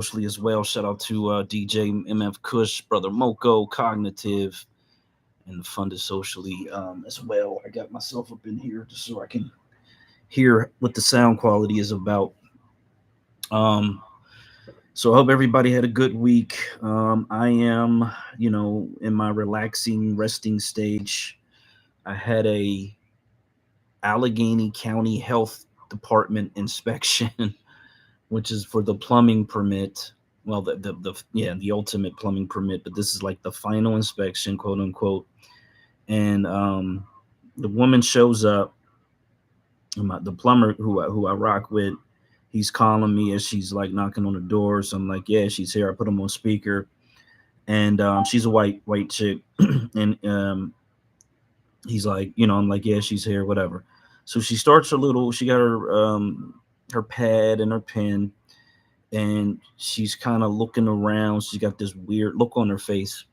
socially as well. Shout out to DJ MF Kush, Brother Moko, Cognitive, and Funded Socially as well. I got myself up in here just so I can hear what the sound quality is about. Um, so I hope everybody had a good week. I am, in my relaxing, resting stage. I had a Allegheny County Health Department inspection, which is for the plumbing permit. Well, the ultimate plumbing permit, but this is like the final inspection, quote unquote. And the woman shows up. The plumber who I rock with, he's calling me as she's like knocking on the door. So I'm like, yeah, she's here. I put him on speaker, and she's a white chick, and he's like, I'm like, yeah, she's here, whatever. So she starts her little. She got her pad and her pen, and she's kind of looking around. She's got this weird look on her face.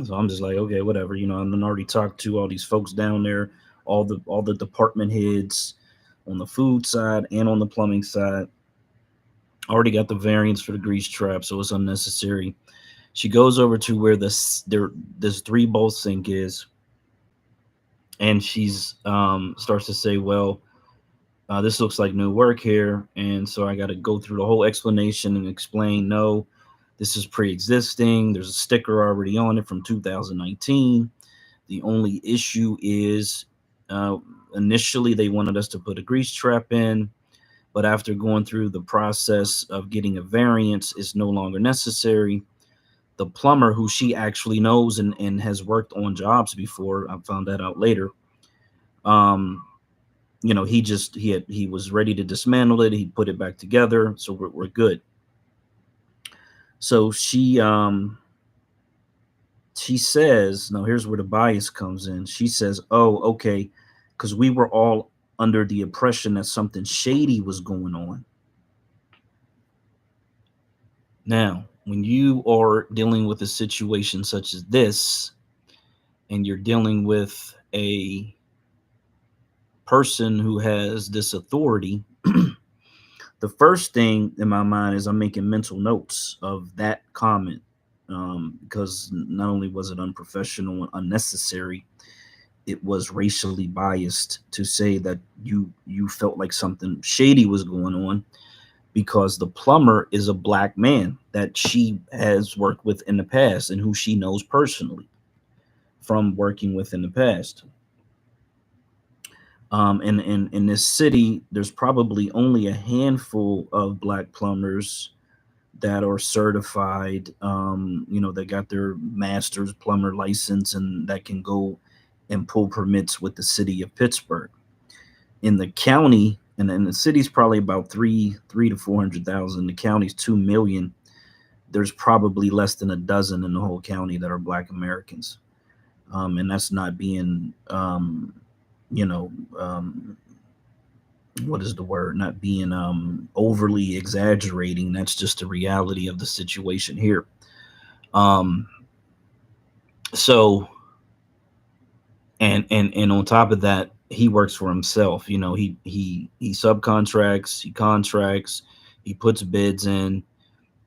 So I'm just like, okay, whatever. I'm already talked to all these folks down there, all the department heads on the food side and on the plumbing side. Already got the variance for the grease trap, so it's unnecessary. She goes over to where this three bowl sink is, and she's starts to say, well, this looks like new work here. And so I got to go through the whole explanation and explain, no, this is pre-existing. There's a sticker already on it from 2019. The only issue is initially they wanted us to put a grease trap in, but after going through the process of getting a variance, it's no longer necessary. The plumber, who she actually knows and has worked on jobs before, I found that out later. Um, he was ready to dismantle it. He put it back together, so we're good. So she says, now here's where the bias comes in. She says, oh, okay, because we were all under the impression that something shady was going on. Now, when you are dealing with a situation such as this, and you're dealing with a person who has this authority, the first thing in my mind is I'm making mental notes of that comment, because not only was it unprofessional and unnecessary, it was racially biased to say that you felt like something shady was going on because the plumber is a black man that she has worked with in the past and who she knows personally from working with in the past. And in this city, there's probably only a handful of black plumbers that are certified. They got their master's plumber license and that can go and pull permits with the city of Pittsburgh. In the county, and in the city's probably about three to 400,000. The county's 2 million. There's probably less than a dozen in the whole county that are Black Americans, and that's not being you know, what is the word? Not being overly exaggerating. That's just the reality of the situation here. Um, so, and on top of that, he works for himself. He subcontracts, he contracts, he puts bids in,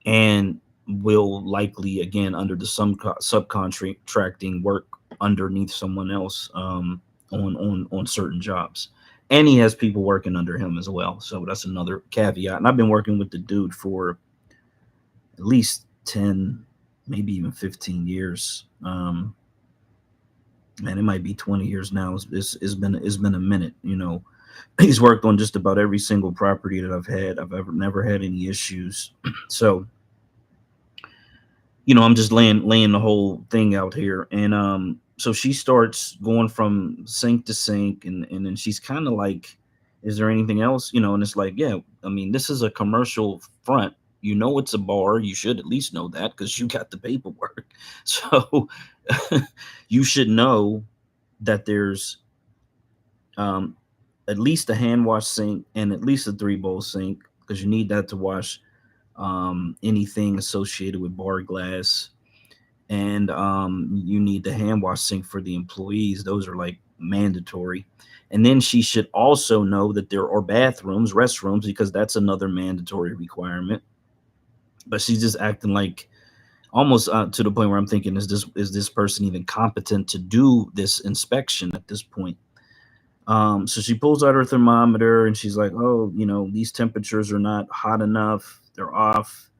and will likely again under the subcontracting work underneath someone else on certain jobs, and he has people working under him as well. So that's another caveat. And I've been working with the dude for at least 10, maybe even 15 years. And it might be 20 years now. It's been a minute. He's worked on just about every single property that I've had. I've ever never had any issues. So I'm just laying the whole thing out here. And so she starts going from sink to sink, and then she's kind of like, is there anything else? And it's like, yeah, I mean, this is a commercial front. It's a bar. You should at least know that because you got the paperwork. So you should know that there's at least a hand wash sink and at least a three bowl sink, because you need that to wash anything associated with bar glass. And you need the hand wash sink for the employees. Those are like mandatory. And then she should also know that there are bathrooms, restrooms, because that's another mandatory requirement. but she's just acting like almost to the point where I'm thinking, is this person even competent to do this inspection at this point? So she pulls out her thermometer and she's like, oh, these temperatures are not hot enough. They're off,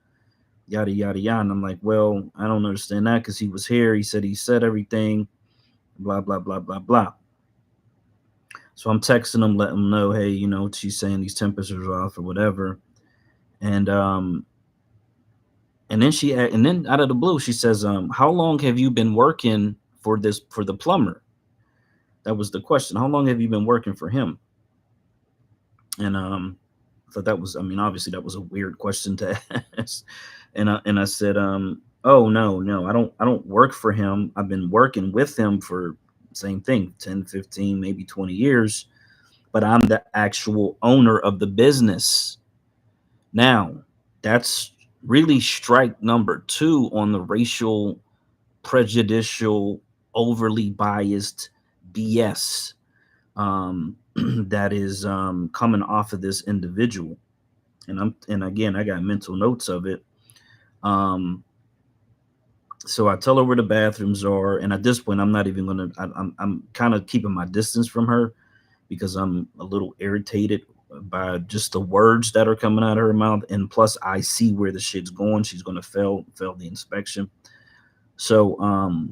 yada, yada, yada. And I'm like, well, I don't understand that because he was here. He said everything, blah, blah, blah, blah, blah. So I'm texting him, letting him know, hey, she's saying these temperatures are off or whatever. And then out of the blue, she says, how long have you been working for the plumber? That was the question. How long have you been working for him? And I thought that was, obviously that was a weird question to ask. And I said, oh, no, I don't work for him. I've been working with him for same thing, 10, 15, maybe 20 years, but I'm the actual owner of the business. Now, that's really strike number 2 on the racial, prejudicial, overly biased BS that is coming off of this individual. And again, I got mental notes of it. So I tell her where the bathrooms are, and at this point, I'm not even gonna. I'm kind of keeping my distance from her because I'm a little irritated by just the words that are coming out of her mouth, and plus I see where the shit's going. She's gonna fail the inspection. So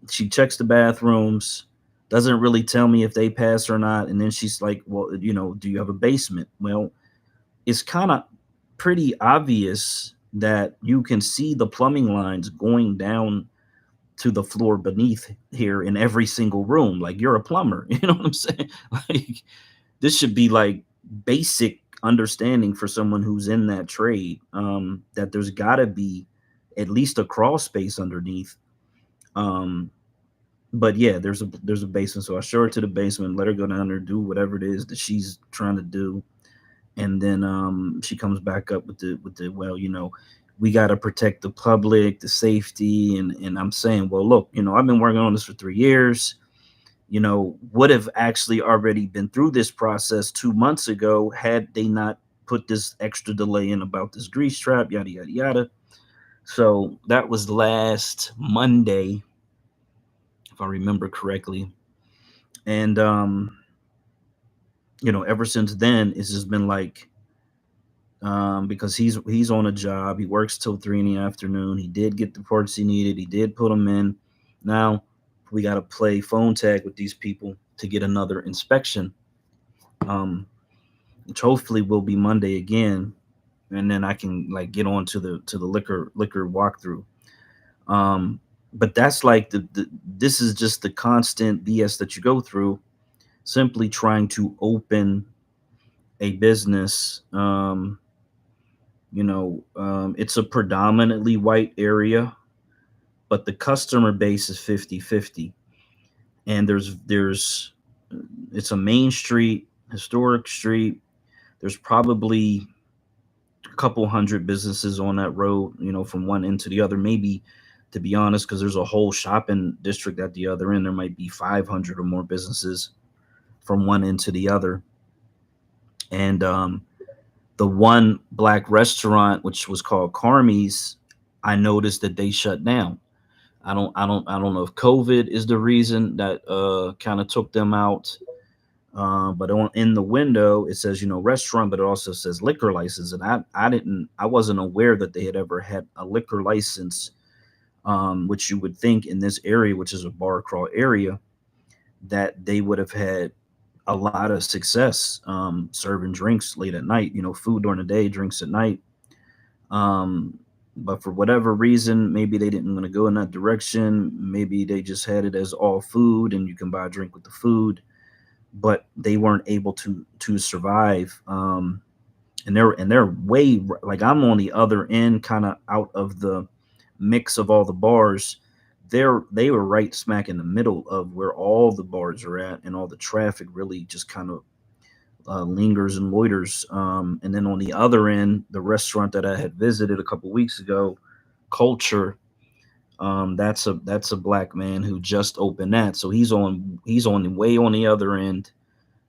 she checks the bathrooms, doesn't really tell me if they pass or not, and then she's like, well, do you have a basement? Well, it's kind of pretty obvious that you can see the plumbing lines going down to the floor beneath here in every single room. Like, you're a plumber. You know what I'm saying? Like, this should be like basic understanding for someone who's in that trade, that there's got to be at least a crawl space underneath. But yeah, there's a basement. So I show her to the basement, let her go down there, do whatever it is that she's trying to do. And then she comes back up with the well, we got to protect the public, the safety. And I'm saying, well, look, I've been working on this for 3 years, would have actually already been through this process 2 months ago had they not put this extra delay in about this grease trap, yada, yada, yada. So that was last Monday, if I remember correctly. And, ever since then, it's just been like, because he's on a job. He works till 3 in the afternoon. He did get the parts he needed. He did put them in. Now we got to play phone tag with these people to get another inspection, which hopefully will be Monday again, and then I can like get on to the liquor walkthrough. But that's like this is just the constant BS that you go through, simply trying to open a business. It's a predominantly white area, but the customer base is 50-50. And it's a main street, historic street. There's probably a couple hundred businesses on that road, from one end to the other. Maybe, to be honest, because there's a whole shopping district at the other end, there might be 500 or more businesses from one end to the other. And the one black restaurant, which was called Carmi's, I noticed that they shut down. I don't know if COVID is the reason that kind of took them out. But in the window it says, restaurant, but it also says liquor license, and I wasn't aware that they had ever had a liquor license, which you would think in this area, which is a bar crawl area, that they would have had a lot of success serving drinks late at night, food during the day, drinks at night. But for whatever reason, maybe they didn't want to go in that direction. Maybe they just had it as all food and you can buy a drink with the food, but they weren't able to survive. And they're way, like, I'm on the other end, kind of out of the mix of all the bars. They were right smack in the middle of where all the bars are at, and all the traffic really just kind of lingers and loiters. And then on the other end, the restaurant that I had visited a couple weeks ago, Culture, that's a black man who just opened that, so he's on way on the other end,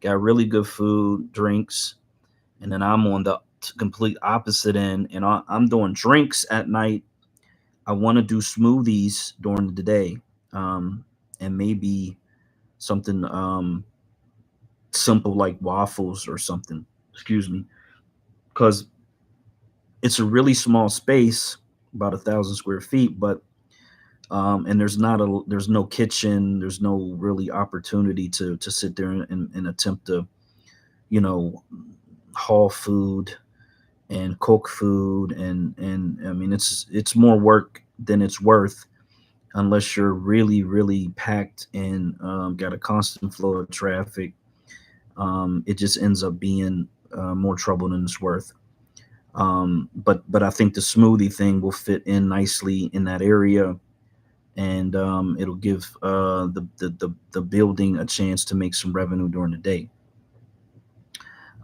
got really good food, drinks. And then I'm on the complete opposite end, and I'm doing drinks at night. I want to do smoothies during the day, and maybe something simple like waffles or something. Excuse me, because it's a really small space, about 1,000 square feet, but and there's no kitchen, there's no really opportunity to sit there and attempt to, you know, haul food and cook food, and I mean it's more work than it's worth unless you're really packed and got a constant flow of traffic. It just ends up being more trouble than it's worth. But I think the smoothie thing will fit in nicely in that area, and it'll give the building a chance to make some revenue during the day.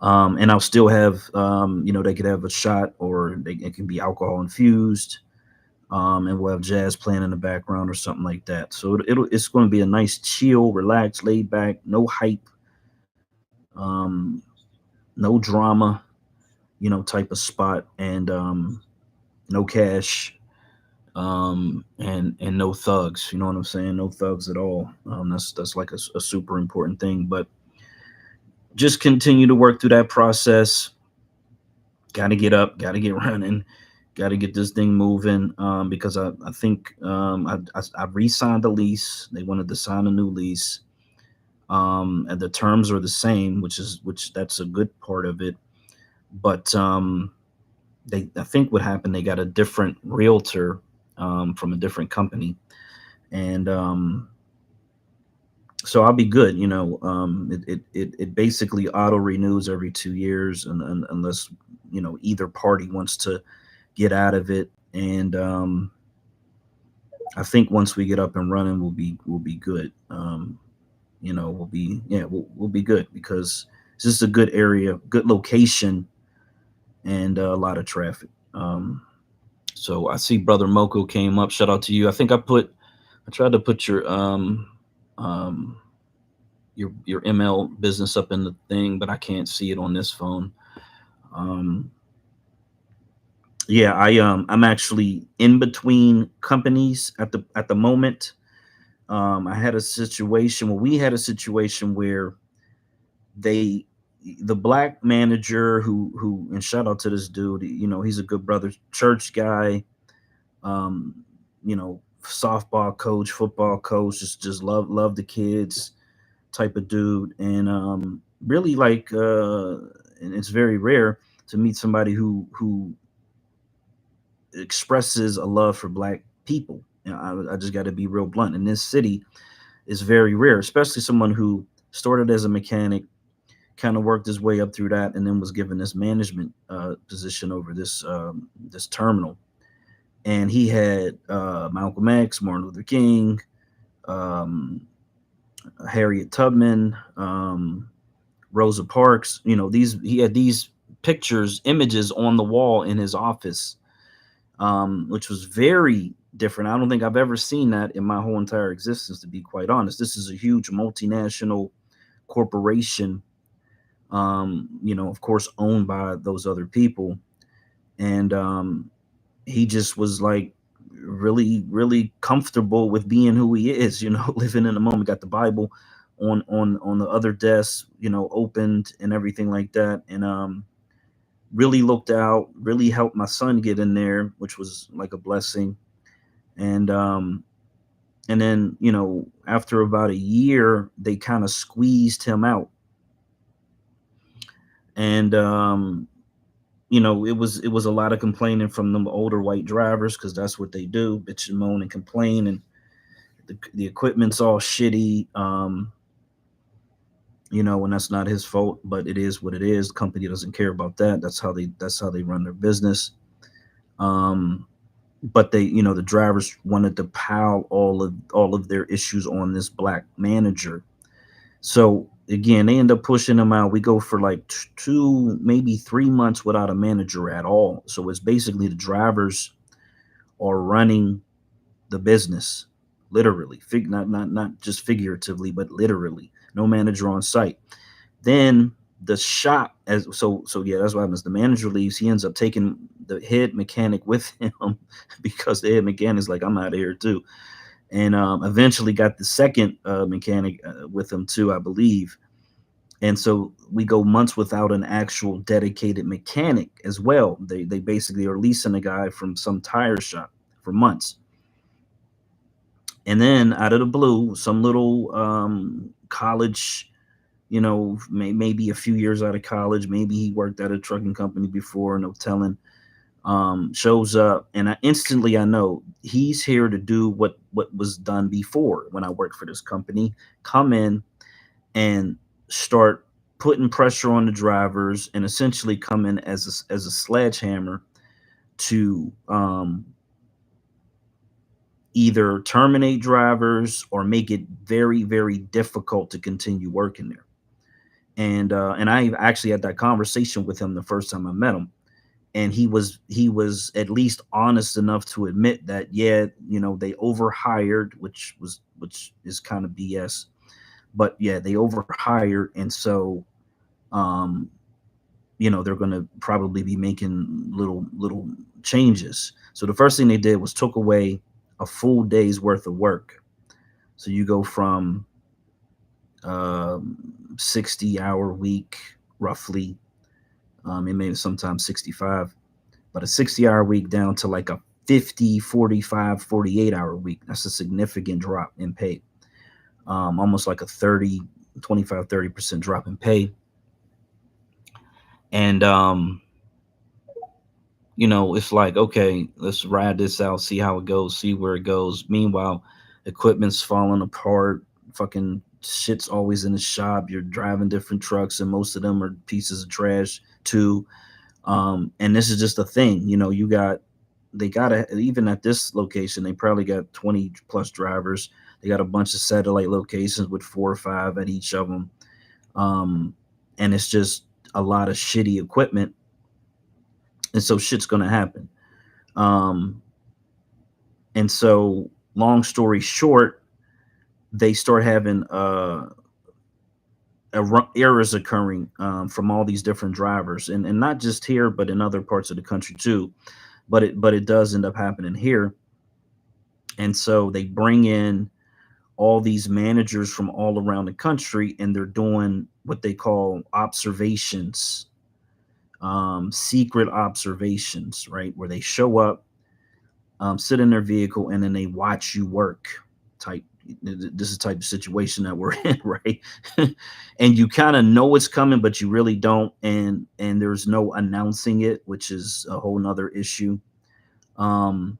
And I'll still have, they could have a shot, or it can be alcohol infused, and we'll have jazz playing in the background or something like that. So it's going to be a nice, chill, relaxed, laid back, no hype, um, no drama, type of spot, and no cash, and no thugs. You know what I'm saying? No thugs at all. That's like a super important thing. But just continue to work through that process. Got to get up, got to get running, got to get this thing moving, because I think I re-signed the lease. They wanted to sign a new lease, and the terms are the same, which that's a good part of it. But I think what happened, they got a different realtor, from a different company, and so I'll be good. It basically auto renews every 2 years, and unless either party wants to get out of it, and I think once we get up and running, we'll be good. We'll be good because it's just a good area, good location, and a lot of traffic. So I see Brother Moko came up. Shout out to you. I tried to put um, your ML business up in the thing, but I can't see it on this phone. Um, yeah, I'm actually in between companies at the moment. I had a situation. Well, we had a situation where they the black manager who and shout out to this dude. He's a good brother, church guy. Um, softball coach, football coach. Just love the kids type of dude, and really like. And it's very rare to meet somebody who expresses a love for black people. I just got to be real blunt. In this city, is very rare, especially someone who started as a mechanic, kind of worked his way up through that, and then was given this management position over this terminal. And he had Malcolm X, Martin Luther King, um, Harriet Tubman, Rosa Parks. He had these pictures, images on the wall in his office, which was very different. I don't think I've ever seen that in my whole entire existence, to be quite honest. This is a huge multinational corporation, of course, owned by those other people. And he just was like really comfortable with being who he is, living in the moment. Got the Bible on the other desk, opened and everything like that. And really looked out, really helped my son get in there, which was like a blessing. And then, after about a year, they kind of squeezed him out. And it was a lot of complaining from them older white drivers, because that's what they do, bitch and moan and complain, and the equipment's all shitty. And that's not his fault, but it is what it is. The company doesn't care about that. That's how they run their business. But the drivers wanted to pile all of their issues on this black manager. So again, they end up pushing him out. We go for like 2, maybe 3 months without a manager at all. So it's basically the drivers are running the business, literally, not just figuratively, but literally. No manager on site. Then the shop as so yeah, that's what happens. The manager leaves, he ends up taking the head mechanic with him because the head mechanic is like, I'm out of here too. And eventually got the second mechanic with him too, I believe. And so we go months without an actual dedicated mechanic as well. They basically are leasing a guy from some tire shop for months. And then out of the blue, some little college, maybe a few years out of college, maybe he worked at a trucking company before, no telling, shows up, and I know he's here to do what was done before when I worked for this company. Come in and start putting pressure on the drivers, and essentially come in as a sledgehammer to either terminate drivers or make it very, very difficult to continue working there. And I actually had that conversation with him the first time I met him, and he was at least honest enough to admit that, yeah, they overhired, which is kind of BS, but yeah, they overhired, and so um they're going to probably be making little changes. So the first thing they did was took away a full day's worth of work. So you go from 60-hour week roughly, it may sometimes 65, but a 60-hour week down to like a 50, 45, 48-hour week. That's a significant drop in pay. Almost like a 30% drop in pay. And it's like, okay, let's ride this out, see how it goes, see where it goes. Meanwhile, equipment's falling apart, fucking shit's always in the shop. You're driving different trucks, and most of them are pieces of trash too. And this is just a thing, they gotta, even at this location, they probably got 20 plus drivers. They got a bunch of satellite locations with 4 or 5 at each of them. And it's just a lot of shitty equipment, and so shit's gonna happen. Um, and so, long story short, they start having errors occurring from all these different drivers, and not just here, but in other parts of the country too. But it does end up happening here, and so they bring in all these managers from all around the country, and they're doing what they call observations, secret observations, right? Where they show up, sit in their vehicle, and then they watch you work. Type. This is the type of situation that we're in, right? And you kind of know it's coming, but you really don't, and there's no announcing it, which is a whole nother issue. Um,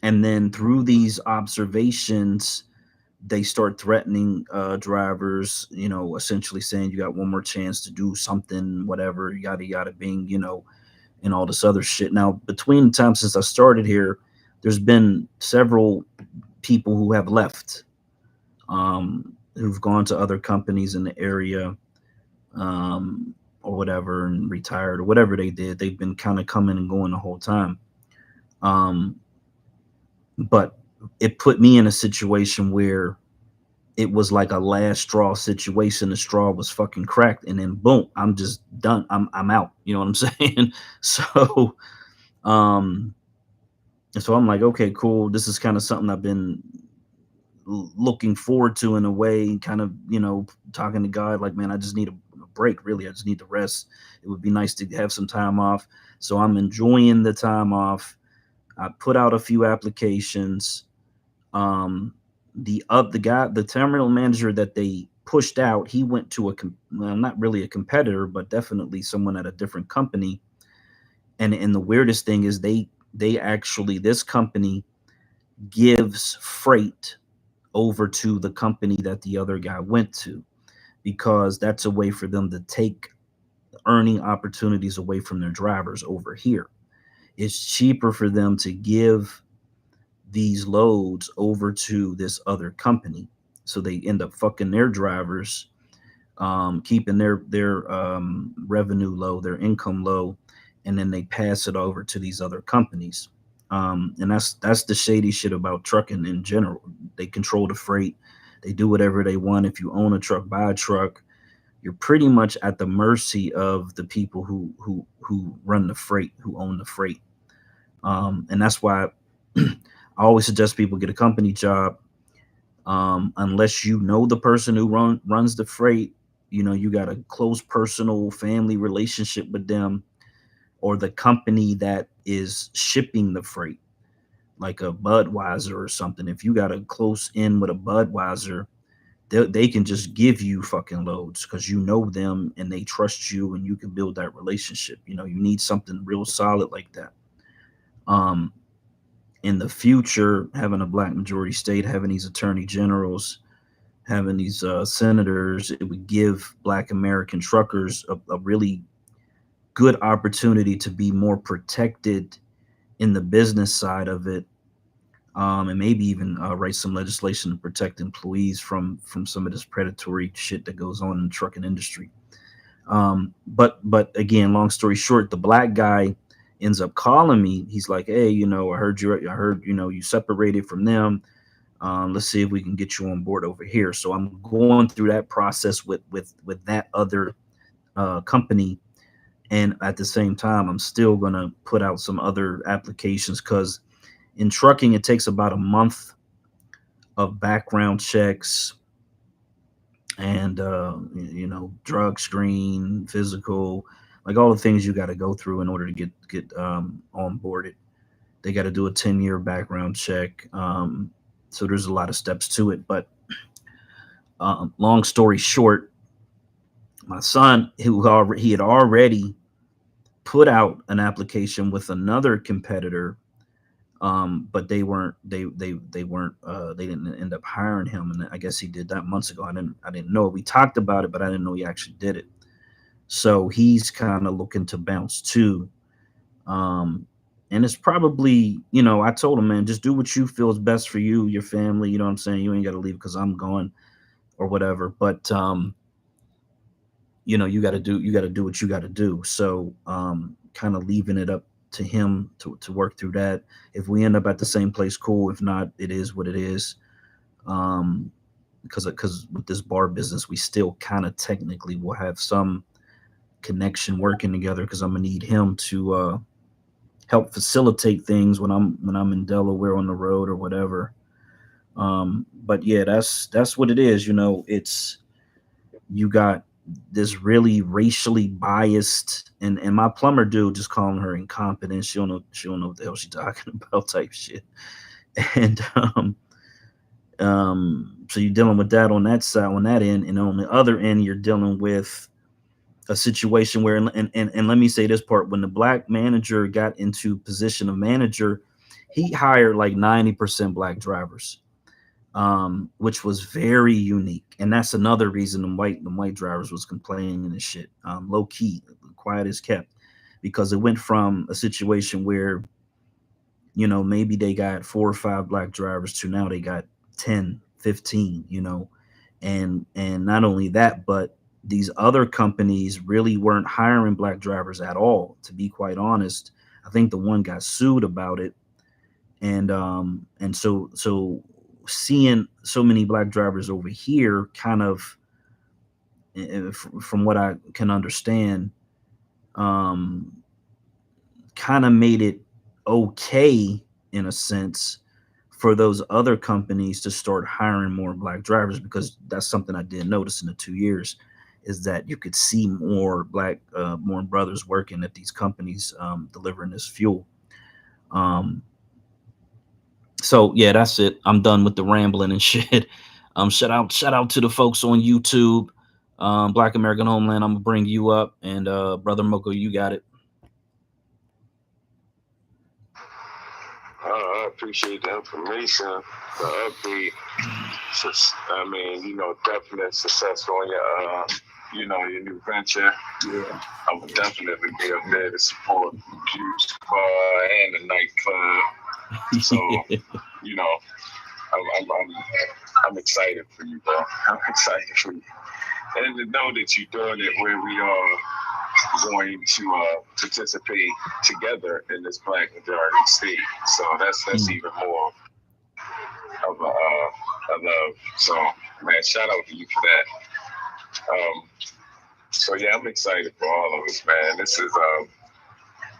and then through these observations, they start threatening drivers, essentially saying, you got one more chance to do something, whatever, yada yada bing, and all this other shit. Now, between the time since I started here, there's been several people who have left, who've gone to other companies in the area, or whatever, and retired or whatever they did. They've been kind of coming and going the whole time. But it put me in a situation where it was like a last straw situation. The straw was fucking cracked, and then boom, I'm just done. I'm out. You know what I'm saying? So, um, so I'm like, okay, cool. This is kind of something I've been looking forward to in a way. Kind of, talking to God, like, man, I just need a break. Really, I just need to rest. It would be nice to have some time off. So I'm enjoying the time off. I put out a few applications. The terminal manager that they pushed out, he went to not really a competitor, but definitely someone at a different company. And the weirdest thing is they actually, this company gives freight over to the company that the other guy went to, because that's a way for them to take earning opportunities away from their drivers over here. It's cheaper for them to give these loads over to this other company, so they end up fucking their drivers, keeping their revenue low, their income low, and then they pass it over to these other companies. And that's the shady shit about trucking in general. They control the freight. They do whatever they want. If you own a truck, buy a truck. you're pretty much at the mercy of the people who run the freight, who own the freight. And that's why I always suggest people get a company job, unless you know the person who runs the freight. You know, you got a close personal family relationship with them, or the company that is shipping the freight, like a Budweiser or something. If you got a close in with a Budweiser, they can just give you fucking loads because you know them and they trust you and you can build that relationship. You know, you need something real solid like that. Um, in the future, having a black majority state, having these attorney generals, having these senators, it would give black American truckers a really good opportunity to be more protected in the business side of it, and maybe even write some legislation to protect employees from some of this predatory shit that goes on in the trucking industry. But again, long story short, the black guy ends up calling me. He's like, "Hey, you know, I heard, you know, you separated from them. Let's see if we can get you on board over here." So I'm going through that process with that other company, and at the same time, I'm still gonna put out some other applications because in trucking, it takes about a month of background checks and you know, drug screen, physical, like all the things you got to go through in order to get onboarded. They got to do a 10-year background check. So there's a lot of steps to it. But long story short, my son, he had already put out an application with another competitor, but they didn't end up hiring him, and I guess he did that months ago. I didn't know. We talked about it, but I didn't know he actually did it. So he's kind of looking to bounce too. Um, and it's probably, you know, I told him, man, just do what you feel is best for you, your family. You know what I'm saying? You ain't got to leave because I'm going or whatever. But you know, you got to do what you got to do. So kind of leaving it up to him to work through that. If we end up at the same place, cool. If not, it is what it is. Um, because with this bar business, we still kind of technically will have some connection working together because I'm gonna need him to help facilitate things when I'm in Delaware on the road or whatever. But yeah, that's what it is. You know, it's you got this really racially biased and my plumber dude just calling her incompetent. She don't know what the hell she's talking about type shit. And so you're dealing with that on that side, on that end, and on the other end, you're dealing with a situation where, and let me say this part, when the black manager got into position of manager, he hired like 90% black drivers, which was very unique. And that's another reason the white drivers was complaining and shit. Low key, quiet as kept, because it went from a situation where, you know, maybe they got 4 or 5 black drivers to now they got 10, 15, you know. And not only that, but these other companies really weren't hiring black drivers at all, to be quite honest. I think the one got sued about it. And so seeing so many black drivers over here kind of, from what I can understand, um kind of made it okay in a sense for those other companies to start hiring more black drivers, because that's something I did notice in the 2 years, is that you could see more brothers working at these companies, delivering this fuel. um so yeah, that's it. I'm done with the rambling and shit. Shout out to the folks on YouTube. Black American Homeland, I'm gonna bring you up, and brother Moko, you got it. I appreciate the information, the update. I mean, definite success on your new venture. Yeah. I would definitely be up there to support Juice Bar and the nightclub. So, I'm excited for you, bro. I'm excited for you, and to know that you're doing it where we are going to participate together in this black majority state. So that's even more of a love. So, man, shout out to you for that. So yeah, I'm excited for all of us, man. This is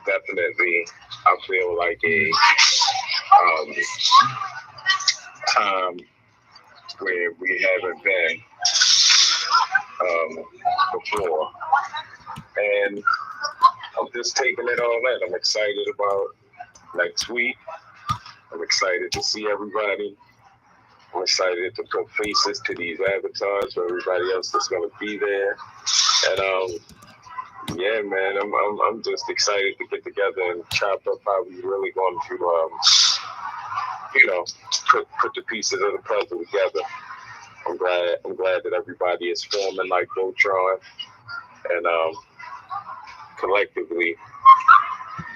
definitely, I feel like a time where we haven't been before, and I'm just taking it all in. I'm excited about next week. I'm excited to see everybody. I'm excited to put faces to these avatars for everybody else that's gonna be there. And yeah, man, I'm just excited to get together and chop up how we really going to put the pieces of the puzzle together. I'm glad that everybody is forming like Voltron and collectively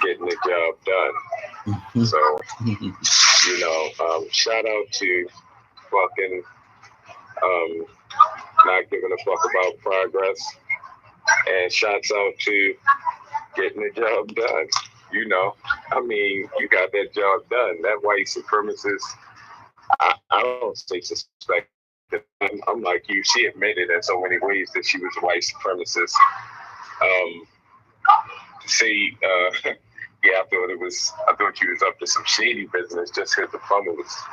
getting the job done. So, shout out to fucking not giving a fuck about progress, and shouts out to getting the job done. You got that job done. That white supremacist, I don't say suspect. I'm like you. She admitted in so many ways that she was a white supremacist. Yeah, I thought she was up to some shady business just because the plumber was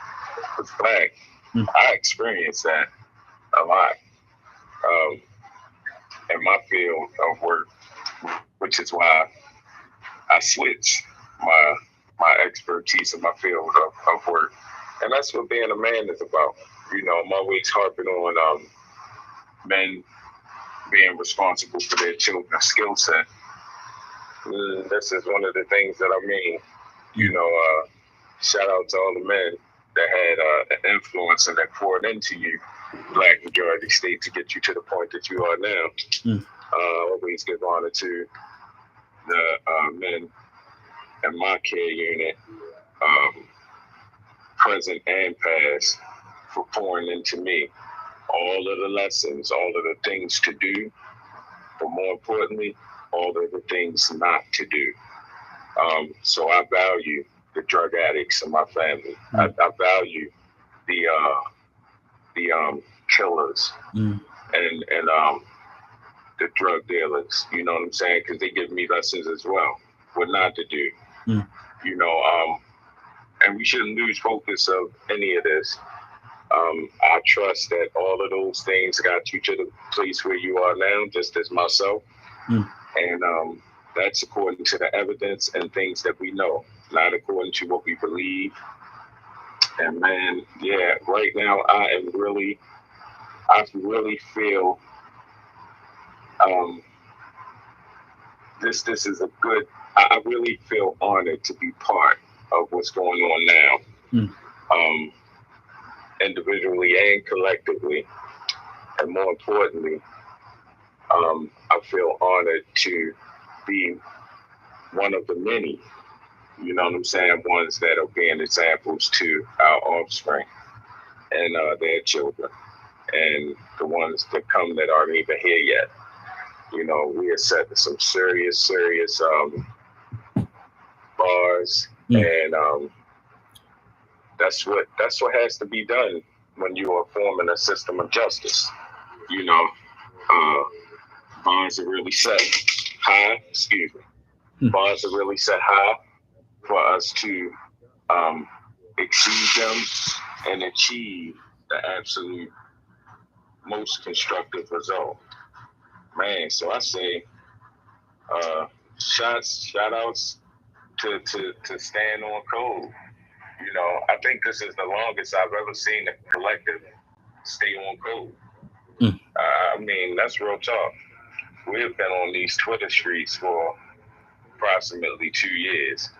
black. I experienced that a lot in my field of work, which is why I switched my expertise in my field of work. And that's what being a man is about. I'm always harping on men being responsible for their children's skill set. This is one of the things that I mean. Shout out to all the men that had an influence and that poured into you, Black majority state, to get you to the point that you are now. Always give honor to the men in my care unit, present and past, for pouring into me all of the lessons, all of the things to do, but more importantly, all of the things not to do. So I value the drug addicts in my family. I value the killers and the drug dealers. You know what I'm saying? Because they give me lessons as well, what not to do. And we shouldn't lose focus of any of this. I trust that all of those things got you to the place where you are now, just as myself. And that's according to the evidence and things that we know, not according to what we believe. And man, yeah, right now I really feel this is a good. I really feel honored to be part of what's going on now, individually and collectively, and more importantly, I feel honored to be one of the many, you know what I'm saying, ones that are being examples to our offspring and their children, and the ones that come that aren't even here yet. We are setting some serious bars, and that's what has to be done when you are forming a system of justice. Bars are really set high. Bars are really set high for us to exceed them and achieve the absolute most constructive result. Man, so I say shout outs to stand on code. I think this is the longest I've ever seen a collective stay on code. That's real talk. We've been on these Twitter streets for approximately 2 years.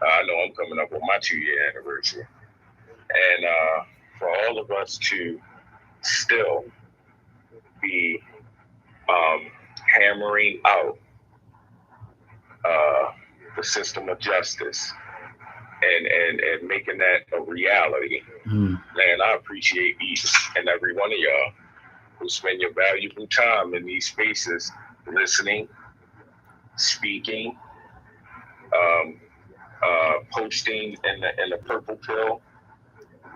I know I'm coming up on my 2-year anniversary. And for all of us to still be hammering out the system of justice and making that a reality, man, I appreciate each and every one of y'all who spend your valuable time in these spaces, listening, speaking, posting in the purple pill,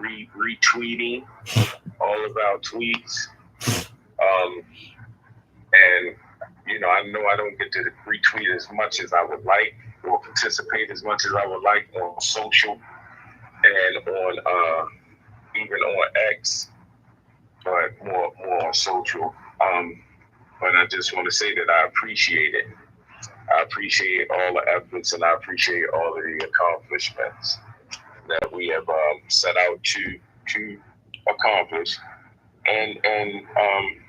retweeting all of our tweets, And, I know I don't get to retweet as much as I would like or participate as much as I would like on social and on even on X, but more on social. But I just want to say that I appreciate it. I appreciate all the efforts and I appreciate all of the accomplishments that we have set out to accomplish, and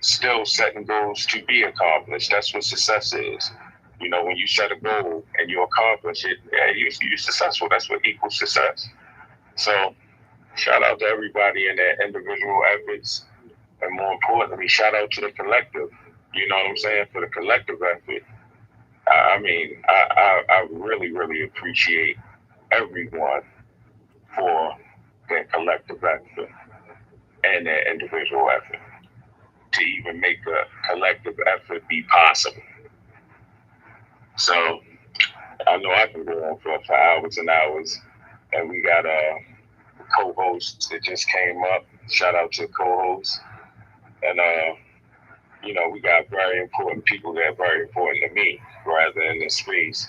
still setting goals to be accomplished. That's what success is. When you set a goal and you accomplish it, yeah, you're successful. That's what equals success. So shout out to everybody in their individual efforts, and more importantly, shout out to the collective. You know what I'm saying? For the collective effort. I really, really appreciate everyone for their collective effort and their individual effort to even make a collective effort be possible. So I know I can go on for hours and hours, and we got a co-host that just came up. Shout out to the co-host, and we got very important people that are very important to me, rather in this space.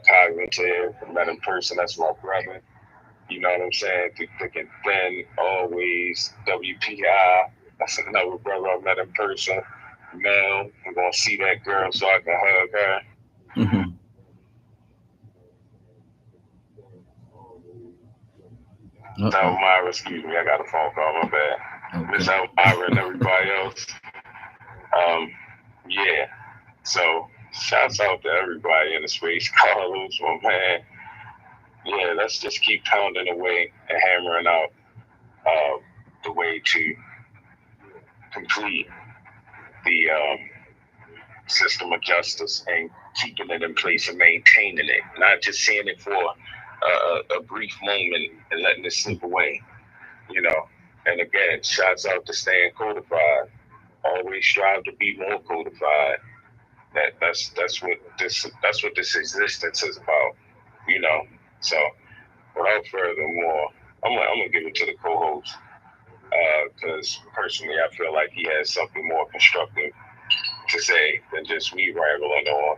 Cognitive, met in person, that's my brother. You know what I'm saying? Thick and thin, always. WPI, that's another brother I met in person. Mel, I'm gonna see that girl so I can hug her. Mm-hmm. Miss Elmira, excuse me, I got a phone call, my bad. Miss Elmira and everybody else. Yeah. So shouts out to everybody in the space. Carlos, my man. Yeah, let's just keep pounding away and hammering out the way to complete the system of justice and keeping it in place and maintaining it, not just seeing it for a brief moment and letting it slip away, And again, shouts out to staying codified. Always strive to be more codified. That's what this existence is about, So without further more, I'm gonna give it to the co-host because personally I feel like he has something more constructive to say than just me rambling on.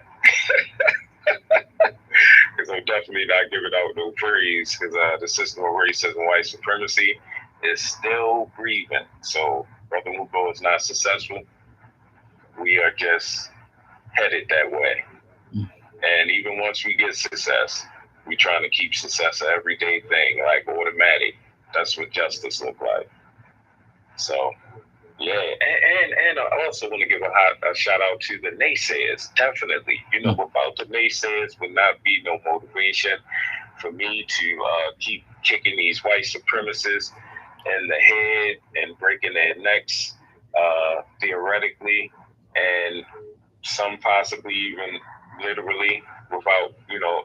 Because I'm definitely not giving out no praise because the system of racism, white supremacy is still breathing. So Brother Mugo is not successful. We are just headed that way. And even once we get success, we're trying to keep success an everyday thing, like automatic. That's what justice look like. So, yeah. And I also want to give a shout out to the naysayers. Definitely. Without the naysayers would not be no motivation for me to keep kicking these white supremacists in the head and breaking their necks theoretically, and some possibly even literally, without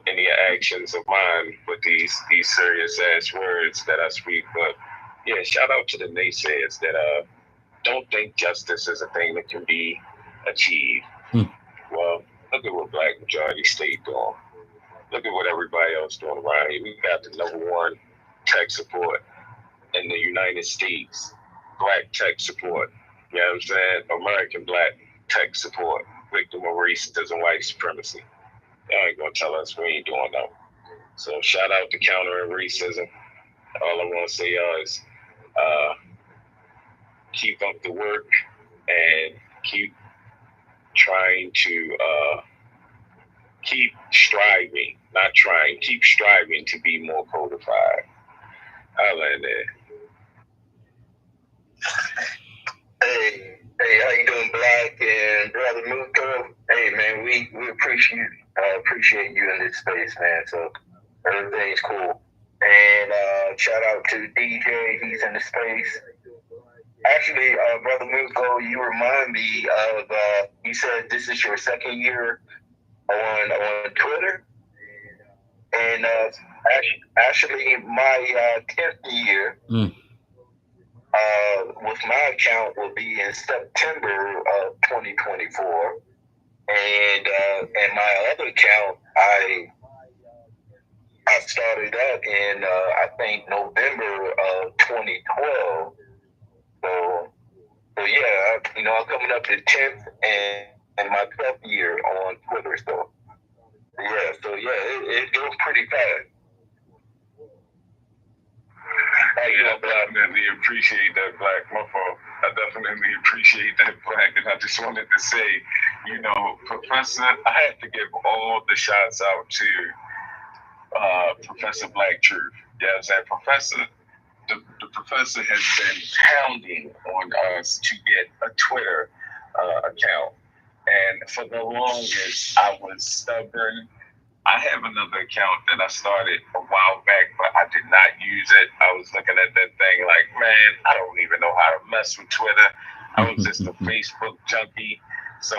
any actions of mine with these serious ass words that I speak. But yeah, shout out to the naysayers that don't think justice is a thing that can be achieved. Well, look at what Black Majority State doing. Look at what everybody else doing around here. We got the #1 tech support in the United States. Black tech support. You know what I'm saying? American Black tech support. Victim of racism, white supremacy. Y'all ain't gonna tell us we ain't doing that. So shout out to countering racism. All I want to say is keep up the work and keep trying to keep striving, not trying, keep striving to be more codified. I'll land there. Hey, how you doing, Black and Brother Muko? Hey, man, we appreciate you in this space, man. So everything's cool. And shout out to DJ, he's in the space. Actually, Brother Muko, you remind me of, you said this is your second year on Twitter. And actually, my 10th year with my account will be in September of 2024. And my other account, I started up in, I think, November of 2012. So yeah, I'm coming up to 10th and my 12th year on Twitter. So it goes pretty fast. I definitely appreciate that, Black. My fault. I definitely appreciate that, Black. And I just wanted to say, Professor, I had to give all the shots out to Professor Black Truth. Yeah, I'm saying, Professor. The professor has been pounding on us to get a Twitter account. And for the longest, I was stubborn. I have another account that I started a while back, but I did not use it. I was looking at that thing like, man, I don't even know how to mess with Twitter. I was just a Facebook junkie. So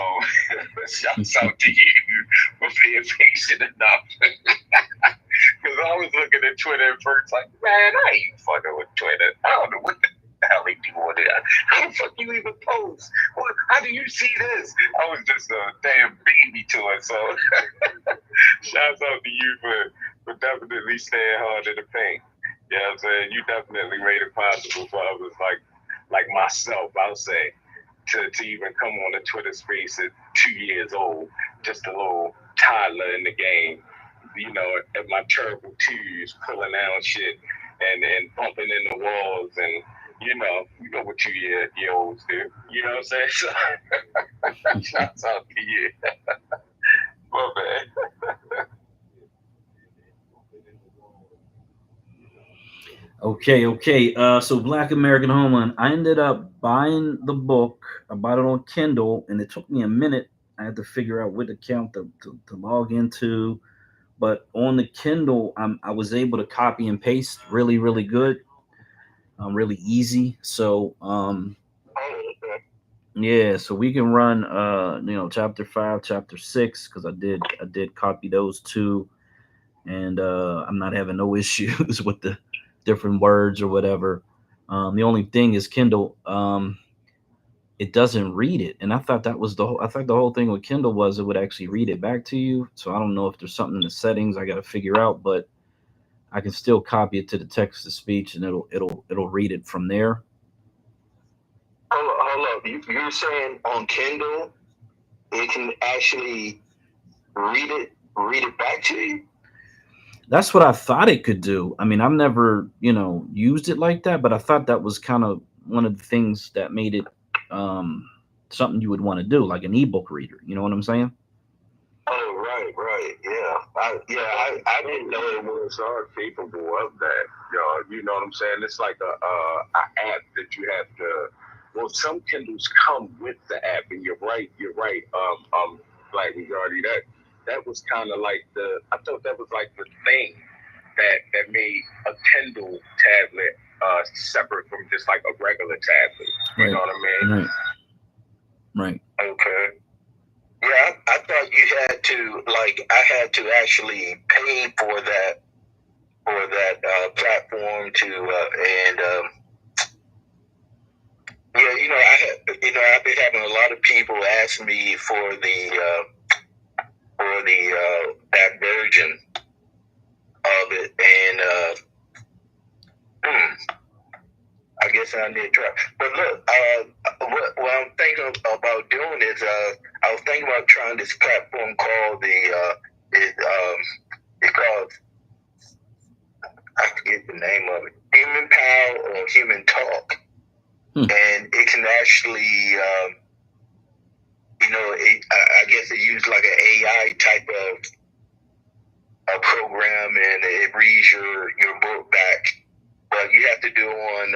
shouts out to you for being patient enough. Because I was looking at Twitter at first like, man, I ain't fucking with Twitter. I don't know what the hell they do on there. How the fuck you even post? How do you see this? I was just a damn baby to it. So shouts out to you for definitely staying hard in the paint. You know what I'm saying? You definitely made it possible for others like myself, I'll say, to even come on a Twitter space at 2 years old, just a little toddler in the game, at my terrible twos, pulling down shit and bumping in the walls and you know what 2 year olds do. You know what I'm saying? So shouts out to you. My bad. Okay. So Black American Homeland, I ended up buying the book. I bought it on Kindle, and it took me a minute. I had to figure out what account to log into. But on the Kindle, I was able to copy and paste really, really good, really easy. So yeah, so we can run chapter 5, chapter 6, because I did copy those two, and I'm not having no issues with the different words or whatever. The only thing is Kindle, it doesn't read it, and I thought that was I thought the whole thing with Kindle was it would actually read it back to you. So I don't know if there's something in the settings I got to figure out, but I can still copy it to the text to speech, and it'll read it from there. Hold up. You're saying on Kindle it can actually read it back to you? That's what I thought it could do. I mean, I've never, used it like that, but I thought that was kind of one of the things that made it something you would want to do, like an ebook reader. You know what I'm saying? Oh, right. Yeah. I didn't know it was capable of that. You know what I'm saying? It's like a app that you have to. Well, some Kindles come with the app, and you're right. Like regarding that was kind of like I thought that was like the thing that made a Kindle tablet separate from just like a regular tablet. You know what I mean? Right. Okay. Yeah, I thought you had to I had to actually pay for that platform I've been having a lot of people ask me for the that version of it, and I guess I need to try. But look, what I'm thinking about doing is I was thinking about trying this platform called it's called, I forget the name of it, Human Power or Human Talk. And it can actually, I guess it used like an AI type of a program, and it reads your book back. But you have to do it on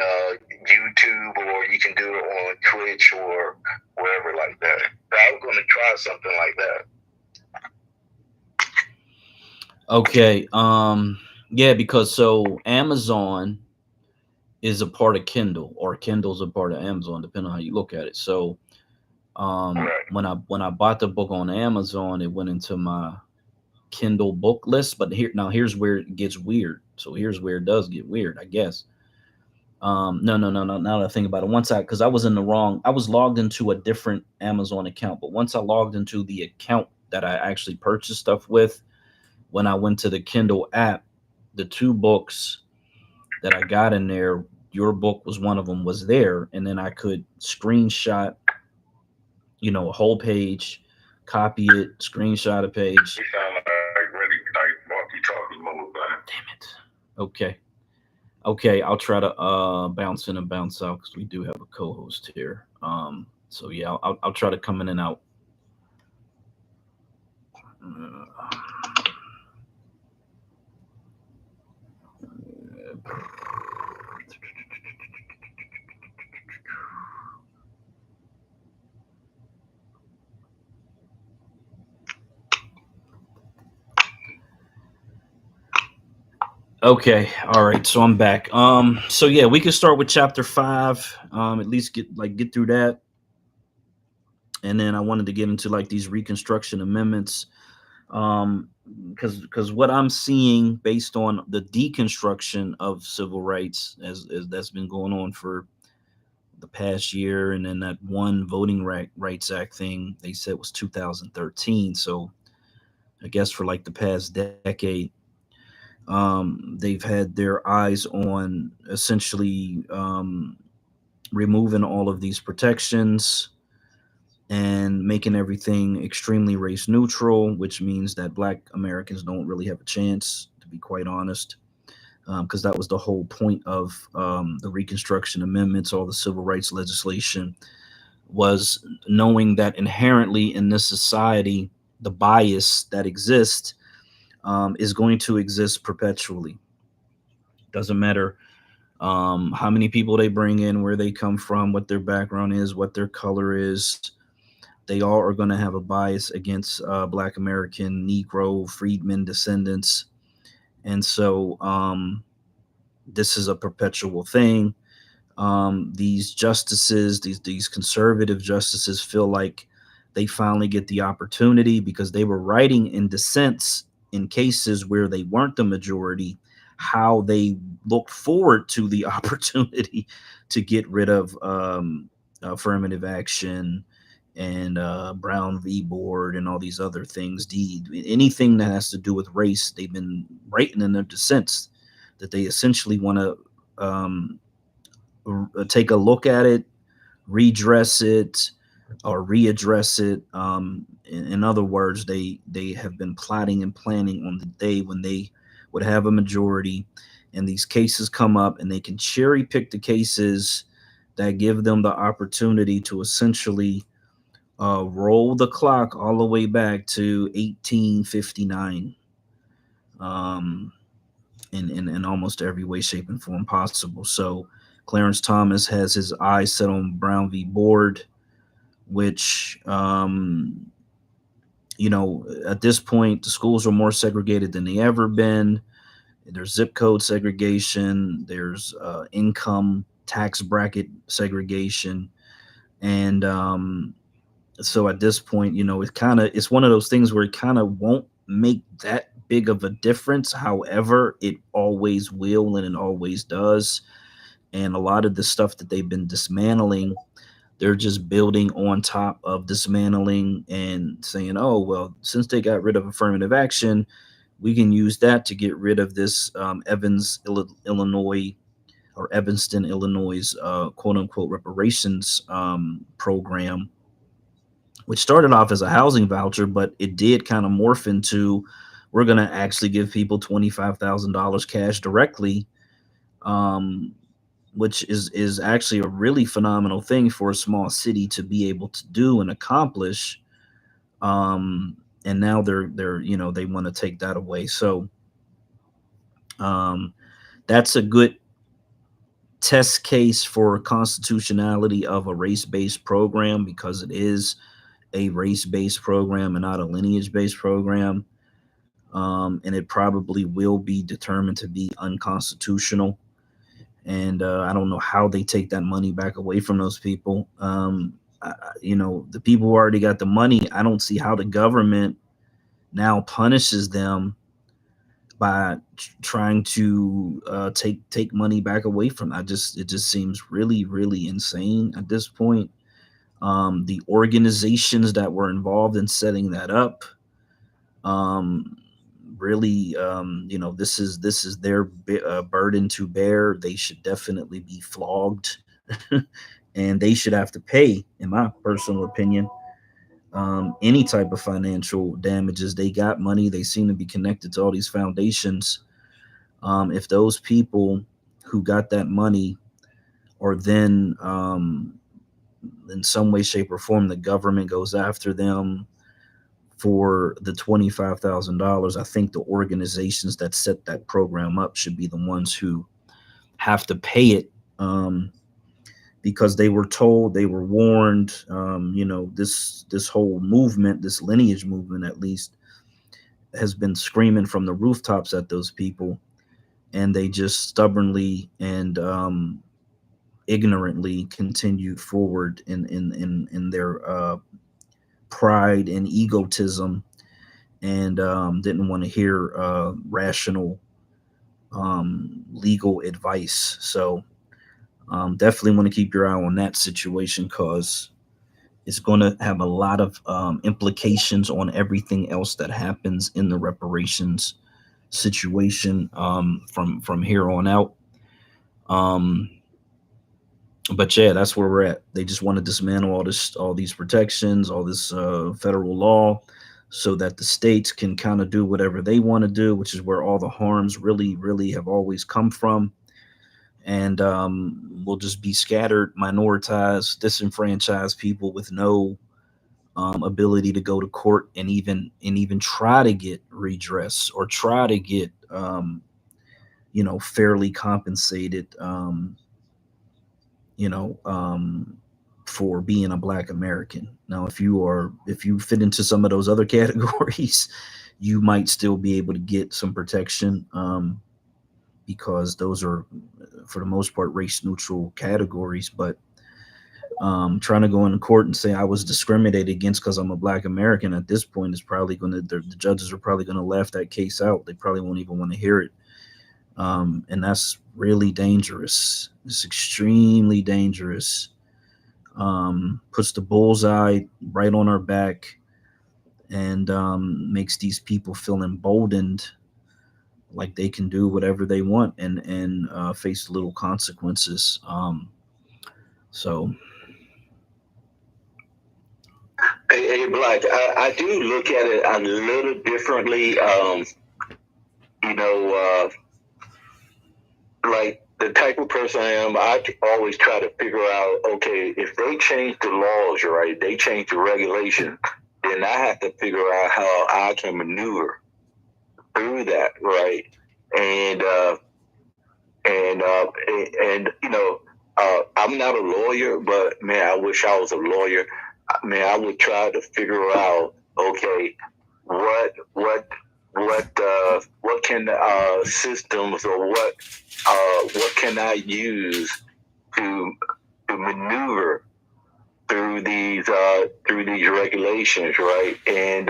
YouTube, or you can do it on Twitch or wherever like that. So I was going to try something like that. Okay. Yeah, because so Amazon is a part of Kindle, or Kindle's a part of Amazon, depending on how you look at it. So when I bought the book on Amazon, it went into my Kindle book list. But here's where it gets weird. So here's where it does get weird, I guess. No. Now that I think about it, because I was logged into a different Amazon account. But once I logged into the account that I actually purchased stuff with, when I went to the Kindle app, the two books that I got in there, your book was one of them, was there, and then I could screenshot, a whole page, copy it, screenshot a page. You sound like ready, like walkie-talkie mode, man. Damn it. Okay, I'll try to bounce in and bounce out because we do have a co-host here. So yeah, I'll try to come in and out. Okay, all right, so I'm back. So yeah, we can start with chapter 5. At least get through that, and then I wanted to get into like these Reconstruction Amendments, because what I'm seeing based on the deconstruction of civil rights as that's been going on for the past year, and then that one Voting Rights Act thing they said was 2013. So I guess for like the past decade, they've had their eyes on essentially removing all of these protections and making everything extremely race neutral, which means that Black Americans don't really have a chance, to be quite honest, because that was the whole point of the Reconstruction Amendments, all the civil rights legislation, was knowing that inherently in this society, the bias that exists is going to exist perpetually. Doesn't matter how many people they bring in, where they come from, what their background is, what their color is. They all are going to have a bias against Black American, Negro, freedmen, descendants. And so this is a perpetual thing. These justices, these conservative justices, feel like they finally get the opportunity because they were writing in dissents in cases where they weren't the majority, how they look forward to the opportunity to get rid of affirmative action and Brown v. Board and all these other things. Anything that has to do with race, they've been writing in their dissents that they essentially want to take a look at it, redress it, or readdress it. In other words, they have been plotting and planning on the day when they would have a majority and these cases come up, and they can cherry pick the cases that give them the opportunity to essentially roll the clock all the way back to 1859 in almost every way, shape, and form possible. So Clarence Thomas has his eyes set on Brown v. Board, which, at this point, the schools are more segregated than they ever been. There's zip code segregation. There's income tax bracket segregation. And so at this point, it's one of those things where it kind of won't make that big of a difference. However, it always will, and it always does. And a lot of the stuff that they've been dismantling, they're just building on top of dismantling and saying, oh, well, since they got rid of affirmative action, we can use that to get rid of this Illinois or Evanston, Illinois, quote unquote reparations program, which started off as a housing voucher, but it did kind of morph into, we're going to actually give people $25,000 cash directly, which is actually a really phenomenal thing for a small city to be able to do and accomplish. And now they're they want to take that away. So that's a good test case for constitutionality of a race-based program, because it is a race-based program and not a lineage-based program. And it probably will be determined to be unconstitutional. And I don't know how they take that money back away from those people. The people who already got the money, I don't see how the government now punishes them by trying to take money back away from them. It just seems really, really insane at this point. The organizations that were involved in setting that up, really, this is their burden to bear. They should definitely be flogged, and they should have to pay, in my personal opinion, any type of financial damages. They got money. They seem to be connected to all these foundations. If those people who got that money or then in some way, shape, or form, the government goes after them for the $25,000, I think the organizations that set that program up should be the ones who have to pay it, because they were told, they were warned. This whole movement, this lineage movement, at least, has been screaming from the rooftops at those people, and they just stubbornly and ignorantly continued forward in their pride and egotism, and didn't want to hear rational legal advice. So definitely want to keep your eye on that situation, because it's going to have a lot of implications on everything else that happens in the reparations situation from here on out. But yeah, that's where we're at. They just want to dismantle all these protections, all this federal law, so that the states can kind of do whatever they want to do, which is where all the harms really, really have always come from. And we'll just be scattered, minoritized, disenfranchised people with no ability to go to court and even try to get redress, or try to get fairly compensated, for being a Black American. Now, if you fit into some of those other categories, you might still be able to get some protection, because those are, for the most part, race neutral categories. But trying to go into court and say I was discriminated against because I'm a Black American at this point is probably the judges are probably going to laugh that case out. They probably won't even want to hear it. And that's really dangerous. It's extremely dangerous. Puts the bullseye right on our back, and makes these people feel emboldened, like they can do whatever they want, and face little consequences. So. Hey, Black, I do look at it a little differently. Like the type of person I am, I always try to figure out, okay, if they change the laws, right, they change the regulation, then I have to figure out how I can maneuver through that, right? And I'm not a lawyer, but man, I wish I was a lawyer. Man, I would try to figure out, okay, what can systems, or what can I use to maneuver through these regulations, right? And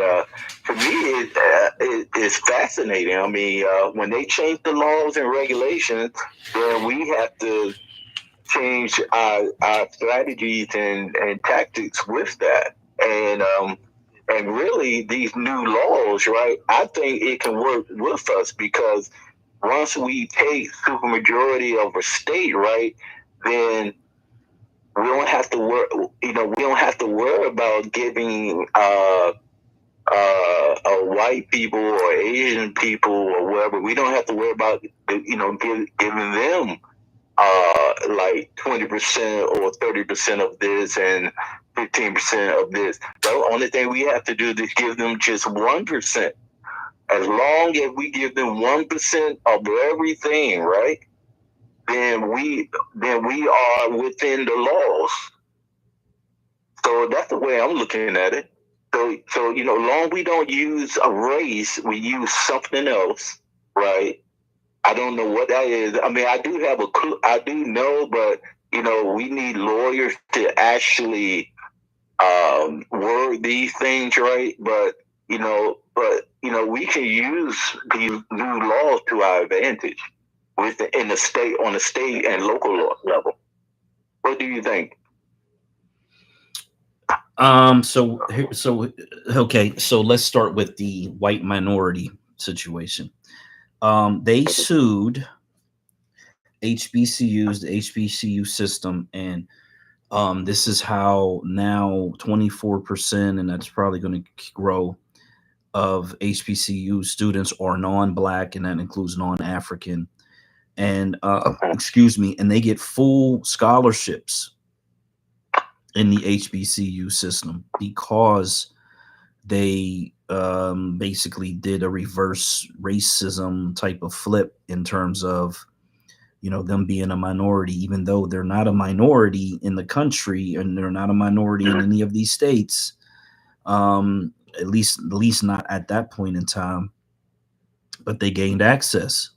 for me, it's fascinating. I mean, when they change the laws and regulations, then we have to change our strategies and tactics with that. And really, these new laws, right, I think it can work with us, because once we take supermajority of a state, right, then we don't have to worry. We don't have to worry about giving white people or Asian people or whatever. We don't have to worry about giving them like 20% or 30% of this and 15% of this. The only thing we have to do is give them just 1%. As long as we give them 1% of everything, right? Then we are within the laws. So that's the way I'm looking at it. So long we don't use a race, we use something else, right? I don't know what that is. I mean, I do have a clue. I do know, but we need lawyers to actually word these things right. But we can use these new laws to our advantage on the state and local law level. What do you think? So okay, so let's start with the white minority situation. They sued HBCUs, the HBCU system, and this is how now 24%, and that's probably going to grow, of HBCU students are non-Black, and that includes non-African. And excuse me, and they get full scholarships in the HBCU system because they basically did a reverse racism type of flip in terms of, you know, them being a minority, even though they're not a minority in the country and they're not a minority in any of these states. At least not at that point in time. But they gained access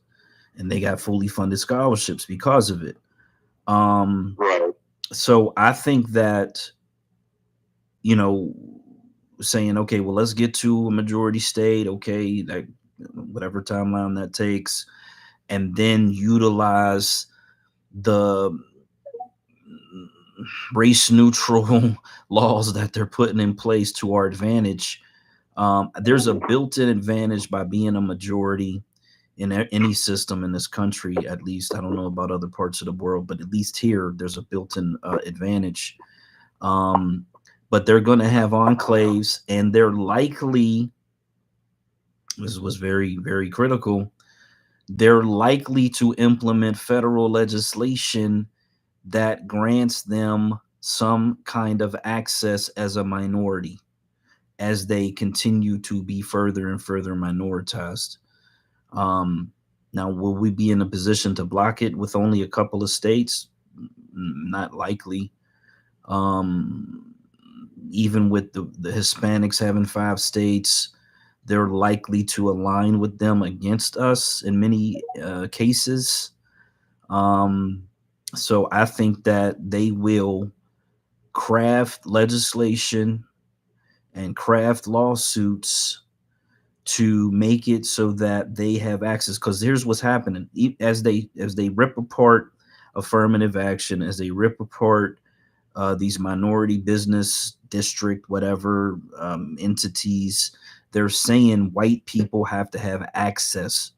and they got fully funded scholarships because of it. Right. So I think that, you know, saying, okay, well, let's get to a majority state, okay, like whatever timeline that takes, and then utilize the race neutral laws that they're putting in place to our advantage. There's a built-in advantage by being a majority in any system in this country. At least, I don't know about other parts of the world, but at least here there's a built-in advantage. But they're going to have enclaves, and they're likely, this was very, very critical, they're likely to implement federal legislation that grants them some kind of access as a minority as they continue to be further and further minoritized. Now, will we be in a position to block it with only a couple of states? Not likely. Even with the Hispanics having 5 states, they're likely to align with them against us in many cases. So I think that they will craft legislation and craft lawsuits to make it so that they have access. Because here's what's happening: as they rip apart affirmative action, as they rip apart these minority business district, whatever entities, they're saying white people have to have access.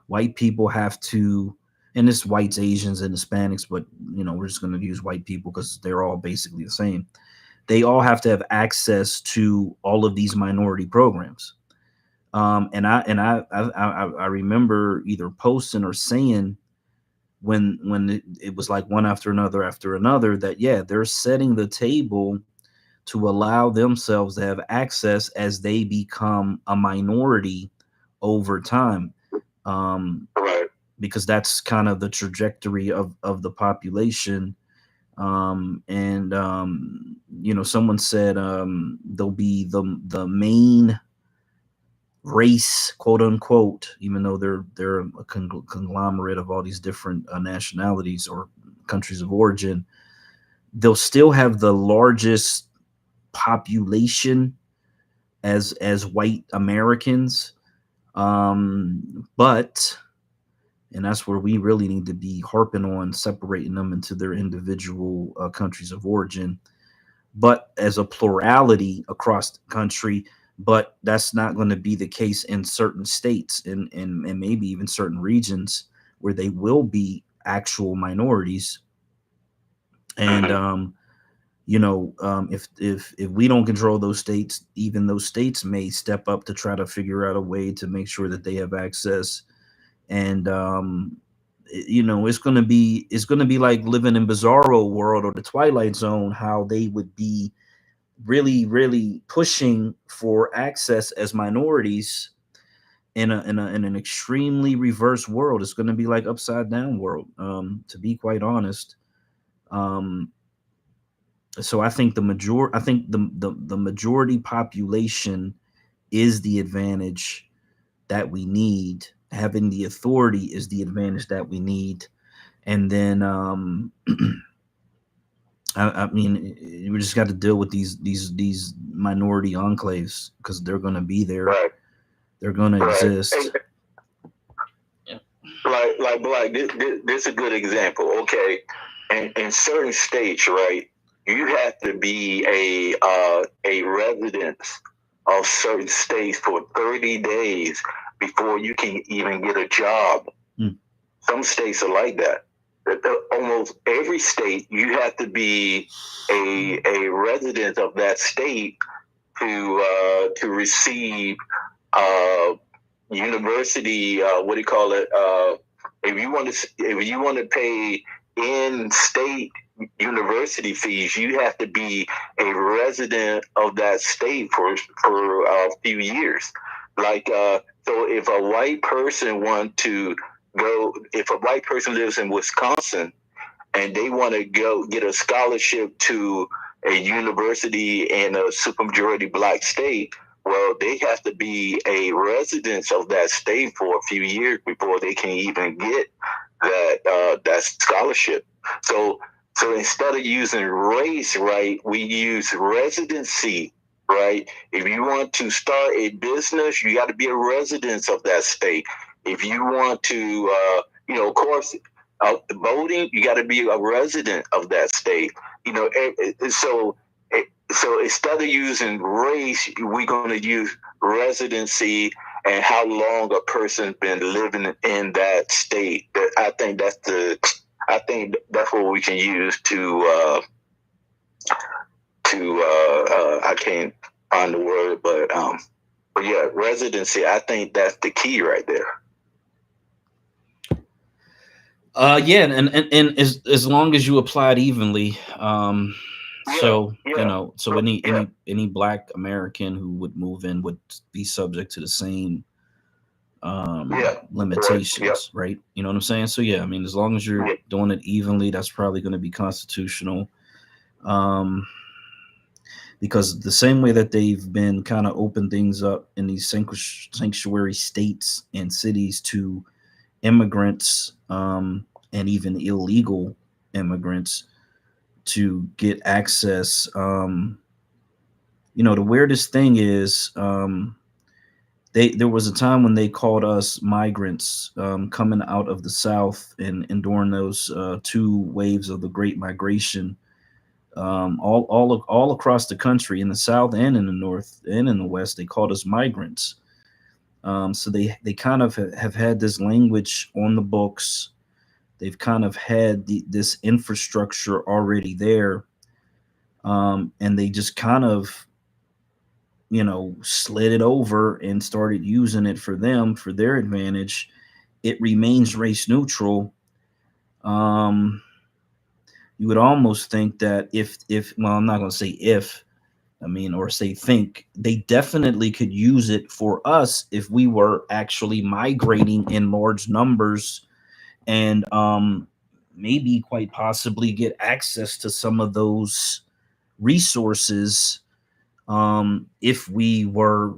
White people have to, and it's whites, Asians, and Hispanics, but you know, we're just going to use white people because they're all basically the same. They all have to have access to all of these minority programs. And I remember either posting or saying when it was like one after another that, yeah, they're setting the table to allow themselves to have access as they become a minority over time. Right. Because that's kind of the trajectory of the population. You know, someone said they'll be the main race, quote unquote, even though they're a conglomerate of all these different nationalities or countries of origin. They'll still have the largest population as white Americans, but, and that's where we really need to be harping on separating them into their individual countries of origin, but as a plurality across the country. But that's not going to be the case in certain states and maybe even certain regions where they will be actual minorities. And you know, if we don't control those states, even those states may step up to try to figure out a way to make sure that they have access. And you know, it's gonna be like living in Bizarro World or the Twilight Zone, how they would be really, really pushing for access as minorities in an extremely reverse world. It's going to be like upside down world, to be quite honest. So I think the majority population is the advantage that we need. Having the authority is the advantage that we need. And then I mean, we just got to deal with these minority enclaves because they're going to be there. Right. They're going to exist. Yeah. Like Black, this is a good example. Okay, in certain states, right, you have to be a resident of certain states for 30 days before you can even get a job. Some states are like that. Almost every state, you have to be a resident of that state to receive university. What do you call it? If you want to pay in-state university fees, you have to be a resident of that state for a few years. Like so, if a white person if a white person lives in Wisconsin and they want to go get a scholarship to a university in a supermajority black state, well, they have to be a resident of that state for a few years before they can even get that scholarship. So instead of using race, right, we use residency, right? If you want to start a business, you got to be a resident of that state. If you want to, of course, voting, you got to be a resident of that state. So instead of using race, we're going to use residency and how long a person's been living in that state. I think that's what we can use to I can't find the word, but yeah, residency. I think that's the key right there. Yeah, and as long as you apply it evenly, so any Black American who would move in would be subject to the same limitations, right? You know what I'm saying? So yeah, I mean, as long as you're doing it evenly, that's probably going to be constitutional. Because the same way that they've been kind of open things up in these sanctuary states and cities to immigrants and even illegal immigrants to get access. The weirdest thing is there was a time when they called us migrants coming out of the South and during those 2 waves of the Great Migration, all across the country, in the South and in the North and in the West, they called us migrants. So they kind of have had this language on the books. They've kind of had this infrastructure already there, and they just kind of, slid it over and started using it for their advantage. It remains race neutral. You would almost think that if well, I'm not going to say if, or say think, they definitely could use it for us if we were actually migrating in large numbers and maybe quite possibly get access to some of those resources if we were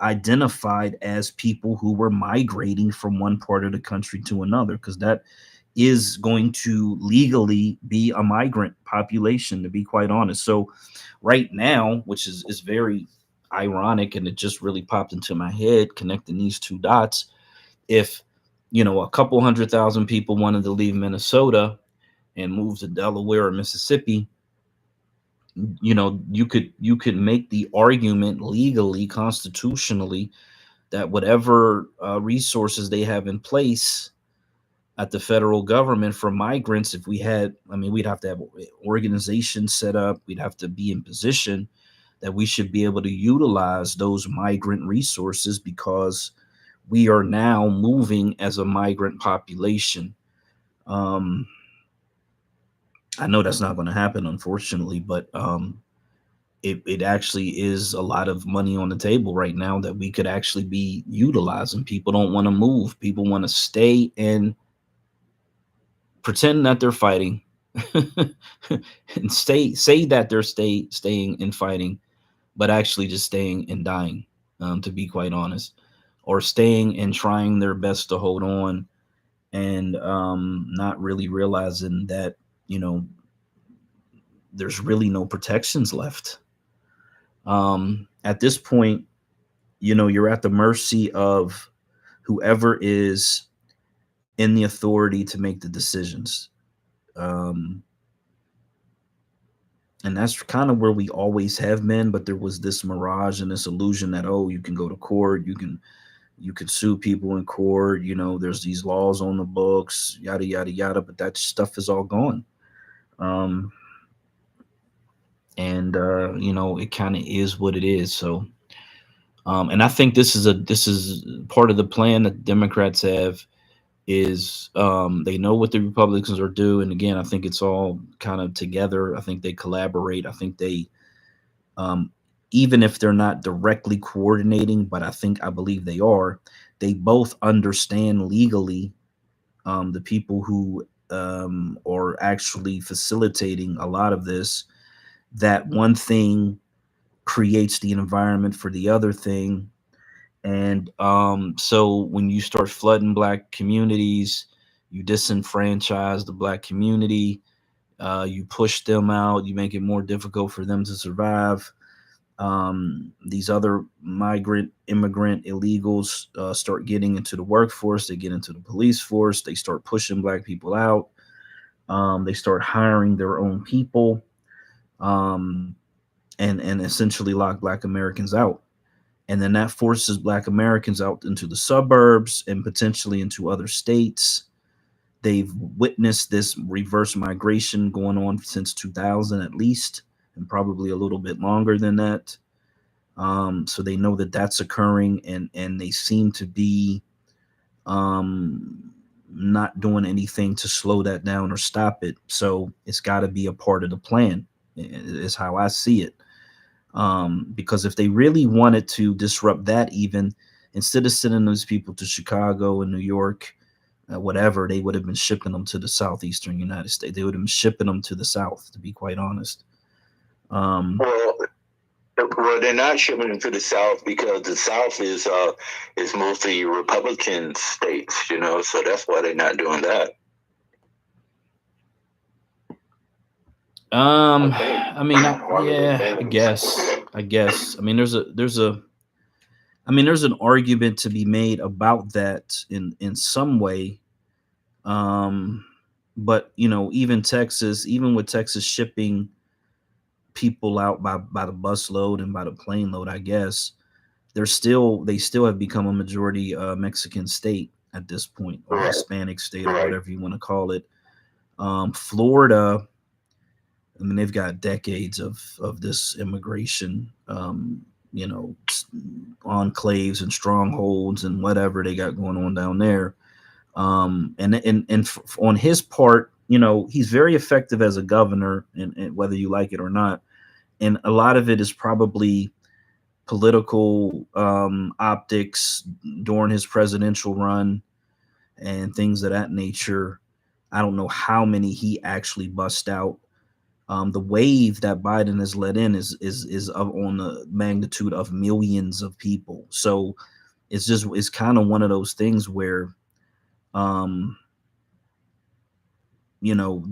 identified as people who were migrating from one part of the country to another, because that is going to legally be a migrant population, to be quite honest. So right now, which is very ironic, and it just really popped into my head connecting these 2 dots, if a couple 100,000 people wanted to leave Minnesota and move to Delaware or Mississippi, you could make the argument legally, constitutionally, that whatever resources they have in place at the federal government for migrants, if we had, we'd have to have organizations set up, we'd have to be in position that we should be able to utilize those migrant resources, because we are now moving as a migrant population. I know that's not going to happen, unfortunately, but it actually is a lot of money on the table right now that we could actually be utilizing. People don't want to move. People want to stay and pretend that they're fighting and say that they're staying and fighting, but actually just staying and dying, to be quite honest, or staying and trying their best to hold on and not really realizing that, there's really no protections left. At this point, you're at the mercy of whoever is in the authority to make the decisions. And that's kind of where we always have been, but there was this mirage and this illusion that, oh, you can go to court, you can You could sue people in court. There's these laws on the books, yada yada yada. But that stuff is all gone. Um, and it kind of is what it is. So, and I think this is part of the plan that Democrats have is they know what the Republicans are doing. And again, I think it's all kind of together. I think they collaborate. I think they, um, even if they're not directly coordinating, but I believe they are. They both understand legally, the people who are actually facilitating a lot of this, that one thing creates the environment for the other thing. And so when you start flooding black communities, you disenfranchise the black community, you push them out, you make it more difficult for them to survive. These other migrant, immigrant, illegals start getting into the workforce, they get into the police force, they start pushing black people out, they start hiring their own people, um, and essentially lock black Americans out. And then that forces black Americans out into the suburbs and potentially into other states. They've witnessed this reverse migration going on since 2000 at least, and probably a little bit longer than that. So they know that that's occurring, and they seem to be not doing anything to slow that down or stop it. So it's got to be a part of the plan, is how I see it. Because if they really wanted to disrupt that, even instead of sending those people to Chicago and New York, whatever, they would have been shipping them to the southeastern United States. They would have been shipping them to the South, to be quite honest. Well, they're not shipping them to the South because the South is mostly Republican states, so that's why they're not doing that. I mean, I guess. I mean, there's an argument to be made about that in some way. But even Texas, even with Texas shipping people out by the bus load and by the plane load, I guess they still have become a majority Mexican state at this point, or Hispanic state, or whatever you want to call it. Florida, I mean, they've got decades of this immigration, enclaves and strongholds and whatever they got going on down there. And on his part, he's very effective as a governor, and whether you like it or not. And a lot of it is probably political optics during his presidential run and things of that nature. I don't know how many he actually bust out. The wave that Biden has let in is on the magnitude of millions of people. So it's kind of one of those things where, I know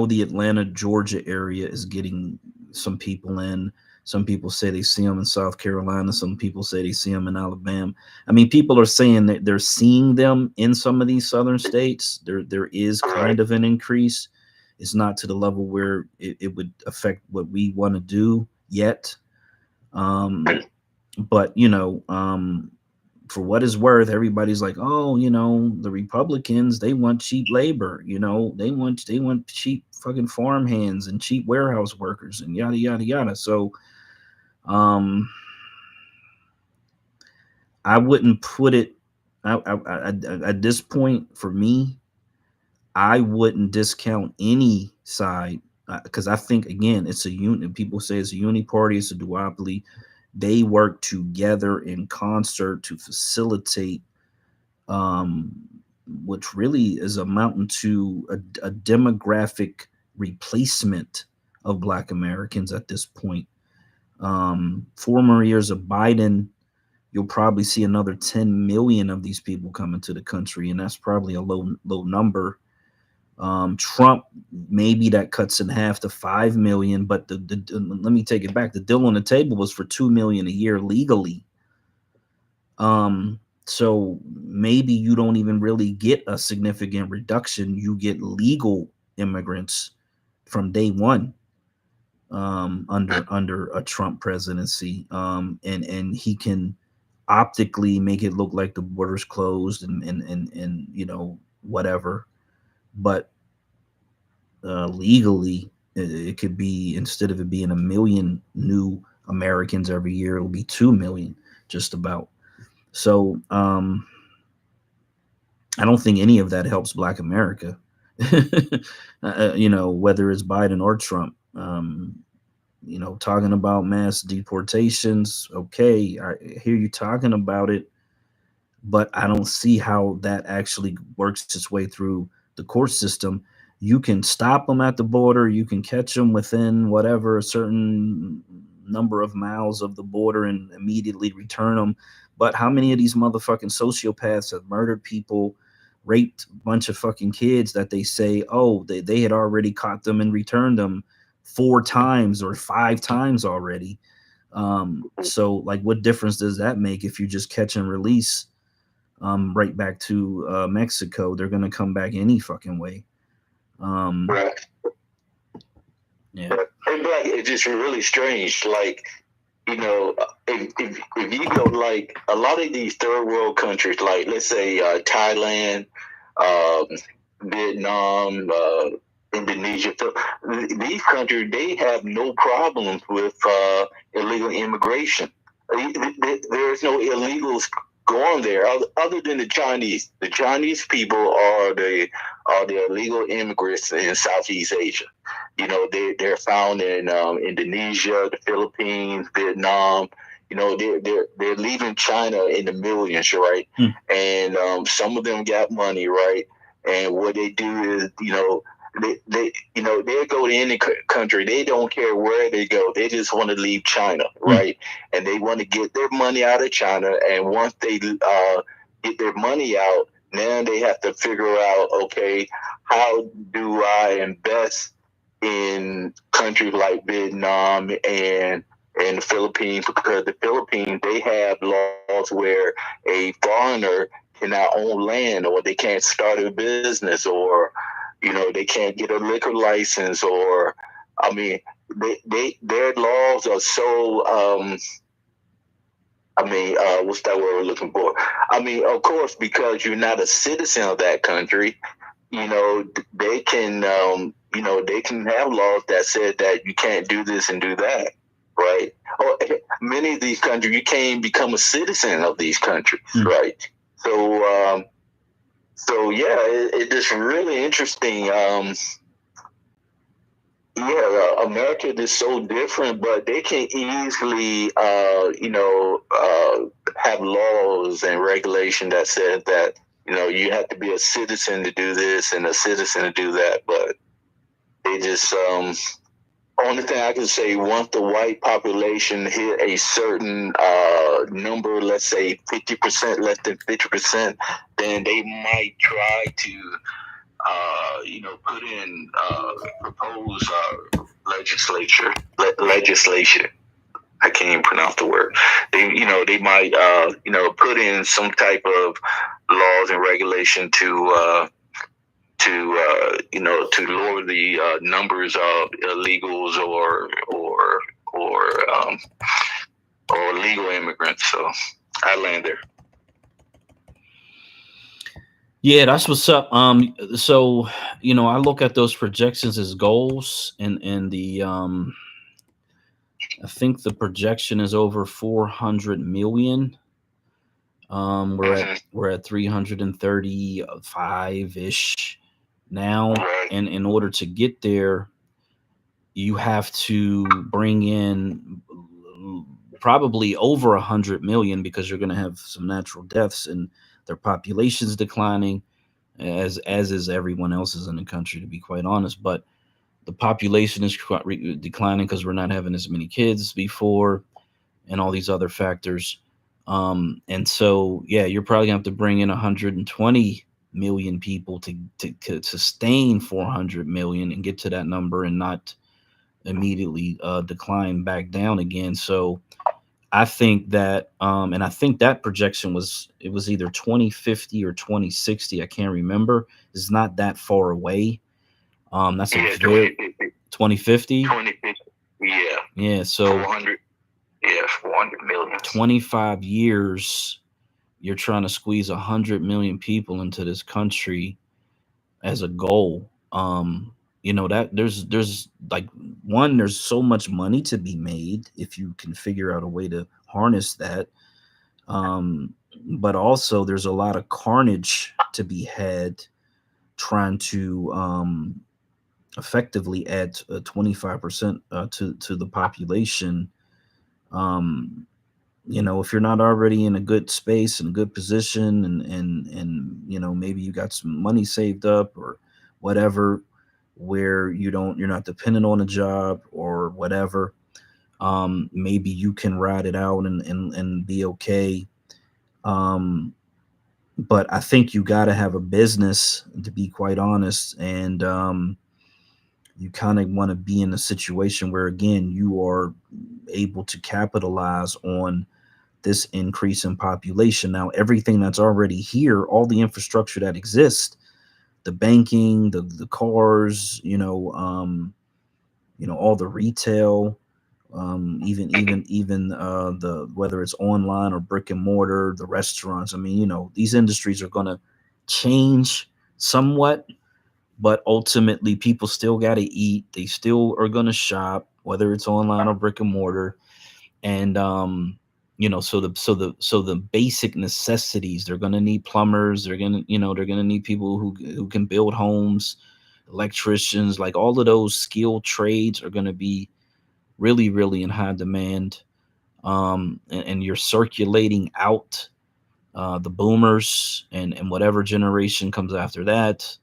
the Atlanta, Georgia area is getting some people in. Some people say they see them in South Carolina. Some people say they see them in Alabama. I mean, people are saying that they're seeing them in some of these southern states. There is kind of an increase. It's not to the level where it would affect what we want to do yet. But for what it's worth, everybody's like, oh, the Republicans, they want cheap labor, they want cheap fucking farm hands and cheap warehouse workers and yada yada yada. So I wouldn't put it at this point. For me, I wouldn't discount any side, because I think, again, it's a unit. People say it's a uni party, it's a duopoly. They work together in concert to facilitate which really is amounting to a demographic replacement of Black Americans at this point. 4 more years of Biden, you'll probably see another 10 million of these people coming to the country, and that's probably a low number. Trump, maybe that cuts in half to 5 million, but let me take it back. The deal on the table was for 2 million a year legally. So maybe you don't even really get a significant reduction. You get legal immigrants from day one. under a Trump presidency, and he can optically make it look like the border's closed and whatever, but legally it could be, instead of it being 1 million new Americans every year, it'll be 2 million just about. So I don't think any of that helps Black America. Whether it's Biden or Trump. Talking about mass deportations, okay, I hear you talking about it, but I don't see how that actually works its way through the court system. You can stop them at the border, you can catch them within whatever a certain number of miles of the border and immediately return them. But how many of these motherfucking sociopaths have murdered people, raped a bunch of fucking kids that they say, oh, they had already caught them and returned them 4 times or 5 times already? So, like, what difference does that make if you just catch and release right back to Mexico? They're gonna come back any fucking way. Right. Yeah. And Black, it's just really strange. Like, if you go, like, a lot of these third world countries, like, let's say Thailand, Vietnam, Indonesia, these countries, they have no problems with illegal immigration. There's no illegals going there other than the Chinese. The Chinese people are the illegal immigrants in Southeast Asia. They're found in Indonesia, the Philippines, Vietnam. They're leaving China in the millions, right? And some of them got money, right? And what they do is, they go to any country. They don't care where they go. They just want to leave China, right? And they want to get their money out of China. And once they get their money out, now they have to figure out, okay, how do I invest in countries like Vietnam and the Philippines? Because the Philippines, they have laws where a foreigner cannot own land, or they can't start a business, or they can't get a liquor license, or their laws are so what's that word we're looking for? Of course, because you're not a citizen of that country, they can they can have laws that said that you can't do this and do that, right? Or many of these countries, you can't become a citizen of these countries, right? So yeah, it's just really interesting. America is so different, but they can easily, have laws and regulation that says that, you have to be a citizen to do this and a citizen to do that. But they just, only thing I can say, once the white population hit a certain number, let's say 50%, less than 50%, then they might try to, put in propose legislation. I can't even pronounce the word. They might put in some type of laws and regulation to lower the numbers of illegals or legal immigrants. So I land there. Yeah, that's what's up. So I look at those projections as goals, and the I think the projection is over 400 million. We're at 335 ish now, and in order to get there, you have to bring in probably over 100 million, because you're going to have some natural deaths and their population's declining, as is everyone else's in the country, to be quite honest. But the population is declining because we're not having as many kids before, and all these other factors. And so, yeah, you're probably gonna have to bring in 120 million people to sustain 400 million and get to that number, and not immediately decline back down again. So I think that, and I think that projection was either 2050 or 2060. I can't remember. It's not that far away. That's a very 2050. 2050. Yeah, so 400. Yeah, 400 million. 25 years, you're trying to squeeze 100 million people into this country as a goal. That there's like, one, there's so much money to be made if you can figure out a way to harness that. Um, but also there's a lot of carnage to be had trying to effectively add 25% to the population. Um, if you're not already in a good space and a good position, and maybe you got some money saved up or whatever, where you're not dependent on a job or whatever, maybe you can ride it out and be okay. But I think you got to have a business, to be quite honest, and you kind of want to be in a situation where, again, you are able to capitalize on this increase in population. Now, everything that's already here, all the infrastructure that exists, the banking, the cars, all the retail, even the, whether it's online or brick and mortar, the restaurants. I mean, these industries are going to change somewhat, but ultimately people still got to eat. They still are going to shop, whether it's online or brick and mortar. And so the basic necessities, they're going to need plumbers, they're going to need people who can build homes, electricians, like all of those skilled trades are going to be really, really in high demand. And you're circulating out the boomers and whatever generation comes after that.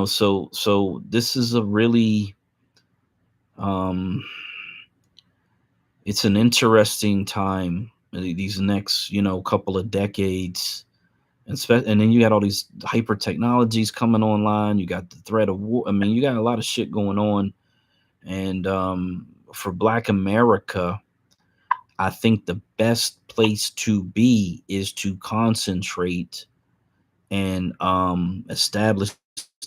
So this is a really, um it's an interesting time, these next couple of decades. And then you got all these hyper technologies coming online. You got the threat of war. I mean, you got a lot of shit going on. And for Black America, I think the best place to be is to concentrate and establish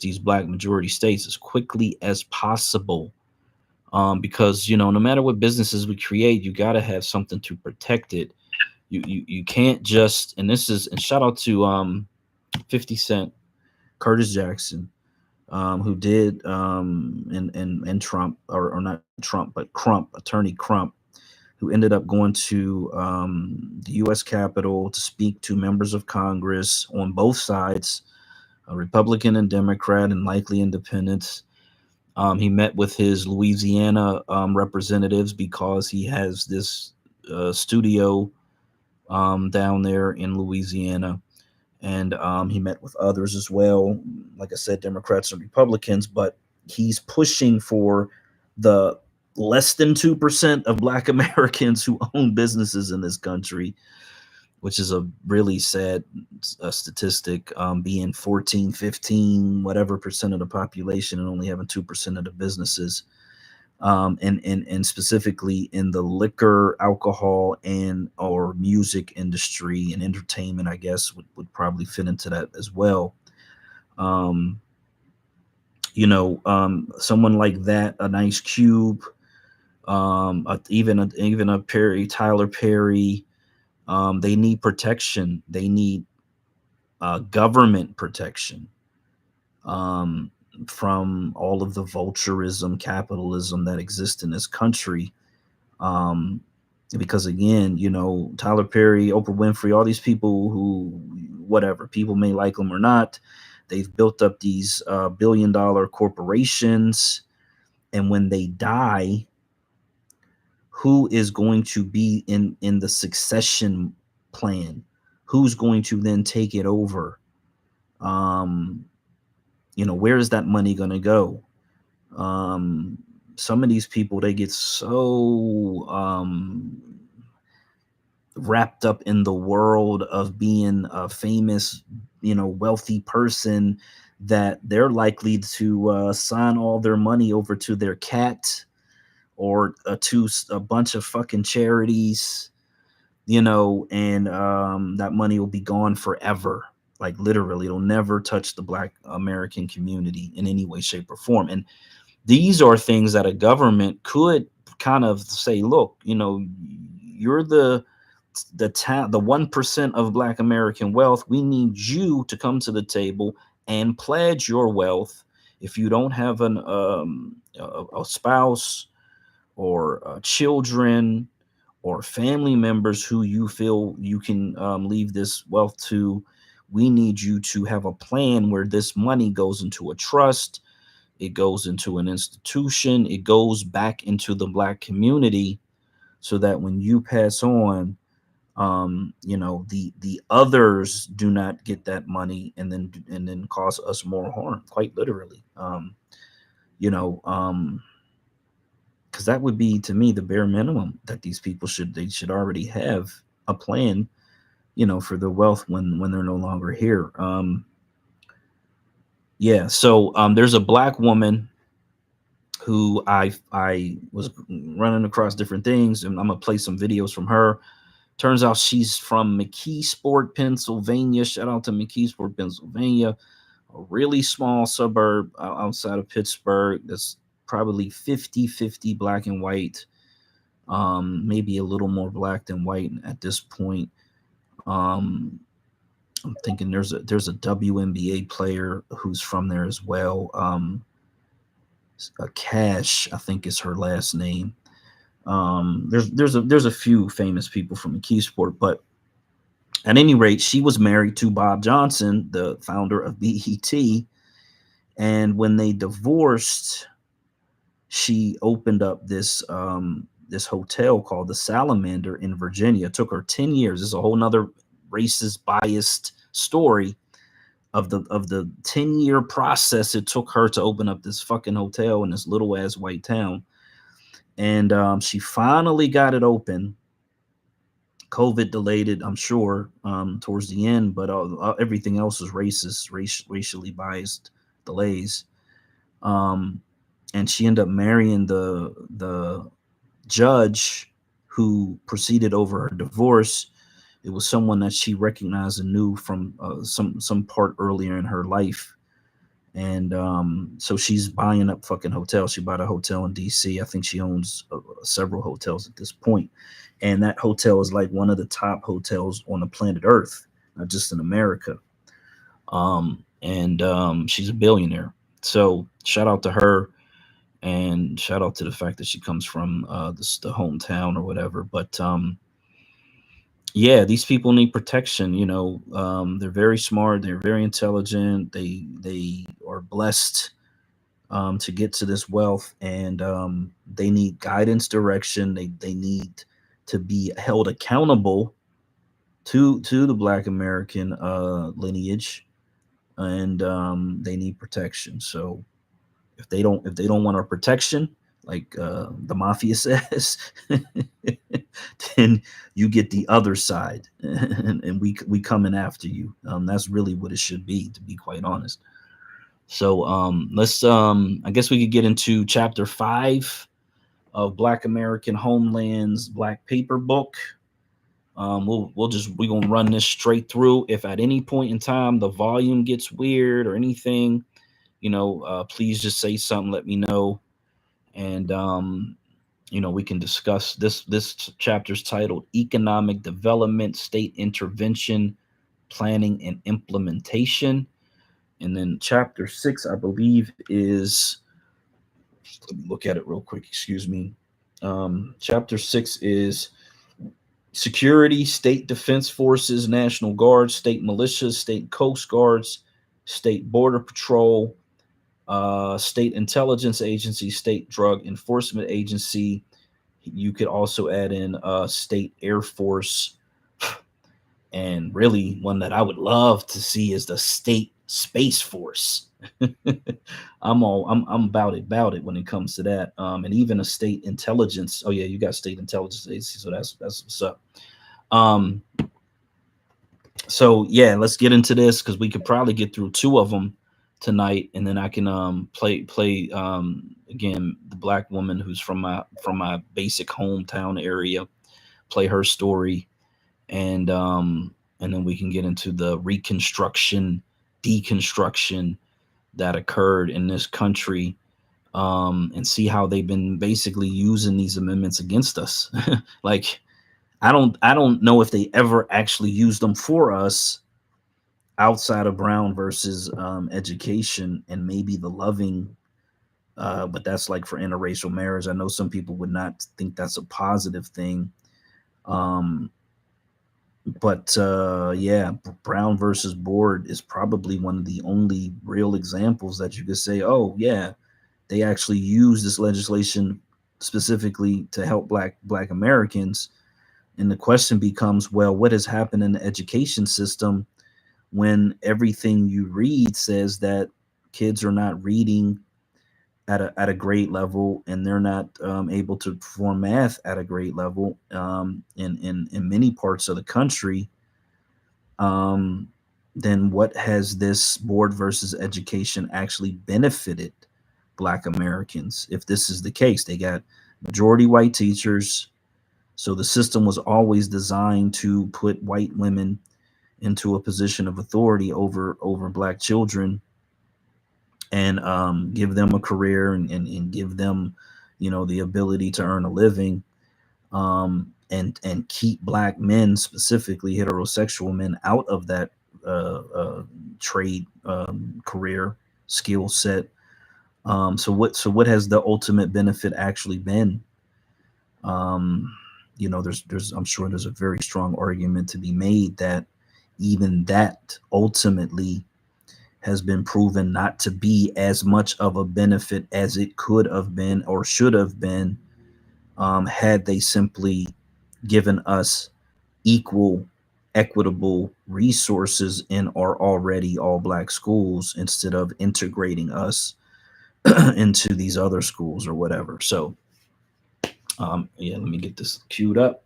these Black majority states as quickly as possible. Because no matter what businesses we create, you got to have something to protect it. You can't just, and shout out to 50 Cent, Curtis Jackson, who did, and Trump, or not Trump, but Crump, Attorney Crump, who ended up going to the U.S. Capitol to speak to members of Congress on both sides, a Republican and Democrat, and likely independents. He met with his Louisiana representatives because he has this studio down there in Louisiana. And he met with others as well, like I said, Democrats and Republicans. But he's pushing for the less than 2% of Black Americans who own businesses in this country, which is a really sad statistic, being 14, 15, whatever percent of the population, and only having 2% of the businesses. And specifically in the liquor, alcohol, and or music industry and entertainment, I guess would probably fit into that as well. Someone like that, an Ice Cube, even a Tyler Perry, they need protection. They need government protection from all of the vulturism, capitalism that exists in this country. Because again, Tyler Perry, Oprah Winfrey, all these people who, whatever, people may like them or not, they've built up these billion-dollar corporations. And when they die, who is going to be in the succession plan? Who's going to then take it over? Where is that money going to go? Some of these people, they get so wrapped up in the world of being a famous, wealthy person, that they're likely to sign all their money over to their cat or to a bunch of fucking charities, and that money will be gone forever. Like literally, it'll never touch the Black American community in any way, shape, or form. And these are things that a government could kind of say, look, you know, you're the 1% of Black American wealth. We need you to come to the table and pledge your wealth. If you don't have a spouse or children or family members who you feel you can leave this wealth to, we need you to have a plan where this money goes into a trust, it goes into an institution, it goes back into the Black community, so that when you pass on, you know, the others do not get that money and then cause us more harm, quite literally. You know, because that would be, to me, the bare minimum that these people should already have a plan, you know, for the wealth when they're no longer here. Yeah, so there's a Black woman who I was running across different things, and I'm gonna play some videos from her. Turns out she's from McKeesport, Pennsylvania. Shout out to McKeesport, Pennsylvania, a really small suburb outside of Pittsburgh. That's probably 50-50 Black and white, maybe a little more Black than white at this point. I'm thinking there's a WNBA player who's from there as well. Cash, I think is her last name. There's a few famous people from McKeesport, but at any rate, she was married to Bob Johnson, the founder of BET, and when they divorced, she opened up this this hotel called the Salamander in Virginia. It took her 10 years. It's a whole nother racist, biased story of the 10-year process it took her to open up this fucking hotel in this little ass white town. And she finally got it open. COVID delayed it, I'm sure, towards the end, but everything else was racist, racially biased delays. And she ended up marrying the judge who proceeded over her divorce. It was someone that she recognized and knew from some part earlier in her life. And so she's buying up fucking hotels. She bought a hotel in DC. I think she owns several hotels at this point. And that hotel is like one of the top hotels on the planet Earth, not just in America. And she's a billionaire. So shout out to her, and shout out to the fact that she comes from the hometown or whatever. But yeah, these people need protection. You know, they're very smart. They're very intelligent. They are blessed to get to this wealth, and they need guidance, direction. They need to be held accountable to the Black American lineage, and they need protection. So if they don't want our protection, like the mafia says, then you get the other side, and we coming after you. That's really what it should be, to be quite honest. So let's I guess we could get into chapter 5 of Black American Homeland's Black Paper Book. We're gonna run this straight through. If at any point in time the volume gets weird or anything, you know, please just say something, let me know. And you know, we can discuss this chapter's titled Economic Development, State Intervention, Planning and Implementation. And then chapter 6, I believe, is, let me look at it real quick, excuse me. Chapter 6 is security, state defense forces, National Guard, state militias, state coast guards, state border patrol, state intelligence agency, state drug enforcement agency. You could also add in state air force, and really one that I would love to see is the state space force. I'm about it when it comes to that, and even a state intelligence. Oh yeah, you got state intelligence agency, so that's what's up. So yeah, let's get into this, because we could probably get through 2 of them tonight, and then I can play again the Black woman who's from my basic hometown area, play her story, and then we can get into the Reconstruction, Deconstruction that occurred in this country and see how they've been basically using these amendments against us. Like, I don't know if they ever actually used them for us outside of Brown versus education and maybe the loving. But that's like for interracial marriage. I know some people would not think that's a positive thing. Um, but yeah, Brown versus Board is probably one of the only real examples that you could say, oh yeah, they actually use this legislation specifically to help black Americans. And the question becomes, well, what has happened in the education system when everything you read says that kids are not reading at a grade level, and they're not able to perform math at a grade level in many parts of the country? um, then what has this board versus education actually benefited Black Americans? If this is the case, they got majority white teachers. So the system was always designed to put white women into a position of authority over Black children, and give them a career, and give them, the ability to earn a living, and keep Black men, specifically heterosexual men, out of that trade, career, skill set. So what has the ultimate benefit actually been? There's I'm sure there's a very strong argument to be made that even that ultimately has been proven not to be as much of a benefit as it could have been or should have been, had they simply given us equal, equitable resources in our already all Black schools, instead of integrating us into these other schools or whatever. So, yeah, let me get this queued up.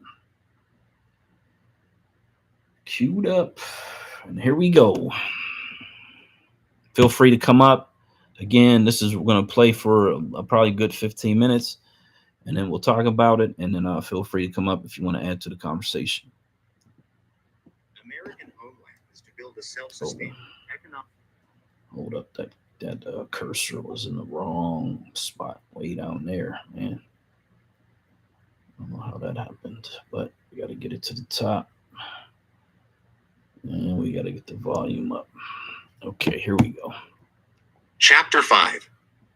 And here we go. Feel free to come up. Again, we're going to play for a probably good 15 minutes, and then we'll talk about it. And then feel free to come up if you want to add to the conversation. American homeland is to build a self-sustaining economic. Hold up, that cursor was in the wrong spot, way down there, man. I don't know how that happened, but we got to get it to the top, and we got to get the volume up. Okay, here we go. Chapter 5: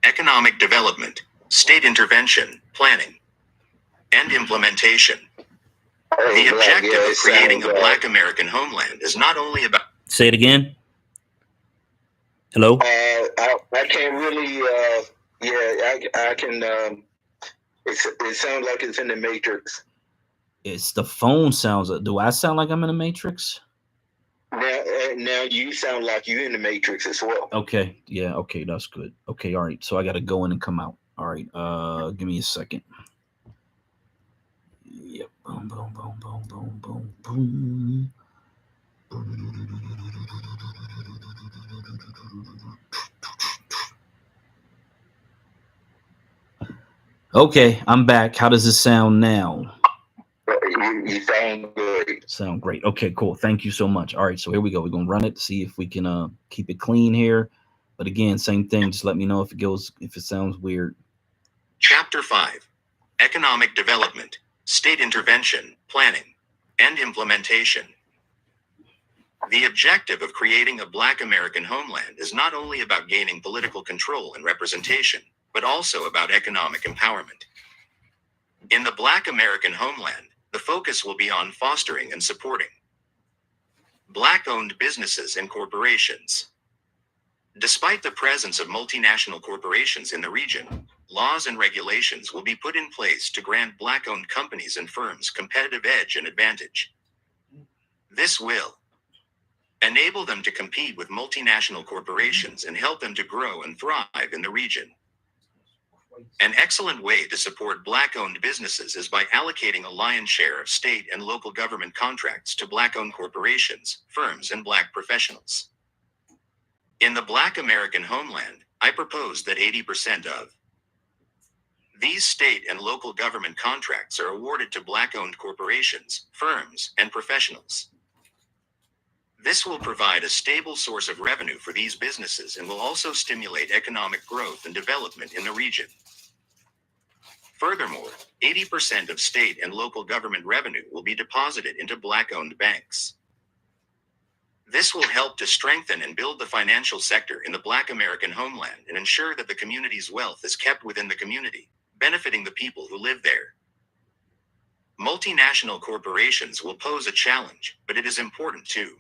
Economic Development, State Intervention, Planning, and Implementation. The objective of creating a Black American homeland is not only about... Say it again. Hello? I can't really, I can, it sounds like it's in the Matrix. It's the phone sounds. Do I sound like I'm in the Matrix? Now you sound like you're in the Matrix as well. Okay, yeah, okay, that's good. Okay, all right, so I got to go in and come out. All right, give me a second. Yep, boom, boom, boom, boom, boom, boom, boom. Okay, I'm back. How does it sound now? You sound good. Sound great. Okay, cool. Thank you so much. All right, so here we go. We're gonna run it, see if we can keep it clean here. But again, same thing. Just let me know if it sounds weird. Chapter 5: Economic Development, State Intervention, Planning, and Implementation. The objective of creating a Black American homeland is not only about gaining political control and representation, but also about economic empowerment. In the Black American homeland, the focus will be on fostering and supporting Black-owned businesses and corporations. Despite the presence of multinational corporations in the region, laws and regulations will be put in place to grant Black-owned companies and firms competitive edge and advantage. This will enable them to compete with multinational corporations and help them to grow and thrive in the region. An excellent way to support Black-owned businesses is by allocating a lion's share of state and local government contracts to Black-owned corporations, firms, and Black professionals. In the Black American homeland, I propose that 80% of these state and local government contracts are awarded to Black-owned corporations, firms, and professionals. This will provide a stable source of revenue for these businesses and will also stimulate economic growth and development in the region. Furthermore, 80% of state and local government revenue will be deposited into Black-owned banks. This will help to strengthen and build the financial sector in the Black American homeland and ensure that the community's wealth is kept within the community, benefiting the people who live there. Multinational corporations will pose a challenge, but it is important to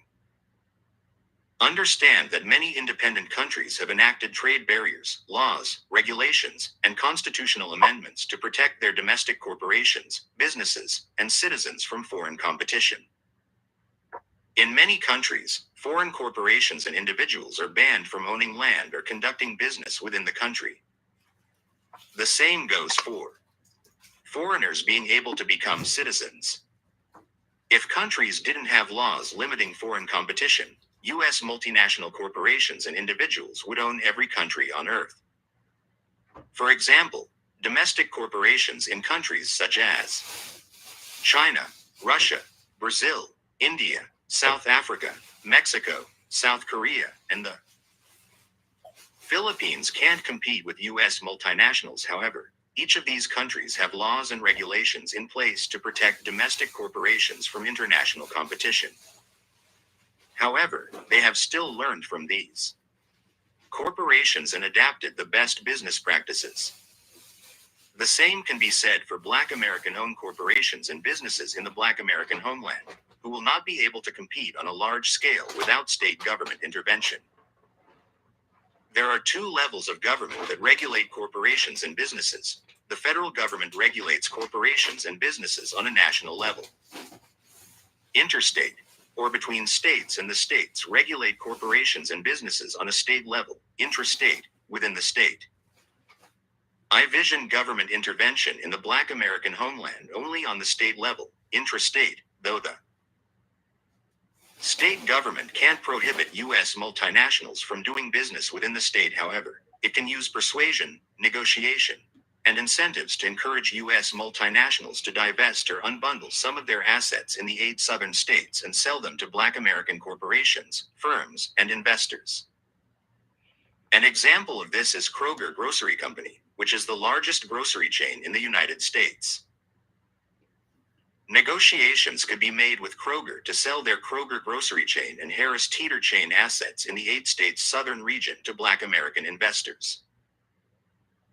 understand that many independent countries have enacted trade barriers, laws, regulations, and constitutional amendments to protect their domestic corporations, businesses, and citizens from foreign competition. In many countries, foreign corporations and individuals are banned from owning land or conducting business within the country. The same goes for foreigners being able to become citizens. If countries didn't have laws limiting foreign competition, U.S. multinational corporations and individuals would own every country on Earth. For example, domestic corporations in countries such as China, Russia, Brazil, India, South Africa, Mexico, South Korea, and the Philippines can't compete with U.S. multinationals. However, each of these countries have laws and regulations in place to protect domestic corporations from international competition. However, they have still learned from these corporations and adapted the best business practices. The same can be said for Black American-owned corporations and businesses in the Black American homeland, who will not be able to compete on a large scale without state government intervention. There are two levels of government that regulate corporations and businesses. The federal government regulates corporations and businesses on a national level. Interstate, or between states and the states, regulate corporations and businesses on a state level. Intrastate, within the state. I vision government intervention in the Black American homeland only on the state level. Intrastate, though the state government can't prohibit U.S. multinationals from doing business within the state. However, it can use persuasion, negotiation, and incentives to encourage U.S. multinationals to divest or unbundle some of their assets in the 8 southern states and sell them to Black American corporations, firms, and investors. An example of this is Kroger Grocery Company, which is the largest grocery chain in the United States. Negotiations could be made with Kroger to sell their Kroger grocery chain and Harris Teeter chain assets in the 8 states southern region to Black American investors.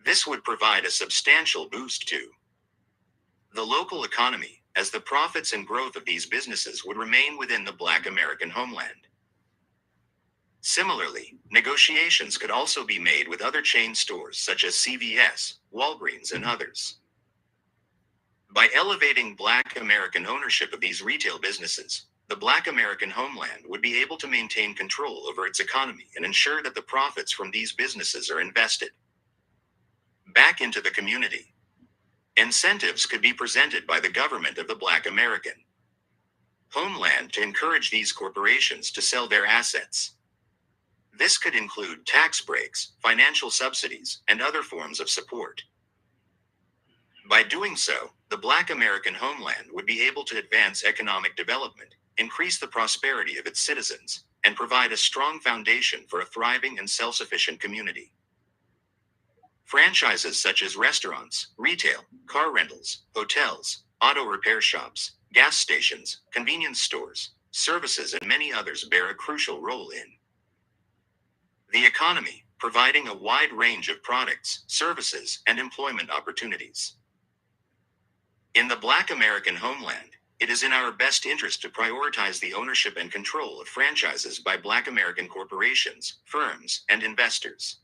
This would provide a substantial boost to the local economy, as the profits and growth of these businesses would remain within the Black American homeland. Similarly, negotiations could also be made with other chain stores such as CVS, Walgreens, and others. By elevating Black American ownership of these retail businesses, the Black American homeland would be able to maintain control over its economy and ensure that the profits from these businesses are invested back into the community. Incentives could be presented by the government of the Black American homeland to encourage these corporations to sell their assets. This could include tax breaks, financial subsidies, and other forms of support. By doing so, the Black American homeland would be able to advance economic development, increase the prosperity of its citizens, and provide a strong foundation for a thriving and self-sufficient community. Franchises such as restaurants, retail, car rentals, hotels, auto repair shops, gas stations, convenience stores, services, and many others bear a crucial role in the economy, providing a wide range of products, services, and employment opportunities. In the Black American homeland, it is in our best interest to prioritize the ownership and control of franchises by Black American corporations, firms, and investors.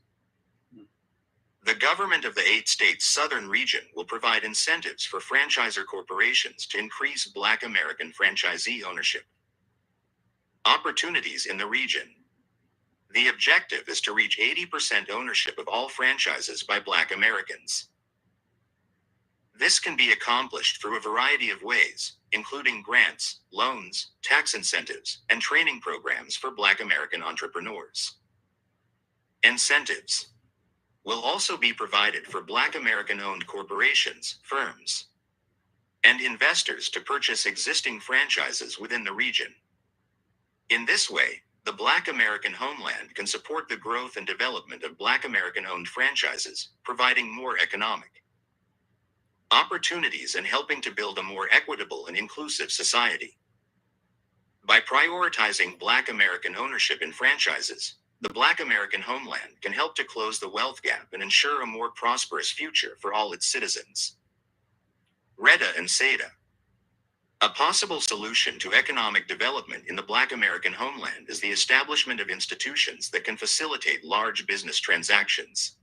The government of the 8 states southern region will provide incentives for franchisor corporations to increase Black American franchisee ownership opportunities in the region. The objective is to reach 80% ownership of all franchises by Black Americans. This can be accomplished through a variety of ways, including grants, loans, tax incentives, and training programs for Black American entrepreneurs. Incentives will also be provided for Black American-owned corporations, firms, and investors to purchase existing franchises within the region. In this way, the Black American homeland can support the growth and development of Black American-owned franchises, providing more economic opportunities and helping to build a more equitable and inclusive society. By prioritizing Black American ownership in franchises, the Black American homeland can help to close the wealth gap and ensure a more prosperous future for all its citizens. RETA and SETA. A possible solution to economic development in the Black American homeland is the establishment of institutions that can facilitate large business transactions.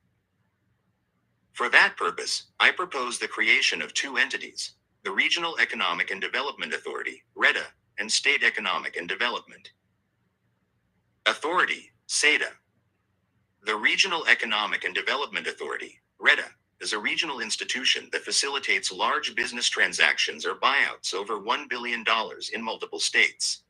For that purpose, I propose the creation of two entities, the Regional Economic and Development Authority, RETA, and State Economic and Development Authority, SETA. The Regional Economic and Development Authority, RETA, is a regional institution that facilitates large business transactions or buyouts over $1 billion in multiple states.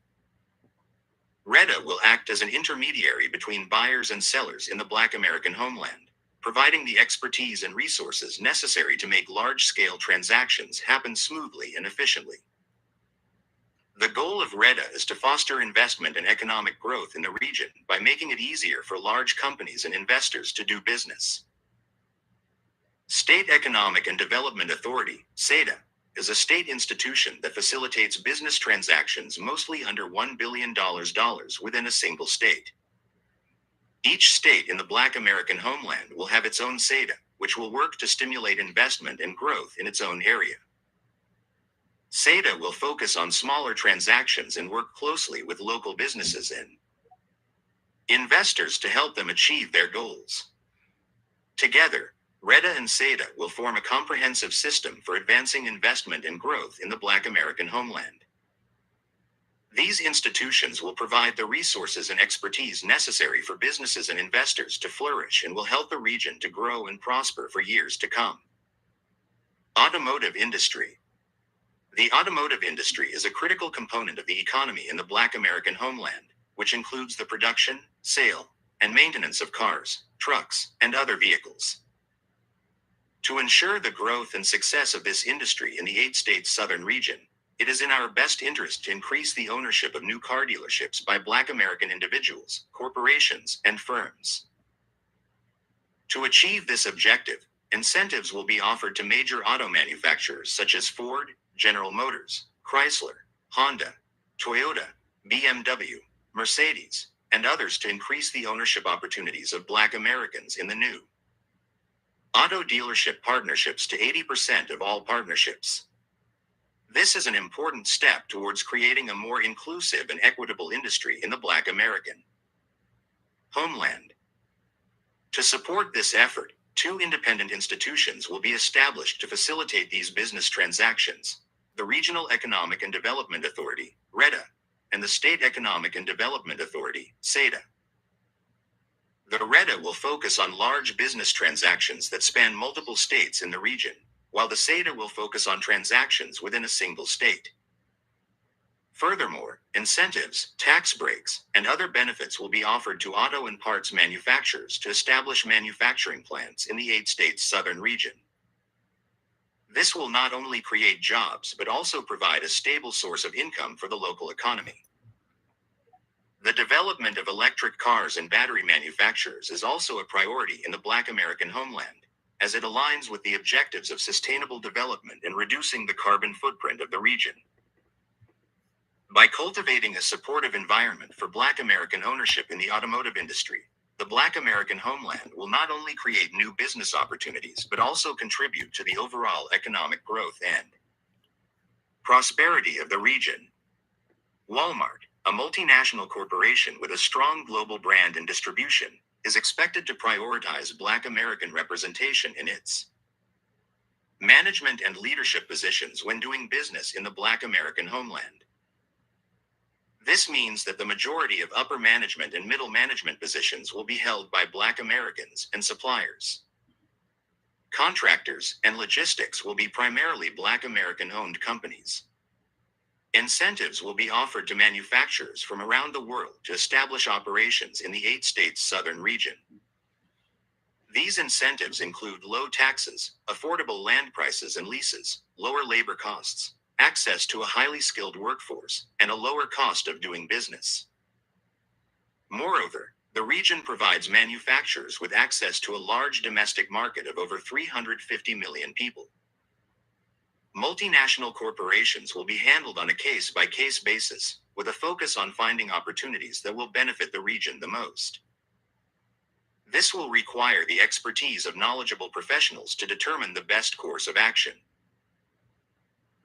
RETA will act as an intermediary between buyers and sellers in the Black American homeland, providing the expertise and resources necessary to make large-scale transactions happen smoothly and efficiently. The goal of RETA is to foster investment and economic growth in the region by making it easier for large companies and investors to do business. State Economic and Development Authority, SETA, is a state institution that facilitates business transactions mostly under $1 billion within a single state. Each state in the Black American homeland will have its own SETA, which will work to stimulate investment and growth in its own area. SETA will focus on smaller transactions and work closely with local businesses and investors to help them achieve their goals. Together, RETA and SETA will form a comprehensive system for advancing investment and growth in the Black American homeland. These institutions will provide the resources and expertise necessary for businesses and investors to flourish and will help the region to grow and prosper for years to come. Automotive industry. The automotive industry is a critical component of the economy in the Black American homeland, which includes the production, sale, and maintenance of cars, trucks, and other vehicles. To ensure the growth and success of this industry in the 8-state southern region, it is in our best interest to increase the ownership of new car dealerships by Black American individuals, corporations, and firms. To achieve this objective, incentives will be offered to major auto manufacturers such as Ford, General Motors, Chrysler, Honda, Toyota, BMW, Mercedes, and others to increase the ownership opportunities of Black Americans in the new auto dealership partnerships to 80% of all partnerships. This is an important step towards creating a more inclusive and equitable industry in the Black American homeland. To support this effort, two independent institutions will be established to facilitate these business transactions: the Regional Economic and Development Authority, RETA, and the State Economic and Development Authority, SETA. The RETA will focus on large business transactions that span multiple states in the region, while the SETA will focus on transactions within a single state. Furthermore, incentives, tax breaks, and other benefits will be offered to auto and parts manufacturers to establish manufacturing plants in the 8-state southern region. This will not only create jobs but also provide a stable source of income for the local economy. The development of electric cars and battery manufacturers is also a priority in the Black American homeland, as it aligns with the objectives of sustainable development and reducing the carbon footprint of the region. By cultivating a supportive environment for Black American ownership in the automotive industry, the Black American homeland will not only create new business opportunities but also contribute to the overall economic growth and prosperity of the region. Walmart, a multinational corporation with a strong global brand and distribution, is expected to prioritize Black American representation in its management and leadership positions when doing business in the Black American homeland. This means that the majority of upper management and middle management positions will be held by Black Americans and suppliers. Contractors and logistics will be primarily Black American-owned companies. Incentives will be offered to manufacturers from around the world to establish operations in the 8-state southern region. These incentives include low taxes, affordable land prices and leases, lower labor costs, access to a highly skilled workforce, and a lower cost of doing business. Moreover, the region provides manufacturers with access to a large domestic market of over 350 million people. Multinational corporations will be handled on a case-by-case basis, with a focus on finding opportunities that will benefit the region the most. This will require the expertise of knowledgeable professionals to determine the best course of action.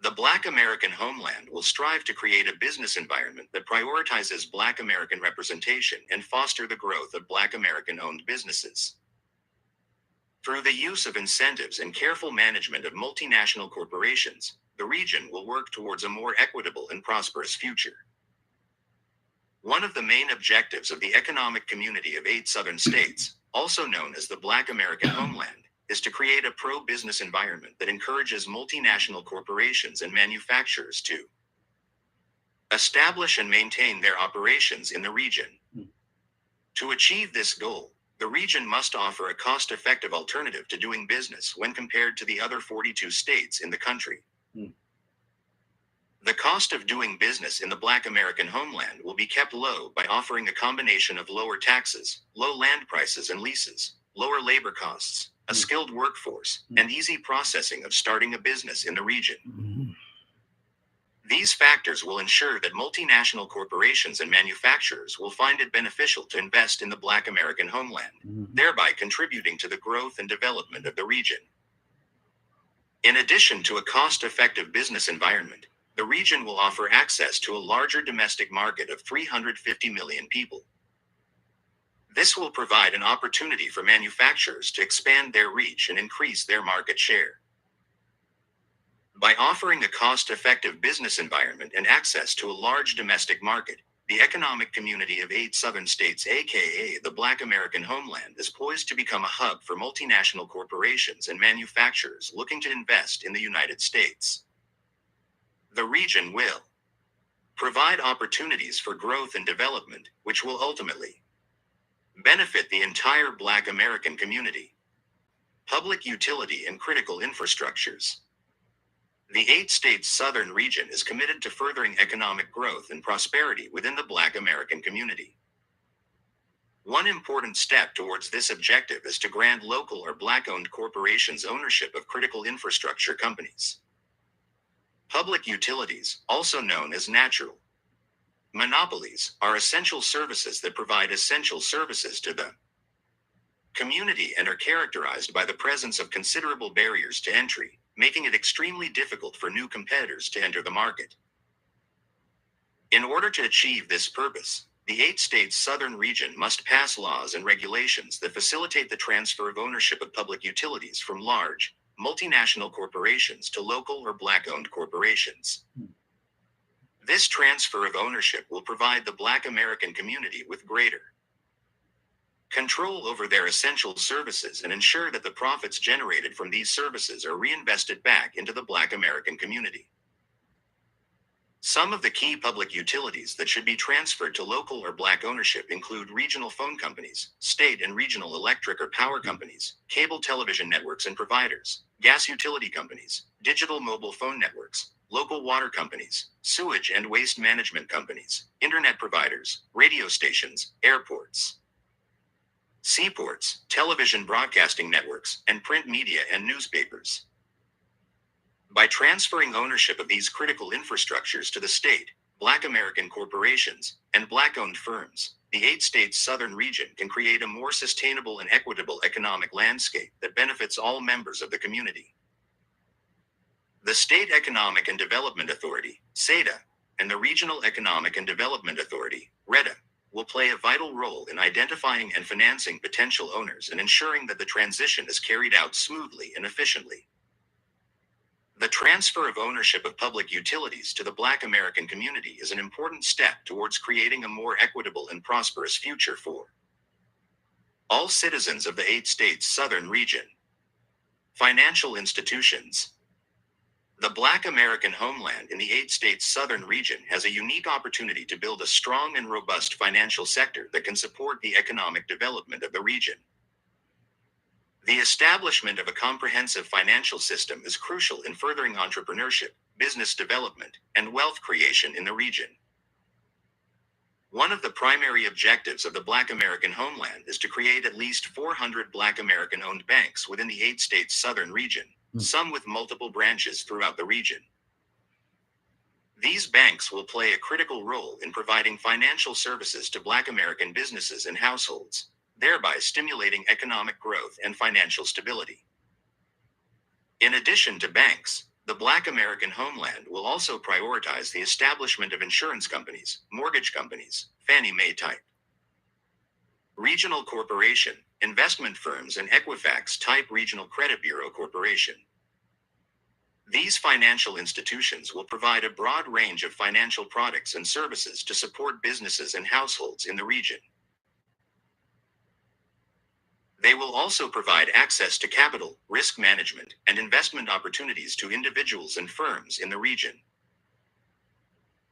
The Black American homeland will strive to create a business environment that prioritizes Black American representation and foster the growth of Black American-owned businesses. Through the use of incentives and careful management of multinational corporations, the region will work towards a more equitable and prosperous future. One of the main objectives of the Economic Community of 8 Southern States, also known as the Black American Homeland, is to create a pro-business environment that encourages multinational corporations and manufacturers to establish and maintain their operations in the region. To achieve this goal, the region must offer a cost-effective alternative to doing business when compared to the other 42 states in the country. The cost of doing business in the Black American homeland will be kept low by offering a combination of lower taxes, low land prices and leases, lower labor costs, a skilled workforce, and easy processing of starting a business in the region. These factors will ensure that multinational corporations and manufacturers will find it beneficial to invest in the Black American homeland, thereby contributing to the growth and development of the region. In addition to a cost-effective business environment, the region will offer access to a larger domestic market of 350 million people. This will provide an opportunity for manufacturers to expand their reach and increase their market share. By offering a cost-effective business environment and access to a large domestic market, the Economic Community of 8 Southern States, aka the Black American homeland, is poised to become a hub for multinational corporations and manufacturers looking to invest in the United States. The region will provide opportunities for growth and development, which will ultimately benefit the entire Black American community. Public utility and critical infrastructures. The 8 states southern region is committed to furthering economic growth and prosperity within the Black American community. One important step towards this objective is to grant local or Black-owned corporations ownership of critical infrastructure companies. Public utilities, also known as natural monopolies, are essential services that provide essential services to the community and are characterized by the presence of considerable barriers to entry, making it extremely difficult for new competitors to enter the market. In order to achieve this purpose, the 8 states southern region must pass laws and regulations that facilitate the transfer of ownership of public utilities from large, multinational corporations to local or Black-owned corporations. This transfer of ownership will provide the Black American community with greater control over their essential services and ensure that the profits generated from these services are reinvested back into the Black American community. Some of the key public utilities that should be transferred to local or Black ownership include regional phone companies, state and regional electric or power companies, cable television networks and providers, gas utility companies, digital mobile phone networks, local water companies, sewage and waste management companies, internet providers, radio stations, airports, seaports, television broadcasting networks, and print media and newspapers. By transferring ownership of these critical infrastructures to the state, Black American corporations, and Black-owned firms, the 8 states southern region can create a more sustainable and equitable economic landscape that benefits all members of the community. The State Economic and Development Authority, SEDA, and the Regional Economic and Development Authority, REDA, will play a vital role in identifying and financing potential owners and ensuring that the transition is carried out smoothly and efficiently. The transfer of ownership of public utilities to the Black American community is an important step towards creating a more equitable and prosperous future for all citizens of the 8 states southern region. Financial institutions. The Black American homeland in the 8 states southern region has a unique opportunity to build a strong and robust financial sector that can support the economic development of the region. The establishment of a comprehensive financial system is crucial in furthering entrepreneurship, business development, and wealth creation in the region. One of the primary objectives of the Black American homeland is to create at least 400 Black American-owned banks within the 8 states' southern region, some with multiple branches throughout the region. These banks will play a critical role in providing financial services to Black American businesses and households, thereby stimulating economic growth and financial stability. In addition to banks, the Black American homeland will also prioritize the establishment of insurance companies, mortgage companies, Fannie Mae type, regional corporation, investment firms, and Equifax type regional credit bureau corporation. These financial institutions will provide a broad range of financial products and services to support businesses and households in the region. They will also provide access to capital, risk management, and investment opportunities to individuals and firms in the region.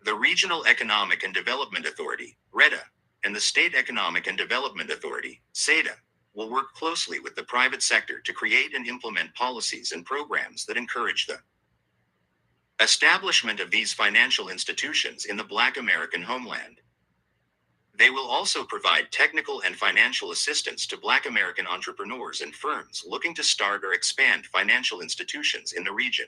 The Regional Economic and Development Authority, REDA, and the State Economic and Development Authority, SEDA, will work closely with the private sector to create and implement policies and programs that encourage the establishment of these financial institutions in the Black American homeland. They will also provide technical and financial assistance to Black American entrepreneurs and firms looking to start or expand financial institutions in the region.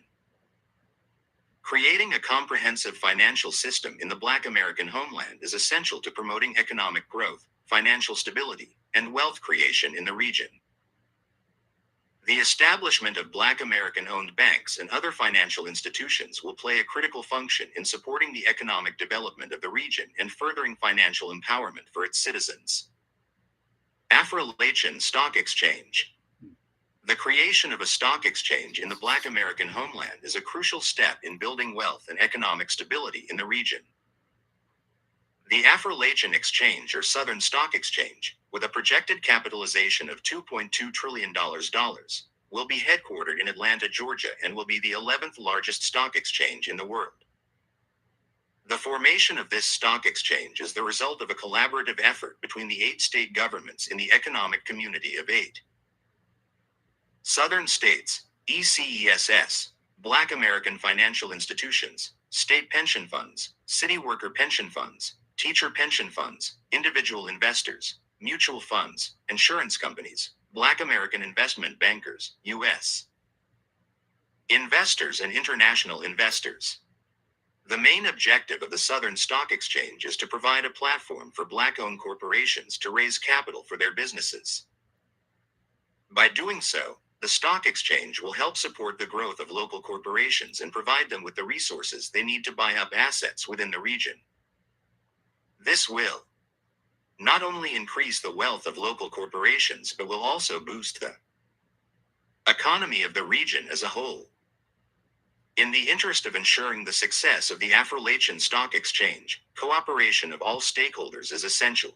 Creating a comprehensive financial system in the Black American homeland is essential to promoting economic growth, financial stability, and wealth creation in the region. The establishment of Black American-owned banks and other financial institutions will play a critical function in supporting the economic development of the region and furthering financial empowerment for its citizens. Afro-Latin Stock Exchange. The creation of a stock exchange in the Black American homeland is a crucial step in building wealth and economic stability in the region. The Afro-Latin Exchange or Southern Stock Exchange, with a projected capitalization of $2.2 trillion, will be headquartered in Atlanta, Georgia, and will be the 11th largest stock exchange in the world. The formation of this stock exchange is the result of a collaborative effort between the 8 state governments in the economic community of 8 southern states, ECESS, Black American financial institutions, state pension funds, city worker pension funds, teacher pension funds, individual investors, mutual funds, insurance companies, Black American investment bankers, U.S. investors, and international investors. The main objective of the Southern Stock Exchange is to provide a platform for Black-owned corporations to raise capital for their businesses. By doing so, the stock exchange will help support the growth of local corporations and provide them with the resources they need to buy up assets within the region. This will not only increase the wealth of local corporations, but will also boost the economy of the region as a whole. In the interest of ensuring the success of the Afro-Latin Stock Exchange, cooperation of all stakeholders is essential.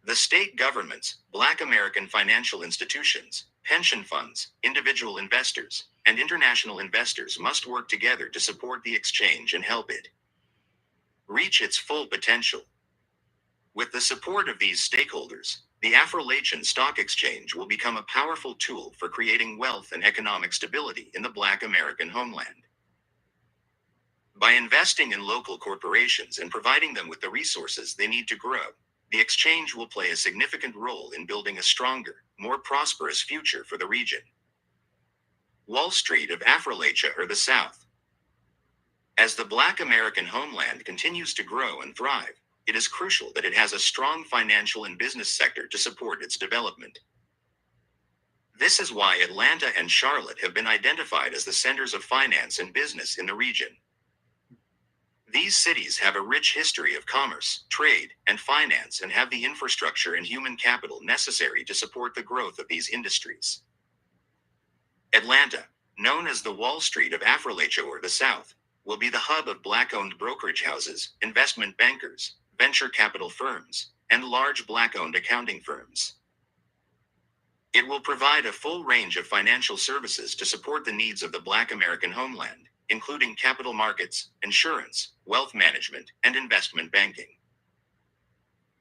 The state governments, Black American financial institutions, pension funds, individual investors, and international investors must work together to support the exchange and help it reach its full potential. With the support of these stakeholders, the Afro-Latin Stock Exchange will become a powerful tool for creating wealth and economic stability in the Black American homeland. By investing in local corporations and providing them with the resources they need to grow, the exchange will play a significant role in building a stronger, more prosperous future for the region. Wall Street of Afro-Latin or the South. As the Black American homeland continues to grow and thrive, it is crucial that it has a strong financial and business sector to support its development. This is why Atlanta and Charlotte have been identified as the centers of finance and business in the region. These cities have a rich history of commerce, trade, and finance and have the infrastructure and human capital necessary to support the growth of these industries. Atlanta, known as the Wall Street of Afro-Latin or the South, will be the hub of Black-owned brokerage houses, investment bankers, venture capital firms, and large Black-owned accounting firms. It will provide a full range of financial services to support the needs of the Black American homeland, including capital markets, insurance, wealth management, and investment banking.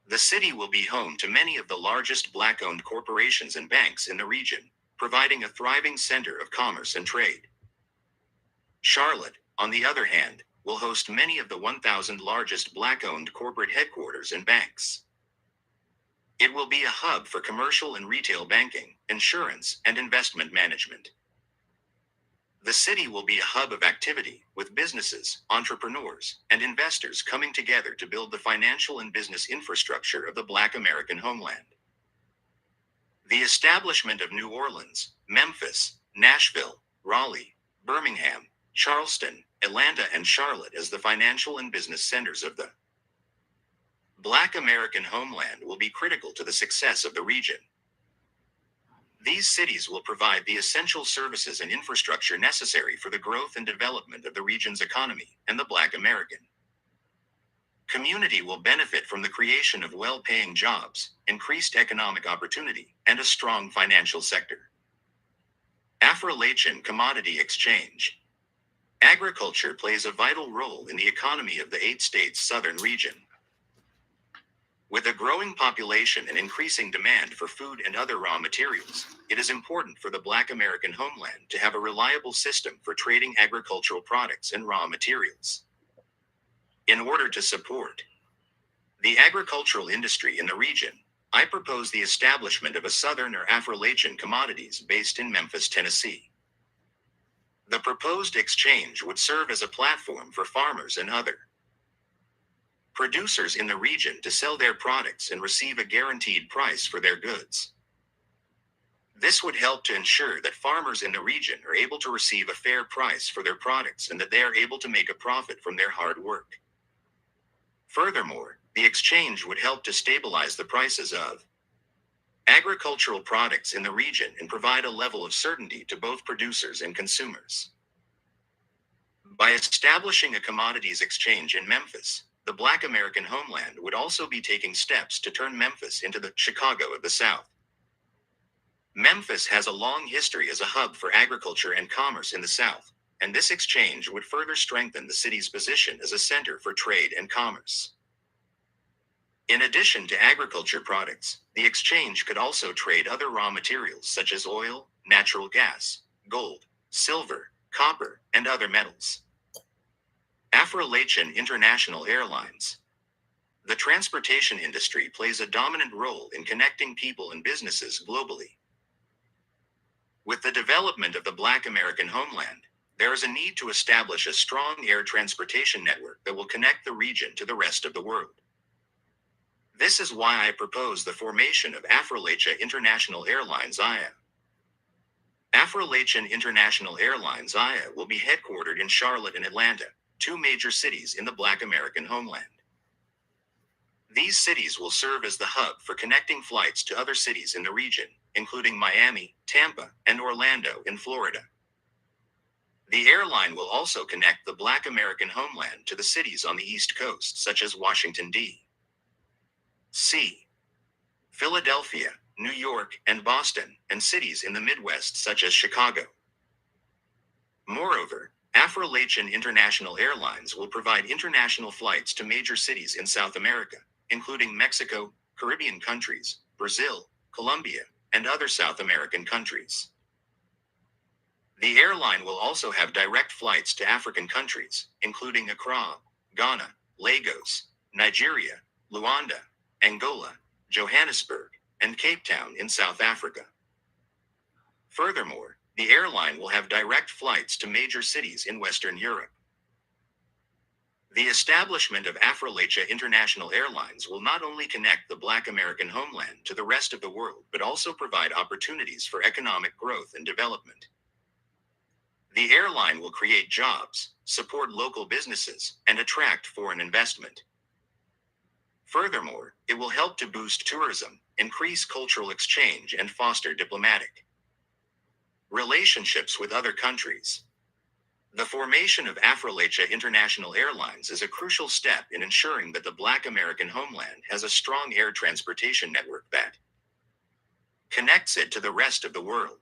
The city will be home to many of the largest Black-owned corporations and banks in the region, providing a thriving center of commerce and trade. Charlotte, on the other hand, will host many of the 1,000 largest Black-owned corporate headquarters and banks. It will be a hub for commercial and retail banking, insurance, and investment management. The city will be a hub of activity, with businesses, entrepreneurs, and investors coming together to build the financial and business infrastructure of the Black American homeland. The establishment of New Orleans, Memphis, Nashville, Raleigh, Birmingham, Charleston, Atlanta, and Charlotte as the financial and business centers of the Black American homeland will be critical to the success of the region. These cities will provide the essential services and infrastructure necessary for the growth and development of the region's economy and the Black American community will benefit from the creation of well-paying jobs, increased economic opportunity, and a strong financial sector. Afro-Latin Commodity Exchange. Agriculture plays a vital role in the economy of the 8 states' southern region. With a growing population and increasing demand for food and other raw materials, it is important for the Black American homeland to have a reliable system for trading agricultural products and raw materials. In order to support the agricultural industry in the region, I propose the establishment of a Southern or Afro-Latin Commodities based in Memphis, Tennessee. The proposed exchange would serve as a platform for farmers and other producers in the region to sell their products and receive a guaranteed price for their goods. This would help to ensure that farmers in the region are able to receive a fair price for their products and that they are able to make a profit from their hard work. Furthermore, the exchange would help to stabilize the prices of agricultural products in the region and provide a level of certainty to both producers and consumers. By establishing a commodities exchange in Memphis, the Black American homeland would also be taking steps to turn Memphis into the Chicago of the South. Memphis has a long history as a hub for agriculture and commerce in the South, and this exchange would further strengthen the city's position as a center for trade and commerce. In addition to agriculture products, the exchange could also trade other raw materials such as oil, natural gas, gold, silver, copper, and other metals. Afro-Latin International Airlines. The transportation industry plays a dominant role in connecting people and businesses globally. With the development of the Black American homeland, there is a need to establish a strong air transportation network that will connect the region to the rest of the world. This is why I propose the formation of Afro-Latin International Airlines IA. Afro-Latin International Airlines IA will be headquartered in Charlotte and Atlanta, 2 major cities in the Black American homeland. These cities will serve as the hub for connecting flights to other cities in the region, including Miami, Tampa, and Orlando in Florida. The airline will also connect the Black American homeland to the cities on the East Coast, such as Washington, D.C., Philadelphia, New York, and Boston, and cities in the Midwest, such as Chicago. Moreover, Afro-Latin International Airlines will provide international flights to major cities in South America, including Mexico, Caribbean countries, Brazil, Colombia, and other South American countries. The airline will also have direct flights to African countries, including Accra, Ghana, Lagos, Nigeria, Luanda, Angola, Johannesburg, and Cape Town in South Africa. Furthermore, the airline will have direct flights to major cities in Western Europe. The establishment of Afro-Latin International Airlines will not only connect the Black American homeland to the rest of the world, but also provide opportunities for economic growth and development. The airline will create jobs, support local businesses, and attract foreign investment. Furthermore, it will help to boost tourism, increase cultural exchange, and foster diplomatic relationships with other countries. The formation of Afro-Latin International Airlines is a crucial step in ensuring that the Black American homeland has a strong air transportation network that connects it to the rest of the world.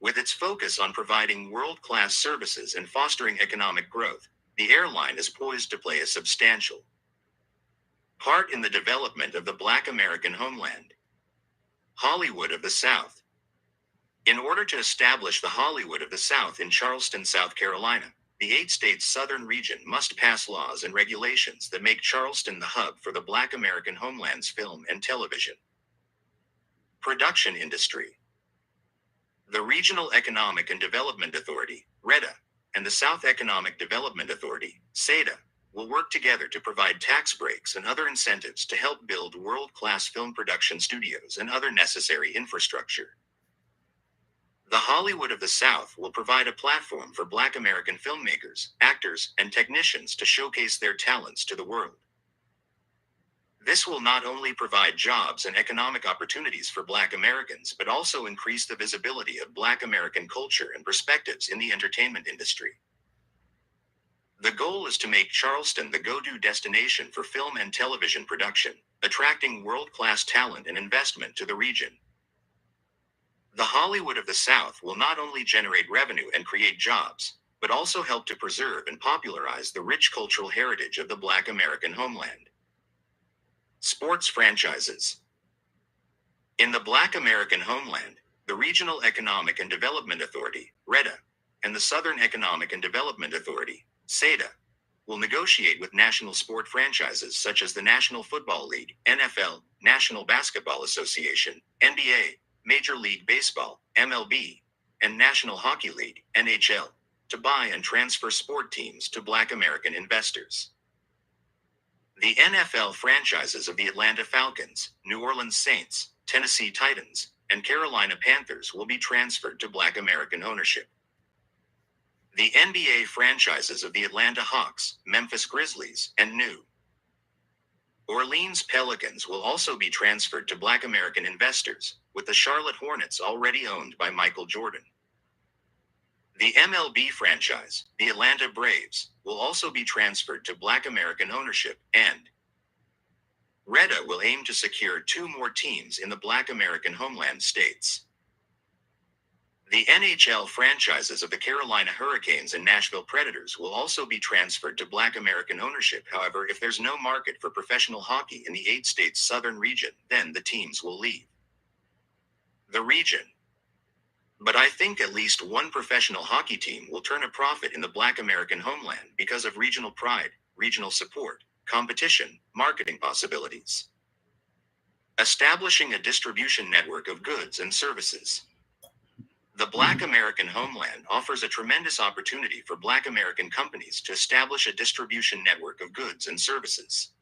With its focus on providing world-class services and fostering economic growth, the airline is poised to play a substantial part in the development of the Black American homeland. Hollywood of the South. In order to establish the Hollywood of the South in Charleston, South Carolina, the 8-state southern region must pass laws and regulations that make Charleston the hub for the Black American homeland's film and television production industry. The Regional Economic and Development Authority, REDA, and the South Economic Development Authority, SEDA, will work together to provide tax breaks and other incentives to help build world-class film production studios and other necessary infrastructure. The Hollywood of the South will provide a platform for Black American filmmakers, actors, and technicians to showcase their talents to the world. This will not only provide jobs and economic opportunities for Black Americans, but also increase the visibility of Black American culture and perspectives in the entertainment industry. The goal is to make Charleston the go-to destination for film and television production, attracting world-class talent and investment to the region. The Hollywood of the South will not only generate revenue and create jobs, but also help to preserve and popularize the rich cultural heritage of the Black American homeland. Sports franchises. In the Black American homeland, the Regional Economic and Development Authority, REDA, and the Southern Economic and Development Authority, SEDA, will negotiate with national sport franchises such as the National Football League, NFL, National Basketball Association, NBA, Major League Baseball, MLB, and National Hockey League, NHL, to buy and transfer sport teams to Black American investors. The NFL franchises of the Atlanta Falcons, New Orleans Saints, Tennessee Titans, and Carolina Panthers will be transferred to Black American ownership. The NBA franchises of the Atlanta Hawks, Memphis Grizzlies, and New Orleans Pelicans will also be transferred to Black American investors, with the Charlotte Hornets already owned by Michael Jordan. The MLB franchise, the Atlanta Braves, will also be transferred to Black American ownership, and REDA will aim to secure 2 more teams in the Black American homeland states. The NHL franchises of the Carolina Hurricanes and Nashville Predators will also be transferred to Black American ownership. However, if there's no market for professional hockey in the 8-state southern region, then the teams will leave the region. But I think at least one professional hockey team will turn a profit in the Black American homeland because of regional pride, regional support, competition, marketing possibilities. Establishing a distribution network of goods and services. The Black American homeland offers a tremendous opportunity for Black American companies to establish a distribution network of goods and services.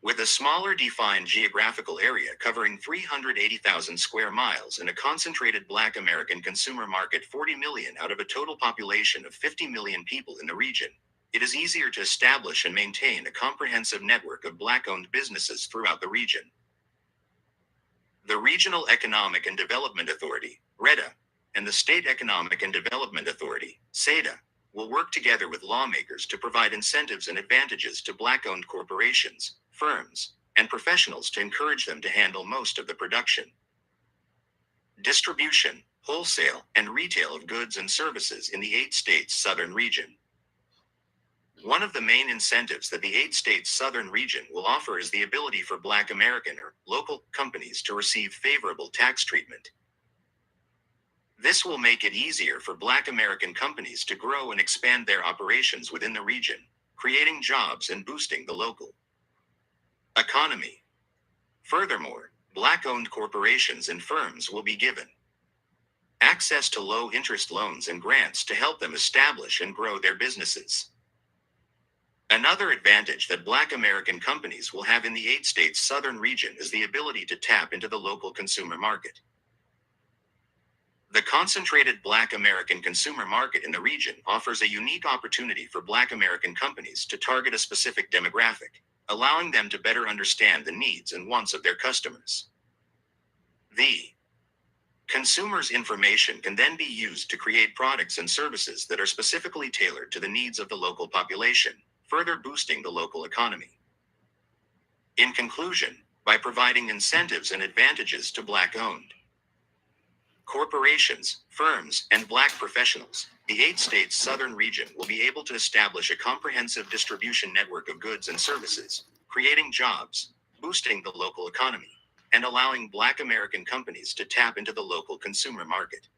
With a smaller defined geographical area covering 380,000 square miles and a concentrated Black American consumer market 40 million out of a total population of 50 million people in the region, it is easier to establish and maintain a comprehensive network of Black-owned businesses throughout the region. The Regional Economic and Development Authority, REDA, and the State Economic and Development Authority, SEDA, will work together with lawmakers to provide incentives and advantages to Black-owned corporations, firms, and professionals to encourage them to handle most of the production, distribution, wholesale, and retail of goods and services in the 8-state southern region. One of the main incentives that the 8-state southern region will offer is the ability for Black American or local companies to receive favorable tax treatment. This will make it easier for Black American companies to grow and expand their operations within the region, creating jobs and boosting the local economy. Furthermore, Black-owned corporations and firms will be given access to low-interest loans and grants to help them establish and grow their businesses. Another advantage that Black American companies will have in the 8-state southern region is the ability to tap into the local consumer market. The concentrated Black American consumer market in the region offers a unique opportunity for Black American companies to target a specific demographic, allowing them to better understand the needs and wants of their customers. The consumer's information can then be used to create products and services that are specifically tailored to the needs of the local population, further boosting the local economy. In conclusion, by providing incentives and advantages to Black-owned corporations, firms, and Black professionals, the 8-state southern region will be able to establish a comprehensive distribution network of goods and services, creating jobs, boosting the local economy, and allowing Black American companies to tap into the local consumer market.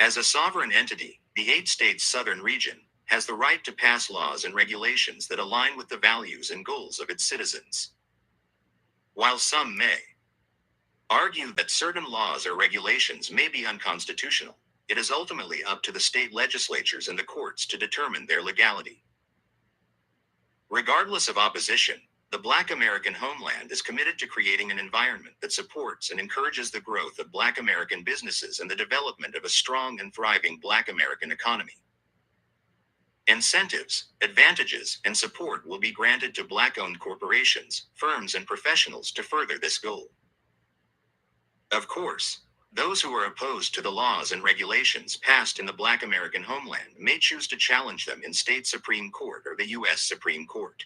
As a sovereign entity, the 8-state southern region has the right to pass laws and regulations that align with the values and goals of its citizens. While some may argue that certain laws or regulations may be unconstitutional, it is ultimately up to the state legislatures and the courts to determine their legality. Regardless of opposition, the Black American homeland is committed to creating an environment that supports and encourages the growth of Black American businesses and the development of a strong and thriving Black American economy. Incentives, advantages, and support will be granted to Black-owned corporations, firms, and professionals to further this goal. Of course, those who are opposed to the laws and regulations passed in the Black American homeland may choose to challenge them in state Supreme Court or the U.S. Supreme Court.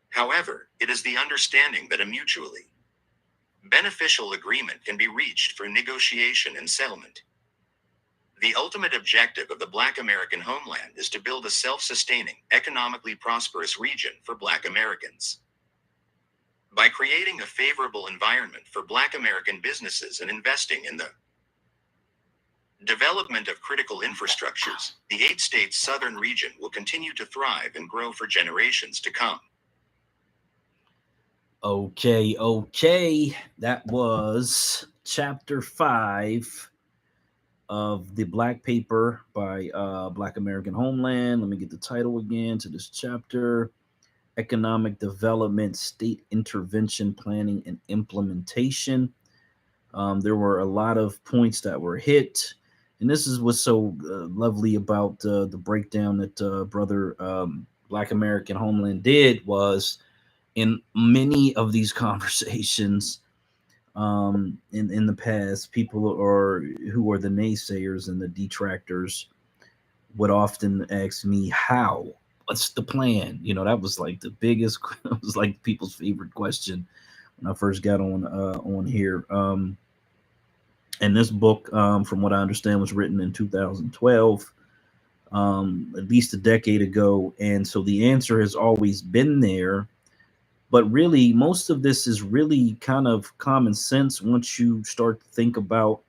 However, it is the understanding that a mutually beneficial agreement can be reached through negotiation and settlement. The ultimate objective of the Black American homeland is to build a self-sustaining, economically prosperous region for Black Americans. By creating a favorable environment for Black American businesses and investing in the development of critical infrastructures, the 8-state southern region will continue to thrive and grow for generations to come. Okay. That was chapter 5 of the Black Paper by Black American Homeland. Let me get the title again to this chapter. Economic Development, State Intervention, Planning, and Implementation. There were a lot of points that were hit. And this is what's so lovely about the breakdown that Brother Black American Homeland did was in many of these conversations in the past, people who are the naysayers and the detractors would often ask me, how? What's the plan? That was like the biggest, it was like people's favorite question when I first got on here. And this book, from what I understand, was written in 2012, at least a decade ago. And so the answer has always been there. But really, most of this is really kind of common sense once you start to think about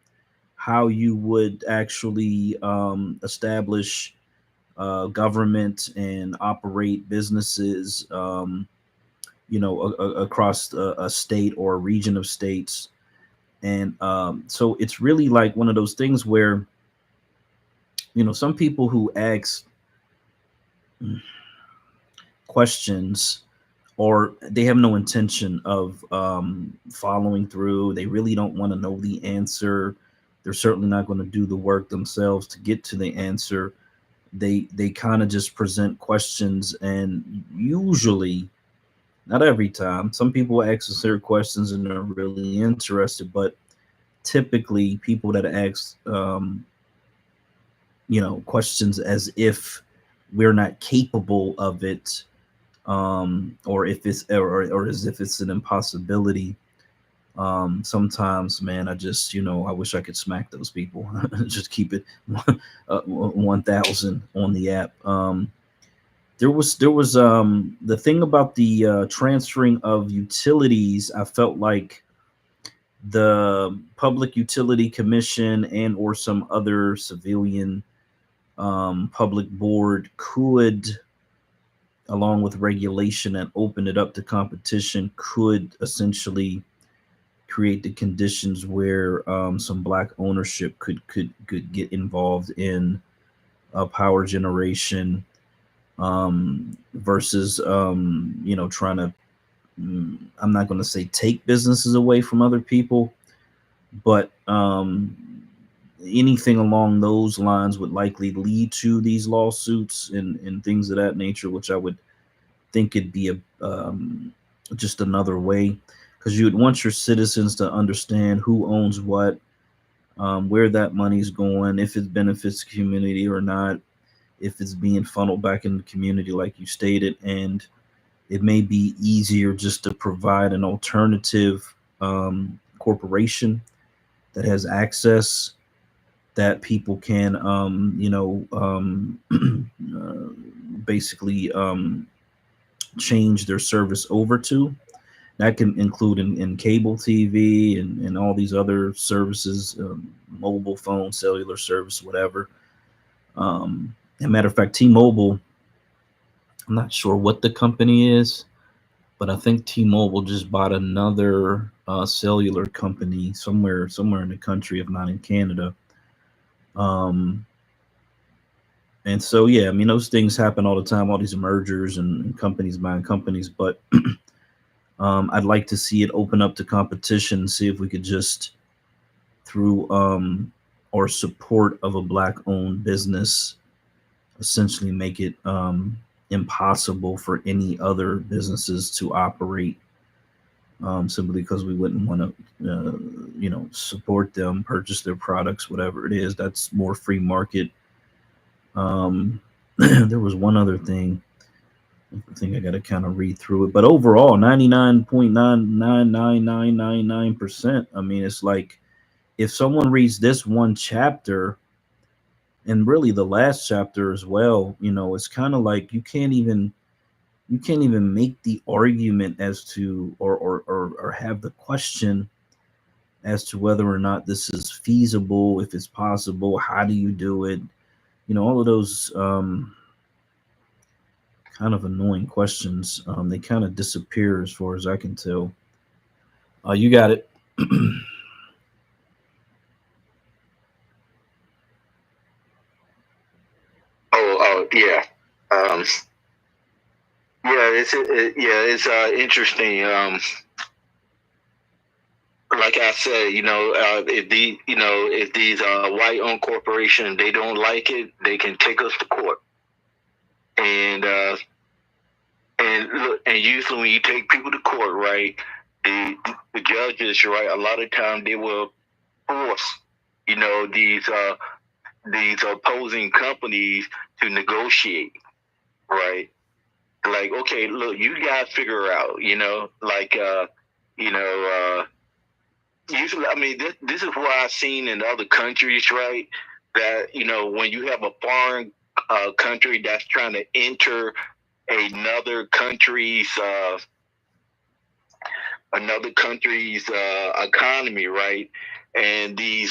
how you would actually establish government and operate businesses, across a state or a region of states. And so it's really like one of those things where, some people who ask questions or they have no intention of following through. They really don't want to know the answer. They're certainly not going to do the work themselves to get to the answer. They kind of just present questions, and usually, not every time, some people ask certain questions and are really interested, but typically people that ask questions as if we're not capable of it, or if it's or as if it's an impossibility. Sometimes, man, I just, I wish I could smack those people. Just keep it 1,000 on the app. There was the thing about the transferring of utilities. I felt like the Public Utility Commission and or some other civilian public board could, along with regulation and open it up to competition, could essentially create the conditions where some Black ownership could get involved in power generation, versus trying to, I'm not going to say take businesses away from other people, but anything along those lines would likely lead to these lawsuits and things of that nature, which I would think it'd be just another way, because you would want your citizens to understand who owns what, where that money's going, if it benefits the community or not, if it's being funneled back in the community like you stated. And it may be easier just to provide an alternative corporation that has access that people can basically change their service over to. That can include in cable TV and all these other services, mobile phone, cellular service, whatever. As a matter of fact, T-Mobile, I'm not sure what the company is, but I think T-Mobile just bought another cellular company somewhere in the country, if not in Canada. Um, and so, yeah, I mean, those things happen all the time, all these mergers and companies buying companies. But I'd like to see it open up to competition, see if we could just, through or support of a black-owned business, essentially make it impossible for any other businesses to operate, simply because we wouldn't want to, support them, purchase their products, whatever it is. That's more free market. There was one other thing. I think I got to kind of read through it, but overall, 99.99999%. I mean, it's like if someone reads this one chapter, and really the last chapter as well, it's kind of like you can't even make the argument as to or have the question as to whether or not this is feasible, if it's possible, how do you do it, all of those kind of annoying questions. They kind of disappear as far as I can tell. You got it. Yeah. Um, it's interesting. Like I said, if these white-owned corporations, they don't like it, they can take us to court. And look, and usually when you take people to court, right, the judges, right, a lot of times they will force, these opposing companies to negotiate, right? Like, okay, look, you guys figure out, usually, I mean, this is what I've seen in other countries, right? That, when you have a foreign country that's trying to enter another country's economy, right? And the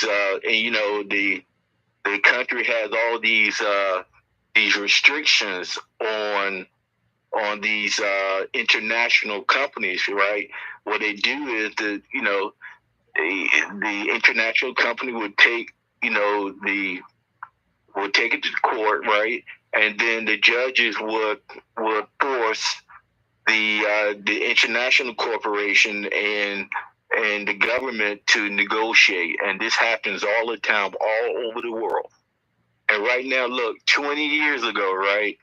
country has all these restrictions on these international companies, right? What they do is the international company would take would take it to court, right? And then the judges would force the international corporation and the government to negotiate, and this happens all the time, all over the world. And right now, look, 20 years ago, right?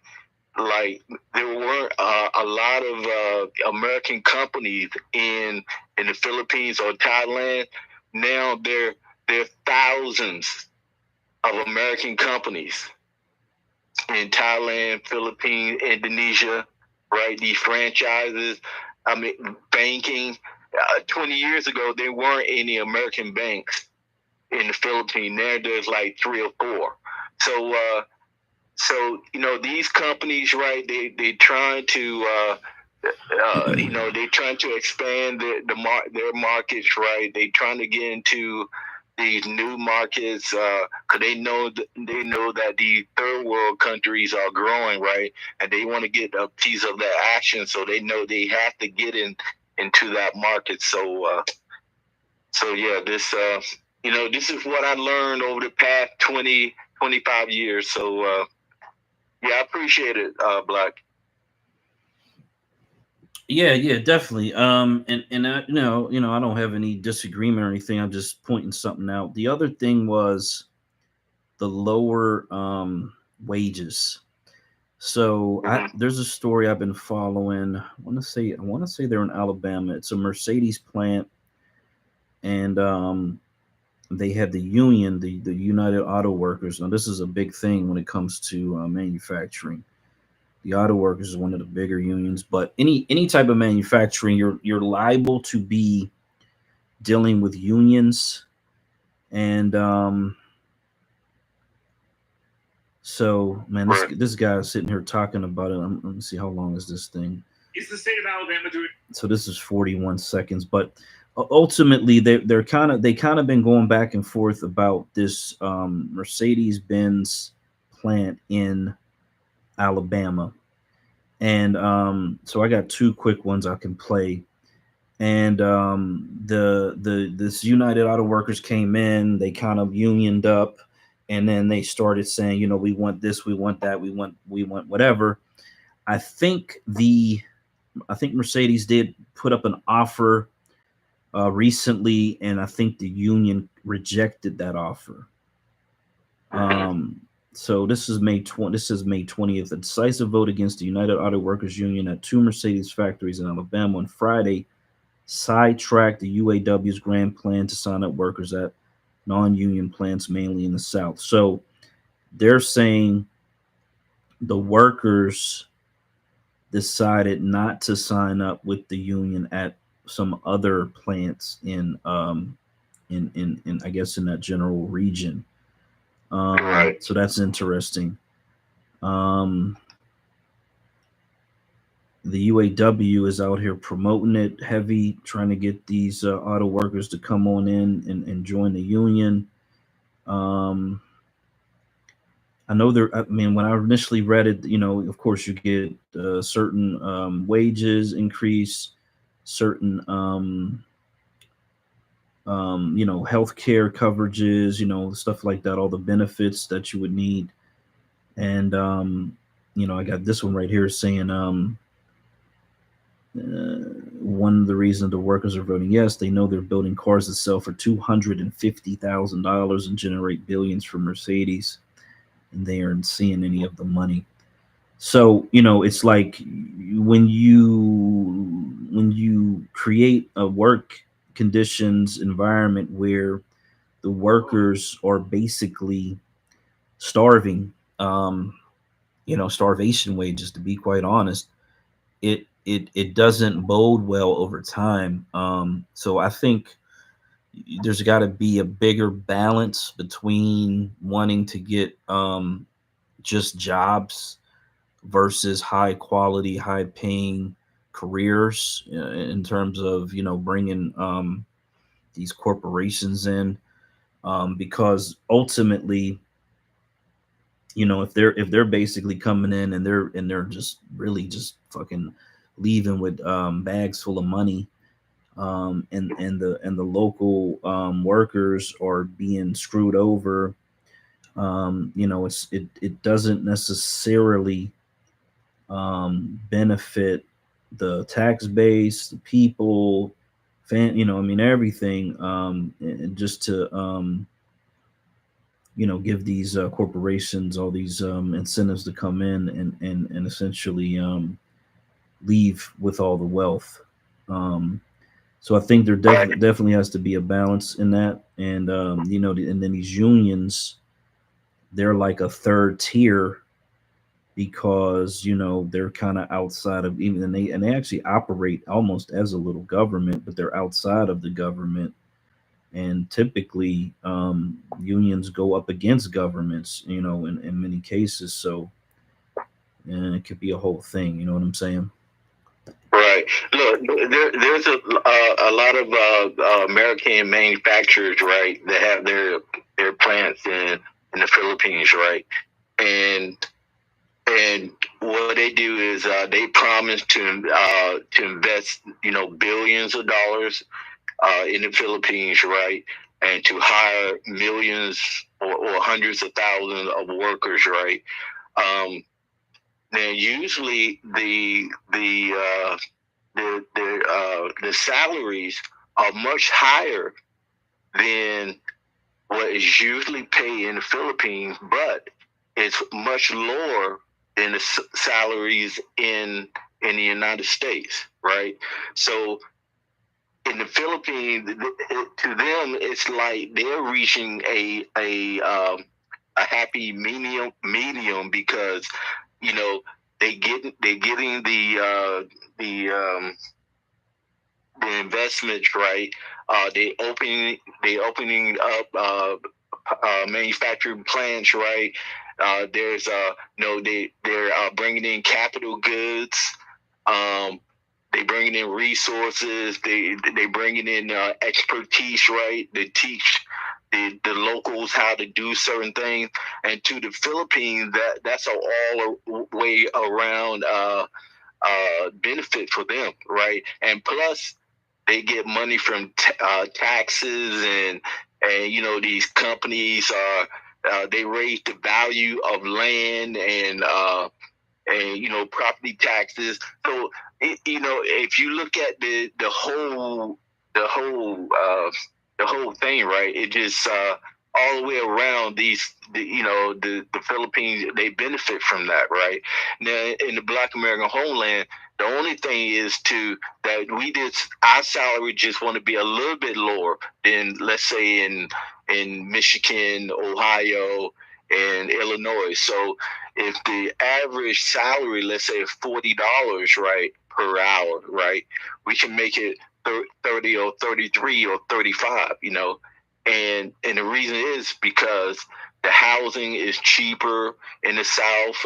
Like there weren't a lot of American companies in the Philippines or Thailand. Now there are thousands of American companies in Thailand, Philippines, Indonesia, right? These franchises, I mean, banking. 20 years ago, there weren't any American banks in the Philippines. There's like 3 or 4. So these companies, right? They trying to they trying to expand their markets, right? They trying to get into these new markets because they know that the third world countries are growing, right? And they want to get a piece of that action, so they know they have to get into that market. So yeah, this this is what I learned over the past 20, 25 years. So yeah, I appreciate it, Black. Yeah, definitely. And I, I don't have any disagreement or anything. I'm just pointing something out. The other thing was the lower wages. So there's a story I've been following. I want to say they're in Alabama. It's a Mercedes plant, and they had the union, the United Auto Workers. Now this is a big thing when it comes to manufacturing. The auto workers is one of the bigger unions, but any type of manufacturing, you're liable to be dealing with unions, and so man, this guy is sitting here talking about it. Let me see, how long is this thing? It's the state of Alabama doing. So this is 41 seconds, but ultimately they kind of been going back and forth about this Mercedes-Benz plant in Alabama. And so I got two quick ones I can play. And this United Auto Workers came in, they kind of unioned up, and then they started saying, we want this, we want that, we want whatever. I think Mercedes did put up an offer recently, and I think the union rejected that offer. So this is May 20th. A decisive vote against the United Auto Workers Union at two Mercedes factories in Alabama on Friday sidetracked the UAW's grand plan to sign up workers at non-union plants, mainly in the South. So they're saying the workers decided not to sign up with the union at some other plants in I guess in that general region. Right. So that's interesting. The UAW is out here promoting it heavy, trying to get these auto workers to come on in and join the union. I know when I initially read it, of course you get certain wages increase, certain healthcare coverages, stuff like that, all the benefits that you would need. And I got this one right here saying one of the reasons the workers are voting yes, they know they're building cars that sell for $250,000 and generate billions for Mercedes, and they aren't seeing any of the money. So it's like when you create a work conditions environment where the workers are basically starving, starvation wages, to be quite honest, it doesn't bode well over time. So I think there's got to be a bigger balance between wanting to get just jobs versus high quality, high paying careers in terms of bringing these corporations in, because ultimately, if they're basically coming in and they're just really just fucking leaving with bags full of money, and the local workers are being screwed over, it doesn't necessarily benefit the tax base, the people, everything, and just to give these corporations all these incentives to come in and essentially leave with all the wealth. So I think there definitely has to be a balance in that, and and then these unions, they're like a third tier because they're kind of outside of even, and they actually operate almost as a little government, but they're outside of the government. And typically unions go up against governments, in many cases. So it could be a whole thing. You know what I'm saying? Right. Look, there's a lot of American manufacturers, right, that have their plants in the Philippines, right, and what they do is they promise to invest billions of dollars in the Philippines, right, and to hire millions or hundreds of thousands of workers, right. Now, usually the salaries are much higher than what is usually paid in the Philippines, but it's much lower than the salaries in the United States, right? So in the Philippines, to them, it's like they're reaching a happy medium because they're getting the investments, right. They opening up manufacturing plants, right. There's they're bringing in capital goods. They bringing in resources. They bringing in expertise, right. They teach the locals how to do certain things, and to the Philippines that's all way around benefit for them, right? And plus they get money from taxes, and these companies are they raise the value of land and property taxes. So if you look at the whole thing, right, it just all the way around the Philippines, they benefit from that, right? Now in the Black American homeland, the only thing is that our salary just want to be a little bit lower than, let's say, in Michigan, Ohio, and Illinois. So if the average salary, let's say $40, right, per hour, right, we can make it 30 or 33 or 35, and the reason is because the housing is cheaper in the South.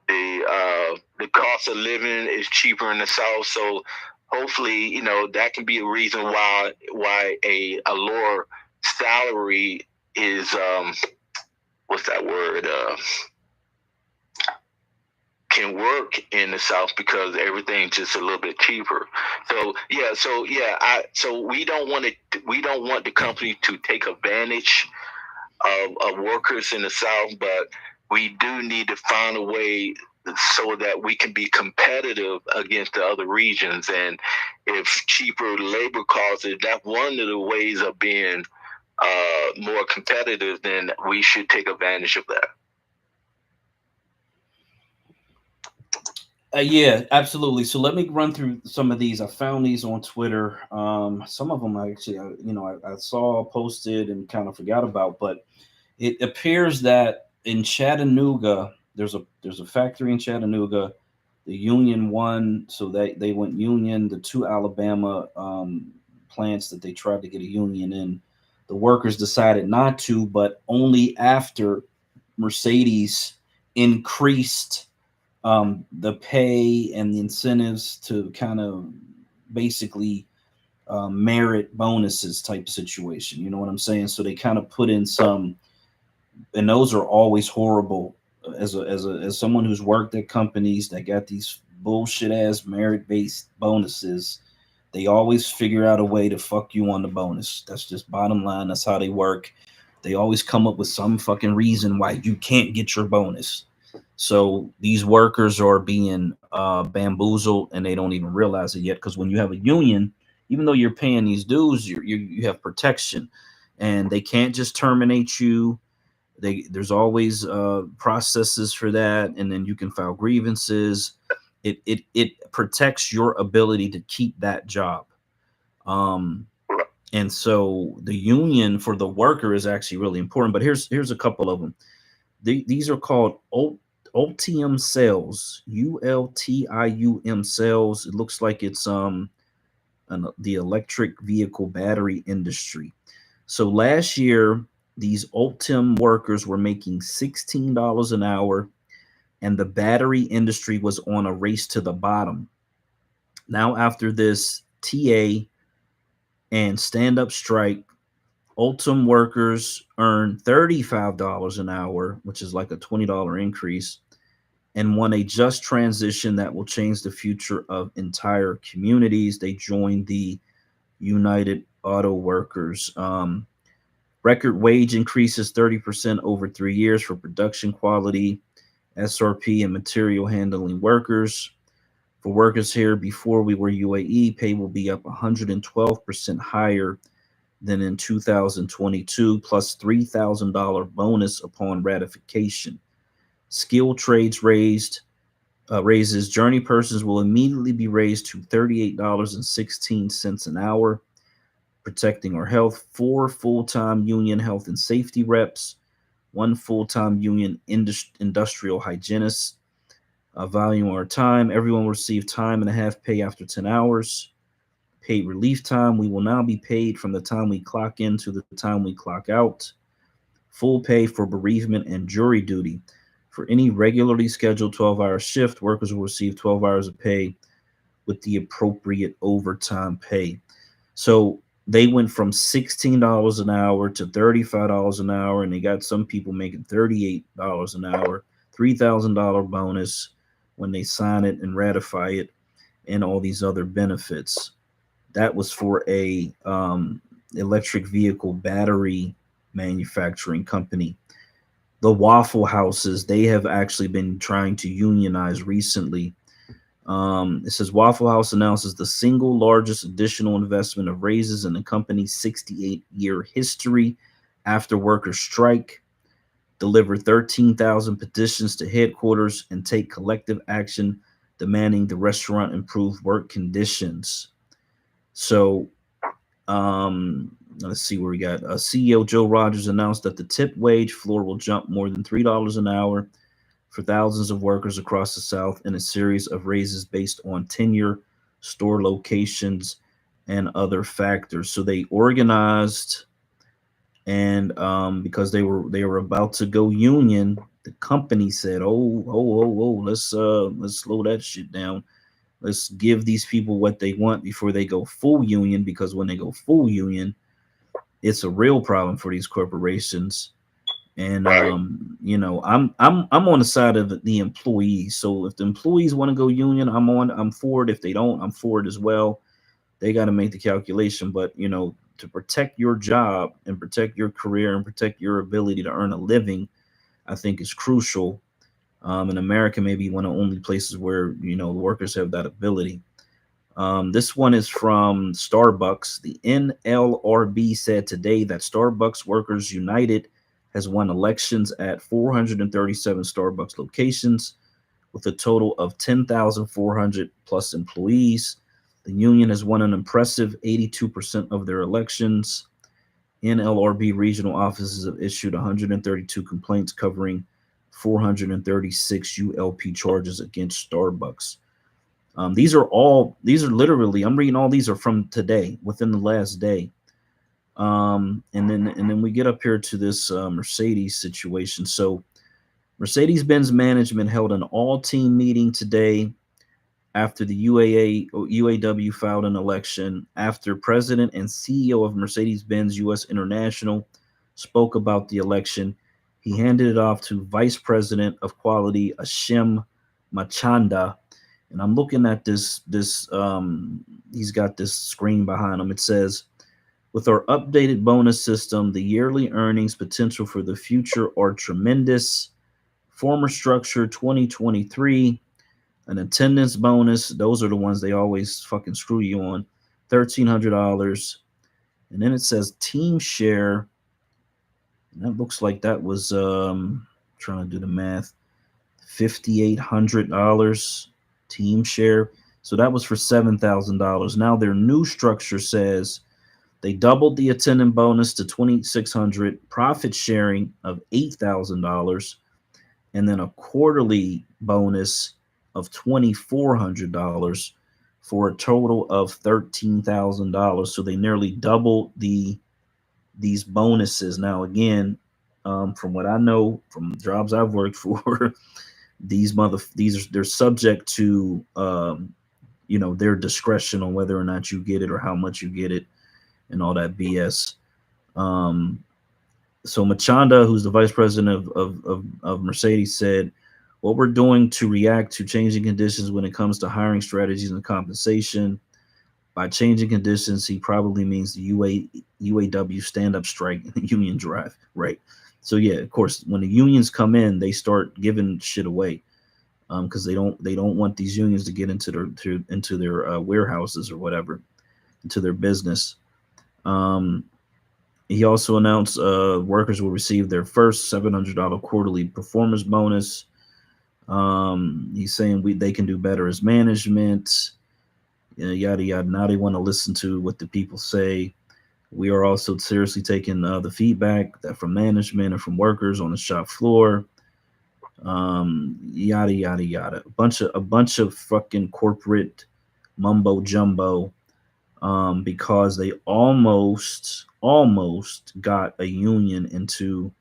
The cost of living is cheaper in the South. So hopefully, that can be a reason why a lower salary is what's that word? Can work in the South, because everything's just a little bit cheaper. So we don't want the company to take advantage of workers in the South, but we do need to find a way so that we can be competitive against the other regions. And if cheaper labor costs, that's one of the ways of being more competitive, then we should take advantage of that. Yeah, absolutely. So let me run through some of these. I found these on Twitter. Some of them I actually, I saw posted and kind of forgot about, but it appears that in Chattanooga, there's a factory in Chattanooga. The union won, so they went union. The two Alabama plants that they tried to get a union in, the workers decided not to, but only after Mercedes increased the pay and the incentives to kind of basically merit bonuses type situation. You know what I'm saying? So they kind of put in some, and those are always horrible. As someone who's worked at companies that got these bullshit ass merit based bonuses, they always figure out a way to fuck you on the bonus. That's just bottom line. That's how they work. They always come up with some fucking reason why you can't get your bonus. So these workers are being bamboozled, and they don't even realize it yet. Because when you have a union, even though you're paying these dues, you have protection, and they can't just terminate you. There's always processes for that, and then you can file grievances. It protects your ability to keep that job. And so the union for the worker is actually really important. But here's a couple of them. These are called Ultium cells, Ultium cells. It looks like it's the electric vehicle battery industry. So last year, these Ultium workers were making $16 an hour, and the battery industry was on a race to the bottom. Now, after this TA and stand-up strike, Ultium workers earn $35 an hour, which is like a $20 increase, and won a just transition that will change the future of entire communities. They joined the United Auto Workers. Record wage increases 30% over 3 years for production quality, SRP, and material handling workers. For workers here before we were UAE, pay will be up 112% higher than in 2022, plus $3,000 bonus upon ratification. Skilled trades raises. Journey persons will immediately be raised to $38.16 an hour. Protecting our health, 4 full-time union health and safety reps, 1 full-time union industrial hygienist. Valuing our time, everyone will receive time and a half pay after 10 hours. Paid relief time, we will now be paid from the time we clock in to the time we clock out. Full pay for bereavement and jury duty. For any regularly scheduled 12-hour shift, workers will receive 12 hours of pay with the appropriate overtime pay. So they went from $16 an hour to $35 an hour, and they got some people making $38 an hour, $3,000 bonus when they sign it and ratify it, and all these other benefits. That was for a electric vehicle battery manufacturing company. The Waffle Houses, they have actually been trying to unionize recently. It says Waffle House announces the single largest additional investment of raises in the company's 68-year history after workers strike, deliver 13,000 petitions to headquarters, and take collective action demanding the restaurant improve work conditions. So, let's see where we got. CEO Joe Rogers announced that the tip wage floor will jump more than $3 an hour for thousands of workers across the South in a series of raises based on tenure, store locations, and other factors. So they organized, and because they were about to go union, the company said, "Oh, let's slow that shit down. Let's give these people what they want before they go full union, because when they go full union, it's a real problem for these corporations." And I'm on the side of the employees. So if the employees want to go union, I'm for it. If they don't, I'm for it as well. They got to make the calculation. But to protect your job and protect your career and protect your ability to earn a living, I think is crucial. In America, maybe one of the only places where workers have that ability. This one is from Starbucks. The NLRB said today that Starbucks Workers United has won elections at 437 Starbucks locations with a total of 10,400 plus employees. The union has won an impressive 82% of their elections. NLRB regional offices have issued 132 complaints covering 436 ULP charges against Starbucks. These are literally, I'm reading all these are from today, within the last day. And then we get up here to this Mercedes situation. So Mercedes-Benz management held an all-team meeting today after the UAW filed an election, after President and CEO of Mercedes-Benz US International spoke about the election. He handed it off to Vice President of Quality Ashim Machanda. And I'm looking at this he's got this screen behind him. It says, with our updated bonus system, the yearly earnings potential for the future are tremendous. Former structure 2023, an attendance bonus. Those are the ones they always fucking screw you on. $1,300. And then it says team share. And that looks like that was trying to do the math. $5,800 team share. So that was for $7,000. Now their new structure says they doubled the attendant bonus to $2,600, profit sharing of $8,000, and then a quarterly bonus of $2,400 for a total of $13,000. So they nearly doubled these bonuses. Now again, from what I know from jobs I've worked for, they're subject to their discretion on whether or not you get it or how much you get it and all that BS. So Machanda, who's the vice president of Mercedes, said, what we're doing to react to changing conditions when it comes to hiring strategies and compensation. By changing conditions, he probably means the UAW stand-up strike and the union drive, right? So yeah, of course, when the unions come in, they start giving shit away because they don't want these unions to get into their warehouses or whatever, into their business. He also announced workers will receive their first $700 quarterly performance bonus. He's saying they can do better as management, yada yada. Now they want to listen to what the people say. We are also seriously taking the feedback that from management and from workers on the shop floor. Yada yada yada. A bunch of fucking corporate mumbo jumbo. Because they almost got a union into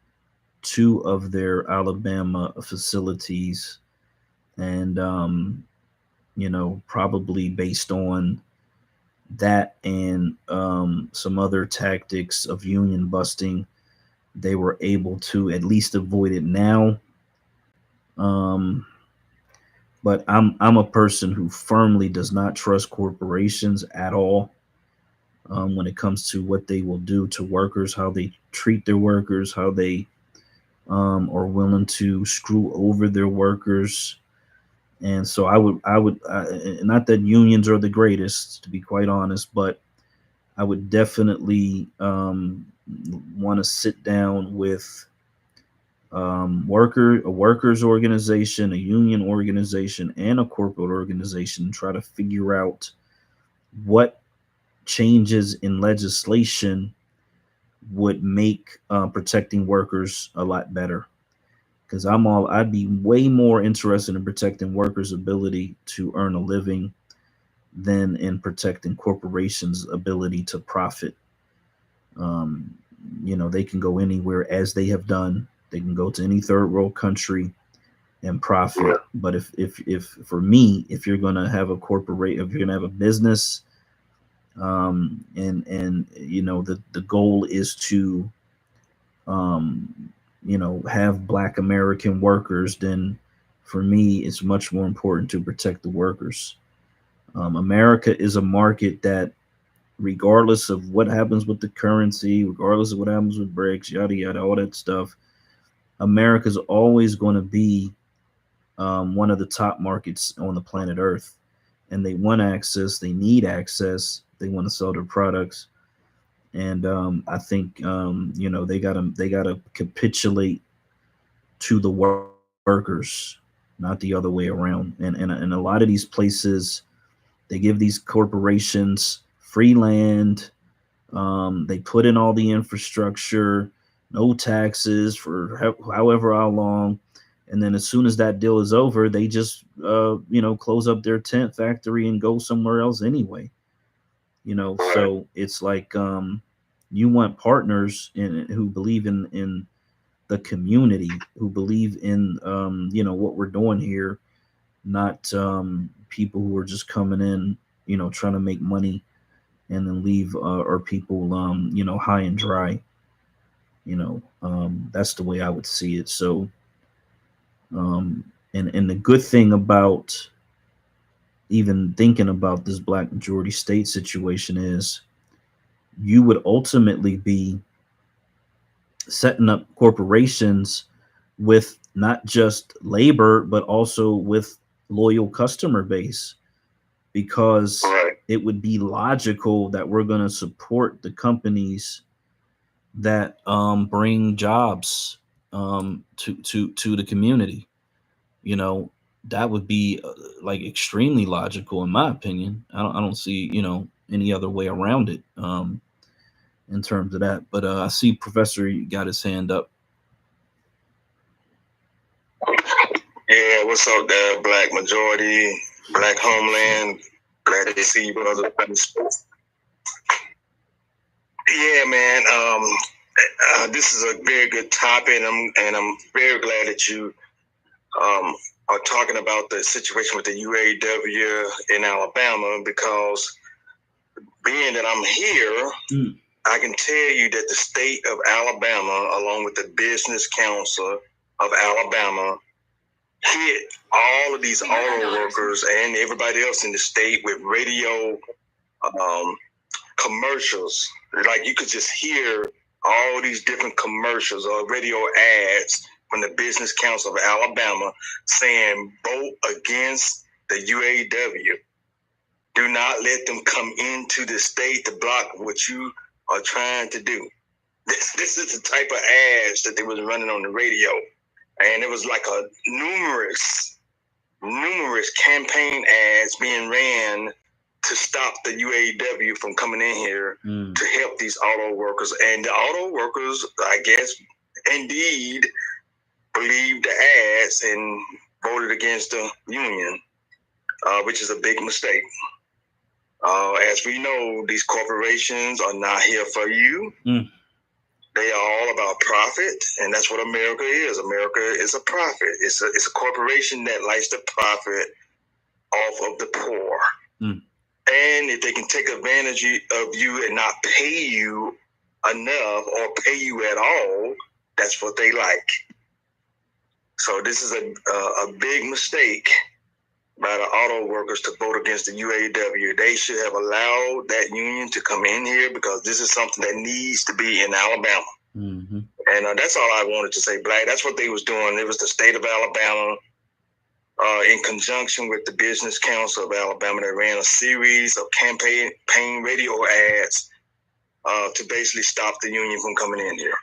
two of their Alabama facilities, and probably based on that and some other tactics of union busting, they were able to at least avoid it now. Um, but I'm a person who firmly does not trust corporations at all when it comes to what they will do to workers, how they treat their workers, how they are willing to screw over their workers. And so not that unions are the greatest, to be quite honest, but I would definitely want to sit down with a workers organization, a union organization, and a corporate organization, and try to figure out what changes in legislation would make protecting workers a lot better. Because I'd be way more interested in protecting workers' ability to earn a living than in protecting corporations' ability to profit. Um, they can go anywhere as they have done. They can go to any third world country and profit. Yeah. But if for me, if you're gonna have if you're gonna have a business, and the goal is to have Black American workers, then for me, it's much more important to protect the workers. America is a market that, regardless of what happens with the currency, regardless of what happens with BRICS, yada yada, all that stuff, America's always going to be one of the top markets on the planet Earth, and they want access. They need access. They want to sell their products, and I think they gotta capitulate to the workers, not the other way around. And a lot of these places, they give these corporations free land. They put in all the infrastructure, no taxes for however how long, and then as soon as that deal is over, they just close up their tent factory and go somewhere else anyway. So it's like you want partners who believe in the community, who believe in what we're doing here, not people who are just coming in, trying to make money and then leave or people high and dry. That's the way I would see it. So and the good thing about even thinking about this Black majority state situation is you would ultimately be setting up corporations with not just labor but also with loyal customer base, because it would be logical that we're going to support the companies that bring jobs to the community. That would be like extremely logical in my opinion. I don't see any other way around it in terms of that. But I see Professor got his hand up. Yeah, what's up there, Black majority, Black homeland? Glad to see you, brother. Yeah, man. This is a very good topic, and I'm very glad that you are talking about the situation with the UAW in Alabama, because being that I'm here, I can tell you that the state of Alabama, along with the Business Council of Alabama, hit all of these auto workers and everybody else in the state with radio commercials. Like, you could just hear all these different commercials or radio ads from the Business Council of Alabama saying, vote against the UAW. Do not let them come into the state to block what you are trying to do. This is the type of ads that they was running on the radio. And it was like a numerous campaign ads being ran to stop the UAW from coming in here to help these auto workers. And the auto workers, I guess, indeed believed the ads and voted against the union, which is a big mistake. As we know, these corporations are not here for you. They are all about profit, and that's what America is. America is a profit. It's a corporation that likes to profit off of the poor. And if they can take advantage of you and not pay you enough or pay you at all, that's what they like. So this is a big mistake by the auto workers to vote against the UAW. They should have allowed that union to come in here because this is something that needs to be in Alabama. Mm-hmm. And that's all I wanted to say, Black. That's what they was doing. It was the state of Alabama, in conjunction with the Business Council of Alabama, that ran a series of campaign radio ads to basically stop the union from coming in here.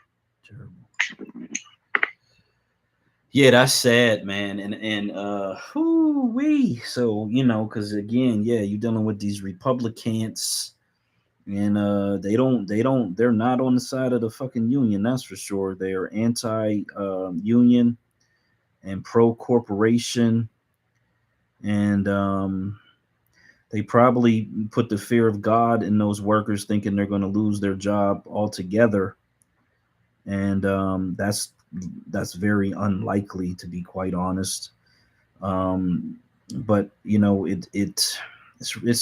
Yeah, that's sad, man. And so, you know, because again, yeah, you're dealing with these Republicans, and they're not on the side of the fucking union, that's for sure. They are anti union and pro corporation, and they probably put the fear of God in those workers, thinking they're going to lose their job altogether, and that's very unlikely, to be quite honest. But you know, it's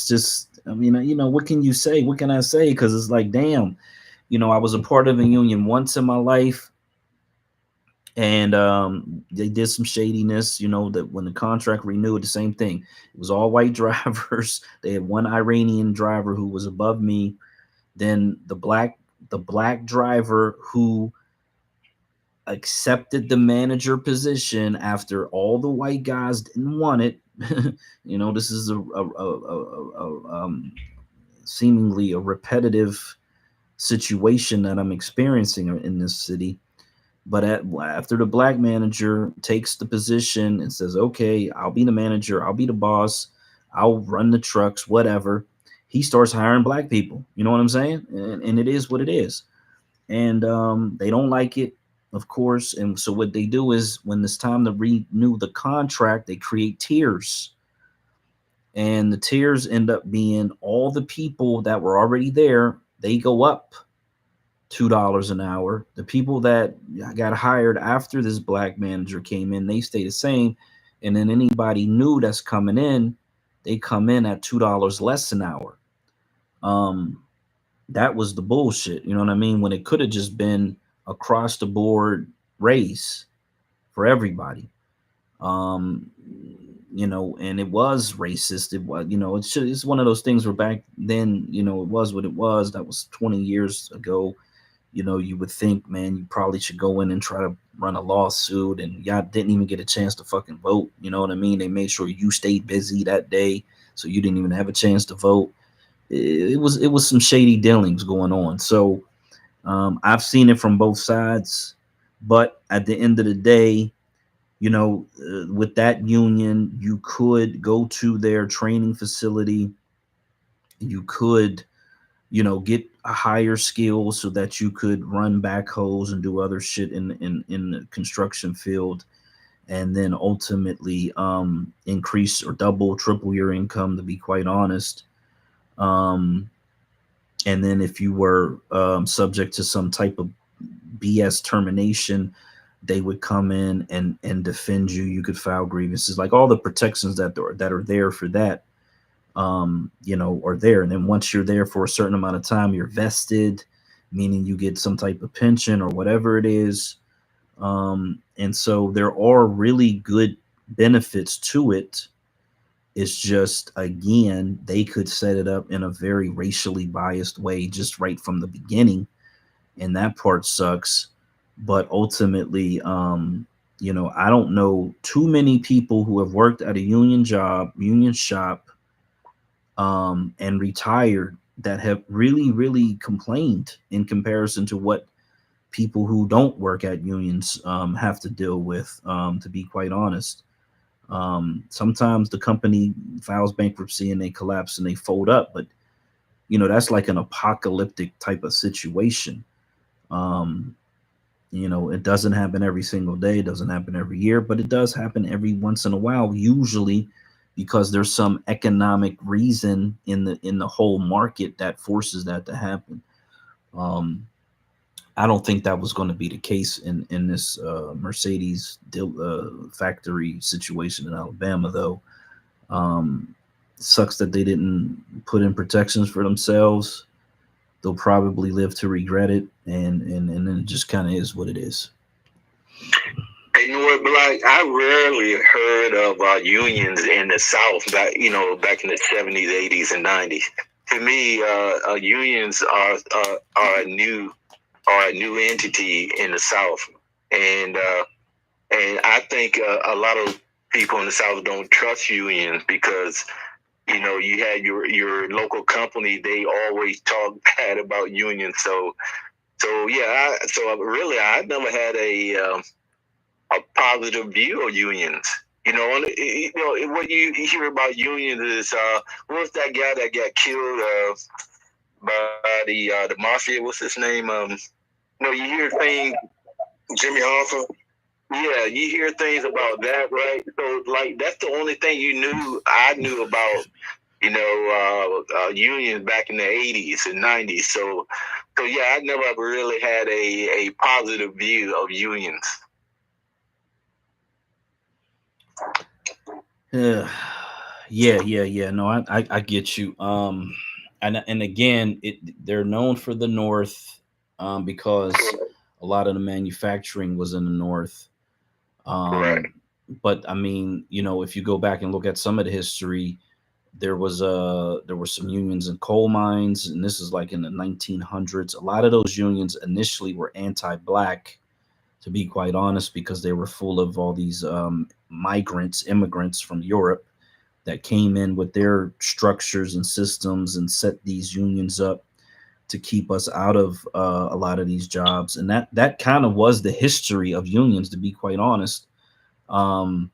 just, I mean, you know, what can you say? What can I say? Because it's like, damn, you know, I was a part of a union once in my life, and they did some shadiness. You know, that when the contract renewed, the same thing. It was all white drivers. They had one Iranian driver who was above me. Then the black driver who accepted the manager position after all the white guys didn't want it. You know, this is seemingly a repetitive situation that I'm experiencing in this city. But after the black manager takes the position and says, okay, I'll be the manager, I'll be the boss, I'll run the trucks, whatever, he starts hiring black people. You know what I'm saying? And it is what it is. And they don't like it, of course. And so what they do is, when it's time to renew the contract, they create tiers. And the tiers end up being all the people that were already there, they go up $2 an hour. The people that got hired after this black manager came in, they stay the same. And then anybody new that's coming in, they come in at $2 less an hour. That was the bullshit. You know what I mean? When it could have just been across the board raise for everybody. You know, and it was racist. It was, you know, it's one of those things where back then, you know, it was what it was. That was 20 years ago. You know, you would think, man, you probably should go in and try to run a lawsuit, and y'all didn't even get a chance to fucking vote. You know what I mean? They made sure you stayed busy that day, so you didn't even have a chance to vote. It was some shady dealings going on. So I've seen it from both sides, but at the end of the day, you know, with that union, you could go to their training facility. You could, you know, get a higher skill so that you could run backhoes and do other shit in the construction field, and then ultimately increase or double, triple your income, to be quite honest. And then if you were subject to some type of BS termination, they would come in and defend you. You could file grievances, like all the protections that are there for that, you know, are there. And then once you're there for a certain amount of time, you're vested, meaning you get some type of pension or whatever it is. And so there are really good benefits to it. It's just, again, they could set it up in a very racially biased way just right from the beginning, and that part sucks. But ultimately, you know, I don't know too many people who have worked at a union shop, and retired, that have really complained in comparison to what people who don't work at unions have to deal with, to be quite honest. Sometimes the company files bankruptcy and they collapse and they fold up, but you know, that's like an apocalyptic type of situation. You know, it doesn't happen every single day, it doesn't happen every year, but it does happen every once in a while, usually because there's some economic reason in the whole market that forces that to happen. I don't think that was going to be the case in this Mercedes factory situation in Alabama, though. sucks that they didn't put in protections for themselves. They'll probably live to regret it, and then it just kind of is what it is. Hey, you know what, Black? I rarely heard of unions in the South back, back in the 70s, 80s, and 90s. To me, unions are a new entity in the South, and I think a lot of people in the South don't trust unions because you had your local company. They always talk bad about unions. So yeah, really I never had a positive view of unions. What you hear about unions is what was that guy that got killed by the mafia? What's his name? You hear things, Jimmy Hoffa. yeah, you hear things about that, right? So like that's the only thing I knew about unions back in the 80s and 90s. So yeah, I never really had a positive view of unions. Yeah. No, I get you. And again, they're known for the North, because a lot of the manufacturing was in the North. Right. But I mean, if you go back and look at some of the history, there were some unions in coal mines, and this is like in the 1900s. A lot of those unions initially were anti-black, to be quite honest, because they were full of all these immigrants from Europe that came in with their structures and systems and set these unions up to keep us out of a lot of these jobs. And that kind of was the history of unions, to be quite honest. Um,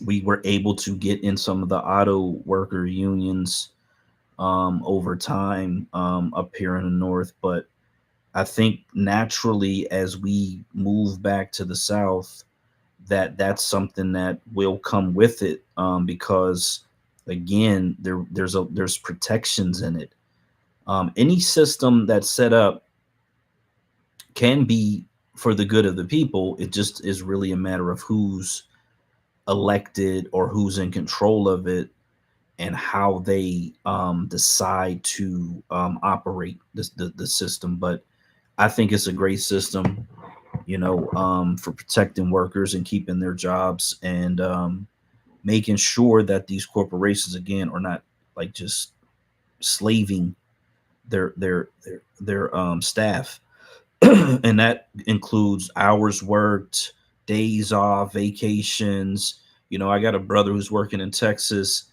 we were able to get in some of the auto worker unions over time up here in the North. But I think naturally, as we move back to the South, that's something that will come with it, because again, there's protections in it. Any system that's set up can be for the good of the people. It just is really a matter of who's elected or who's in control of it, and how they decide to operate the system. But I think it's a great system, for protecting workers and keeping their jobs, and making sure that these corporations again are not like just slaving their staff. And that includes hours worked, days off, vacations. I got a brother who's working in Texas,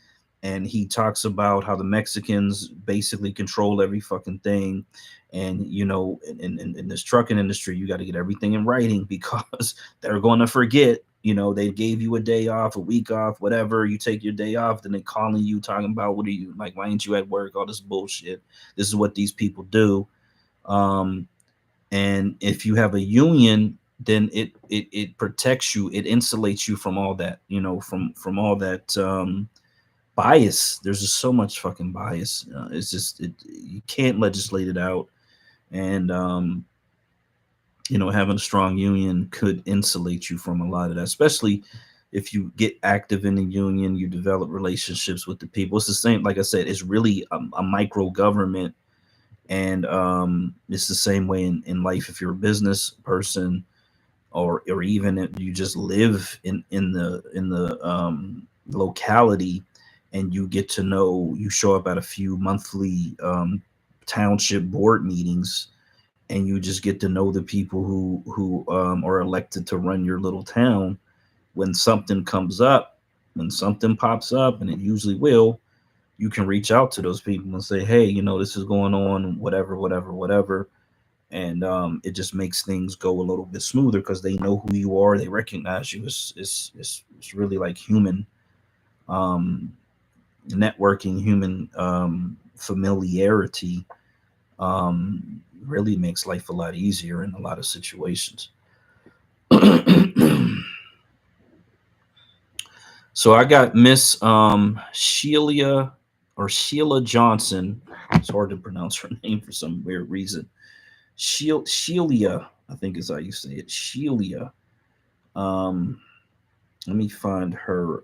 and he talks about how the Mexicans basically control every fucking thing. And in this trucking industry, you got to get everything in writing because they're going to forget. They gave you a day off, a week off, whatever. You take your day off, then they calling you talking about, what are you like? Why ain't you at work? All this bullshit. This is what these people do. And if you have a union, then it protects you. It insulates you from all that. From all that bias. There's just so much fucking bias. It's just you can't legislate it out. And having a strong union could insulate you from a lot of that, especially if you get active in the union, you develop relationships with the people. It's the same, like I said, it's really a micro government. And it's the same way in life. If you're a business person, or even if you just live in the locality, and you get to know, you show up at a few monthly township board meetings, and you just get to know the people who are elected to run your little town. When something comes up, when something pops up, and it usually will, you can reach out to those people and say, hey, this is going on, whatever. And it just makes things go a little bit smoother because they know who you are. They recognize you. It's really like human networking, human familiarity really makes life a lot easier in a lot of situations. So I got Miss Sheila Johnson. It's hard to pronounce her name for some weird reason. Sheila, I think is how you say it. Sheila. Let me find her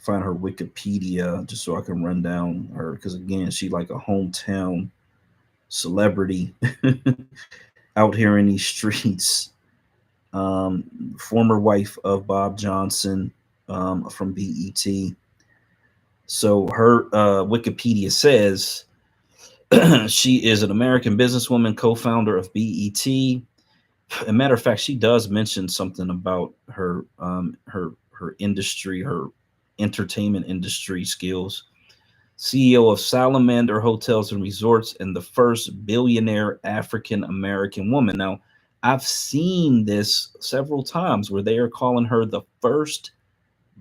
find her Wikipedia just so I can run down her, because again, she like a hometown celebrity out here in these streets. Former wife of Bob Johnson from BET. So her Wikipedia says she is an American businesswoman, co-founder of BET. As a matter of fact, she does mention something about her industry, her entertainment industry skills. CEO of Salamander Hotels and Resorts, and the first billionaire African American woman. Now, I've seen this several times where they are calling her the first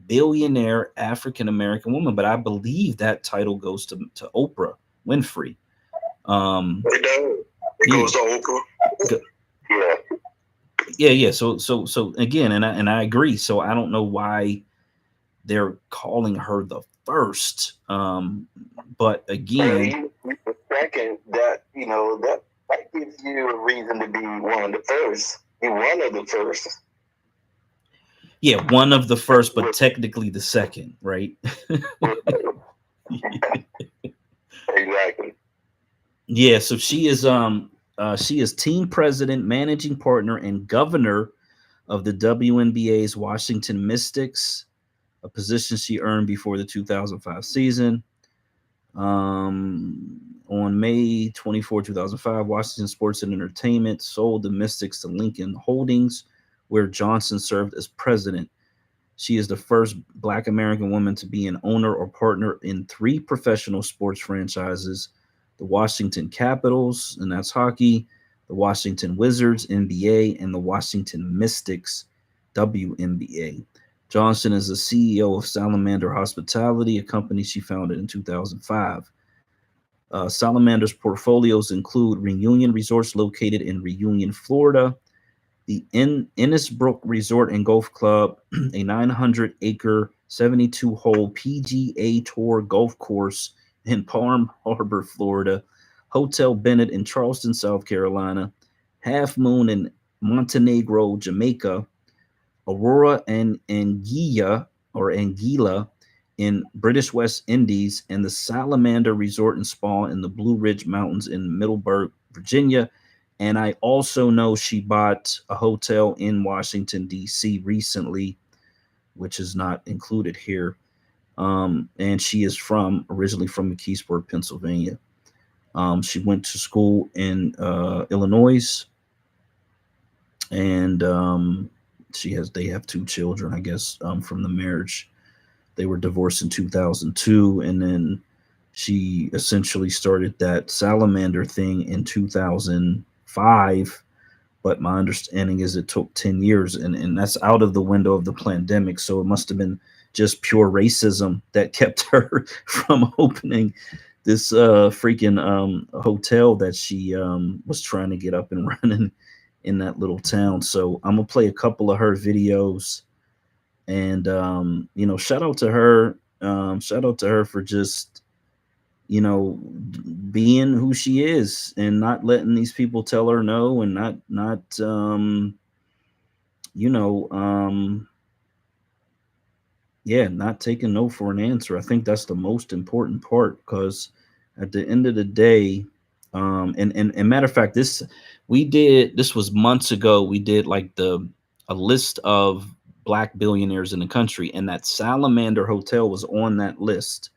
billionaire African American woman, but I believe that title goes to Oprah Winfrey. It does. It goes to Oprah. Yeah. So again, and I agree. So I don't know why they're calling her the first. But again, the second, that that gives you a reason to be one of the first. You're one of the first. Yeah, one of the first, but technically the second, right? Exactly. Yeah, so she is team president, managing partner, and governor of the WNBA's Washington Mystics, a position she earned before the 2005 season. On May 24, 2005, Washington Sports and Entertainment sold the Mystics to Lincoln Holdings, where Johnson served as president. She is the first Black American woman to be an owner or partner in 3 professional sports franchises: the Washington Capitals, and that's hockey, the Washington Wizards, NBA, and the Washington Mystics, WNBA. Johnson is the CEO of Salamander Hospitality, a company she founded in 2005. Salamander's portfolios include Reunion Resorts located in Reunion, Florida, the Innisbrook Resort and Golf Club, a 900-acre, 72-hole PGA Tour golf course in Palm Harbor, Florida, Hotel Bennett in Charleston, South Carolina, Half Moon in Montenegro, Jamaica, Aurora and Anguilla in British West Indies, and the Salamander Resort and Spa in the Blue Ridge Mountains in Middleburg, Virginia. And I also know she bought a hotel in Washington, D.C. recently, which is not included here. And she is originally from McKeesburg, Pennsylvania. She went to school in Illinois, and they have 2 children, I guess, from the marriage. They were divorced in 2002, and then she essentially started that Salamander thing in 2005. But my understanding is it took 10 years, and that's out of the window of the pandemic. So it must have been just pure racism that kept her from opening this freaking hotel that she was trying to get up and running in that little town. So I'm gonna play a couple of her videos, and shout out to her. Shout out to her for just being who she is and not letting these people tell her no, and not not taking no for an answer. I think that's the most important part, because at the end of the day, and matter of fact, this was months ago. We did like a list of Black billionaires in the country, and that Salamander Hotel was on that list.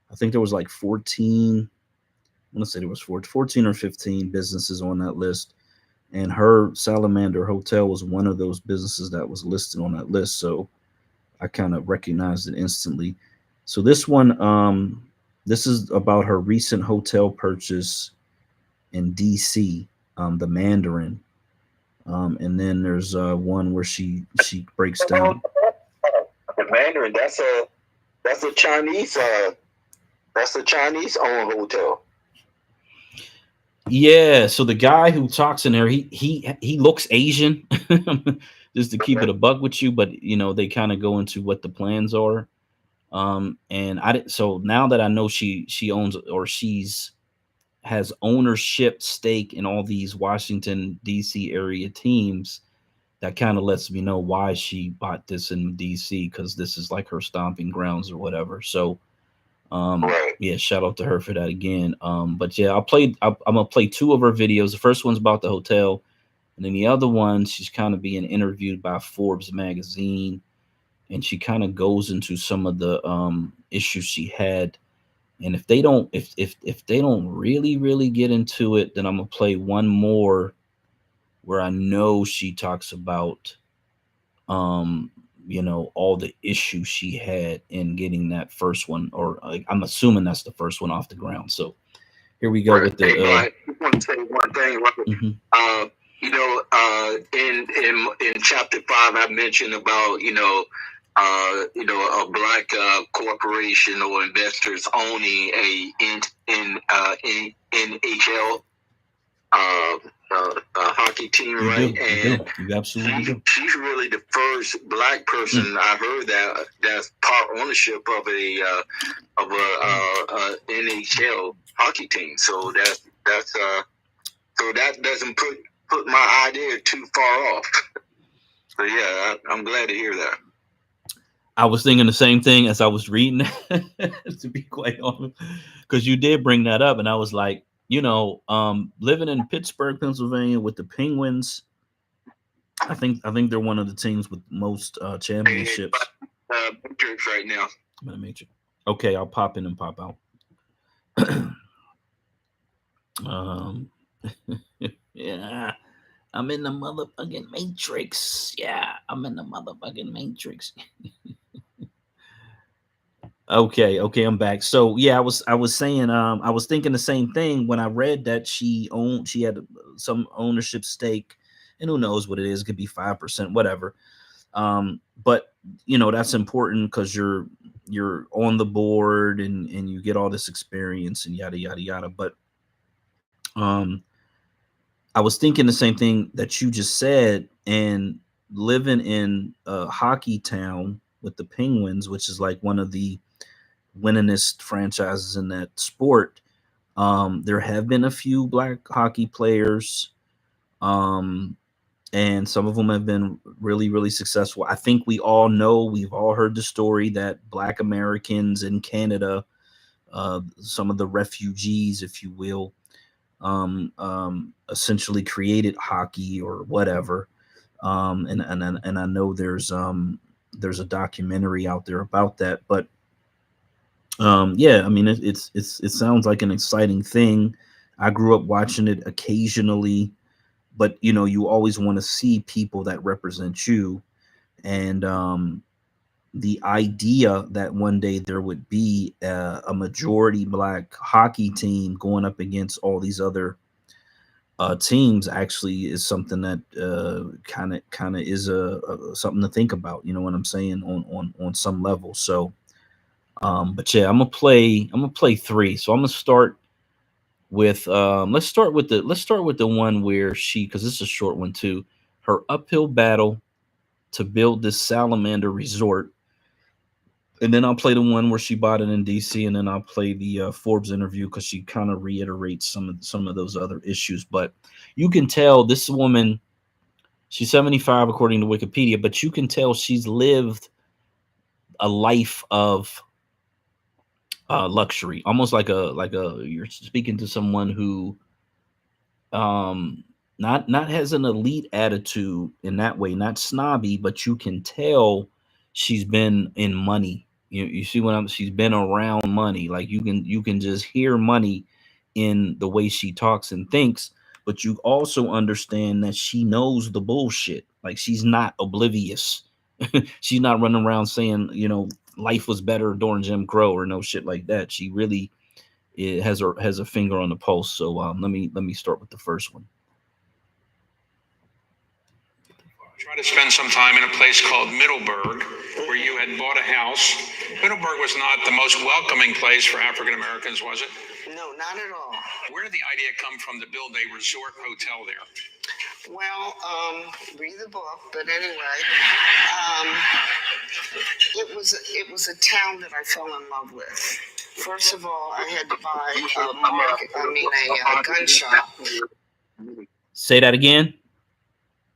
I think there was like 14. I want to say there was 14 or 15 businesses on that list, and her Salamander Hotel was one of those businesses that was listed on that list. So I kind of recognized it instantly. So this one, this is about her recent hotel purchase in DC, the Mandarin. And then there's one where she breaks down. The Mandarin, that's a Chinese owned hotel. Yeah, so the guy who talks in there, he looks Asian, just to keep it a buck with you. But they kind of go into what the plans are. And so now that I know she owns, or has ownership stake in all these Washington D.C. area teams, that kind of lets me know why she bought this in DC, because this is like her stomping grounds or whatever. So yeah, shout out to her for that again. But yeah, I'm gonna play 2 of her videos. The first one's about the hotel, and then the other one, she's kind of being interviewed by Forbes magazine, and she kind of goes into some of the issues she had. And if they don't really get into it, then I'm gonna play one more where I know she talks about all the issues she had in getting that first one, or I'm assuming that's the first one off the ground. So here we go with the. Hey, Brian, I want to say one thing. Mm-hmm. In chapter 5, I mentioned about a black corporation or investors owning a NHL hockey team, You right? do. You absolutely do. She's really the first black person I heard that's part ownership of a NHL hockey team. So so that doesn't put my idea too far off. So yeah, I'm glad to hear that. I was thinking the same thing as I was reading, to be quite honest, because you did bring that up, and I was like, living in Pittsburgh, Pennsylvania, with the Penguins, I think they're one of the teams with most championships. Matrix right now. I'm in the Matrix. Okay, I'll pop in and pop out. Yeah, I'm in the motherfucking Matrix. Yeah, I'm in the motherfucking Matrix. Okay, I'm back. So yeah, I was saying, I was thinking the same thing when I read that she had some ownership stake, and who knows what it is? It could be 5%, whatever. But that's important because you're on the board and you get all this experience and yada yada yada. But I was thinking the same thing that you just said, and living in a hockey town with the Penguins, which is like one of the winningest franchises in that sport. There have been a few black hockey players, and some of them have been really, really successful. I think we've all heard the story that Black Americans in Canada, some of the refugees, if you will, essentially created hockey or whatever. And I know there's a documentary out there about that, but yeah, I mean, it sounds like an exciting thing. I grew up watching it occasionally, but you always want to see people that represent you, and the idea that one day there would be a majority black hockey team going up against all these other teams actually is something that kind of is something to think about. You know what I'm saying, on some level. So. But yeah, I'm gonna play 3. So I'm gonna start with let's start with the one where because this is a short one too. Her uphill battle to build this salamander resort, and then I'll play the one where she bought it in DC, and then I'll play the Forbes interview because she kind of reiterates some of those other issues. But you can tell this woman, she's 75 according to Wikipedia, but you can tell she's lived a life of luxury, almost like a you're speaking to someone who not has an elite attitude in that way, not snobby, but you can tell she's been in money. You see she's been around money. Like you can just hear money in the way she talks and thinks, but you also understand that she knows the bullshit. Like she's not oblivious. She's not running around saying, life was better during Jim Crow or no shit like that. She really has a finger on the pulse. So let me start with the first one. Try to spend some time in a place called Middleburg, where you had bought a house. Middleburg was not the most welcoming place for African Americans, was it? No, not at all. Where did the idea come from to build a resort hotel there? Well, read the book, but anyway, it was a town that I fell in love with. First of all, I had to buy a gun shop. Say that again.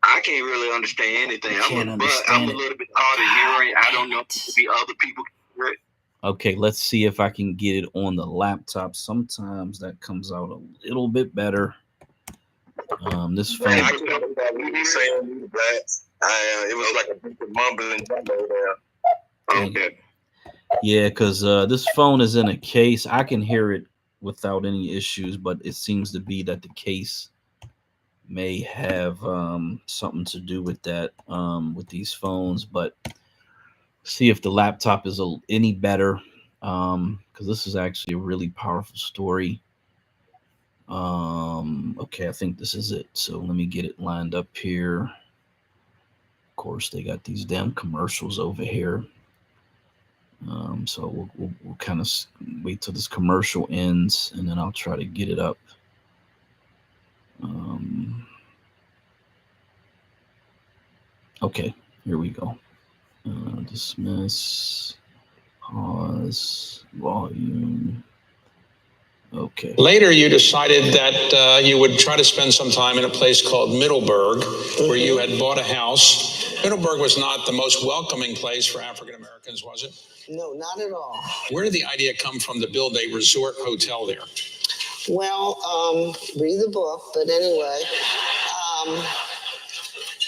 I can't really understand anything. I'm a little bit hard of hearing. I don't know if maybe other people can hear it. Okay, let's see if I can get it on the laptop. Sometimes that comes out a little bit better. This phone. I can tell that we were saying that it was like a bit of mumbling there. Okay. Yeah, because this phone is in a case. I can hear it without any issues, but it seems to be that the case may have something to do with that with these phones. But see if the laptop is any better, because this is actually a really powerful story. Okay, I think this is it. So let me get it lined up here. Of course, they got these damn commercials over here. So we'll kind of wait till this commercial ends, and then I'll try to get it up. Okay, here we go. Dismiss, pause, volume. Okay. Later, you decided that you would try to spend some time in a place called Middleburg, where you had bought a house. Middleburg was not the most welcoming place for African Americans, was it? No, not at all. Where did the idea come from to build a resort hotel there? Well, read the book, but anyway,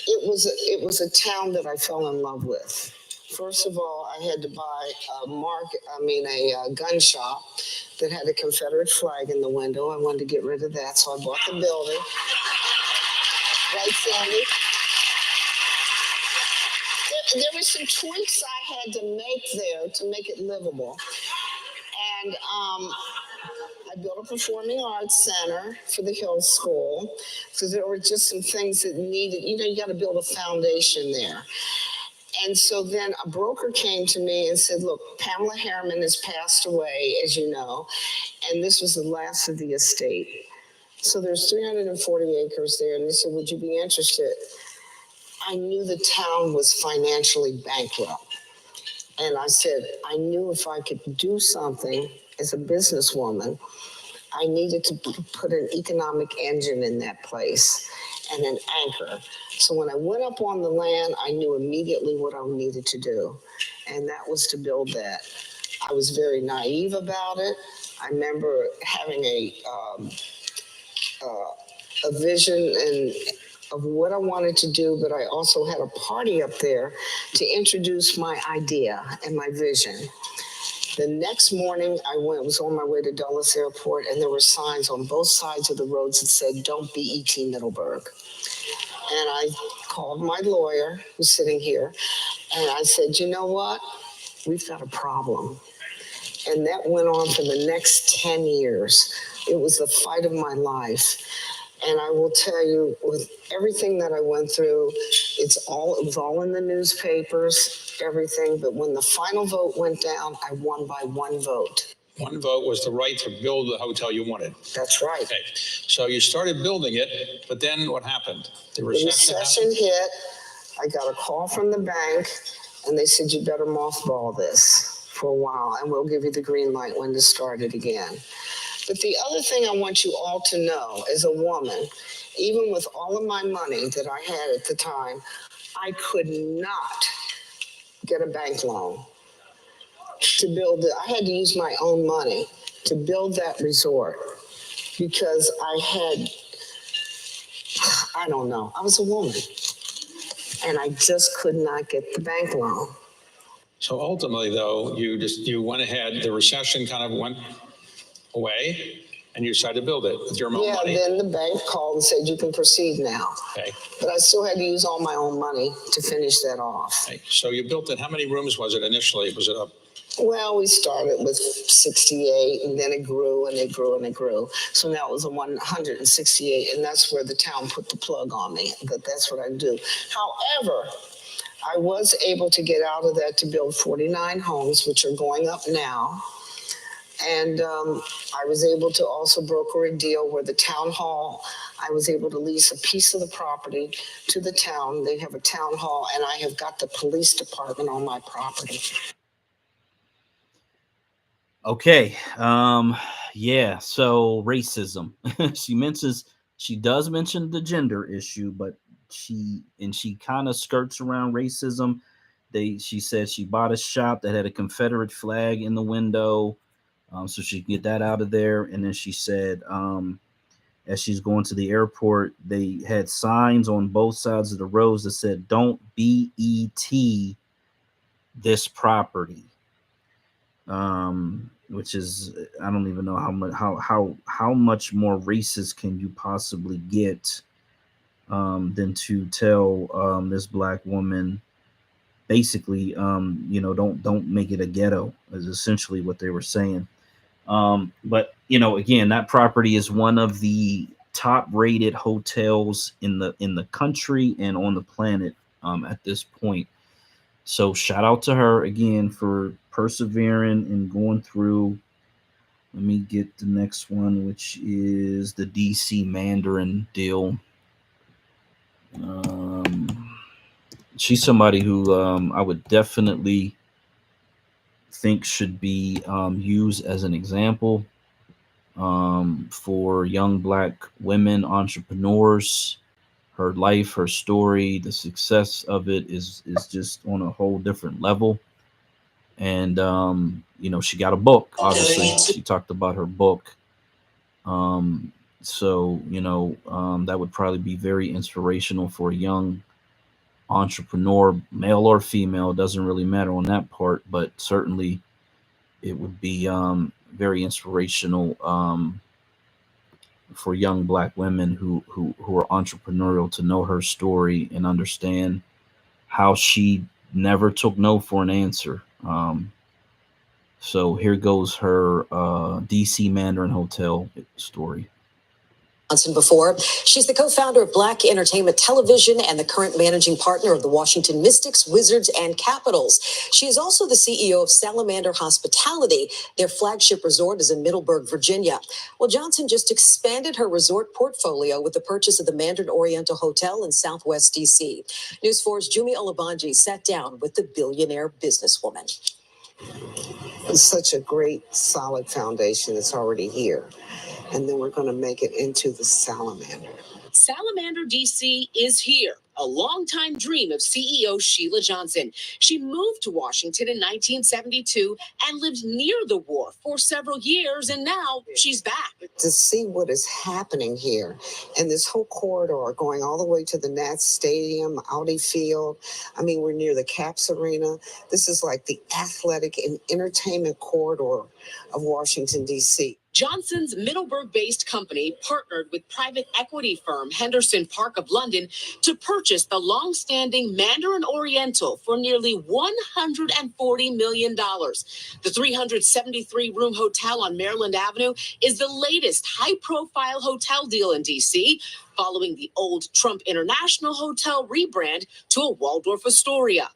it was a town that I fell in love with. First of all, I had to buy a gun shop that had a Confederate flag in the window. I wanted to get rid of that, so I bought the building. Right, Sandy? There were some tweaks I had to make there to make it livable. And I built a performing arts center for the Hill School. So there were just some things that needed, you got to build a foundation there. And so then a broker came to me and said, look, Pamela Harriman has passed away, as you know, and this was the last of the estate. So there's 340 acres there. And they said, would you be interested? I knew the town was financially bankrupt. And I said, I knew if I could do something as a businesswoman, I needed to put an economic engine in that place and an anchor. So when I went up on the land, I knew immediately what I needed to do. And that was to build that. I was very naive about it. I remember having a vision of what I wanted to do, but I also had a party up there to introduce my idea and my vision. The next morning, was on my way to Dulles Airport, and there were signs on both sides of the roads that said, don't be E.T. Middleburg. And I called my lawyer, who's sitting here, and I said, you know what? We've got a problem. And that went on for the next 10 years. It was the fight of my life. And I will tell you, with everything that I went through, it was all in the newspapers, everything. But when the final vote went down, I won by one vote. One vote was the right to build the hotel you wanted. That's right. Okay. So you started building it, but then what happened? The recession hit. I got a call from the bank, and they said, you better mothball this for a while, and we'll give you the green light when to start it again. But the other thing I want you all to know, as a woman, even with all of my money that I had at the time, I could not get a bank loan to build it. I had to use my own money to build that resort because I don't know, I was a woman and I just could not get the bank loan. So ultimately, though, you went ahead, the recession kind of went away, and you decided to build it with your own money. Yeah, then the bank called and said, you can proceed now. Okay. But I still had to use all my own money to finish that off. Okay. So you built it. How many rooms was it initially? Was it up? Well, we started with 68, and then it grew, and it grew, and it grew. So now it was a 168, and that's where the town put the plug on me, that's what I do. However, I was able to get out of that to build 49 homes, which are going up now. And I was able to also broker a deal where the town hall, I was able to lease a piece of the property to the town. They have a town hall, and I have got the police department on my property. Okay. Yeah. So racism. She does mention the gender issue, but she kind of skirts around racism. She said she bought a shop that had a Confederate flag in the window, so she could get that out of there. And then she said, as she's going to the airport, they had signs on both sides of the roads that said, "Don't BET this property," which is, I don't even know how much more racist can you possibly get than to tell this black woman, basically, don't make it a ghetto, is essentially what they were saying. But again, that property is one of the top rated hotels in the country and on the planet at this point. So shout out to her again for persevering and going through. Let me get the next one, which is the DC Mandarin deal. She's somebody who I would definitely think should be used as an example for young black women entrepreneurs. Her life, her story, the success of it is just on a whole different level. And she got a book. Obviously, she talked about her book. So that would probably be very inspirational for a young entrepreneur, male or female, doesn't really matter on that part, but certainly it would be very inspirational for young black women who are entrepreneurial to know her story and understand how she never took no for an answer. So here goes her DC Mandarin Hotel story. Before. She's the co-founder of Black Entertainment Television and the current managing partner of the Washington Mystics, Wizards, and Capitals. She is also the CEO of Salamander Hospitality. Their flagship resort is in Middleburg, Virginia. Well, Johnson just expanded her resort portfolio with the purchase of the Mandarin Oriental Hotel in Southwest D.C. News 4's Jumi Olabanji sat down with the billionaire businesswoman. It's such a great, solid foundation that's already here. And then we're going to make it into the Salamander. Salamander DC is here, a longtime dream of CEO Sheila Johnson. She moved to Washington in 1972 and lived near the wharf for several years, and now she's back. To see what is happening here, and this whole corridor going all the way to the Nats Stadium, Audi Field. I mean, we're near the Caps Arena. This is like the athletic and entertainment corridor of Washington, D.C. Johnson's Middleburg-based company partnered with private equity firm Henderson Park of London to purchase the long-standing Mandarin Oriental for nearly $140 million. The 373-room hotel on Maryland Avenue is the latest high-profile hotel deal in D.C., following the old Trump International Hotel rebrand to a Waldorf Astoria.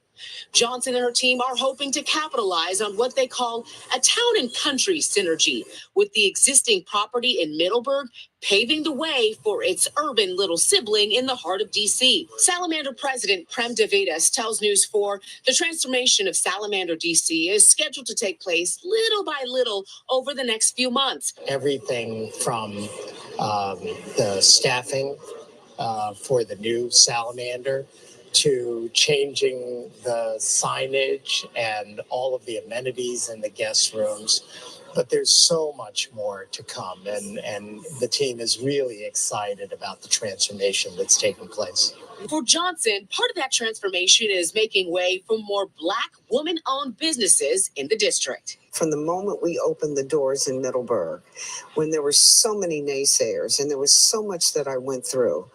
Johnson and her team are hoping to capitalize on what they call a town and country synergy, with the existing property in Middleburg paving the way for its urban little sibling in the heart of D.C. Salamander President Prem Davidas tells News 4 the transformation of Salamander D.C. is scheduled to take place little by little over the next few months. Everything from the staffing for the new Salamander to changing the signage and all of the amenities in the guest rooms. But there's so much more to come, and the team is really excited about the transformation that's taking place. For Johnson, part of that transformation is making way for more Black woman-owned businesses in the district. From the moment we opened the doors in Middleburg, when there were so many naysayers and there was so much that I went through,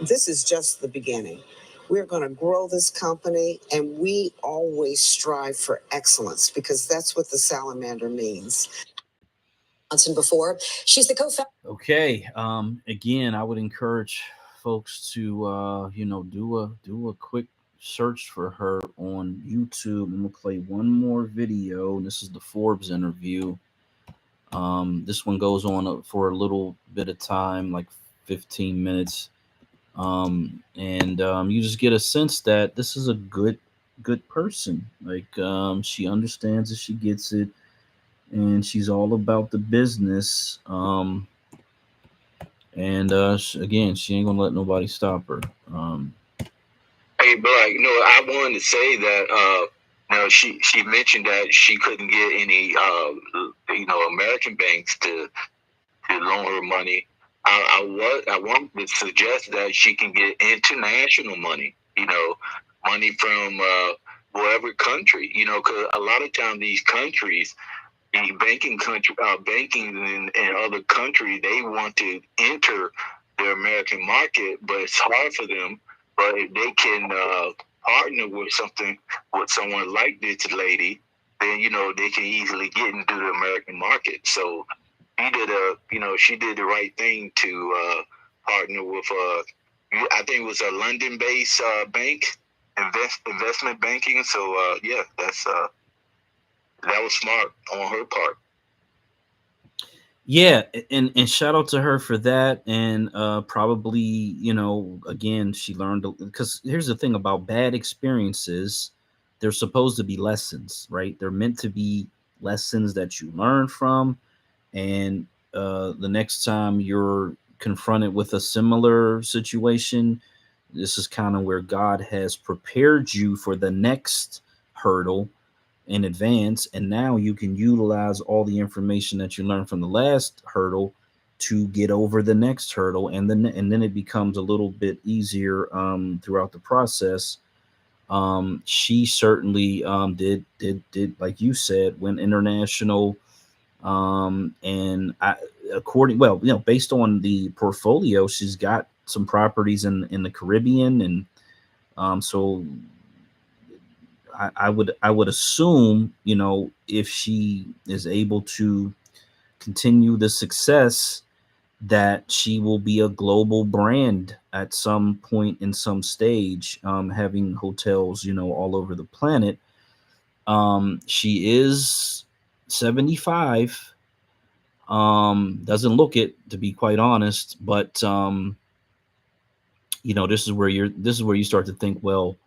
this is just the beginning. We're going to grow this company, and we always strive for excellence because that's what the Salamander means. Johnson before, she's the co-founder. Okay. Again, I would encourage folks to do a quick search for her on YouTube. I'm gonna play one more video. This is the Forbes interview. This one goes on for a little bit of time, like 15 minutes. You just get a sense that this is a good person. Like, she understands it, she gets it, and she's all about the business. Again, she ain't gonna let nobody stop her. Hey, Black. No, I wanted to say that. No, she mentioned that she couldn't get any, American banks to loan her money. I want to suggest that she can get international money. Money from whatever country. Because a lot of times these countries, the banking in other countries, they want to enter the American market, but it's hard for them. But if they can partner with someone like this lady, then they can easily get into the American market. So she did the right thing to partner with I think it was a London-based bank, investment banking. So that was smart on her part. Yeah, and shout out to her for that. And probably, again, she learned, because here's the thing about bad experiences. They're supposed to be lessons, right? They're meant to be lessons that you learn from. And the next time you're confronted with a similar situation, this is kind of where God has prepared you for the next hurdle in advance, and now you can utilize all the information that you learned from the last hurdle to get over the next hurdle, and then it becomes a little bit easier throughout the process. She certainly did like you said, went international, and based on the portfolio, she's got some properties in the Caribbean, and so I would assume, if she is able to continue the success, that she will be a global brand at some point in some stage, having hotels, all over the planet. She is 75. Doesn't look it, to be quite honest, but this is where you start to think, well,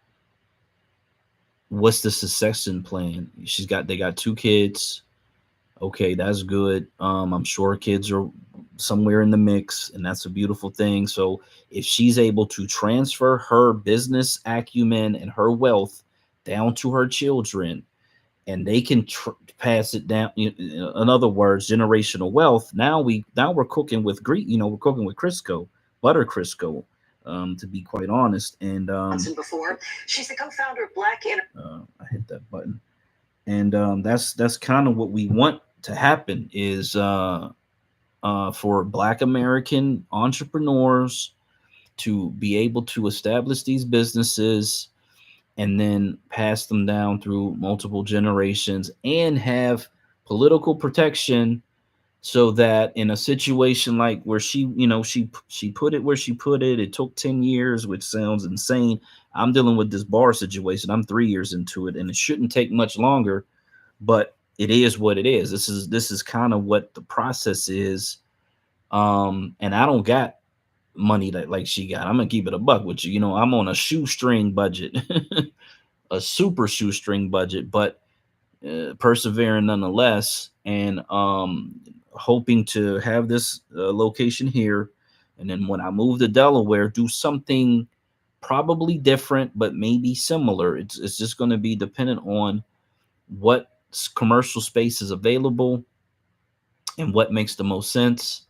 what's the succession plan? They got 2 kids. Okay, that's good. I'm sure kids are somewhere in the mix, and that's a beautiful thing. So if she's able to transfer her business acumen and her wealth down to her children, and they can pass it down, in other words, generational wealth. Now we're cooking with we're cooking with Crisco, butter Crisco, to be quite honest. And before, she's the co-founder of Black. I hit that button, and that's kind of what we want to happen, is for Black American entrepreneurs to be able to establish these businesses and then pass them down through multiple generations and have political protection, so that in a situation like where she put it where she put it, it took 10 years, which sounds insane. I'm dealing with this bar situation. I'm 3 years into it, and it shouldn't take much longer, but it is what it is. This is kind of what the process is. And I don't got money like she got. I'm gonna keep it a buck with you. I'm on a shoestring budget, a super shoestring budget, but persevering nonetheless, and hoping to have this location here, and then when I move to Delaware, do something probably different, but maybe similar. It's just going to be dependent on what commercial space is available and what makes the most sense.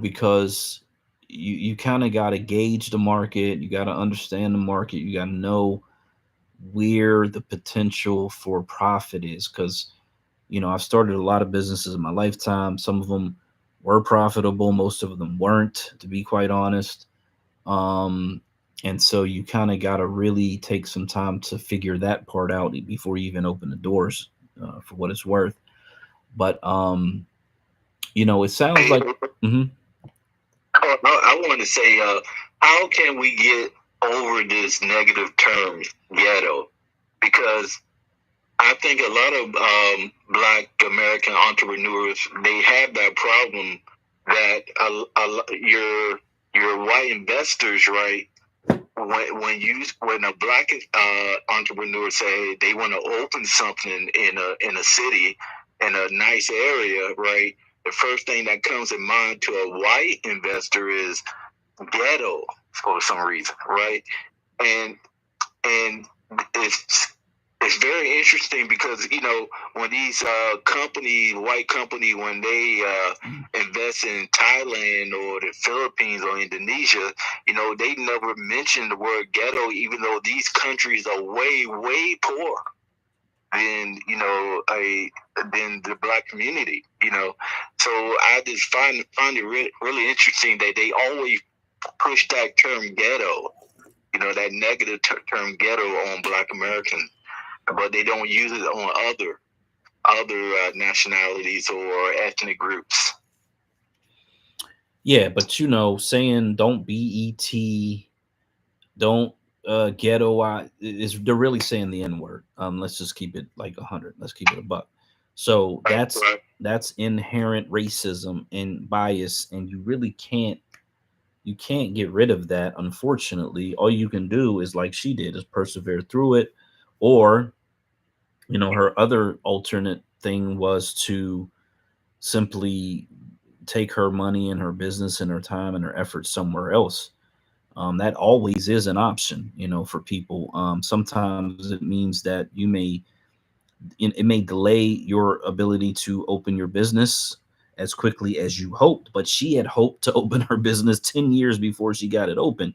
Because you kind of got to gauge the market, you got to understand the market, you got to know where the potential for profit is, because I've started a lot of businesses in my lifetime. Some of them were profitable, most of them weren't, to be quite honest. And so you kind of got to really take some time to figure that part out before you even open the doors, for what it's worth. But it sounds like I want to say, how can we get over this negative term, ghetto? Because I think a lot of Black American entrepreneurs, they have that problem that your white investors, right? When a Black entrepreneur say they want to open something in a city, in a nice area, right? The first thing that comes in mind to a white investor is ghetto. for some reason, right? And it's very interesting because, you know, when these white company, when they invest in Thailand or the Philippines or Indonesia, you know, they never mention the word ghetto, even though these countries are way, way poorer than, you know, than the black community, you know. So I just find it really interesting that they always push that term ghetto, you know, that negative term ghetto on Black Americans, but they don't use it on other nationalities or ethnic groups. Yeah, but you know, saying don't BET, don't ghetto is they're really saying the N-word. Let's just keep it like 100. Let's keep it a buck. So that's inherent racism and bias, and you really can't get rid of that. Unfortunately, all you can do is, like she did, is persevere through it, or you know, her other alternate thing was to simply take her money and her business and her time and her efforts somewhere else. That always is an option, you know, for people. Sometimes it means that it may delay your ability to open your business as quickly as you hoped, but she had hoped to open her business 10 years before she got it open,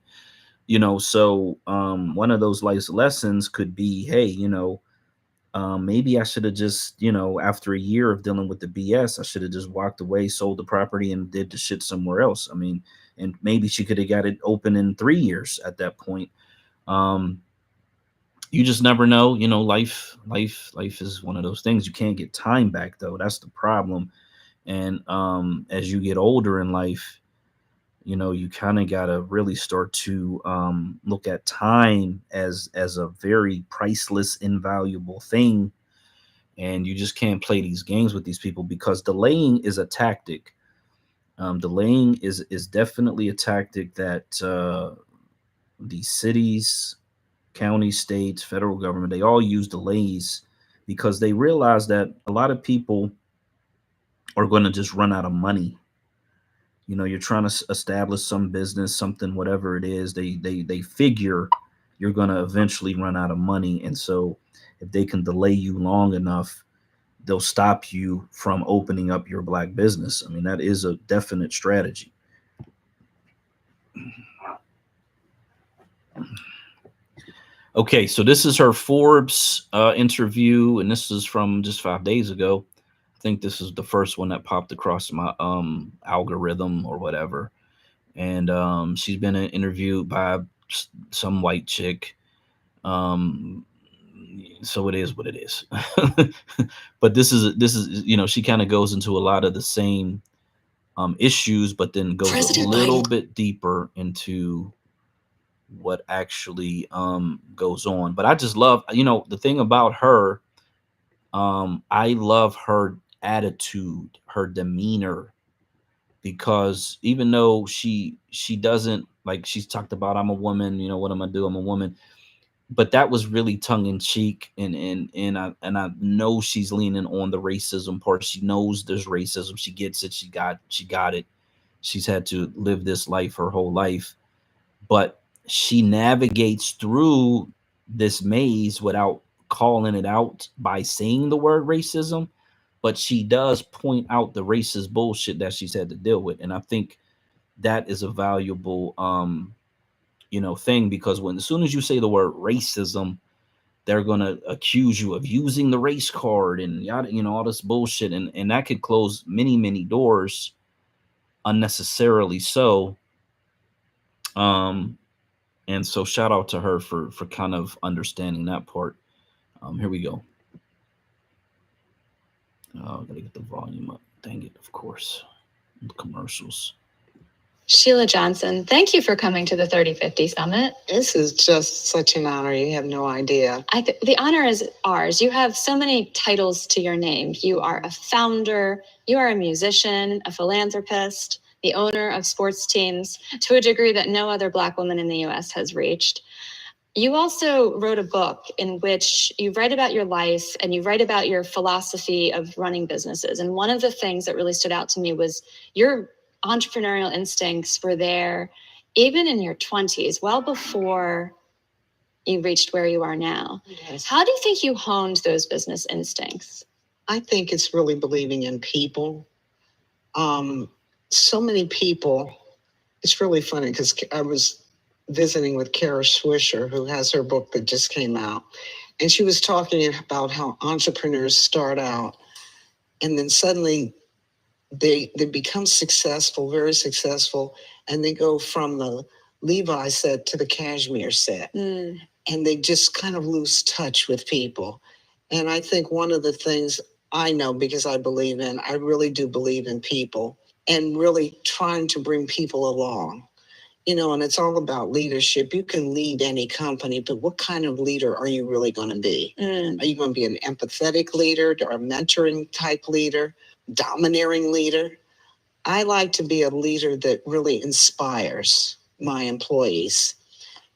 you know. So one of those life lessons could be, hey, you know, maybe I should have just, you know, after a year of dealing with the BS, I should have just walked away, sold the property, and did the shit somewhere else. I mean, and maybe she could have got it open in 3 years at that point. You just never know. You know, life is one of those things. You can't get time back, though. That's the problem. And as you get older in life, you know, you kind of got to really start to look at time as a very priceless, invaluable thing. And you just can't play these games with these people, because delaying is a tactic. Delaying is definitely a tactic that the cities, counties, states, federal government, they all use delays because they realize that a lot of people are going to just run out of money. You know, you're trying to establish some business, something, whatever it is. They figure you're going to eventually run out of money, and so if they can delay you long enough, they'll stop you from opening up your black business. I mean, that is a definite strategy. Okay, so this is her Forbes interview, and this is from just 5 days ago. I think this is the first one that popped across my algorithm or whatever. And she's been interviewed by some white chick. So it is what it is. But this is you know, she kind of goes into a lot of the same issues, but then goes President a little bit deeper into what actually goes on. But I just love, you know, the thing about her, I love her attitude, her demeanor, because even though she doesn't, like, she's talked about, I'm a woman, you know, what am I do? I'm a woman. But that was really tongue in cheek, and I know she's leaning on the racism part. She knows there's racism. She gets it. She got it. She's had to live this life her whole life, but she navigates through this maze without calling it out by saying the word racism. But she does point out the racist bullshit that she's had to deal with, and I think that is a valuable you know, thing, because as soon as you say the word racism, they're going to accuse you of using the race card and yada, you know, all this bullshit, and that could close many doors unnecessarily. So and so shout out to her for kind of understanding that part. Here we go. Oh, gotta get the volume up. Dang it, of course. The commercials. Sheila Johnson, thank you for coming to the 3050 Summit. This is just such an honor. You have no idea. The honor is ours. You have so many titles to your name. You are a founder, you are a musician, a philanthropist, the owner of sports teams, to a degree that no other Black woman in the U.S. has reached. You also wrote a book in which you write about your life and you write about your philosophy of running businesses. And one of the things that really stood out to me was your entrepreneurial instincts were there even in your 20s, well before you reached where you are now. Yes. How do you think you honed those business instincts? I think it's really believing in people. So many people, it's really funny because I was visiting with Kara Swisher, who has her book that just came out. And she was talking about how entrepreneurs start out and then suddenly they become successful, very successful, and they go from the Levi set to the cashmere set. Mm. And they just kind of lose touch with people. And I think one of the things I know, because I really do believe in people and really trying to bring people along. And it's all about leadership. You can lead any company, but what kind of leader are you really going to be? Mm. Are you going to be an empathetic leader or a mentoring type leader, domineering leader? I like to be a leader that really inspires my employees.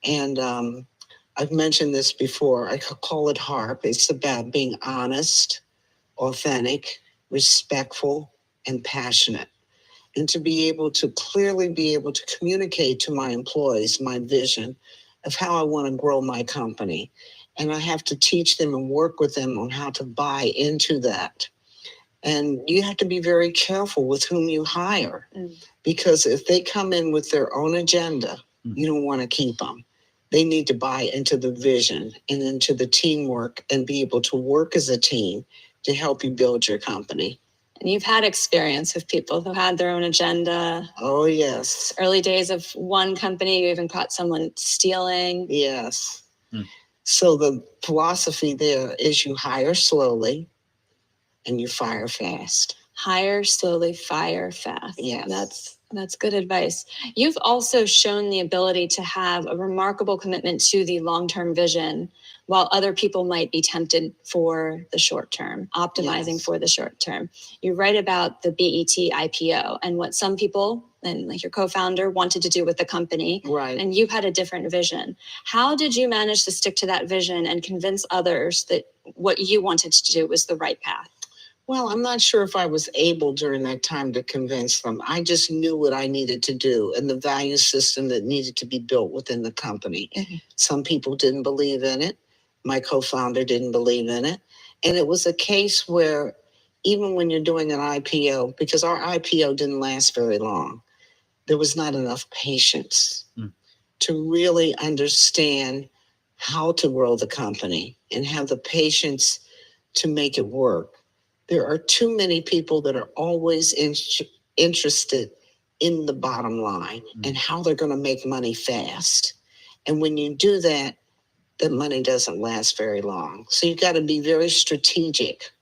And I've mentioned this before. I call it HARP. It's about being honest, authentic, respectful, and passionate. And to be able to clearly be able to communicate to my employees my vision of how I want to grow my company. And I have to teach them and work with them on how to buy into that. And you have to be very careful with whom you hire, because if they come in with their own agenda, you don't want to keep them. They need to buy into the vision and into the teamwork and be able to work as a team to help you build your company. And you've had experience with people who had their own agenda. Oh, yes. Early days of one company, you even caught someone stealing. Yes. So the philosophy there is you hire slowly and you fire fast. Hire slowly, fire fast. Yes. That's good advice. You've also shown the ability to have a remarkable commitment to the long-term vision, while other people might be tempted for the short term, optimizing for the short term. You write about the BET IPO and what some people, and like your co-founder, wanted to do with the company. Right. And you had a different vision. How did you manage to stick to that vision and convince others that what you wanted to do was the right path? Well, I'm not sure if I was able during that time to convince them. I just knew what I needed to do and the value system that needed to be built within the company. Some people didn't believe in it. My co-founder didn't believe in it. And it was a case where even when you're doing an IPO, because our IPO didn't last very long, there was not enough patience to really understand how to grow the company and have the patience to make it work. There are too many people that are always interested in the bottom line and how they're going to make money fast. And when you do that, the money doesn't last very long. So you've got to be very strategic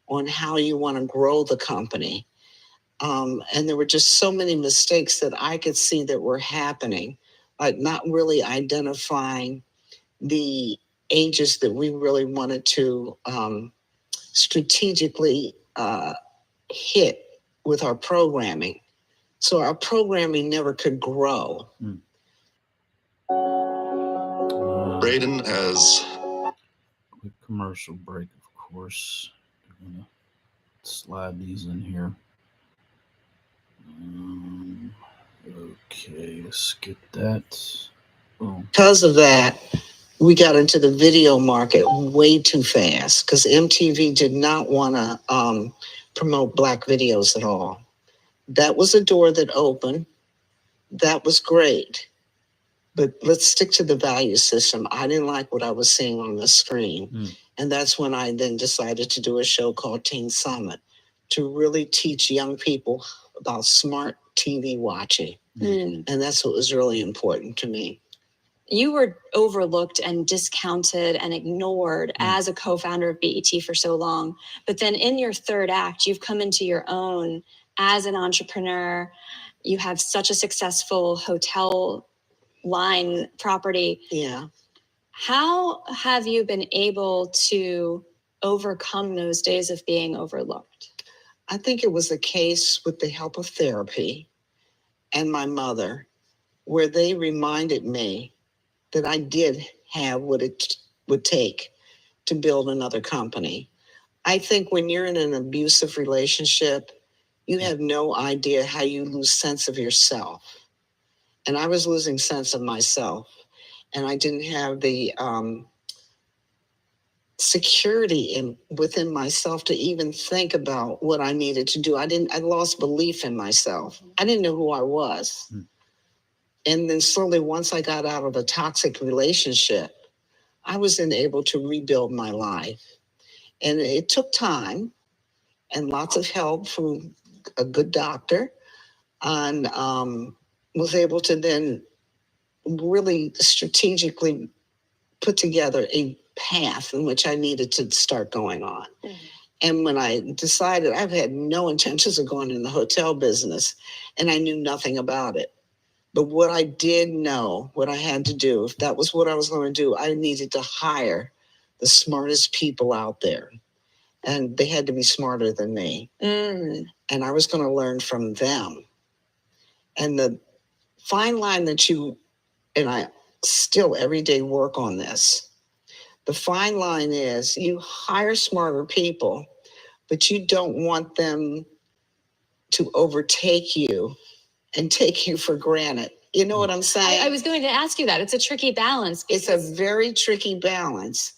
on how you want to grow the company. And there were just so many mistakes that I could see that were happening, like not really identifying the ages that we really wanted to strategically hit with our programming. So our programming never could grow. Braden has quick commercial break, of course. I'm gonna slide these in here. Okay, let's get that. Boom. Because of that, we got into the video market way too fast because MTV did not want to promote Black videos at all. That was a door that opened. That was great. But let's stick to the value system. I didn't like what I was seeing on the screen. And that's when I then decided to do a show called Teen Summit to really teach young people about smart TV watching. And that's what was really important to me. You were overlooked and discounted and ignored as a co-founder of BET for so long. But then in your third act, you've come into your own as an entrepreneur. You have such a successful hotel line property. Yeah. How have you been able to overcome those days of being overlooked? I think it was a case with the help of therapy and my mother, where they reminded me that I did have what it would take to build another company. I think when you're in an abusive relationship, you have no idea how you lose sense of yourself. and I was losing sense of myself, and I didn't have the security within myself to even think about what I needed to do. I lost belief in myself. I didn't know who I was. And then slowly, once I got out of a toxic relationship, I was then able to rebuild my life. And it took time and lots of help from a good doctor, and was able to then really strategically put together a path in which I needed to start going on. Mm-hmm. And when I decided, I've had no intentions of going in the hotel business, and I knew nothing about it. But what I did know, what I had to do, if that was what I was going to do, I needed to hire the smartest people out there. And they had to be smarter than me. Mm. And I was going to learn from them. And the fine line that and I still every day work on this. The fine line is you hire smarter people, but you don't want them to overtake you and take you for granted. You know what I'm saying? I was going to ask you that. It's a tricky balance. It's a very tricky balance.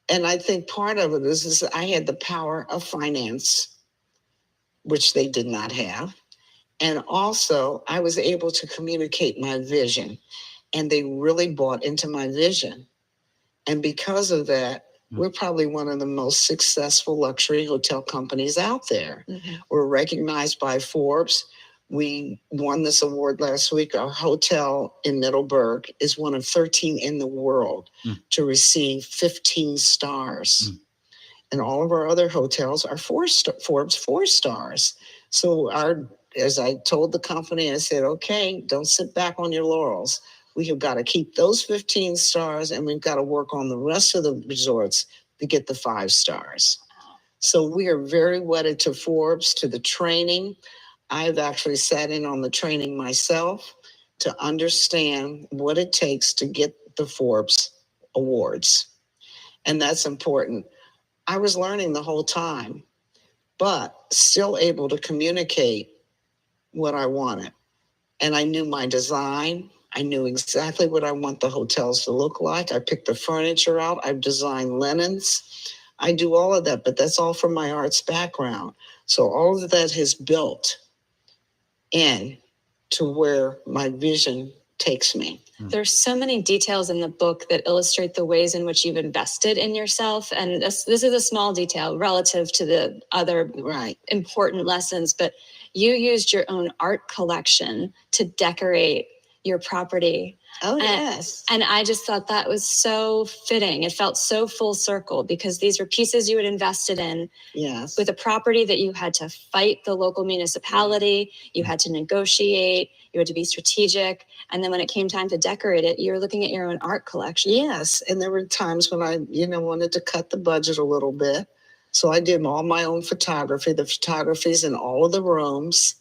And I think part of it is I had the power of finance, which they did not have. And also, I was able to communicate my vision, and they really bought into my vision. And because of that, we're probably one of the most successful luxury hotel companies out there. Mm-hmm. We're recognized by Forbes. We won this award last week. Our hotel in Middleburg is one of 13 in the world to receive 15 stars. And all of our other hotels are Forbes 4 stars. So as I told the company, I said, okay, don't sit back on your laurels. We have got to keep those 15 stars, and we've got to work on the rest of the resorts to get the 5 stars. So we are very wedded to Forbes, to the training. I've actually sat in on the training myself to understand what it takes to get the Forbes awards. And that's important. I was learning the whole time, but still able to communicate what I wanted. And I knew my design. I knew exactly what I want the hotels to look like. I picked the furniture out. I've designed linens. I do all of that, but that's all from my arts background. So all of that has built in to where my vision takes me. There's so many details in the book that illustrate the ways in which you've invested in yourself. And this is a small detail relative to the other important lessons, but you used your own art collection to decorate your property. Oh, yes. And I just thought that was so fitting. It felt so full circle because these were pieces you had invested in with a property that you had to fight the local municipality. You had to negotiate. You had to be strategic. And then when it came time to decorate it, you were looking at your own art collection. Yes. And there were times when I, wanted to cut the budget a little bit. So I did all my own photography. The photography's in all of the rooms.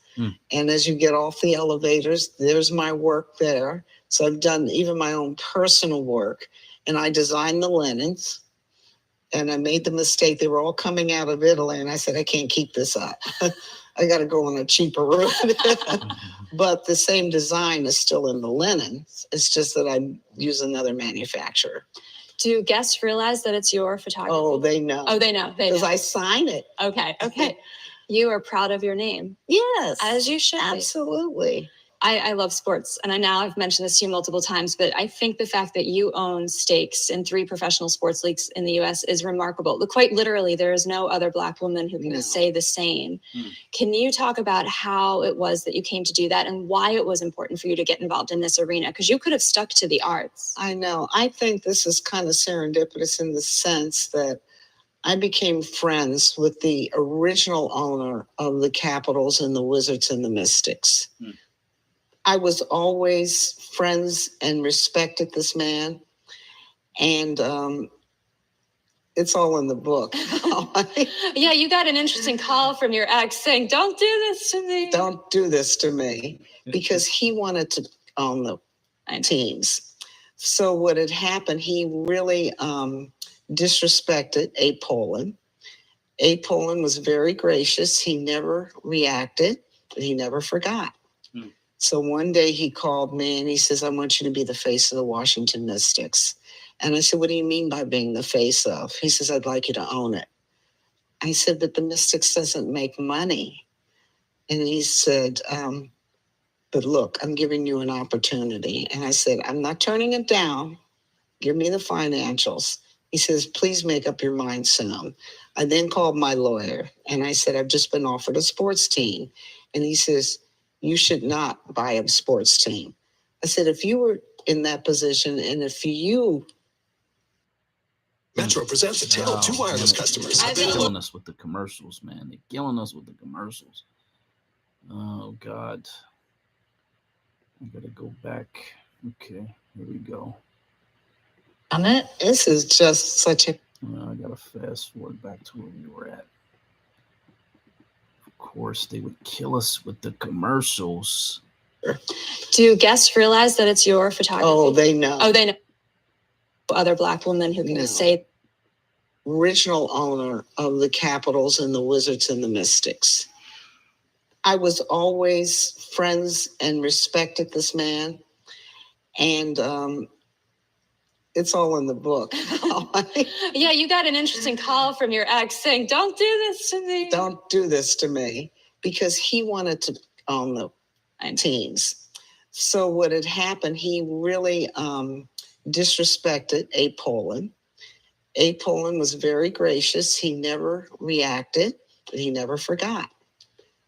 And as you get off the elevators, there's my work there. So I've done even my own personal work. And I designed the linens. And I made the mistake. They were all coming out of Italy. And I said, I can't keep this up. I got to go on a cheaper route. But the same design is still in the linens. It's just that I use another manufacturer. Do guests realize that it's your photography? Oh, they know. Oh, they know. Because I sign it. Okay. You are proud of your name. Yes. As you should. Absolutely. I love sports, and I've mentioned this to you multiple times, but I think the fact that you own stakes in 3 professional sports leagues in the U.S. is remarkable. Quite literally, there is no other Black woman who can say the same. Can you talk about how it was that you came to do that and why it was important for you to get involved in this arena? Because you could have stuck to the arts. I know. I think this is kind of serendipitous in the sense that I became friends with the original owner of the Capitals and the Wizards and the Mystics. I was always friends and respected this man. And it's all in the book. Yeah, you got an interesting call from your ex saying, don't do this to me. Don't do this to me. Because he wanted to own the teams. So what had happened, he really disrespected A. Poland. A. Poland was very gracious. He never reacted, but he never forgot. So one day he called me and he says, I want you to be the face of the Washington Mystics. And I said, what do you mean by being the face of? He says, I'd like you to own it. I said, but the Mystics doesn't make money. And he said, but look, I'm giving you an opportunity. And I said, I'm not turning it down. Give me the financials. He says, please make up your mind soon. I then called my lawyer and I said, I've just been offered a sports team. And he says, you should not buy a sports team. I said, if you were in that position and if you... Metro presents a tale to wireless customers. They're killing us with the commercials, man. They're killing us with the commercials. Oh, God. I gotta go back. Okay, here we go. This is just such a... I gotta fast forward back to where we were at. Of course, they would kill us with the commercials. Do guests realize that it's your photography? Oh, they know. Oh, they know. Other Black women who can say... Original owner of the Capitals and the Wizards and the Mystics. I was always friends and respected this man. And it's all in the book. Yeah, you got an interesting call from your ex saying, don't do this to me. Don't do this to me. Because he wanted to own the teams. So what had happened, he really disrespected Abe Poland. Abe Poland was very gracious. He never reacted. He never forgot.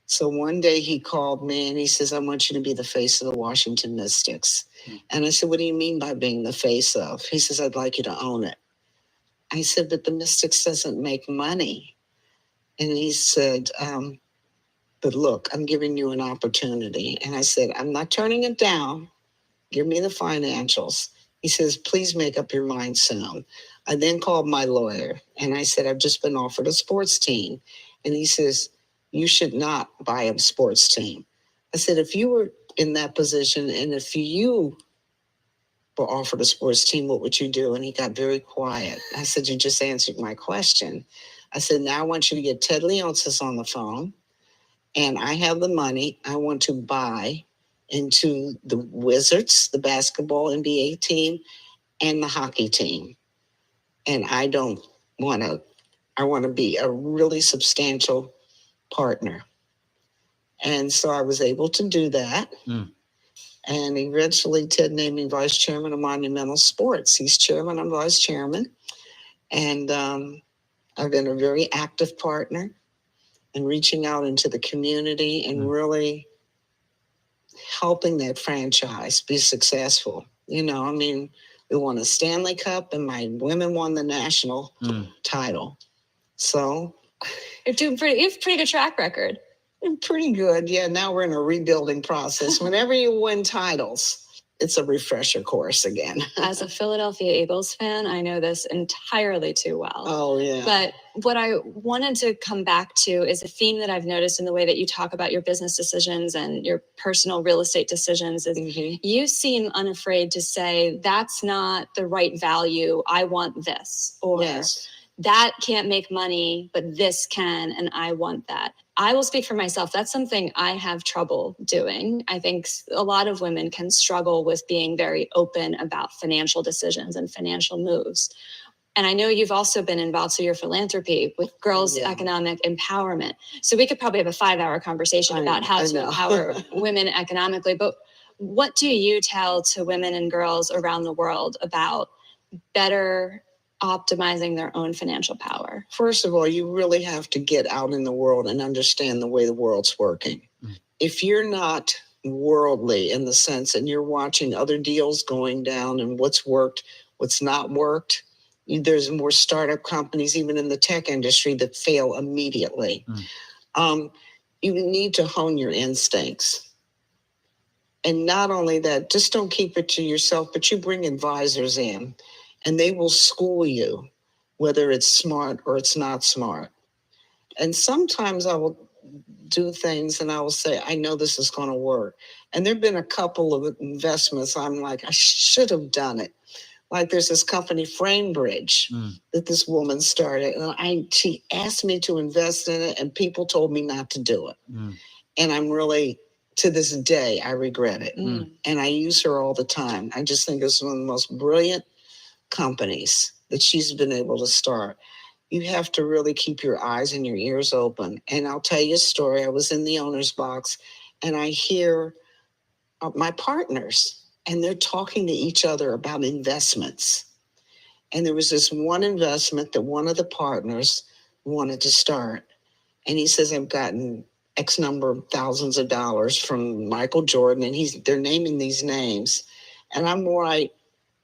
So one day he called me and he says, I want you to be the face of the Washington Mystics. And I said, what do you mean by being the face of? He says, I'd like you to own it. I said, but the Mystics doesn't make money. And he said, but look, I'm giving you an opportunity. And I said, I'm not turning it down. Give me the financials. He says, please make up your mind soon. I then called my lawyer and I said, I've just been offered a sports team. And he says, you should not buy a sports team. I said, if you were in that position and if you were offered a sports team, what would you do? And he got very quiet. I said, you just answered my question. I said, now I want you to get Ted Leonsis on the phone and I have the money. I want to buy into the Wizards, the basketball NBA team, and the hockey team. And I want to be a really substantial partner. And so I was able to do that. And eventually Ted named me vice chairman of Monumental Sports. He's chairman, I'm vice chairman. And I've been a very active partner in reaching out into the community and really helping that franchise be successful. You know, I mean, we won a Stanley Cup and my women won the national title. So you have a pretty good track record. Pretty good. Yeah, now we're in a rebuilding process. Whenever you win titles, it's a refresher course again. As a Philadelphia Eagles fan, I know this entirely too well. Oh, yeah. But what I wanted to come back to is a theme that I've noticed in the way that you talk about your business decisions and your personal real estate decisions is you seem unafraid to say, that's not the right value. I want this. Or that can't make money, but this can, and I want that. I will speak for myself. That's something I have trouble doing. I think a lot of women can struggle with being very open about financial decisions and financial moves. And I know you've also been involved through your philanthropy with girls' economic empowerment. So we could probably have a 5-hour conversation about how to empower women economically. But what do you tell to women and girls around the world about better optimizing their own financial power? First of all, you really have to get out in the world and understand the way the world's working. If you're not worldly in the sense and you're watching other deals going down and what's worked, what's not worked, there's more startup companies, even in the tech industry, that fail immediately. You need to hone your instincts. And not only that, just don't keep it to yourself, but you bring advisors in. And they will school you, whether it's smart or it's not smart. And sometimes I will do things and I will say, I know this is going to work. And there have been a couple of investments I'm like, I should have done it. Like there's this company, Framebridge, that this woman started. And she asked me to invest in it and people told me not to do it. And I'm really To this day, I regret it. And I use her all the time. I just think it's one of the most brilliant companies that she's been able to start. You have to really keep your eyes and your ears open. And I'll tell you a story. I was in the owner's box and I hear my partners and they're talking to each other about investments. And there was this one investment that one of the partners wanted to start. And he says, I've gotten X number of thousands of dollars from Michael Jordan, and they're naming these names. And I'm like,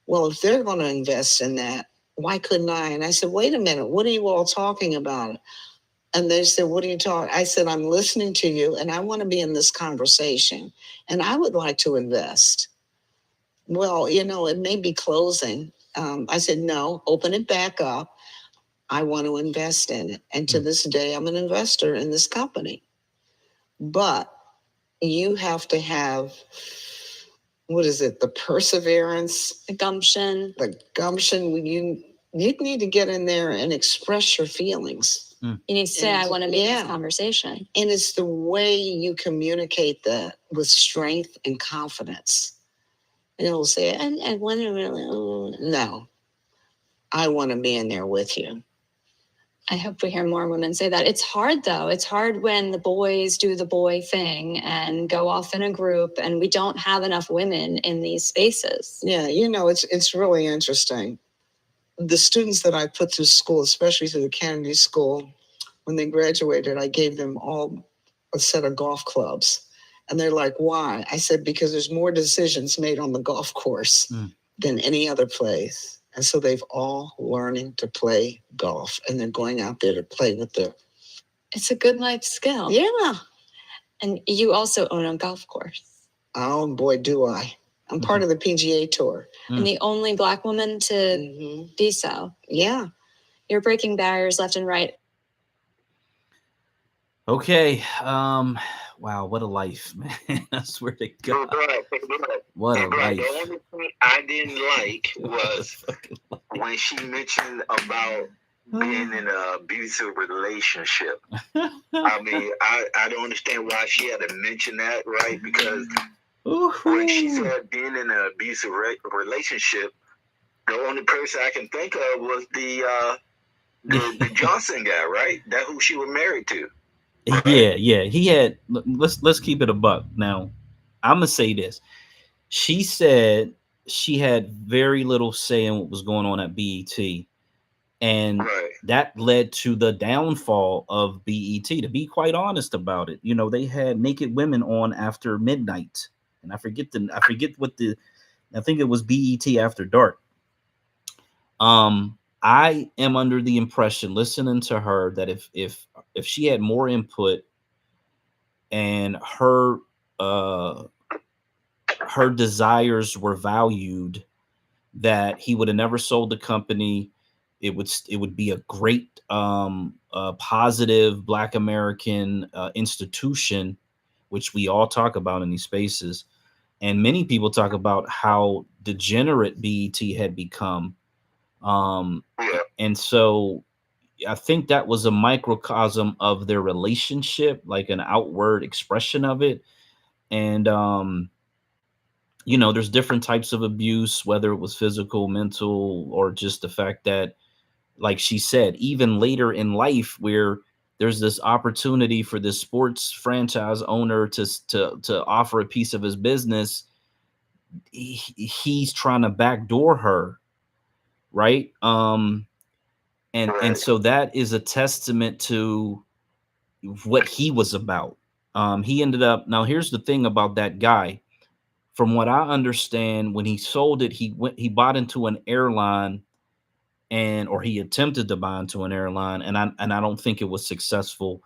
well, if they're going to invest in that, why couldn't I? And I said, wait a minute, what are you all talking about? And they said, what are you talking? I said, I'm listening to you, and I want to be in this conversation, and I would like to invest. Well, it may be closing. I said, no, open it back up. I want to invest in it. And to this day, I'm an investor in this company. But you have to have, the perseverance, the gumption. You need to get in there and express your feelings. You need to say, I want to be in this conversation. And it's the way you communicate that with strength and confidence. And it'll say, I want to really, no, I want to be in there with you. I hope we hear more women say that. It's hard, though. It's hard when the boys do the boy thing and go off in a group, and we don't have enough women in these spaces. Yeah, it's really interesting. The students that I put through school, especially through the Kennedy School, when they graduated, I gave them all a set of golf clubs. And they're like, why? I said, because there's more decisions made on the golf course than any other place. And so they've all learning to play golf, and they're going out there to play with their. It's a good life skill. Yeah. And you also own a golf course. Oh, boy, do I. I'm part of the PGA Tour. And the only Black woman to be so. Yeah. You're breaking barriers left and right. Okay. Wow, what a life, man. I swear to God. What a life. The only thing I didn't like was when she mentioned about being in an abusive relationship. I mean, I don't understand why she had to mention that, right? Because when she said being in an abusive relationship, the only person I can think of was the Johnson guy, right? That's who she was married to. Yeah. He had. Let's keep it a buck. Now, I'm gonna say this. She said she had very little say in what was going on at BET, and that led to the downfall of BET. To be quite honest about it, they had naked women on after midnight, and I forget I think it was BET After Dark. I am under the impression, listening to her, that if she had more input and her desires were valued, that he would have never sold the company. It would be a great positive Black American institution, which we all talk about in these spaces. And many people talk about how degenerate BET had become. And so I think that was a microcosm of their relationship, like an outward expression of it. And, there's different types of abuse, whether it was physical, mental, or just the fact that, like she said, even later in life, where there's this opportunity for this sports franchise owner to offer a piece of his business, he's trying to backdoor her. Right. And so that is a testament to what he was about. He ended up, now here's the thing about that guy. From what I understand, when he sold it, he bought into an airline, or he attempted to buy into an airline, and I don't think it was successful.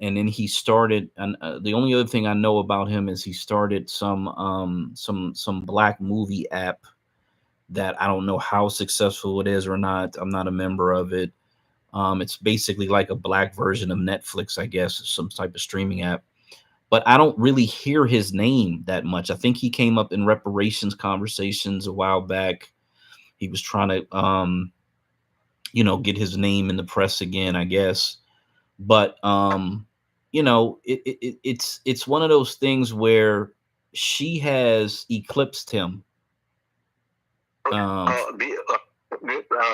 And then he started, and the only other thing I know about him is he started some Black movie app that I don't know how successful it is or not. I'm not a member of it. It's basically like a Black version of Netflix, I guess, some type of streaming app. But I don't really hear his name that much. I think he came up in reparations conversations a while back. He was trying to, get his name in the press again, I guess. But you know, it's one of those things where she has eclipsed him.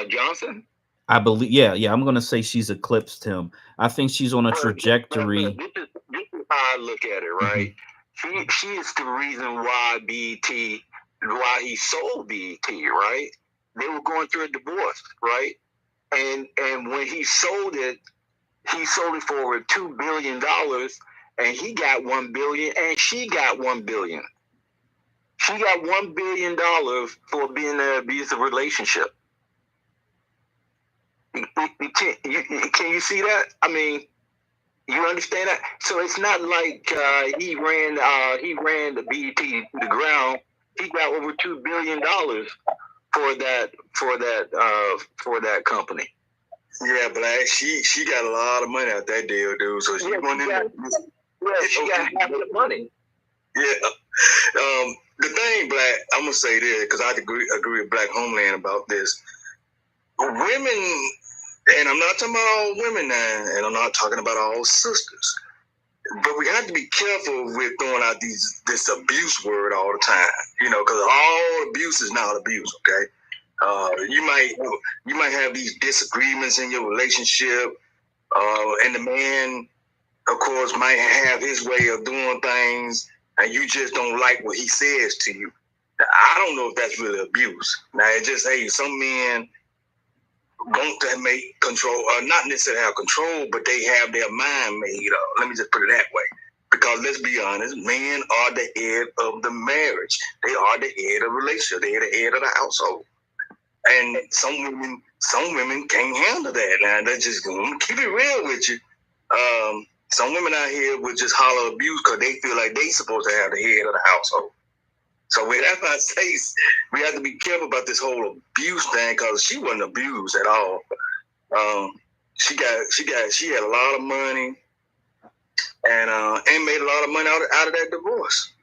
Johnson. I believe, yeah, I'm gonna say she's eclipsed him. I think she's on a trajectory. This is how I look at it, right? Mhm. She is the reason why why he sold BET, right? They were going through a divorce, right? And when he sold it for over $2 billion, and he got $1 billion, and she got $1 billion. She got $1 billion for being in an abusive relationship. Can you see that? I mean, you understand that? So it's not like he ran the BET to the ground. He got over $2 billion for that company. Yeah, Black. She got a lot of money out that deal, dude. So she went in. She got half the money. Yeah. The thing, Black, I'm gonna say this because I agree with Black Homeland about this. Women, and I'm not talking about all women now, and I'm not talking about all sisters, but we have to be careful with throwing out this abuse word all the time, you know, because all abuse is not abuse. Okay, you might have these disagreements in your relationship, and the man, of course, might have his way of doing things, and you just don't like what he says to you. Now, I don't know if that's really abuse. Now, it's just, hey, some men want to make control, not necessarily have control, but they have their mind made up. Let me just put it that way. Because let's be honest, men are the head of the marriage. They are the head of the relationship. They are the head of the household. And some women can't handle that. Now, they're just going to keep it real with you. Some women out here would just holler abuse because they feel like they supposed to have the head of the household. So that's why I say we have to be careful about this whole abuse thing because she wasn't abused at all. She had a lot of money and made a lot of money out of that divorce.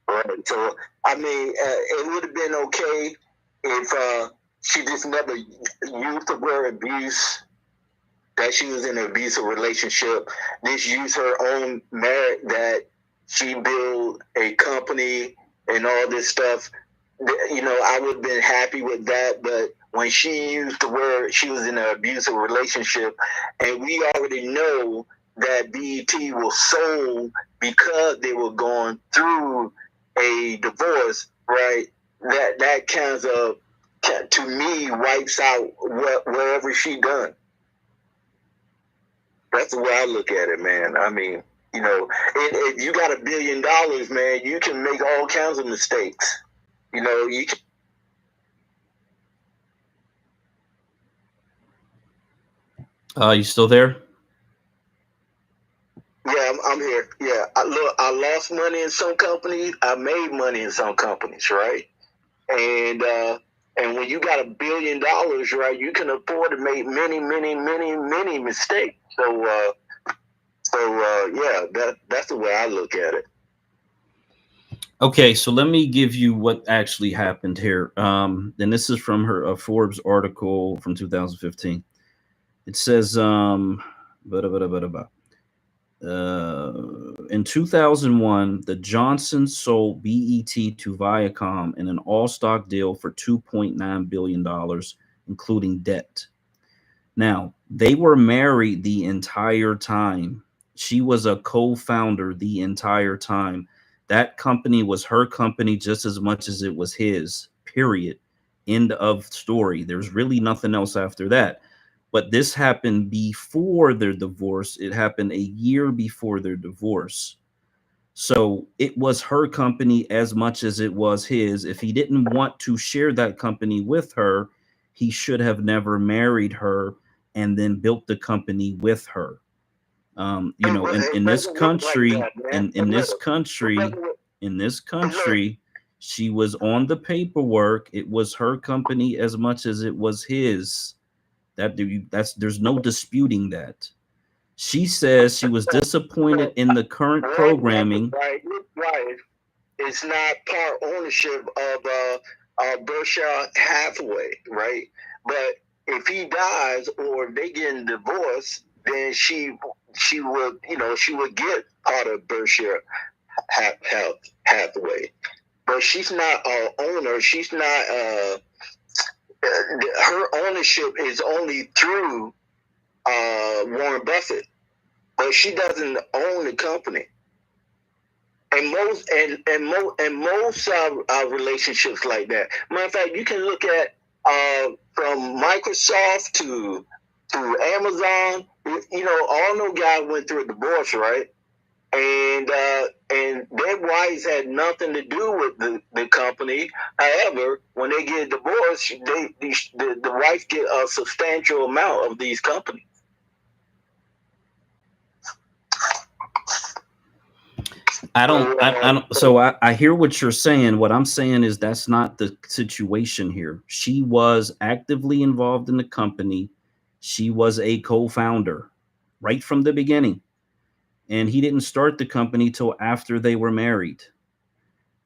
Right. So I mean, it would have been okay if she just never used the word abuse. That she was in an abusive relationship. Just use her own merit that she built a company and all this stuff. You know, I would have been happy with that. But when she used the word she was in an abusive relationship, and we already know that BET was sold because they were going through a divorce, right? That kind of, to me, wipes out whatever she done. That's the way I look at it, man. I mean, you know, if you got $1 billion, man, you can make all kinds of mistakes. You know, you can. You still there? Yeah, I'm here. Yeah, I lost money in some companies. I made money in some companies, right? And when you got $1 billion, right, you can afford to make many mistakes. So yeah, that's the way I look at it. Okay, so let me give you what actually happened here. And this is from her Forbes article from 2015. It says, in 2001, the Johnsons sold BET to Viacom in an all-stock deal for $2.9 billion, including debt. Now, they were married the entire time. She was a co-founder the entire time. That company was her company just as much as it was his, period. End of story. There's really nothing else after that. But this happened before their divorce. It happened a year before their divorce. So it was her company as much as it was his. If he didn't want to share that company with her, he should have never married her and then built the company with her. You know, in this country, in this country, she was on the paperwork. It was her company as much as it was his. There's no disputing that. She says she was disappointed in the current programming. Right. It's not part ownership of Berkshire Hathaway, right? But if he dies or if they get divorced, then she would, she would get part of Berkshire Hathaway. But she's not an owner. She's not. Her ownership is only through Warren Buffett, but she doesn't own the company. And most relationships like that. Matter of fact, you can look at from Microsoft to Amazon. All those guys went through a divorce, right? And their wives had nothing to do with the company. However, when they get divorced, the wife get a substantial amount of these companies. I hear what you're saying. What I'm saying is that's not the situation here. She was actively involved in the company. She was a co-founder right from the beginning. And he didn't start the company till after they were married.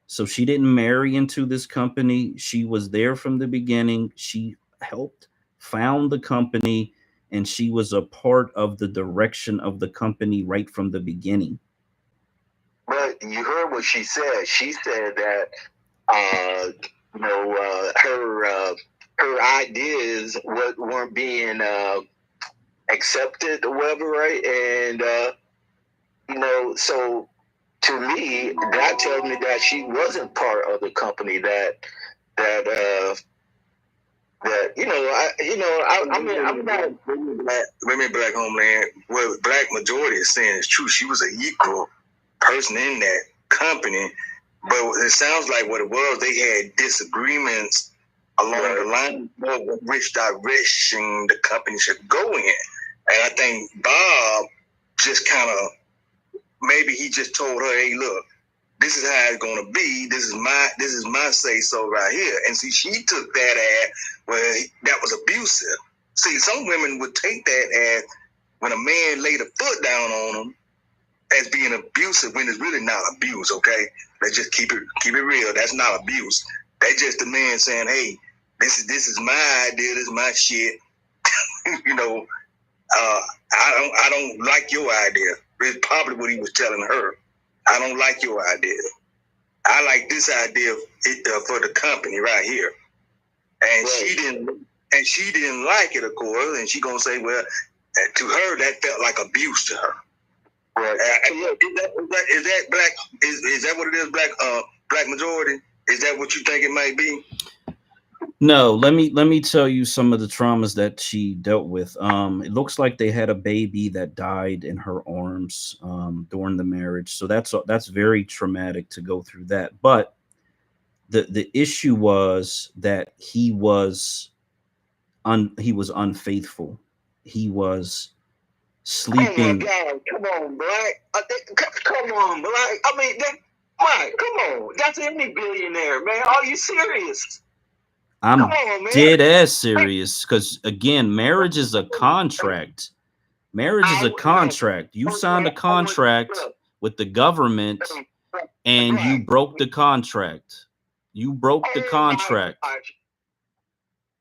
So she didn't marry into this company. She was there from the beginning. She helped found the company, and she was a part of the direction of the company right from the beginning. But you heard what she said. She said that her ideas weren't being accepted or whatever, right? And so to me, that tells me that she wasn't part of the company I'm not women black homeland. What black majority is saying is true. She was an equal person in that company, but it sounds like what it was, they had disagreements along the line of which direction the company should go in. And I think Bob just kind of, maybe he just told her, hey, look, this is how it's gonna be. This is my say so right here. And see, she took that as, well, that was abusive. See, some women would take that as when a man laid a foot down on them as being abusive when it's really not abuse. Okay, let's just keep it real. That's not abuse. That's just the man saying, hey, this is my idea. This is my shit. I don't like your idea. It's probably what he was telling her. I don't like your idea. I like this idea for the company right here. And she didn't like it, of course. And she gonna say, well, to her that felt like abuse to her. Right. Is that black? Is that what it is? Black majority? Is that what you think it might be? No, let me tell you some of the traumas that she dealt with. It looks like they had a baby that died in her arms during the marriage. So that's very traumatic to go through that. But the issue was that he was unfaithful. He was sleeping. Oh my God! Come on, Black. Come on, Black. I mean, Mike, come on. That's any billionaire, man. Are you serious? I'm dead ass serious, because again, marriage is a contract. Marriage is a contract. You signed a contract with the government and you broke the contract. You broke the contract.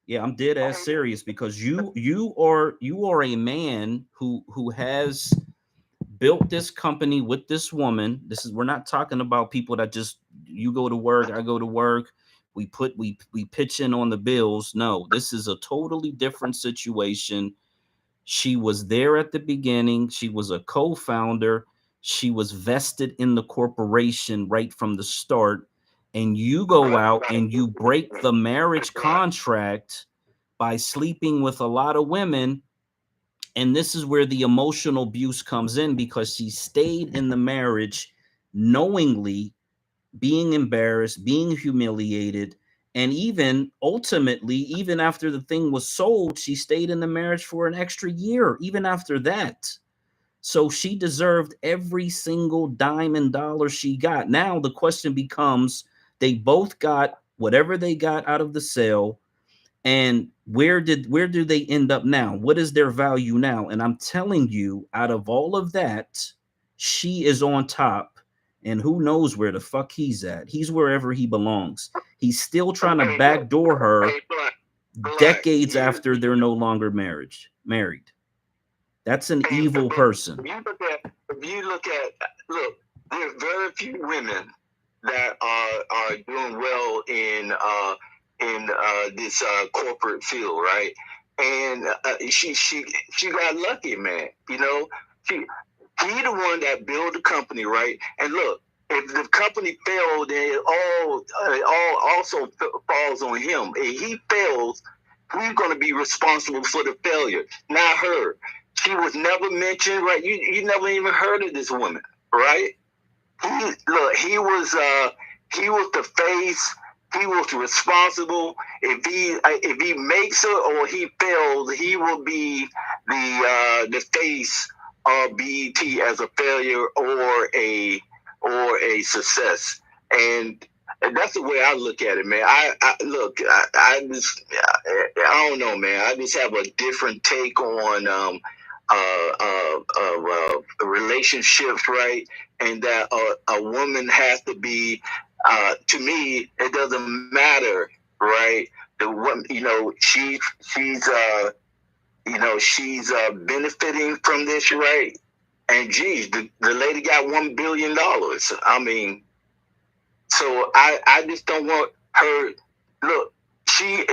Yeah, I'm dead ass serious, because you are a man who has built this company with this woman. We're not talking about people that just, you go to work, I go to work. We pitch in on the bills. No, this is a totally different situation. She was there at the beginning. She was a co-founder. She was vested in the corporation right from the start. And you go out and you break the marriage contract by sleeping with a lot of women. And this is where the emotional abuse comes in, because she stayed in the marriage knowingly, being embarrassed, being humiliated, and even ultimately, even after the thing was sold, she stayed in the marriage for an extra year, even after that. So she deserved every single dime and dollar she got. Now the question becomes, they both got whatever they got out of the sale, and where do they end up now? What is their value now? And I'm telling you, out of all of that, she is on top. And who knows where the fuck he's at? He's wherever he belongs. He's still trying to backdoor her decades after they're no longer married. That's an evil person. If you look at, there are very few women that are doing well in this corporate field, right? And she got lucky, man. You know, he the one that built the company, right? And look, if the company failed, then it all also falls on him. If he fails, who's going to be responsible for the failure? Not her. She was never mentioned, right? You never even heard of this woman, right? He was the face. He was responsible. If he makes it or he fails, he will be the face of BET as a failure or a success. And that's the way I look at it, man. I don't know, man. I just have a different take on relationships, right? And that a woman has to be, to me, it doesn't matter, right? The woman, she's benefiting from this, right? And geez, the lady got $1 billion. I mean, so I just don't want her. Look, she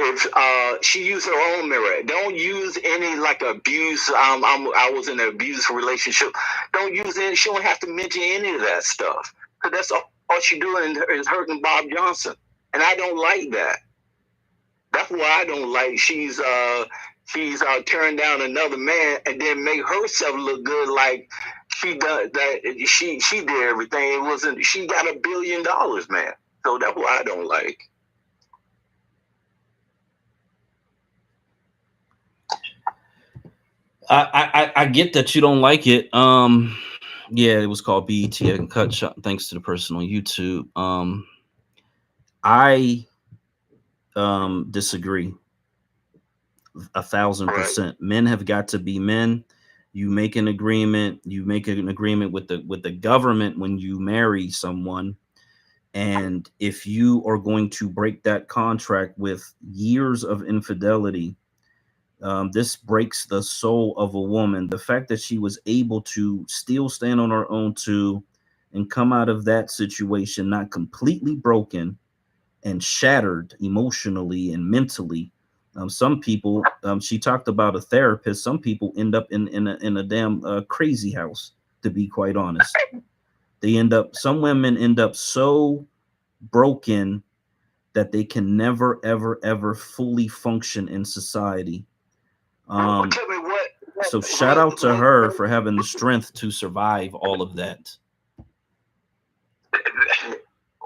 used her own merit. Don't use any like abuse. I was in an abusive relationship. Don't use any. She don't have to mention any of that stuff, because that's all she doing is hurting Bob Johnson, and I don't like that. That's why I don't like. She's turned down another man and then make herself look good, like she does that. She did everything. It wasn't. She got $1 billion, man. So that's what I don't like. I get that you don't like it. Yeah, it was called BET Uncut. Thanks to the person on YouTube. I disagree 1,000%. Men have got to be men. You make an agreement. You make an agreement with the government when you marry someone. And if you are going to break that contract with years of infidelity, this breaks the soul of a woman. The fact that she was able to still stand on her own and come out of that situation not completely broken and shattered emotionally and mentally. Some people, she talked about a therapist. Some people end up in a damn crazy house, to be quite honest. Some women end up so broken that they can never, ever, ever fully function in society. So shout out to her for having the strength to survive all of that.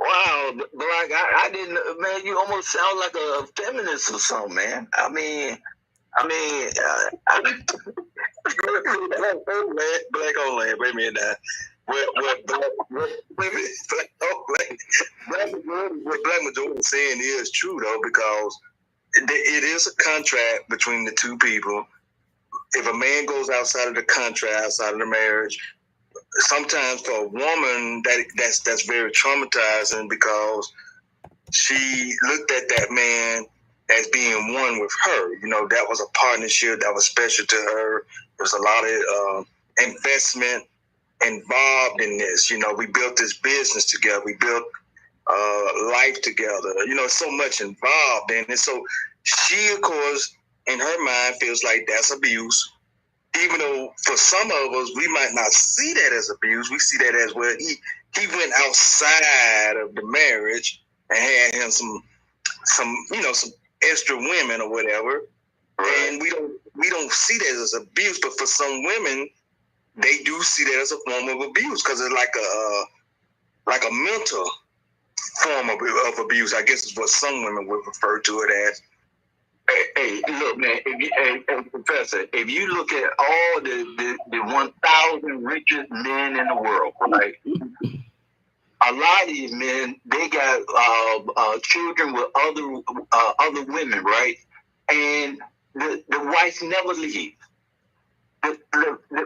Wow, Black, I didn't, man. You almost sound like a feminist or something, man. I mean, Black Homeland, wait a minute now. What Black Majority is saying is true, though, because it is a contract between the two people. If a man goes outside of the contract, outside of the marriage, sometimes for a woman that's very traumatizing, because she looked at that man as being one with her. You know, that was a partnership that was special to her. There was a lot of investment involved in this. You know, we built this business together. We built life together. You know, so much involved in it. So she, of course, in her mind, feels like that's abuse. Even though for some of us, we might not see that as abuse. We see that as, well, he went outside of the marriage and had him some extra women or whatever. Right. And we don't see that as abuse. But for some women, they do see that as a form of abuse, because it's like a mental form of abuse, I guess is what some women would refer to it as. Hey, look, man, Professor, if you look at all the 1,000 richest men in the world, right? A lot of these men, they got children with other women, right? And the wives never leave. The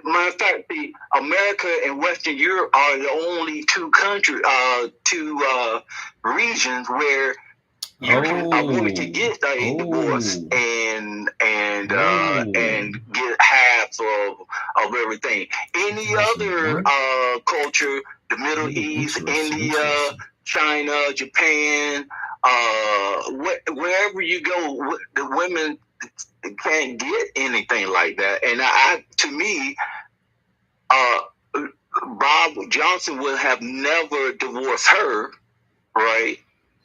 matter of fact, America and Western Europe are the only two countries, regions where I wanted to get a divorce and get half of everything. Any other culture, the Middle East, India, China, Japan, wherever you go, the women can't get anything like that. And to me, Bob Johnson would have never divorced her, right?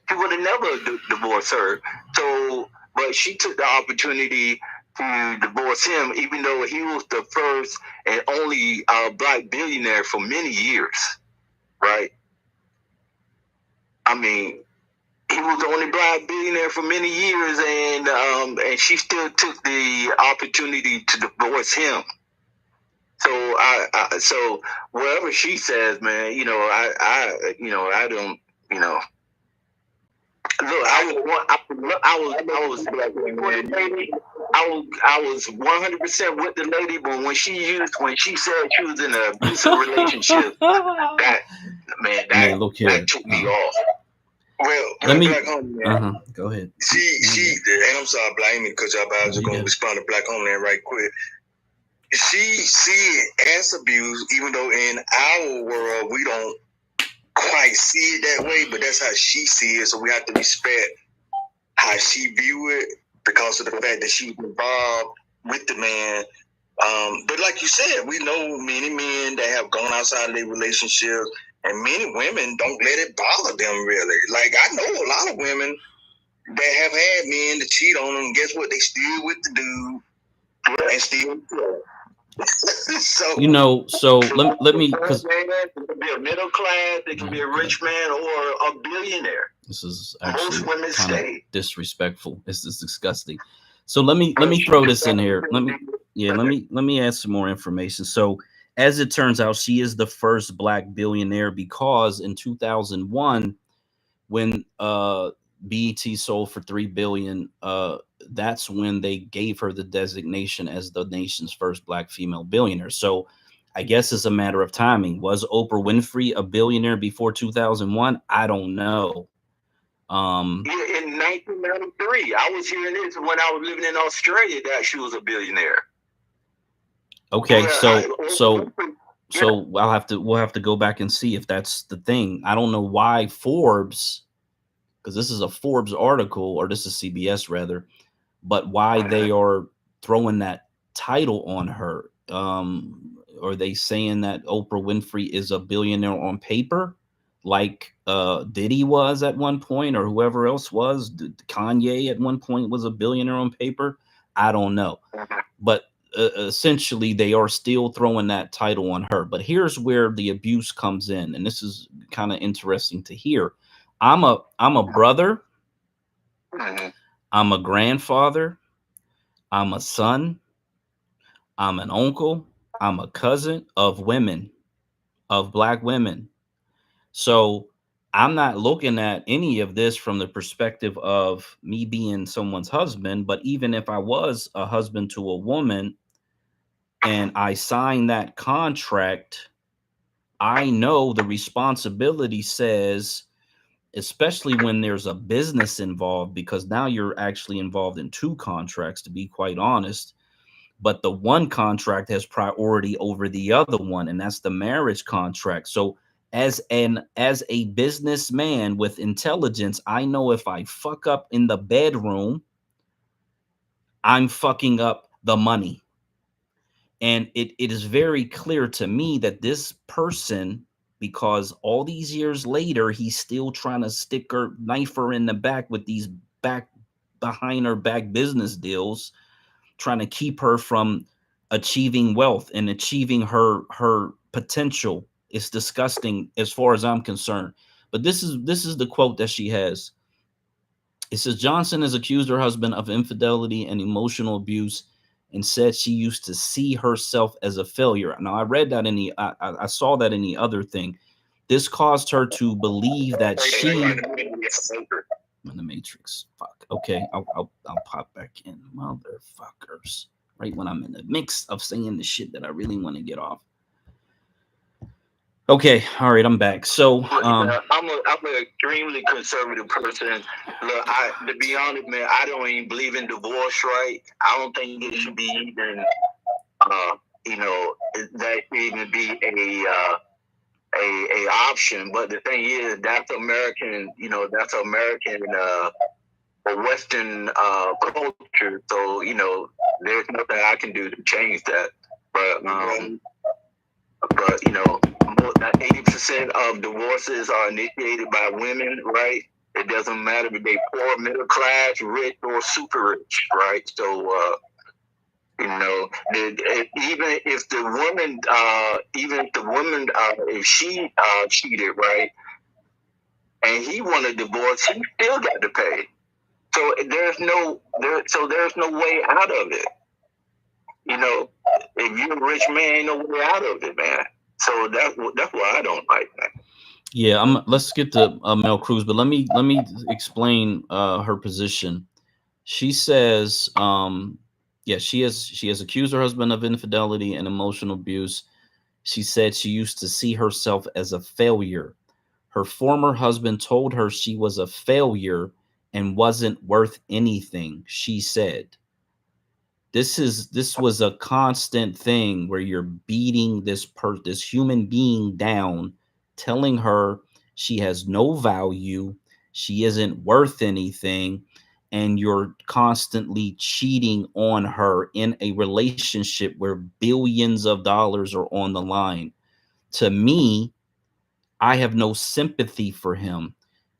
He would have never divorced her. So, but she took the opportunity to divorce him, even though he was the first and only black billionaire for many years, right? I mean, he was the only black billionaire for many years, and she still took the opportunity to divorce him. So so whatever she says, man, I don't, Look, I was 100% with the lady, but when she said she was in an abusive relationship, that look here. took me off. Well, Let me. Black Homeland. Go ahead. She, and I'm sorry, Black, because y'all I was going to respond to Black Homeland right quick. She see it as abuse, even though in our world we don't quite see it that way, but that's how she see it. So we have to respect how she view it because of the fact that she was involved with the man. But like you said, we know many men that have gone outside of their relationship, and many women don't let it bother them really. Like I know a lot of women that have had men to cheat on them. Guess what? They still with the dude and still. So let me, because it can be a middle class, it can be a rich man, or a billionaire. This is actually kind of disrespectful. This is disgusting. So let me throw this in here. Let me add some more information. So as it turns out, she is the first black billionaire because in 2001, when BET sold for $3 billion, that's when they gave her the designation as the nation's first black female billionaire. So I guess it's a matter of timing. Was Oprah Winfrey a billionaire before 2001? I don't know. In 1993, I was hearing this when I was living in Australia that she was a billionaire. Okay, so we'll have to go back and see if that's the thing. I don't know why Forbes, because this is a Forbes article, or this is CBS rather, but why they are throwing that title on her. Are they saying that Oprah Winfrey is a billionaire on paper, like Diddy was at one point, or whoever else was? Kanye at one point was a billionaire on paper. I don't know, but essentially they are still throwing that title on her. But here's where the abuse comes in, and this is kind of interesting to hear. I'm a brother, I'm a grandfather, I'm a son, I'm an uncle, I'm a cousin of women, of black women. So I'm not looking at any of this from the perspective of me being someone's husband, but even if I was a husband to a woman and I signed that contract, I know the responsibility says, especially when there's a business involved, because now you're actually involved in two contracts, to be quite honest. But the one contract has priority over the other one, and that's the marriage contract. So as a businessman with intelligence, I know if I fuck up in the bedroom, I'm fucking up the money. And it is very clear to me that this person, because all these years later, he's still trying to knife her in the back with these behind her back business deals, trying to keep her from achieving wealth and achieving her potential. It's disgusting as far as I'm concerned. But this is the quote that she has. It says, Johnson has accused her husband of infidelity and emotional abuse and said she used to see herself as a failure. Now, I read that I saw that in the other thing. This caused her to believe that she in the Matrix. Fuck. Okay, I'll pop back in, motherfuckers. Right when I'm in the mix of saying the shit that I really want to get off. Okay, all right, I'm back. So, I'm an extremely conservative person. Look, to be honest, man, I don't even believe in divorce, right? I don't think it should be even, that should even be a option. But the thing is, that's American, or Western culture. So, there's nothing I can do to change that. But 80% of divorces are initiated by women, right? It doesn't matter if they poor, middle class, rich, or super rich, right? So, even if the woman, if she cheated, right, and he wanted a divorce, he still got to pay. So there's no way out of it. If you're a rich man, ain't no way out of it, man. So that's why I don't like that. yeah, let's get to Mel Cruz, but let me explain her position. She says, she has accused her husband of infidelity and emotional abuse. She said she used to see herself as a failure. Her former husband told her she was a failure and wasn't worth anything. She said, this was a constant thing where you're beating this human being down, telling her she has no value, she isn't worth anything, and you're constantly cheating on her in a relationship where billions of dollars are on the line. To me, I have no sympathy for him.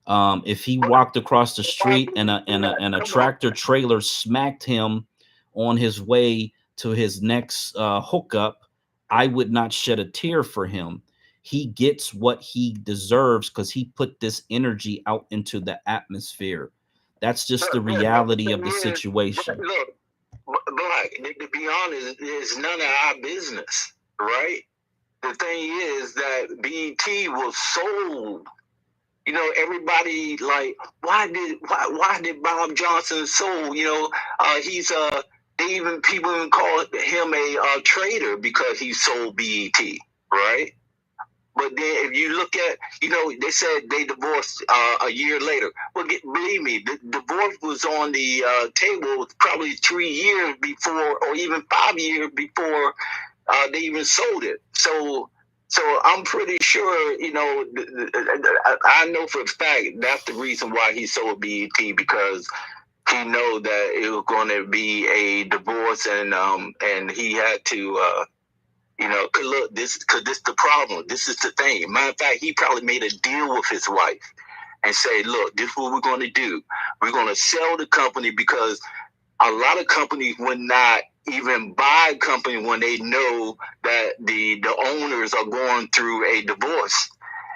If he walked across the street and a tractor trailer smacked him on his way to his next hookup, I would not shed a tear for him. He gets what he deserves because he put this energy out into the atmosphere. That's just the reality of the situation. Look, Black, to be honest, it's none of our business, right? The thing is that BET was sold. Everybody like, why did Bob Johnson sold? He's people even call him a traitor because he sold BET, right? But then if you look at, they said they divorced a year later. Well, believe me, the divorce was on the table probably 3 years before, or even 5 years before they even sold it. So I'm pretty sure, I know for a fact that's the reason why he sold BET, because he know that it was going to be a divorce, and he had to, cause look, this the problem. This is the thing. Matter of fact, he probably made a deal with his wife and say, look, this is what we're going to do. We're going to sell the company, because a lot of companies would not even buy a company when they know that the owners are going through a divorce.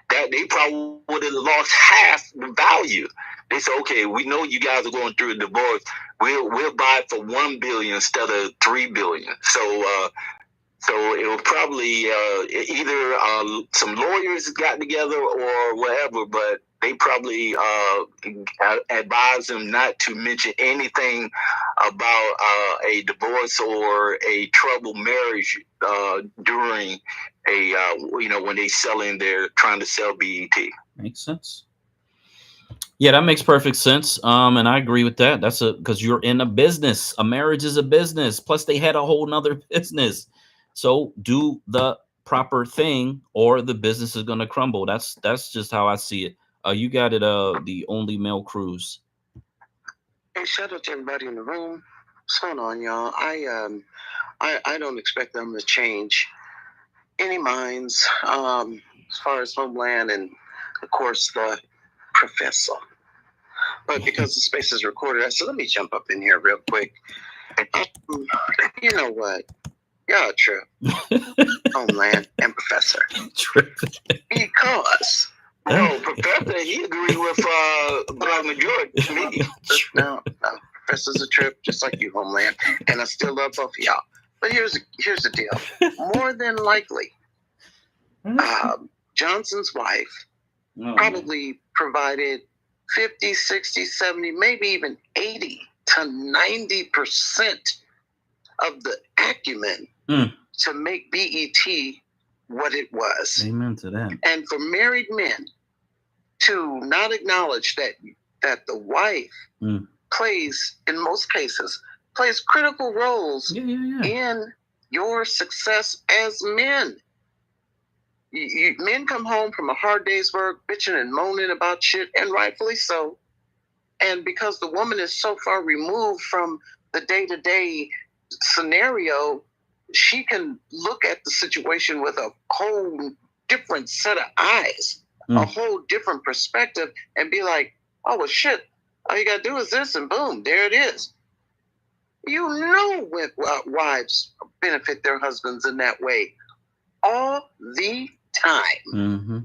That they probably would have lost half the value. They said, okay, we know you guys are going through a divorce. We'll buy it for $1 billion instead of $3 billion. So it was probably either some lawyers got together or whatever, but they probably advised them not to mention anything about a divorce or a troubled marriage during when they're trying to sell BET. Makes sense. Yeah, that makes perfect sense. And I agree with that. That's because you're in a business. A marriage is a business. Plus, they had a whole nother business. So do the proper thing, or the business is gonna crumble. That's just how I see it. You got it. The only Mel Cruz. Hey, shout out to everybody in the room. What's going on, y'all? I don't expect them to change any minds as far as Homeland and, of course, the professor. But because the space is recorded, I said, let me jump up in here real quick. You know what? Y'all a trip. Homeland and Professor. Trip. Because Professor, he agreed with Black majority. Me. No, Professor's a trip, just like you, Homeland. And I still love both of y'all. But here's the deal. More than likely, Johnson's wife probably provided 50, 60, 70, maybe even 80 to 90% of the acumen to make BET what it was. Amen to that. And for married men to not acknowledge that the wife plays, in most cases, plays critical roles in your success as men. Men come home from a hard day's work, bitching and moaning about shit, and rightfully so. And because the woman is so far removed from the day-to-day scenario, she can look at the situation with a whole different set of eyes, a whole different perspective, and be like, oh, well, shit, all you got to do is this, and boom, there it is. You know when wives benefit their husbands in that way all the time. Mm-hmm.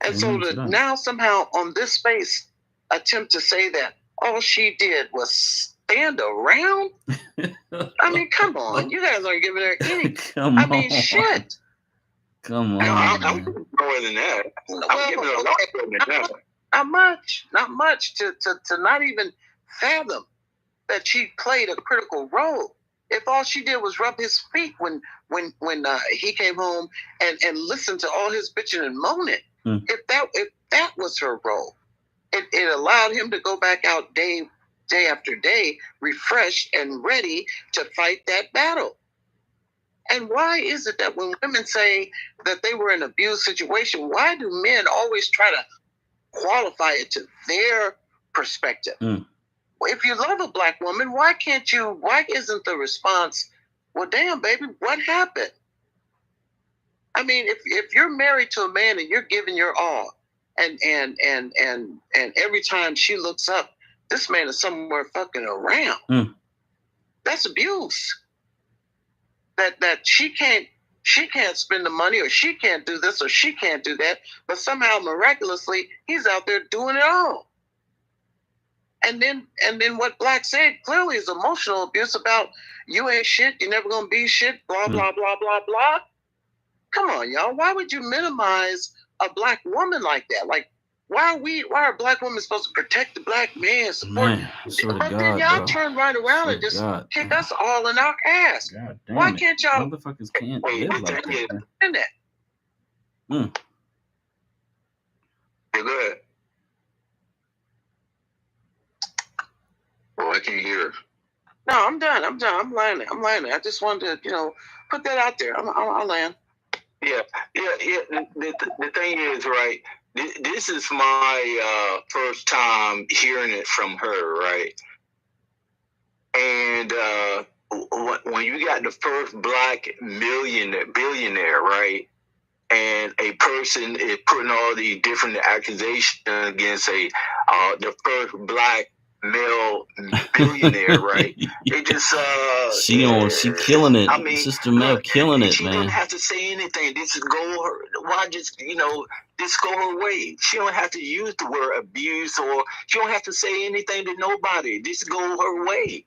And so to now somehow on this space attempt to say that all she did was stand around? I mean, come on. You guys aren't giving her any. I mean, shit. Come on. I'm more than that. I'm giving her a lot more than that. Not much to not even fathom that she played a critical role. If all she did was rub his feet when he came home and listened to all his bitching and moaning, if that was her role, it allowed him to go back out day after day, refreshed and ready to fight that battle. And why is it that when women say that they were in an abused situation, why do men always try to qualify it to their perspective? If you love a black woman, why isn't the response, well, damn, baby, what happened? I mean, if you're married to a man and you're giving your all, and every time she looks up, this man is somewhere fucking around. That's abuse. That she can't spend the money, or she can't do this, or she can't do that, but somehow miraculously he's out there doing it all. And then what Black said clearly is emotional abuse about you ain't shit, you're never gonna be shit, blah blah blah blah blah. Come on, y'all. Why would you minimize a black woman like that? Like, why are black women supposed to protect the black man, support? But then y'all turn right around and just kick us all in our ass. Why can't y'all? Motherfuckers can't live like that. Yeah, go ahead. Oh, I can't hear. No, I'm done. I'm landing. I just wanted to, put that out there. I'll land. Yeah. The thing is, right, this is my first time hearing it from her, right? And when you got the first black billionaire, right, and a person is putting all these different accusations against the first black male billionaire, right? It just she killing it. I mean, Sister Mel killing it, she man. She don't have to say anything. This is this go her way. She don't have to use the word abuse, or she don't have to say anything to nobody. This go her way.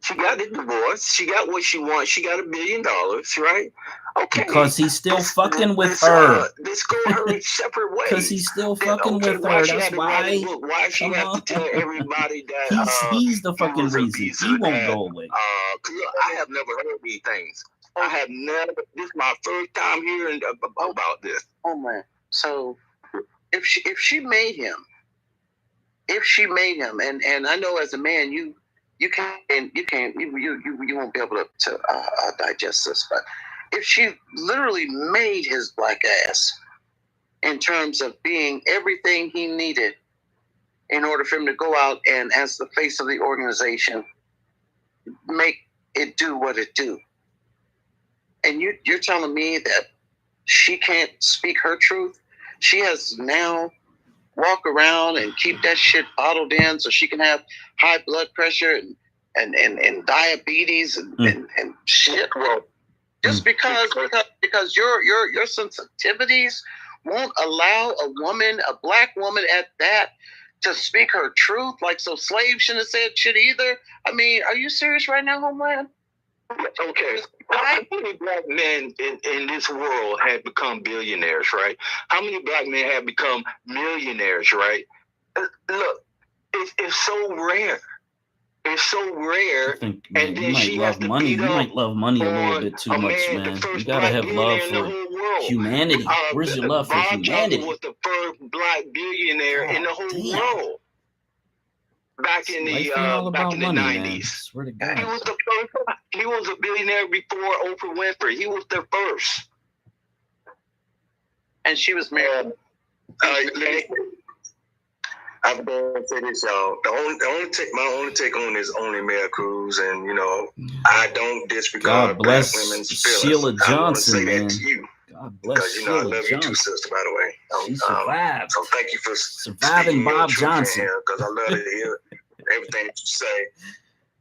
She got the divorce. She got what she wants. She got $1 billion, right? Okay. Because he's still fucking with her. This go her separate ways. Because he's still fucking with her. That's why. Why she have to tell everybody that he's the fucking reason. He won't go away. I have never heard these things. I have never. This is my first time hearing about this. Oh man. So if she made him, and I know as a man you won't be able to digest this, but if she literally made his black ass in terms of being everything he needed in order for him to go out and, as the face of the organization, make it do what it do, and you're telling me that she can't speak her truth? She has now walk around and keep that shit bottled in so she can have high blood pressure and diabetes and shit. Well, just because your sensitivities won't allow a black woman at that, to speak her truth. Like, so slaves shouldn't have said shit either. I mean, are you serious right now, Homeland? Okay. How many black men in this world have become billionaires, right? How many black men have become millionaires, right? Look, it's so rare. is so rare. I think, man, And you then might she has love to money. beat You might up love money a little on bit too a much, man, the man. You first gotta black have love billionaire in the for whole world. humanity. Where's your love for Bob Johnson humanity? was the first black billionaire in the whole world back in Life ain't all the back about in the money, man. 90s. Swear to He God. was the first. He was a billionaire before Oprah Winfrey. He was the first. And she was married. I'm going to say this, y'all. My only take on this only Mayor Cruz, and you know, I don't disregard God bless black women's feelings. Sheila I want to Johnson, say man. that to you. God bless Because you know I Sheila love you too, Johnson. sister. By the way, She survived. So thank you for Surviving speaking your Bob truth Johnson. in here, because I love to hear everything that you say.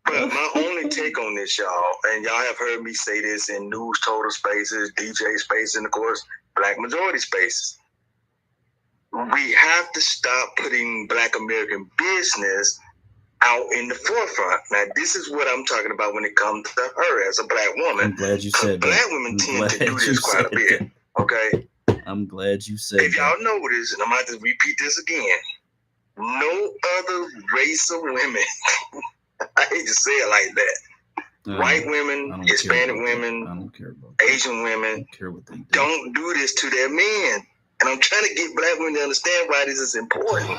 But my only take on this, y'all, and y'all have heard me say this in news total spaces, DJ spaces, and of course, black majority spaces. We have to stop putting black American business out in the forefront. Now, this is what I'm talking about when it comes to her as a black woman. I'm glad you said black that. women I'm tend to glad do you this quite a said bit. that. Okay? I'm glad you said If y'all that. notice, and I'm about to repeat this again, no other race of women, I hate to say it like that, white women, Hispanic women, I don't care about Asian women, I don't care what they do. don't do this to their men. And I'm trying to get black women to understand why this is important.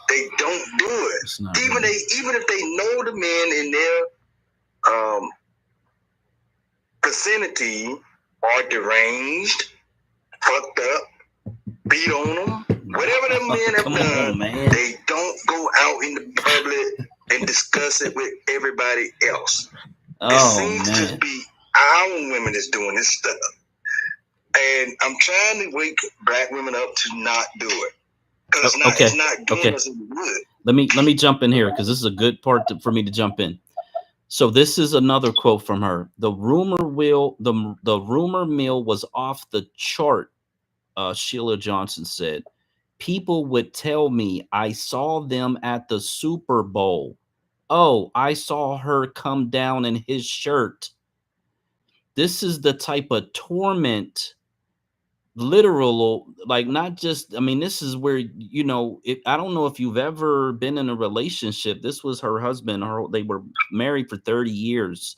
They don't do it. Even if they know the men in their vicinity are deranged, fucked up, beat on them, whatever them men have done, they don't go out in the public and discuss it with everybody else. It seems to just be our women that's doing this stuff. And I'm trying to wake black women up to not do it. Because it's not doing us any good. Let me jump in here because this is a good part for me to jump in. So this is another quote from her. The rumor mill was off the chart. Sheila Johnson said, "People would tell me I saw them at the Super Bowl. Oh, I saw her come down in his shirt." This is the type of torment, literal, like not just, I mean, this is where, you know, I don't know if you've ever been in a relationship. This was her husband. They were married for 30 years.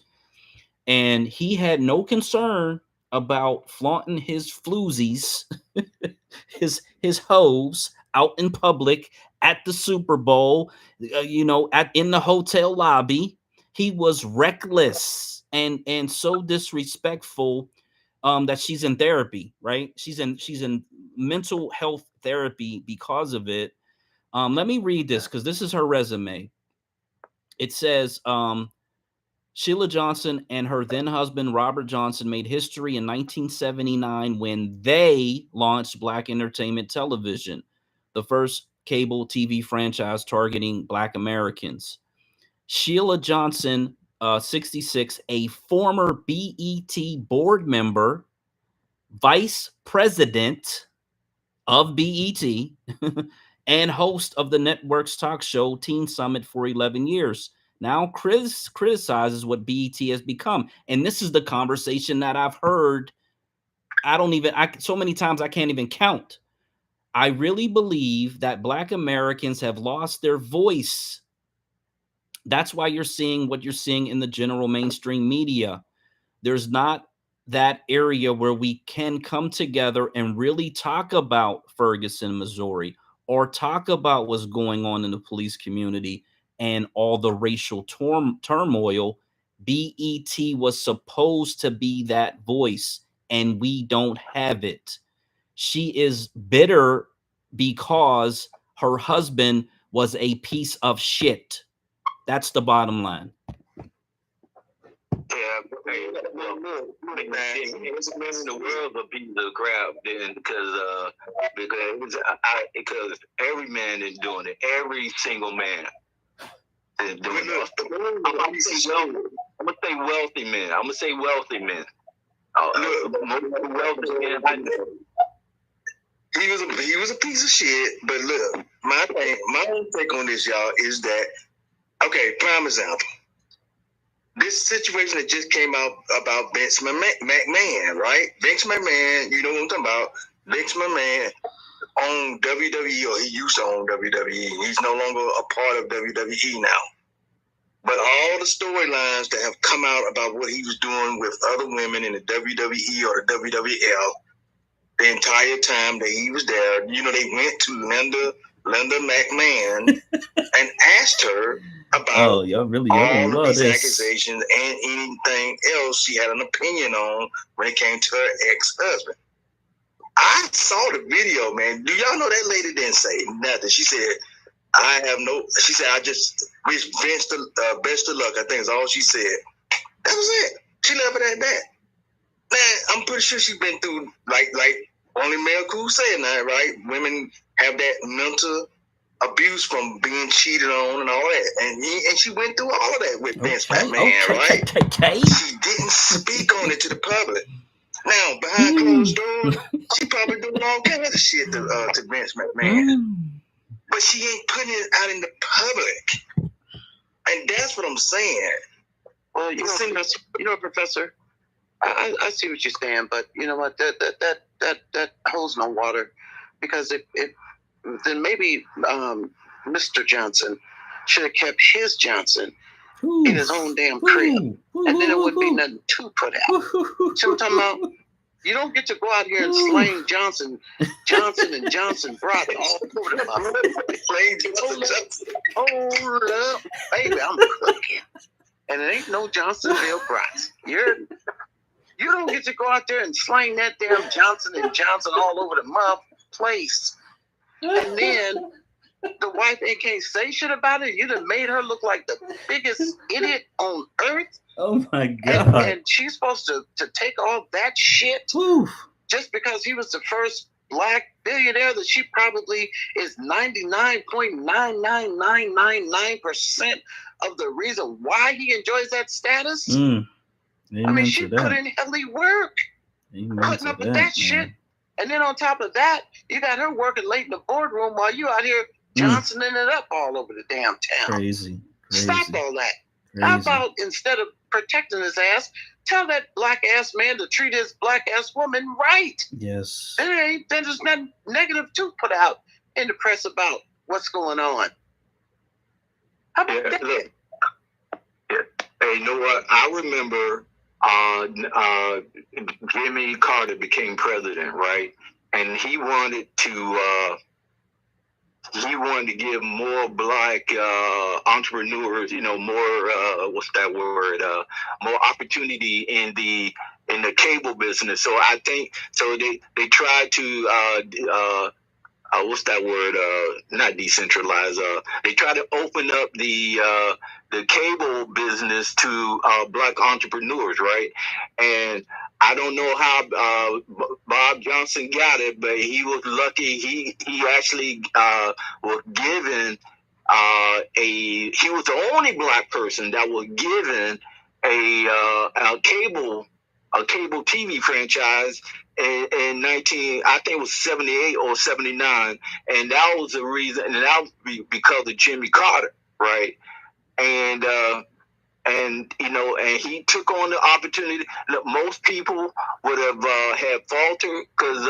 And he had no concern about flaunting his floozies, his hoes out in public at the Super Bowl, you know, in the hotel lobby. He was reckless and so disrespectful that she's in therapy, right? She's in mental health therapy because of it. Let me read this because this is her resume. It says, Sheila Johnson and her then husband, Robert Johnson, made history in 1979 when they launched Black Entertainment Television, the first cable TV franchise targeting Black Americans. Sheila Johnson, 66, a former BET board member, vice president of BET, and host of the network's talk show Teen Summit for 11 years. Now criticizes what BET has become. And this is the conversation that I've heard. So many times I can't even count. I really believe that Black Americans have lost their voice. That's why you're seeing what you're seeing in the general mainstream media. There's not that area where we can come together and really talk about Ferguson, Missouri, or talk about what's going on in the police community and all the racial turmoil. BET was supposed to be that voice, and we don't have it. She is bitter because her husband was a piece of shit. That's the bottom line. Yeah, it's men in the world of people to grab then because every man is doing it. Every single man is doing it. I'm gonna say wealthy men. I'm gonna say wealthy men. Wealthy men I know. He was a piece of shit, but look, my own take on this, y'all, is that, okay, prime example. This situation that just came out about Vince McMahon, right? Vince McMahon, you know what I'm talking about. Vince McMahon owned WWE, or he used to own WWE. He's no longer a part of WWE now. But all the storylines that have come out about what he was doing with other women in the WWE or the WWL, the entire time that he was there, you know, they went to Linda McMahon and asked her about y'all all gonna of love these this. accusations and anything else she had an opinion on when it came to her ex-husband. I saw the video, man. Do y'all know that lady didn't say nothing? She said, she said, I just wish Vince the best of luck. I think is all she said. That was it. She left it at that. Man, I'm pretty sure she's been through, like only Mel Cool saying that, right? Women have that mental abuse from being cheated on and all that. And she went through all of that with Vince McMahon, right? She didn't speak on it to the public. Now, behind closed doors, she probably doing all kinds of shit to Vince McMahon. But she ain't putting it out in the public. And that's what I'm saying. Well, you know, Professor, I see what you're saying, but you know what? That holds no water, because then maybe Mr. Johnson should have kept his Johnson in his own damn crib, and then it would be nothing to put out. So I'm talking about, you don't get to go out here and slang Johnson and Johnson brats all over the motherfucker. Hold up, baby, I'm cooking, and it ain't no Johnsonville brats. You don't get to go out there and slang that damn Johnson and Johnson all over the mother place. And then the wife can't say shit about it. You done made her look like the biggest idiot on earth. Oh my God. And she's supposed to take all that shit just because he was the first black billionaire that she probably is 99.99999% of the reason why he enjoys that status. I mean, she put in helly work putting up with that shit. And then on top of that, you got her working late in the boardroom while you out here Johnsoning it up all over the damn town. Crazy. Stop all that. How about, instead of protecting his ass, tell that black ass man to treat his black ass woman right? Yes. There's nothing negative to put out in the press about what's going on. How about that? Look. Hey, you know what? I remember Jimmy Carter became president, right? And he wanted to give more black entrepreneurs, you know, more more opportunity in the cable business. So I think they tried to not decentralize. They try to open up the cable business to black entrepreneurs, right? And I don't know how Bob Johnson got it, but he was lucky. He actually was given he was the only black person that was given a cable TV franchise in 78 or 79, and that was the reason, and that was because of Jimmy Carter, right? And you know, and he took on the opportunity. Look, most people would have had faltered because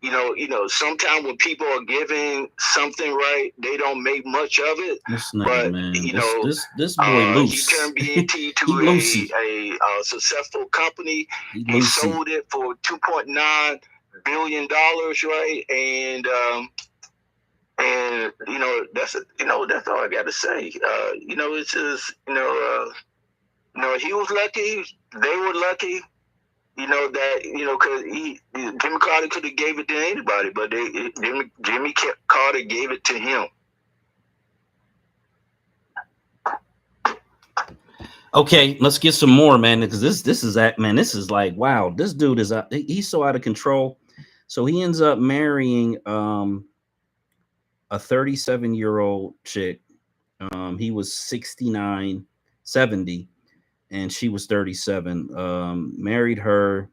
you know, sometimes when people are giving something right, they don't make much of it. But man, you know, this boy loose. He turned BNT to a successful company. He sold it for $2.9 billion, right? And you know, that's all I got to say. You know, it's just you know, he was lucky. They were lucky. You know that, you know, because Jimmy Carter could have gave it to anybody, but Jimmy Carter gave it to him. Okay, let's get some more, man, because this is like, wow, this dude is he's so out of control. So he ends up marrying a 37-year-old chick. He was 69, 70. And she was 37. Married her.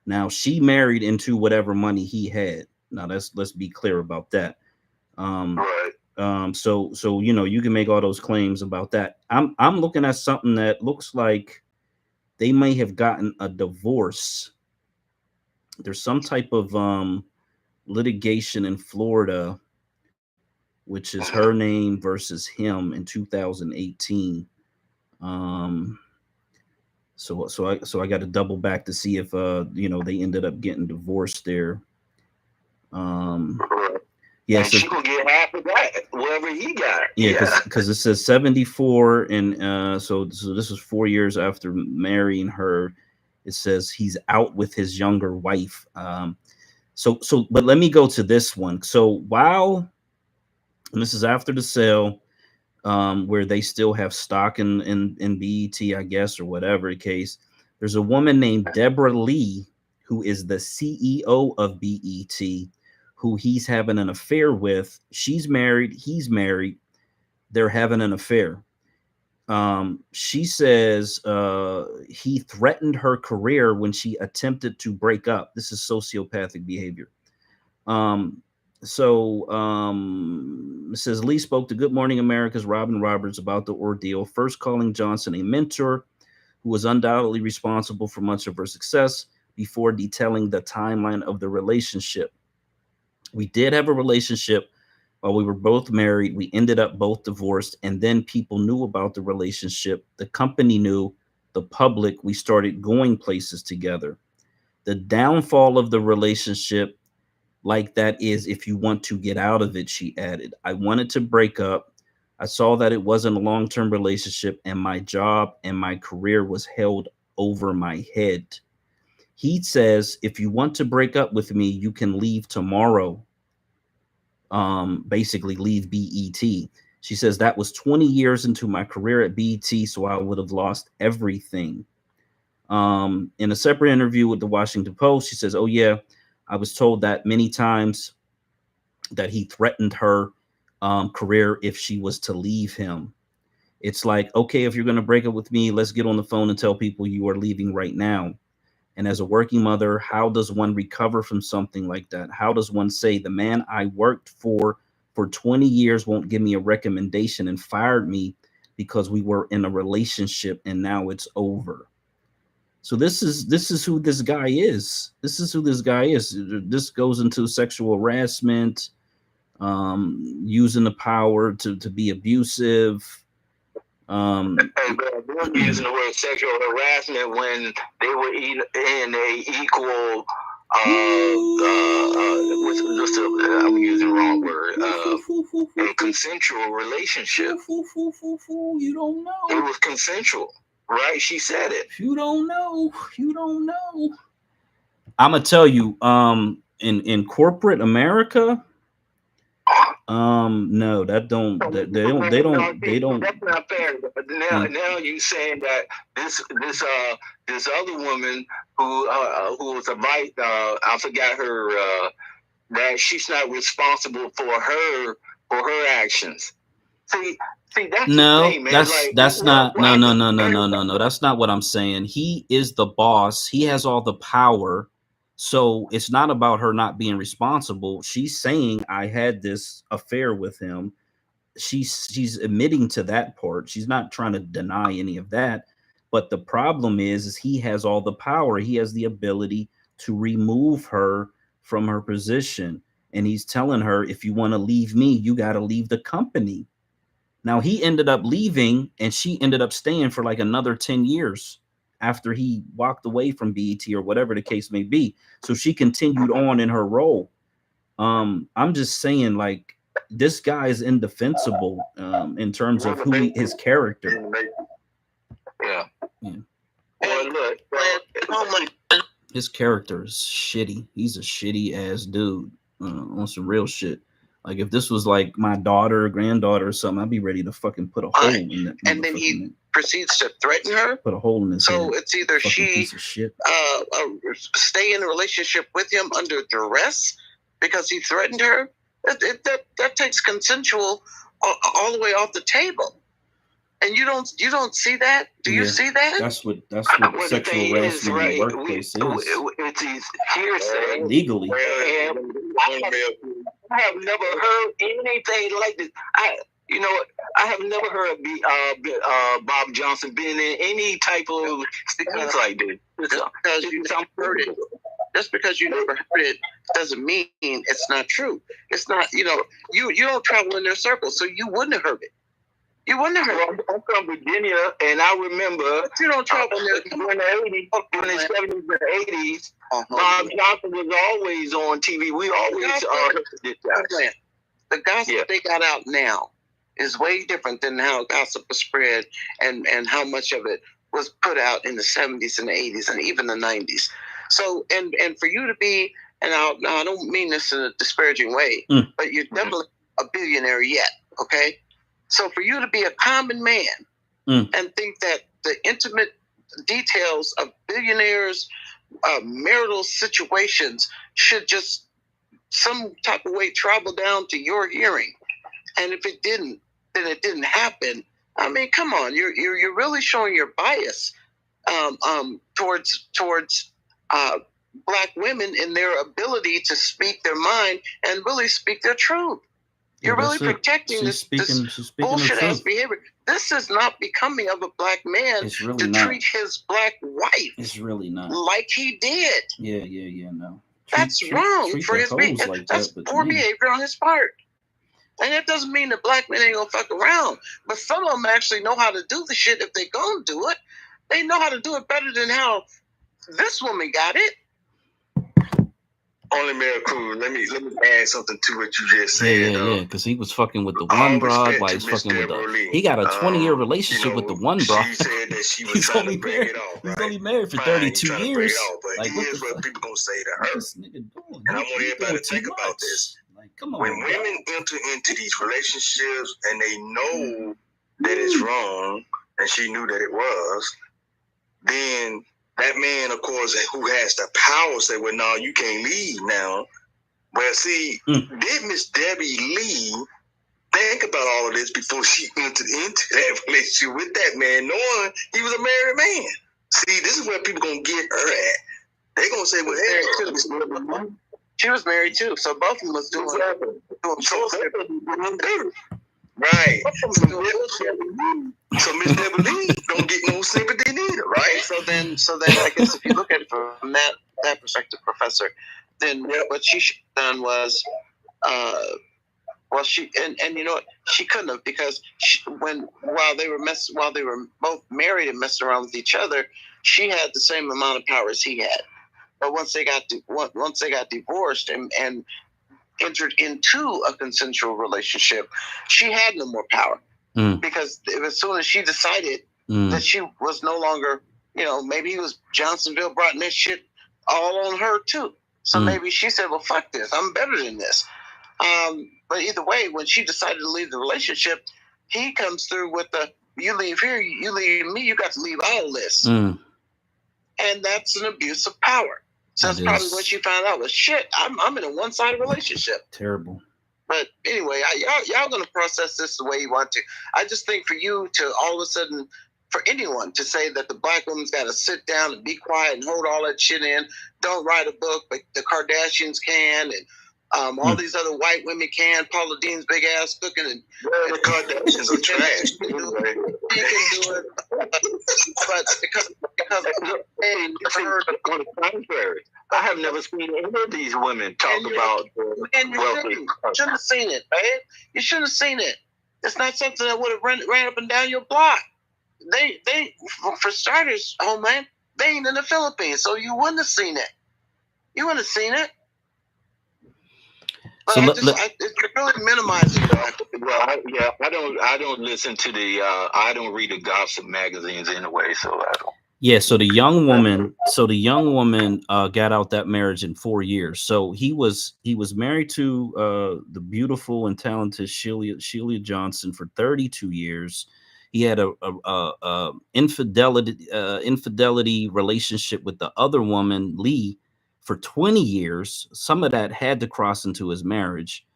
Now she married into whatever money he had. Now let's be clear about that. Right. So you know, you can make all those claims about that. I'm looking at something that looks like they may have gotten a divorce. There's some type of litigation in Florida, which is her name versus him in 2018. So I got to double back to see if they ended up getting divorced there. Yeah, and she gonna get half of that, whatever he got. yeah, because it says 74, and so this is 4 years after marrying her. It says he's out with his younger wife. But let me go to this one. So and this is after the sale, where they still have stock in BET, I guess, or whatever the case. There's a woman named Deborah Lee, who is the CEO of BET, who he's having an affair with. She's married, he's married. They're having an affair. She says he threatened her career when she attempted to break up. This is sociopathic behavior. It says Lee spoke to Good Morning America's Robin Roberts about the ordeal, first calling Johnson a mentor who was undoubtedly responsible for much of her success, before detailing the timeline of the relationship. We did have a relationship while we were both married. We ended up both divorced, and then people knew about the relationship. The company knew, the public. We started going places together. The downfall of the relationship like that is if you want to get out of it, she added. I wanted to break up. I saw that it wasn't a long-term relationship, and my job and my career was held over my head. He says, if you want to break up with me, you can leave tomorrow. Basically leave BET. She says that was 20 years into my career at BET, so I would have lost everything. In a separate interview with the Washington Post, she says, oh yeah, I was told that many times that he threatened her career if she was to leave him. It's like, okay, if you're going to break up with me, let's get on the phone and tell people you are leaving right now. And as a working mother, how does one recover from something like that? How does one say the man I worked for 20 years won't give me a recommendation and fired me because we were in a relationship and now it's over? So this is who this guy is. This is who this guy is. This goes into sexual harassment, using the power to be abusive. They're using the word sexual harassment when they were in a equal. I'm using the wrong word. A consensual relationship. You don't know. It was consensual, right? She said it. You don't know. You don't know. I'm gonna tell you. In corporate America. No, that don't. They don't. That's not fair. But now you saying that this other woman who was a vice, I forgot her, that she's not responsible for her actions. See, that's no, the thing, man. That's not. No. That's not what I'm saying. He is the boss. He has all the power. So it's not about her not being responsible. She's saying I had this affair with him. She's admitting to that part. She's not trying to deny any of that. But the problem is he has all the power. He has the ability to remove her from her position. And he's telling her, if you want to leave me, you got to leave the company. Now he ended up leaving and she ended up staying for like another 10 years. After he walked away from BET or whatever the case may be. So she continued on in her role. I'm just saying, like, this guy is indefensible in terms of his character. Yeah. Well, look, his character is shitty. He's a shitty ass dude on some real shit. Like, if this was like my daughter or granddaughter or something, I'd be ready to fucking put a hole in that. And then he proceeds to threaten her. Put a hole in his head. So it's either she stay in a relationship with him under duress because he threatened her. That takes consensual all the way off the table. And you don't see that? Do you see that? That's what sexual harassment in the workplace is. It's hearsay legally. I have never heard anything like this. I have never heard Bob Johnson being in any type of things like this. Because you never heard it. Just because you never heard it doesn't mean it's not true. It's not, you don't travel in their circles, so you wouldn't have heard it. You wouldn't have heard. Well, I'm from Virginia, and I remember But you don't travel during the 80s, during the 70s and 80s, Bob Johnson was always on TV. We always heard this guy. The gossip they got out now is way different than how gossip was spread and how much of it was put out in the 70s and the 80s and even the 90s. So, and for you to be, and I don't mean this in a disparaging way, but you're definitely a billionaire yet, okay? So for you to be a common man and think that the intimate details of billionaires' marital situations should just some type of way travel down to your hearing, and if it didn't, then it didn't happen. I mean, come on, you're really showing your bias towards Black women in their ability to speak their mind and really speak their truth. You're really protecting this bullshit ass behavior. This is not becoming of a Black man to treat his Black wife. It's really not like he did. Yeah. No, that's wrong for his behavior. Like that's poor behavior on his part. And it doesn't mean that Black men ain't gonna fuck around, but some of them actually know how to do the shit. If they gonna do it, they know how to do it better than how this woman got it. Only Mayor Cruz, let me add something to what you just said. Yeah, because he was fucking with the one broad while he's fucking with the. He got a 20-year relationship with the one broad. She said that she was trying to break it off. He's only married for 32 years. But here's what people gonna say to her. And I want everybody to think about this. Like, come on, when women enter into these relationships and they know that it's wrong, and she knew that it was, then that man, of course, who has the power, say, well, no, you can't leave now. Well, see, did Miss Debbie Lee think about all of this before she entered into that relationship with that man, knowing he was a married man? See, this is where people going to get her at. They're going to say, well, hey, she was married too, so both of them was doing right. So Miss Debbie Lee don't get no sympathy neither, right? So then I guess if you look at it from that perspective, Professor, then what she should have done was, she and you know what, she couldn't have, because while they were both married and messing around with each other, she had the same amount of power as he had. But once they got divorced and entered into a consensual relationship, she had no more power. Because as soon as she decided that she was no longer, maybe he was Johnsonville brought this shit all on her too. So maybe she said, well, fuck this, I'm better than this. But either way, when she decided to leave the relationship, he comes through with the, you leave here, you leave me, you got to leave all this. And that's an abuse of power. So that's probably when she found out was, shit, I'm in a one-sided relationship. Terrible. But anyway, y'all going to process this the way you want to. I just think for you to all of a sudden, for anyone to say that the Black woman's got to sit down and be quiet and hold all that shit in, don't write a book, but the Kardashians can, and all these other white women can, Paula Dean's big ass cooking, and the Kardashians are trash. You can do it. But because on the contrary, I have never seen any of these women talk about wealthy. You shouldn't have seen it, man. You shouldn't have seen it. It's not something that would have ran up and down your block. They for starters, homeland, they ain't in the Philippines, so you wouldn't have seen it. You wouldn't have seen it. But so it's really minimizing. Well, I don't listen to I don't read the gossip magazines anyway, so I don't. Yeah, so the young woman got out that marriage in 4 years. So he was married to the beautiful and talented Sheila Johnson for 32 years. He had a infidelity relationship with the other woman, Lee, for 20 years. Some of that had to cross into his marriage.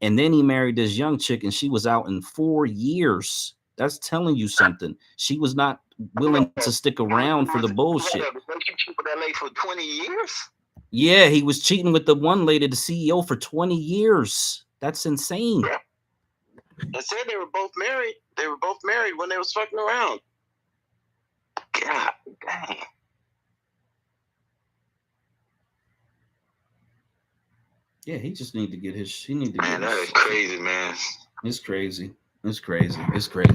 And then he married this young chick, and she was out in 4 years. That's telling you something. She was not willing to stick around for the bullshit. He had a relationship with that lady for 20 years? Yeah, he was cheating with the one lady, the CEO, for 20 years. That's insane. Yeah. I said they were both married. They were both married when they was fucking around. God damn. Yeah, he just need to get his. He need to. Man, that is crazy, man. It's crazy. It's crazy. It's crazy.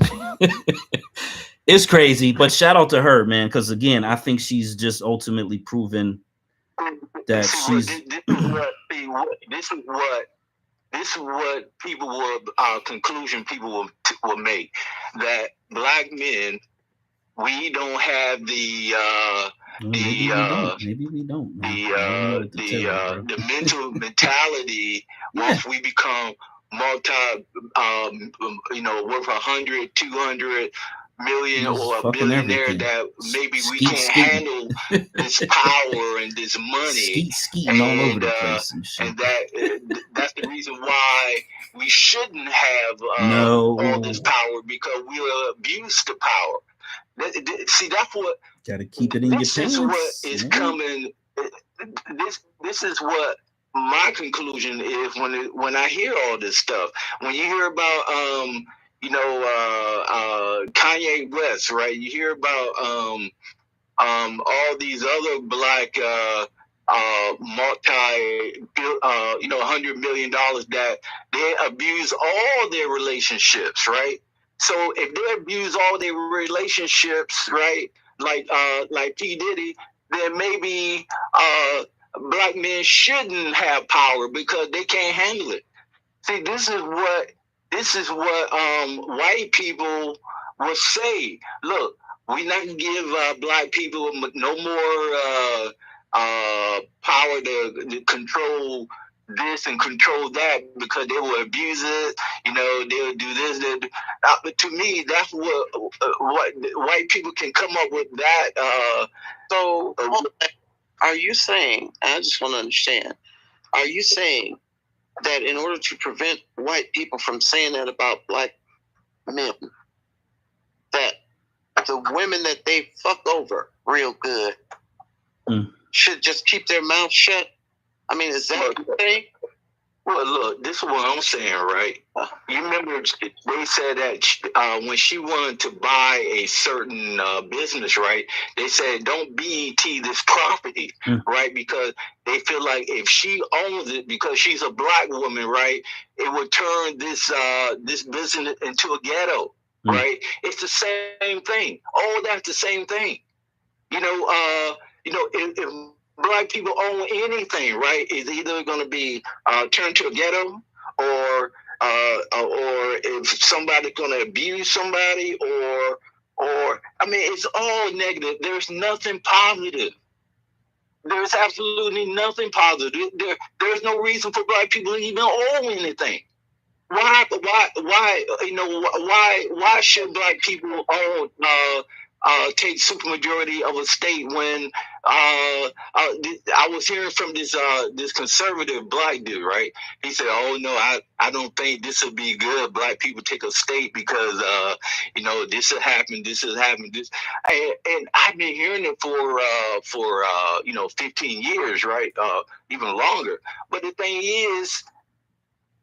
It's crazy. But shout out to her, man, because again, I think she's just ultimately proven that she's. This is what people will conclusion people will make, that black men, we don't have the Maybe we don't. the mental mentality. Once we become worth 100, 200 million or a billionaire, that maybe we can't handle this power and this money, and all over the place and that's the reason why we shouldn't have all this power, because we'll abuse the power. See, that's what. Gotta keep it in your pants. This is what is coming. This is what my conclusion is when I hear all this stuff. When you hear about Kanye West, right? You hear about all these other black $100 million that they abuse all their relationships, right? So if they abuse all their relationships, right, like P. Diddy, then maybe black men shouldn't have power because they can't handle it. See, this is what white people will say. Look, we're not gonna give black people no more power to control this and control that, because they will abuse it. They'll do this. But to me, that's what white people can come up with that. So, are you saying? I just want to understand. Are you saying that in order to prevent white people from saying that about black men, that the women that they fuck over real good should just keep their mouth shut? I mean, is that what you're saying? Well, look, this is what I'm saying, right? You remember they said that when she wanted to buy a certain business, right? They said, don't BET this property, right? Because they feel like if she owns it, because she's a black woman, right, it would turn this business into a ghetto, right? It's the same thing. All that's the same thing. If black people own anything, right, it's either going to be turned to a ghetto, or if somebody's going to abuse somebody, or I mean, it's all negative. There's nothing positive. There's absolutely nothing positive. There's no reason for black people to even own anything. Why should black people own take supermajority of a state when I was hearing from this conservative black dude, right? He said, "Oh no, I don't think this will be good. Black people take a state because this will happen. This will happen. This," and I've been hearing it for 15 years, right? Even longer. But the thing is,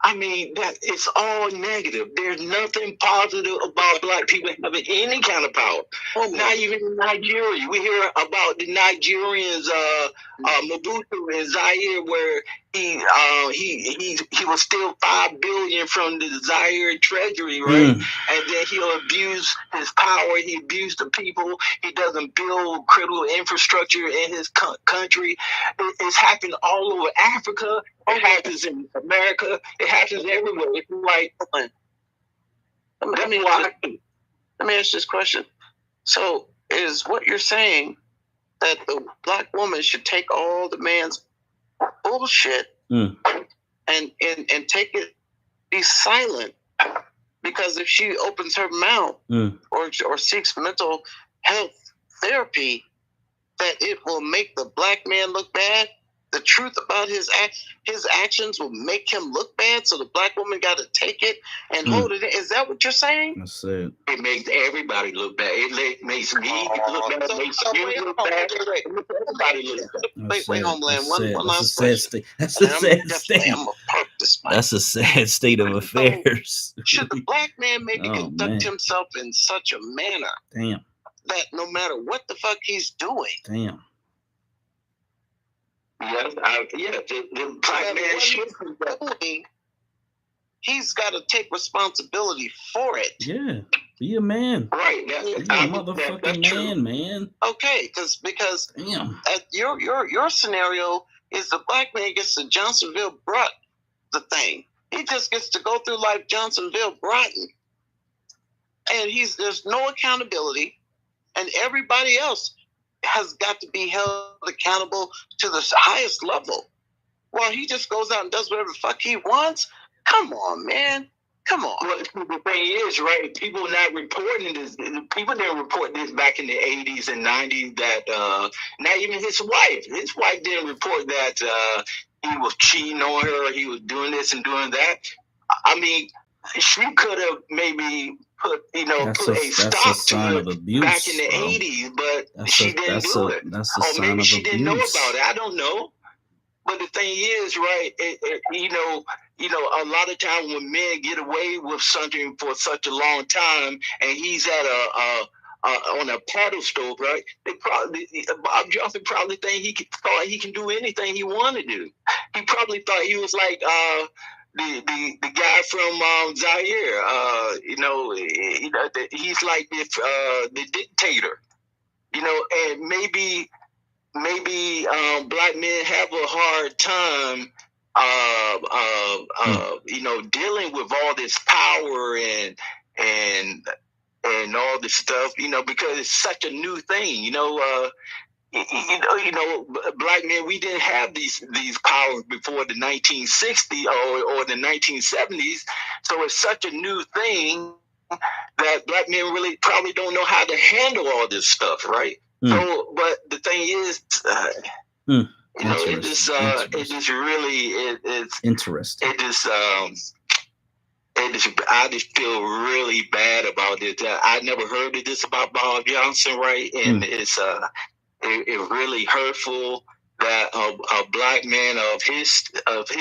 I mean, that it's all negative. There's nothing positive about black people having any kind of power. Not even in Nigeria. We hear about the Nigerians, Mobutu in Zaire, where he will steal $5 billion from the Zaire treasury, right? And then he'll abuse his power. He abused the people. He doesn't build critical infrastructure in his country. It's happened all over Africa. It happens in America. It happens everywhere. It's like, let me ask this question. So, is what you're saying that the black woman should take all the man's bullshit and take it, be silent? Because if she opens her mouth or seeks mental health therapy, that it will make the black man look bad? The truth about his actions will make him look bad, so the black woman got to take it and hold it in. Is that what you're saying? That's it. It makes everybody look bad. It makes me look bad. It makes you look bad. Everybody look bad. Wait, Homeland. One last question. That's a sad state. That's a sad state of affairs. Should the black man maybe conduct himself in such a manner that no matter what the fuck he's doing, the black man should he's got to take responsibility for it. Yeah, be a man. Right. Be a motherfucking man. Okay, because damn, your scenario is the black man gets to Johnsonville brought the thing. He just gets to go through life Johnsonville Broughton. And there's no accountability, and everybody else has got to be held accountable to the highest level. While he just goes out and does whatever the fuck he wants. Come on, man. Come on. Well, the thing is, right, people not reporting this. People didn't report this back in the 80s and 90s that not even his wife didn't report that he was cheating on her, or he was doing this and doing that. I mean, she could have maybe put a stop to it abuse, back in the 80s, but she didn't do it. Or maybe she didn't know about it. I don't know. But the thing is, right, a lot of times when men get away with something for such a long time, and he's at on a pedestal, right? Bob Johnson probably thought he can do anything he wanted to do. He probably thought he was like the guy from Zaire. He's like the dictator. And maybe black men have a hard time dealing with all this power and all this stuff, because it's such a new thing. Black men, we didn't have these powers before the 1960s or the 1970s, so it's such a new thing that black men really probably don't know how to handle all this stuff, right? So, but the thing is, it's interesting. I just feel really bad about it. I never heard of this about Bob Johnson, right? And it's really hurtful that a black man of his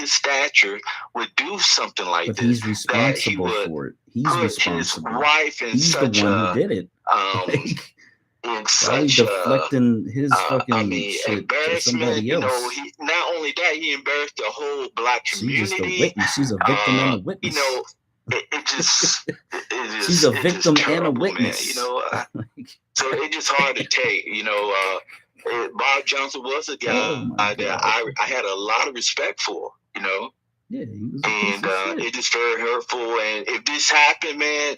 stature would do something like this. But he's responsible for it. He's responsible. His wife in he's such the one who did it. In such deflecting his fucking shit embarrassment, to somebody else. Not only that, he embarrassed the whole black community. She's just a witness. She's a victim and a witness. She's a victim and a witness. Man, so it's just hard to take. Bob Johnson was a guy that I had a lot of respect for. Yeah, he was and it is very hurtful. And if this happened, man,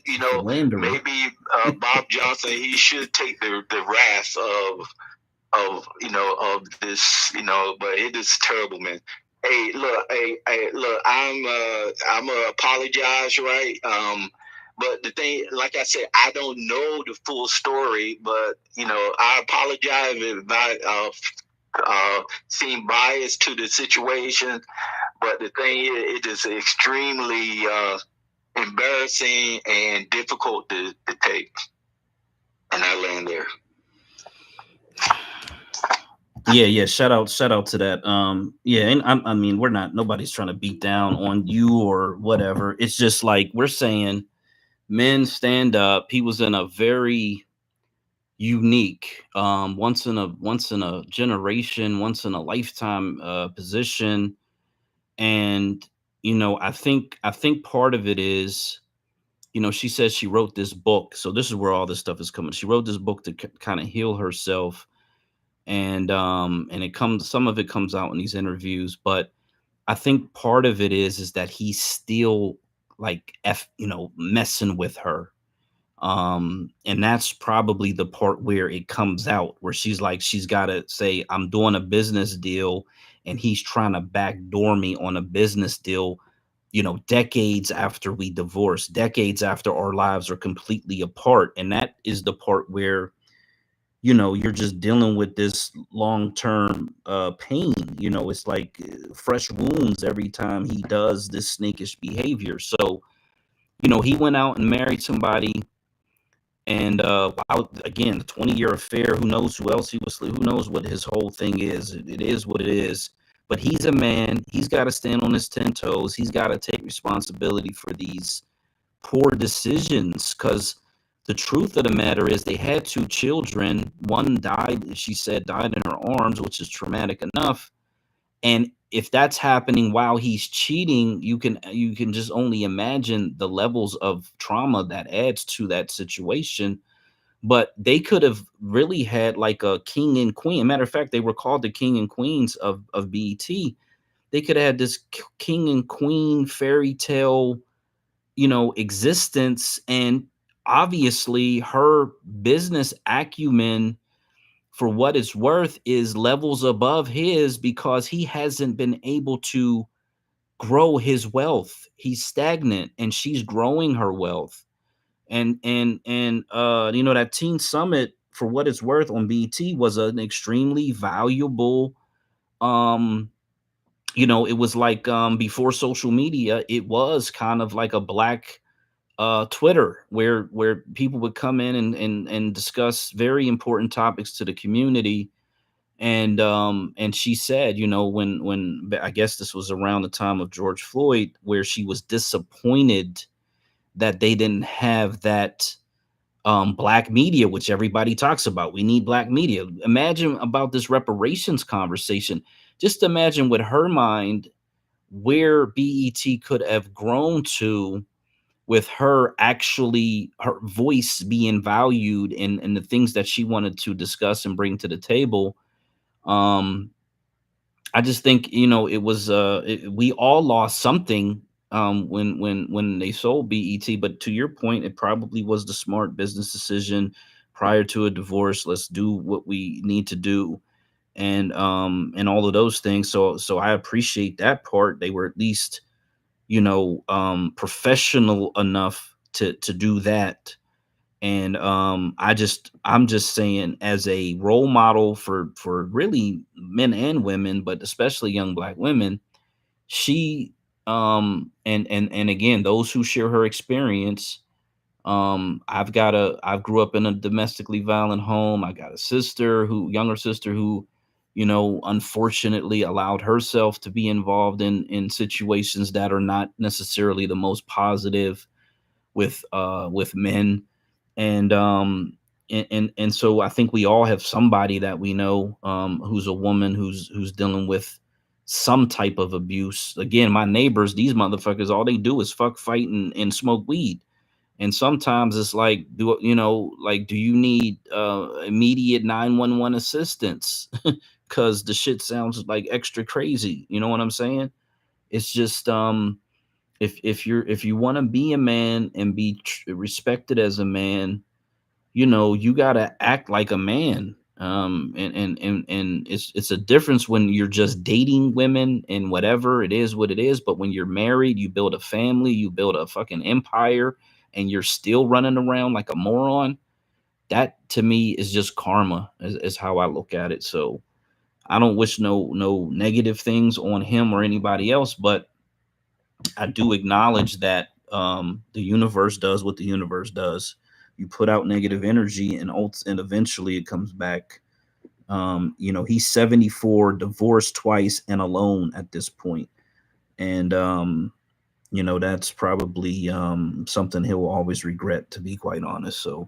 maybe Bob Johnson, he should take the wrath of this, but it is terrible, man. Hey, look, I'm gonna apologize, right? But the thing, like I said, I don't know the full story, but I apologize if I seem biased to the situation. But the thing is, it is extremely embarrassing and difficult to take. And I land there. Yeah. Shout out to that. And I mean, nobody's trying to beat down on you or whatever. It's just like we're saying, men stand up. He was in a very unique, once in a generation, once in a lifetime position. And I think part of it is, she says she wrote this book. So this is where all this stuff is coming. She wrote this book to kind of heal herself, and some of it comes out in these interviews. But I think part of it is that he's still like messing with her, and that's probably the part where it comes out, where she's got to say, I'm doing a business deal, and he's trying to backdoor me on a business deal, decades after we divorced, decades after our lives are completely apart. And that is the part where, you're just dealing with this long-term pain. It's like fresh wounds every time he does this snakish behavior. So, he went out and married somebody, and again, the 20-year affair, who knows who else he was, who knows what his whole thing is. It is what it is. But he's a man. He's got to stand on his 10 toes. He's got to take responsibility for these poor decisions, because the truth of the matter is they had 2 children. One died, she said, died in her arms, which is traumatic enough. And if that's happening while he's cheating, you can just only imagine the levels of trauma that adds to that situation. But they could have really had like a king and queen. Matter of fact, they were called the king and queens of BET. They could have had this king and queen fairy tale, existence. And obviously her business acumen, for what it's worth, is levels above his, because he hasn't been able to grow his wealth. He's stagnant and she's growing her wealth. And that teen summit, for what it's worth, on BT was an extremely valuable, it was like, before social media, it was kind of like a black Twitter, where people would come in and discuss very important topics to the community. And she said, when I guess this was around the time of George Floyd, where she was disappointed that they didn't have that black media, which everybody talks about. We need black media. Imagine about this reparations conversation. Just imagine with her mind where BET could have grown to, with her voice being valued, and the things that she wanted to discuss and bring to the table. I just think, it was, we all lost something when they sold BET. But to your point, it probably was the smart business decision prior to a divorce. Let's do what we need to do, and all of those things. So I appreciate that part. They were at least, professional enough to do that. And I'm just saying, as a role model for really men and women, but especially young black women, she and again, those who share her experience. I've grew up in a domestically violent home. I got a younger sister who, unfortunately allowed herself to be involved in situations that are not necessarily the most positive with men. And so I think we all have somebody that we know, who's a woman who's dealing with some type of abuse. Again, my neighbors, these motherfuckers, all they do is fuck, fight, and smoke weed. And sometimes it's like, do you need immediate 911 assistance? Because the shit sounds like extra crazy. You know what I'm saying? It's just, if you want to be a man and be respected as a man, you gotta act like a man. And it's a difference when you're just dating women and whatever, it is what it is. But when you're married, you build a family, you build a fucking empire, and you're still running around like a moron. That to me is just karma, is how I look at it. So I don't wish no negative things on him or anybody else, but I do acknowledge that the universe does what the universe does. You put out negative energy, and eventually it comes back. He's 74, divorced twice, and alone at this point. And that's probably something he'll always regret, to be quite honest. So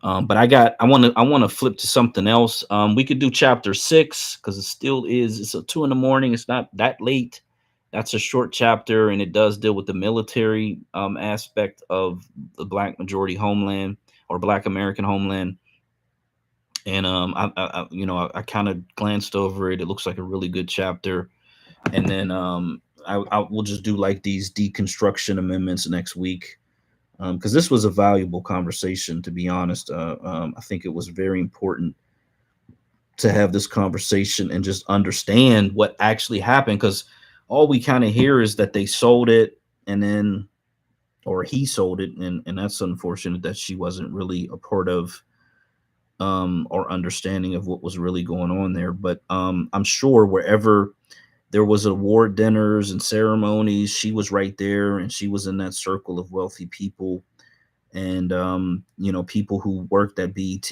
but I want to flip to something else. We could do chapter 6, because it's a 2 a.m. It's not that late. That's a short chapter, and it does deal with the military aspect of the Black majority homeland, or Black American homeland. And I kind of glanced over it. It looks like a really good chapter. And then I will just do like these deconstruction amendments next week, because this was a valuable conversation, to be honest. I think it was very important to have this conversation and just understand what actually happened, because all we kind of hear is that they sold it, or he sold it, and that's unfortunate that she wasn't really a part of or understanding of what was really going on there. But I'm sure wherever there was award dinners and ceremonies, she was right there, and she was in that circle of wealthy people, and people who worked at BET.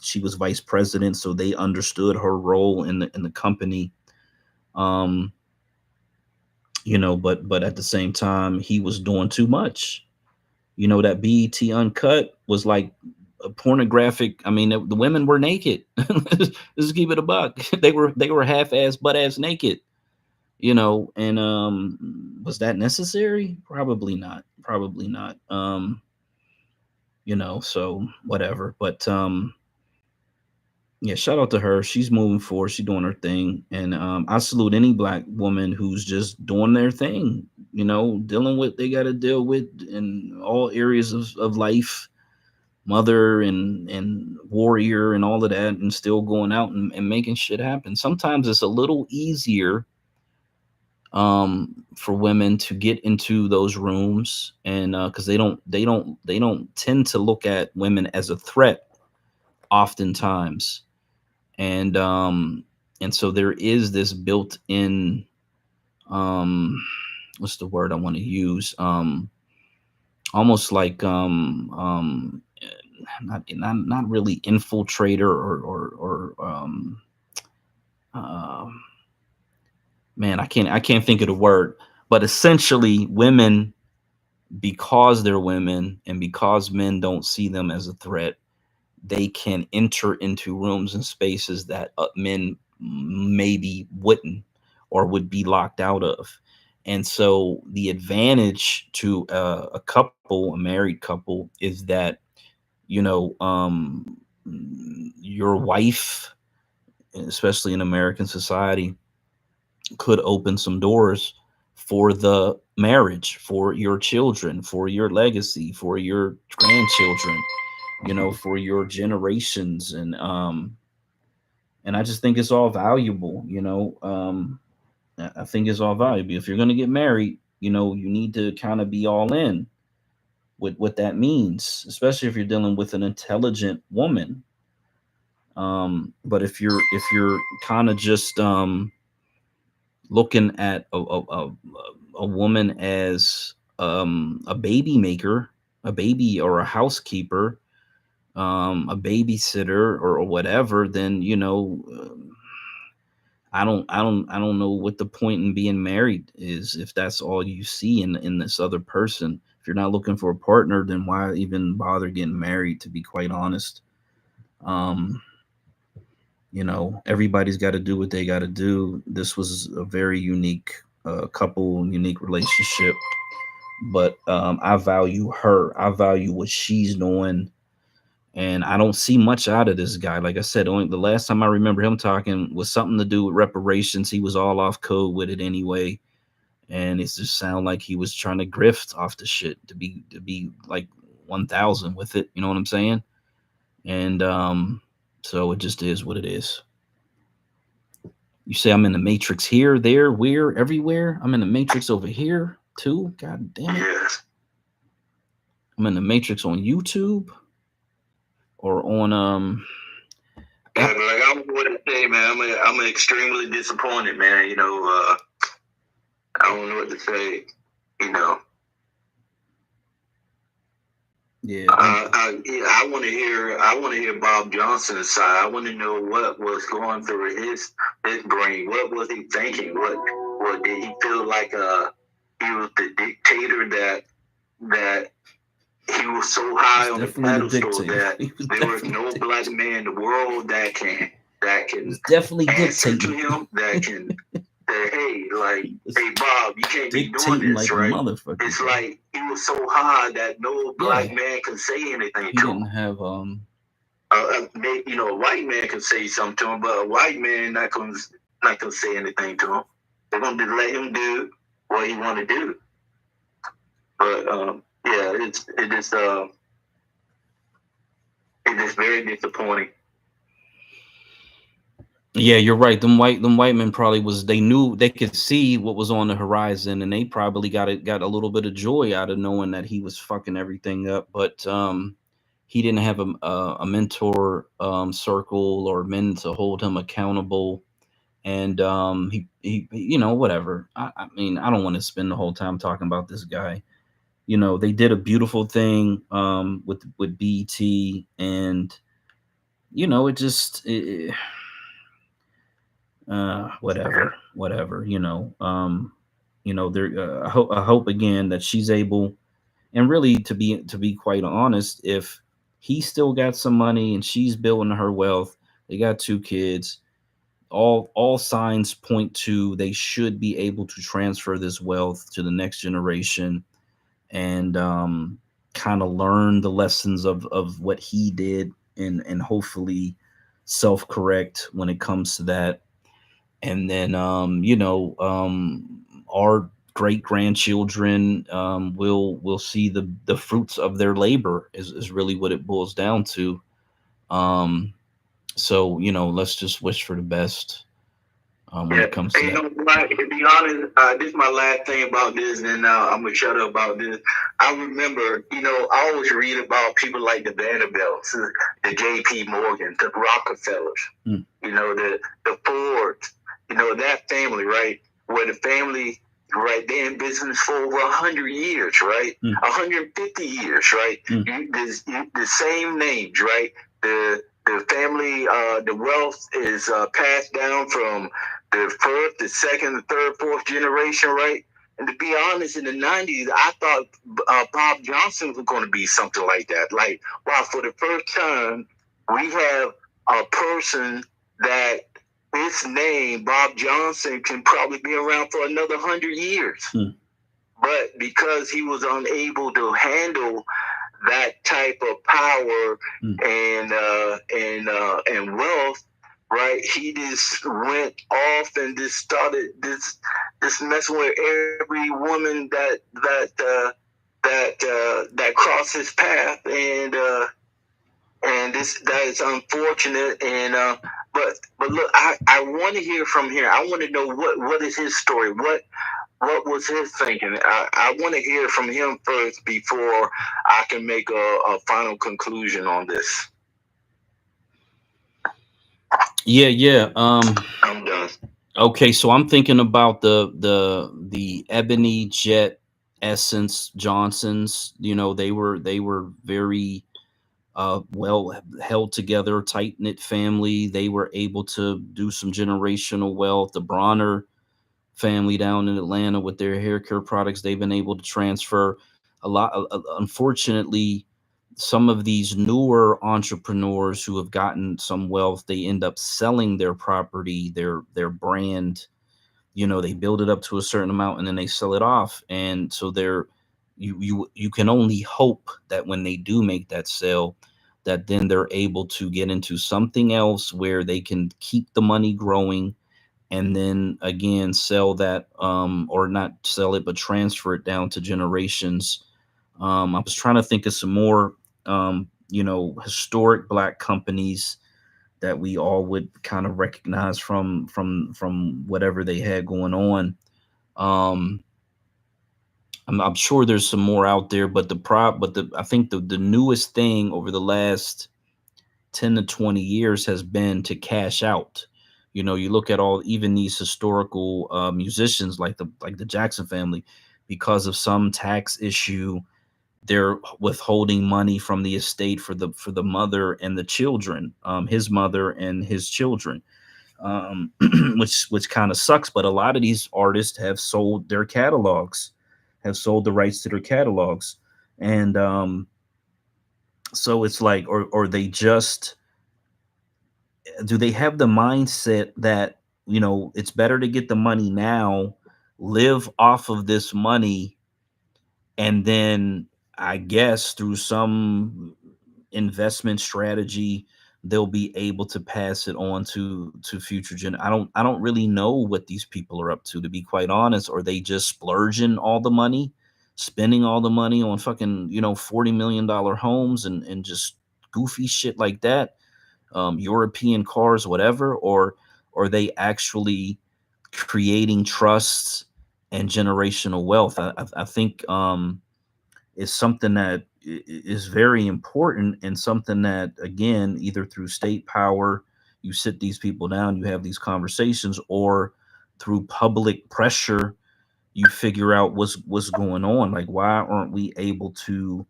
She was vice president, so they understood her role in the company. But at the same time, he was doing too much. That BET Uncut was like a pornographic. I mean, the women were naked. Let's keep it a buck. They were half-ass, butt-ass naked. And was that necessary? Probably not. Probably not. So whatever. But yeah, shout out to her. She's moving forward. She's doing her thing, and I salute any black woman who's just doing their thing. Dealing with they got to deal with in all areas of life, mother and warrior and all of that, and still going out and making shit happen. Sometimes it's a little easier for women to get into those rooms, and because they don't tend to look at women as a threat oftentimes, and so there is this built-in what's the word I want to use, almost like not really infiltrator or uh, man, I can't think of the word, but essentially women, because they're women and because men don't see them as a threat, they can enter into rooms and spaces that men maybe wouldn't or would be locked out of. And so the advantage to a couple, a married couple, is that your wife, especially in American society, could open some doors for the marriage, for your children, for your legacy, for your grandchildren, for your generations. And I just think it's all valuable. I think it's all valuable. If you're going to get married, you need to kind of be all in with what that means, especially if you're dealing with an intelligent woman. But if you're kind of just looking at a woman as a baby maker, a baby or a housekeeper, a babysitter or whatever, then I don't know what the point in being married is if that's all you see in this other person. If you're not looking for a partner, then why even bother getting married? To be quite honest, um, everybody's got to do what they got to do. This was a very unique couple, unique relationship, but I value her. I value what she's doing, and I don't see much out of this guy. Like I said, only the last time I remember him talking was something to do with reparations. He was all off code with it anyway, and it just sounded like he was trying to grift off the shit to be like 1,000 with it. You know what I'm saying? And so it just is what it is. You say I'm in the matrix here, there, where, everywhere. I'm in the matrix over here too. God damn it! Yes. I'm in the matrix on YouTube or on Yeah, but like I don't know what to say, man. I'm extremely disappointed, man. I don't know what to say. Yeah. I want to hear Bob Johnson's side. I want to know what was going through his brain. What was he thinking? What did he feel like? He was the dictator that he was so high on the pedestal that there was no black man in the world that can definitely answer to dictating him, that can say, hey, Bob, you can't be doing this, like right? a motherfucker. It's like he was so high that no black man can say anything He to didn't him. have A white man can say something to him, but a white man not gonna say anything to him. They're gonna just let him do what he want to do. But yeah, it's very disappointing. Yeah, you're right. Them white men probably they knew they could see what was on the horizon, and they probably got a little bit of joy out of knowing that he was fucking everything up. But he didn't have a mentor circle or men to hold him accountable, and he whatever. I mean, I don't want to spend the whole time talking about this guy. They did a beautiful thing with BT, and it just. Whatever. There. I hope again that she's able, and really to be quite honest, if he still got some money and she's building her wealth, they got 2 kids. all signs point to they should be able to transfer this wealth to the next generation and kind of learn the lessons of what he did and hopefully self-correct when it comes to that. And then our great grandchildren will see the fruits of their labor is really what it boils down to. um so let's just wish for the best when it comes to that. Right, to be honest, this is my last thing about this, and I'm gonna shut up about this. I remember, I always read about people like the Vanderbilts, the J.P. Morgans, the Rockefellers, the Fords, that family, right? Where the family, right, they're in business for over 100 years, right? 150 years, right? The same names, right? The family, the wealth is passed down from the first, the second, the third, fourth generation, right? And to be honest, in the 90s, I thought Bob Johnson was going to be something like that. Like, wow, for the first time, we have a person that his name, Bob Johnson, can probably be around for another 100 years. But because he was unable to handle that type of power and wealth, right? He just went off and just started this messing with every woman that crossed his path, and that is unfortunate. And but look, I want to hear from here. I want to know what is his story. What was his thinking? I want to hear from him first before I can make a final conclusion on this. Yeah. I'm done. Okay, so I'm thinking about the Ebony Jet Essence Johnsons. They were very well held together, tight knit family. They were able to do some generational wealth. The Bronner family down in Atlanta with their hair care products, they've been able to transfer a lot. Unfortunately, some of these newer entrepreneurs who have gotten some wealth, they end up selling their property, their brand. They build it up to a certain amount and then they sell it off. And so you can only hope that when they do make that sale, that then they're able to get into something else where they can keep the money growing and then again sell that, or not sell it but transfer it down to generations. I was trying to think of some more historic Black companies that we all would kind of recognize from whatever they had going on. I'm sure there's some more out there, but I think the newest thing over the last 10 to 20 years has been to cash out. You look at even these historical musicians like the Jackson family, because of some tax issue, they're withholding money from the estate for the mother and the children, his mother and his children, which kind of sucks. But a lot of these artists have sold their catalogs, have sold the rights to their catalogs, and so it's like, or they just, do they have the mindset that it's better to get the money now, live off of this money, and then I guess through some investment strategy they'll be able to pass it on to future gen. I don't really know what these people are up to be quite honest. Or they just splurging all the money, spending all the money on fucking $40 million homes and just goofy shit like that, European cars, whatever, or are they actually creating trusts and generational wealth? I think is something that is very important, and something that, again, either through state power, you sit these people down, you have these conversations, or through public pressure, you figure out what's going on. Like, why aren't we able to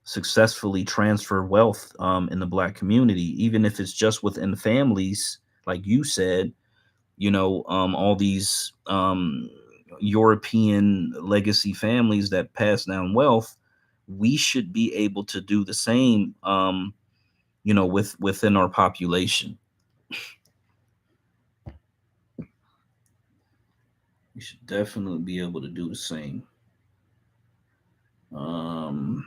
successfully transfer wealth in the Black community, even if it's just within families, like you said, all these European legacy families that pass down wealth. We should be able to do the same, within our population. should definitely be able to do the same. Um,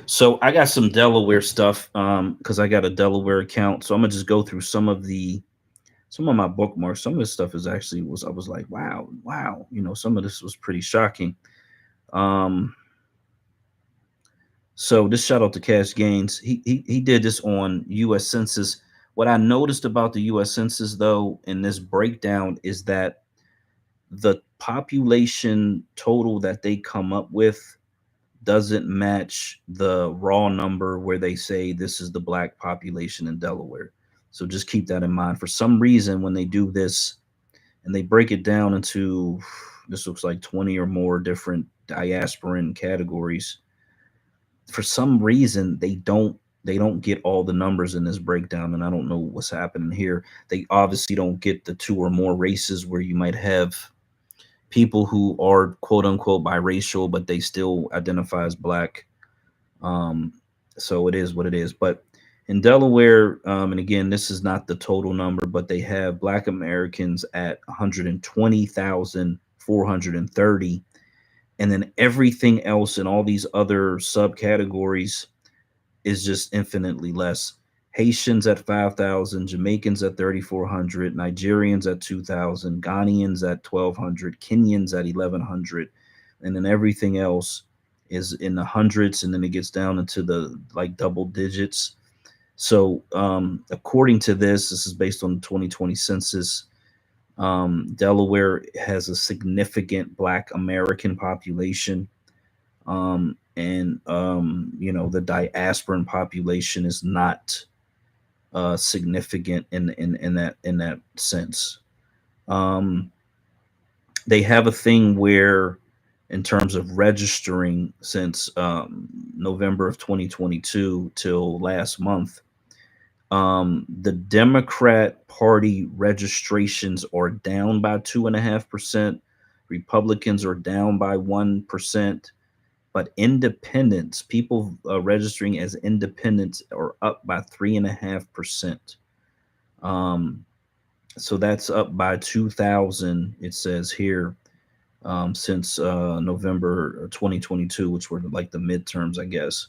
so I got some Delaware stuff because I got a Delaware account. So I'm gonna just go through some of my bookmarks. Some of this stuff is actually was I was like, wow, wow. Some of this was pretty shocking. Um, so this shout out to Cash Gaines. He did this on U.S. Census. What I noticed about the U.S. Census though in this breakdown is that the population total that they come up with doesn't match the raw number where they say this is the black population in Delaware. So just keep that in mind. For some reason, when they do this and they break it down into this looks like 20 or more different diasporan categories, for some reason they don't get all the numbers in this breakdown, and I don't know what's happening here. They obviously don't get the two or more races where you might have people who are quote unquote biracial, but they still identify as black. Um, so it is what it is. But in Delaware, and again, this is not the total number, but they have Black Americans at 120,430. And then everything else in all these other subcategories is just infinitely less. Haitians at 5,000, Jamaicans at 3,400, Nigerians at 2,000, Ghanaians at 1,200, Kenyans at 1,100, and then everything else is in the hundreds, and then it gets down into the like double digits. So, according to this is based on the 2020 census. Delaware has a significant Black American population. And the diasporan population is not significant in that sense. Um, they have a thing where, in terms of registering, since November of 2022 till last month, the Democrat Party registrations are down by 2.5%. Republicans are down by 1%. But independents, people registering as independents, are up by 3.5%. So that's up by 2,000. It says here since November 2022, which were like the midterms, I guess.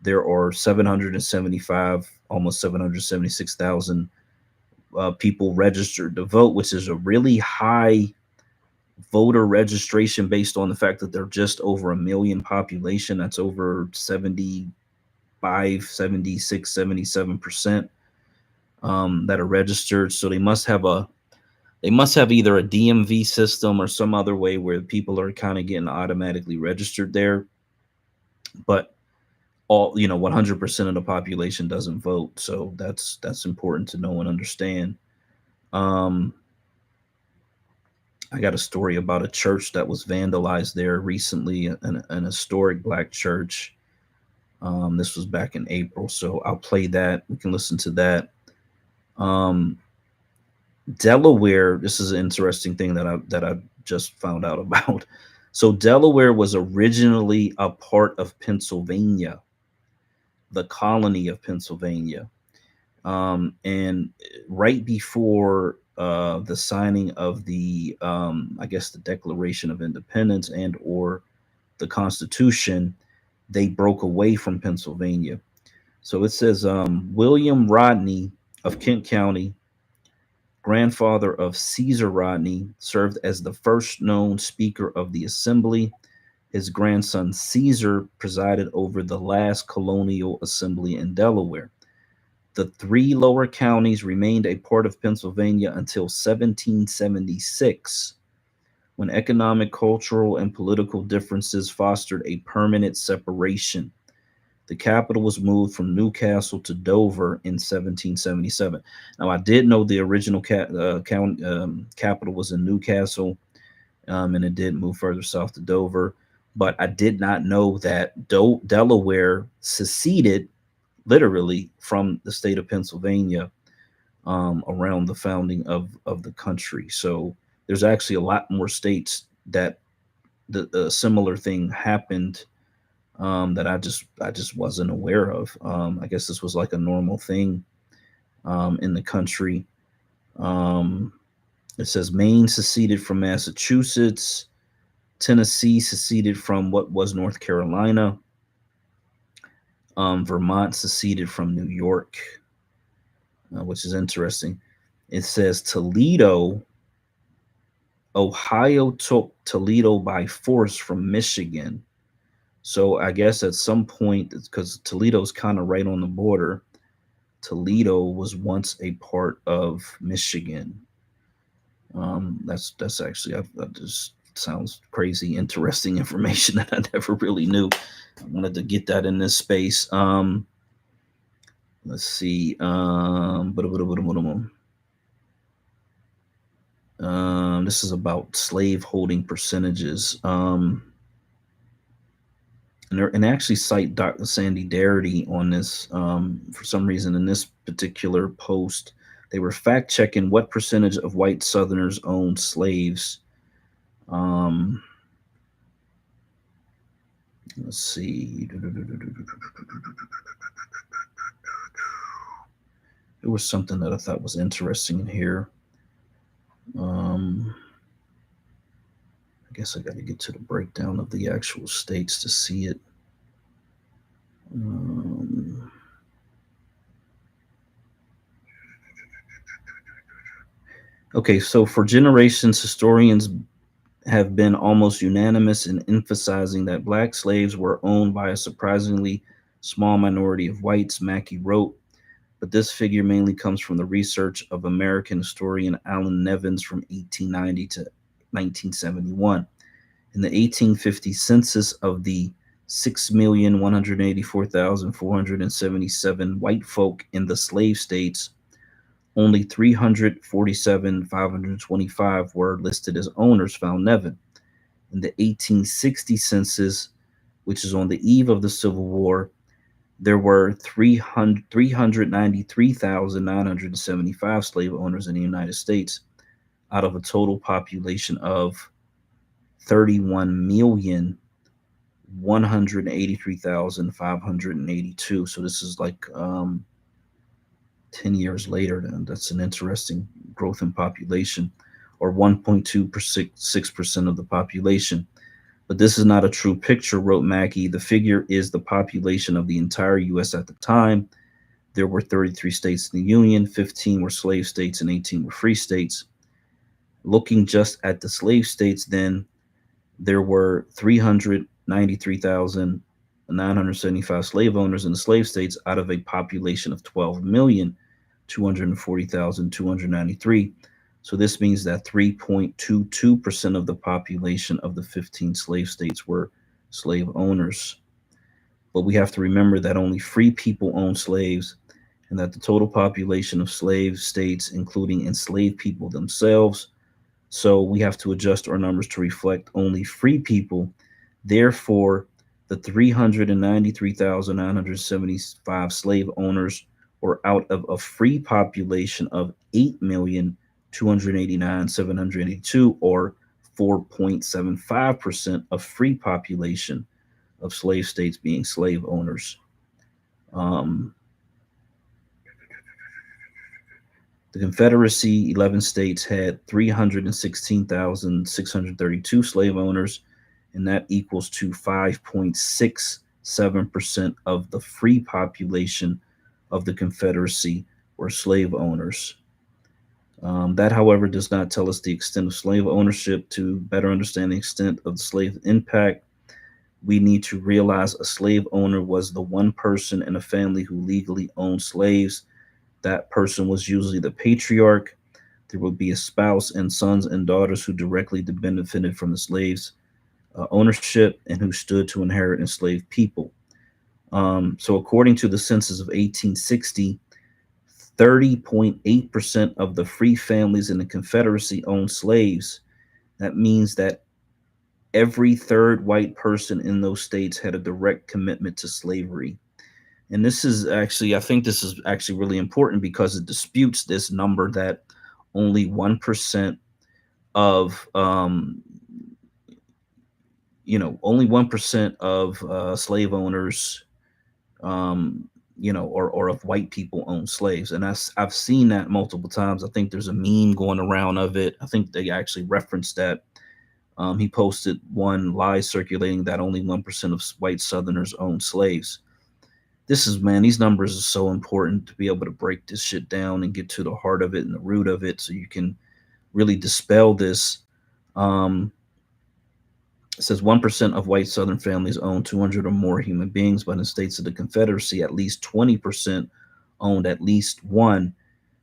There are 775, almost 776,000 people registered to vote, which is a really high voter registration based on the fact that they're just over a million population. That's over 75, 76, 77% that are registered. So they must have either a DMV system or some other way where people are kind of getting automatically registered there. But 100% of the population doesn't vote. So that's important to know and understand. I got a story about a church that was vandalized there recently, an historic Black church. This was back in April, so I'll play that. We can listen to that. Delaware. This is an interesting thing that I just found out about. So Delaware was originally a part of Pennsylvania, the colony of Pennsylvania, and right before the signing of the I guess the Declaration of Independence and or the Constitution, they broke away from Pennsylvania. So it says William Rodney of Kent County, grandfather of Caesar Rodney, served as the first known Speaker of the Assembly. His grandson Caesar presided over the last colonial assembly in Delaware. The three lower counties remained a part of Pennsylvania until 1776, when economic, cultural, and political differences fostered a permanent separation. The capital was moved from Newcastle to Dover in 1777. Now, I did know the original capital was in Newcastle, and it did move further south to Dover, but I did not know that Delaware seceded literally from the state of Pennsylvania around the founding of the country. So there's actually a lot more states that the similar thing happened that I just wasn't aware of. I guess this was like a normal thing in the country. It says Maine seceded from Massachusetts. Tennessee seceded from what was North Carolina. Vermont seceded from New York, which is interesting. It says Ohio took Toledo by force from Michigan. So I guess at some point, because Toledo's kind of right on the border, Toledo was once a part of Michigan. That's actually that just sounds crazy, interesting information that I never really knew. I wanted to get that in this space. Let's see. This is about slave holding percentages. And actually cite Dr. Sandy Darity on this. For some reason, in this particular post, they were fact checking what percentage of white Southerners owned slaves. Let's see. There was something that I thought was interesting in here. I guess I got to get to the breakdown of the actual states to see it. Okay, so for generations, historians have been almost unanimous in emphasizing that black slaves were owned by a surprisingly small minority of whites, Mackey wrote, but this figure mainly comes from the research of American historian Alan Nevins from 1890 to 1971. In the 1850 census of the 6,184,477 white folk in the slave states, only 347,525 were listed as owners, found Nevin. In the 1860 census, which is on the eve of the Civil War, there were 393,975 slave owners in the United States out of a total population of 31,183,582. So this is like 10 years later. Then that's an interesting growth in population, or 1.26% of the population. But this is not a true picture, wrote Mackey. The figure is the population of the entire U.S. at the time. There were 33 states in the Union, 15 were slave states, and 18 were free states. Looking just at the slave states, then, there were 393,975 slave owners in the slave states out of a population of 12,240,293. So this means that 3.22% of the population of the 15 slave states were slave owners. But we have to remember that only free people own slaves, and that the total population of slave states, including enslaved people themselves. So we have to adjust our numbers to reflect only free people. Therefore, the 393,975 slave owners were out of a free population of 8,289,782, or 4.75% of free population of slave states being slave owners. The Confederacy, 11 states, had 316,632 slave owners, and that equals to 5.67% of the free population of the Confederacy were slave owners. That, however, does not tell us the extent of slave ownership. To better understand the extent of the slave impact, we need to realize a slave owner was the one person in a family who legally owned slaves. That person was usually the patriarch. There would be a spouse and sons and daughters who directly benefited from the slaves' ownership and who stood to inherit enslaved people. So according to the census of 1860, 30.8% of the free families in the Confederacy owned slaves. That means that every third white person in those states had a direct commitment to slavery. And this is actually, I think this is actually really important because it disputes this number that only 1% of, only 1% of slave owners, or of white people own slaves. And I've seen that multiple times. I think there's a meme going around of it. I think they actually referenced that. He posted one lie circulating that only 1% of white Southerners own slaves. These numbers are so important to be able to break this shit down and get to the heart of it and the root of it so you can really dispel this. It says 1% of white Southern families own 200 or more human beings, but in states of the Confederacy, at least 20% owned at least one.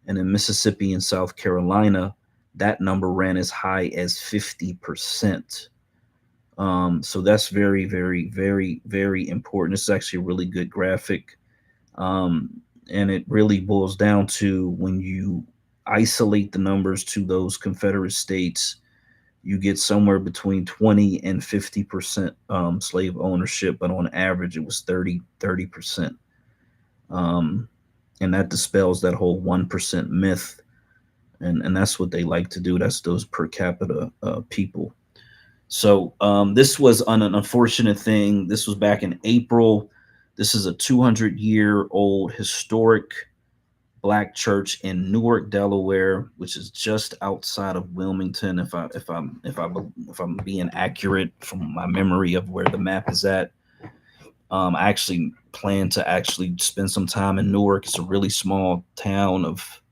And in Mississippi and South Carolina, that number ran as high as 50%. So that's very, very, very, very important. This is actually a really good graphic. And it really boils down to when you isolate the numbers to those Confederate states, you get somewhere between 20 and 50% slave ownership, but on average it was 30%. And that dispels that whole 1% myth. And that's what they like to do. That's those per capita people. So this was an unfortunate thing. This was back in April. This is a 200-year-old historic Black church in Newark, Delaware, which is just outside of Wilmington. If I'm being accurate from my memory of where the map is at, I actually plan to actually spend some time in Newark. It's a really small town of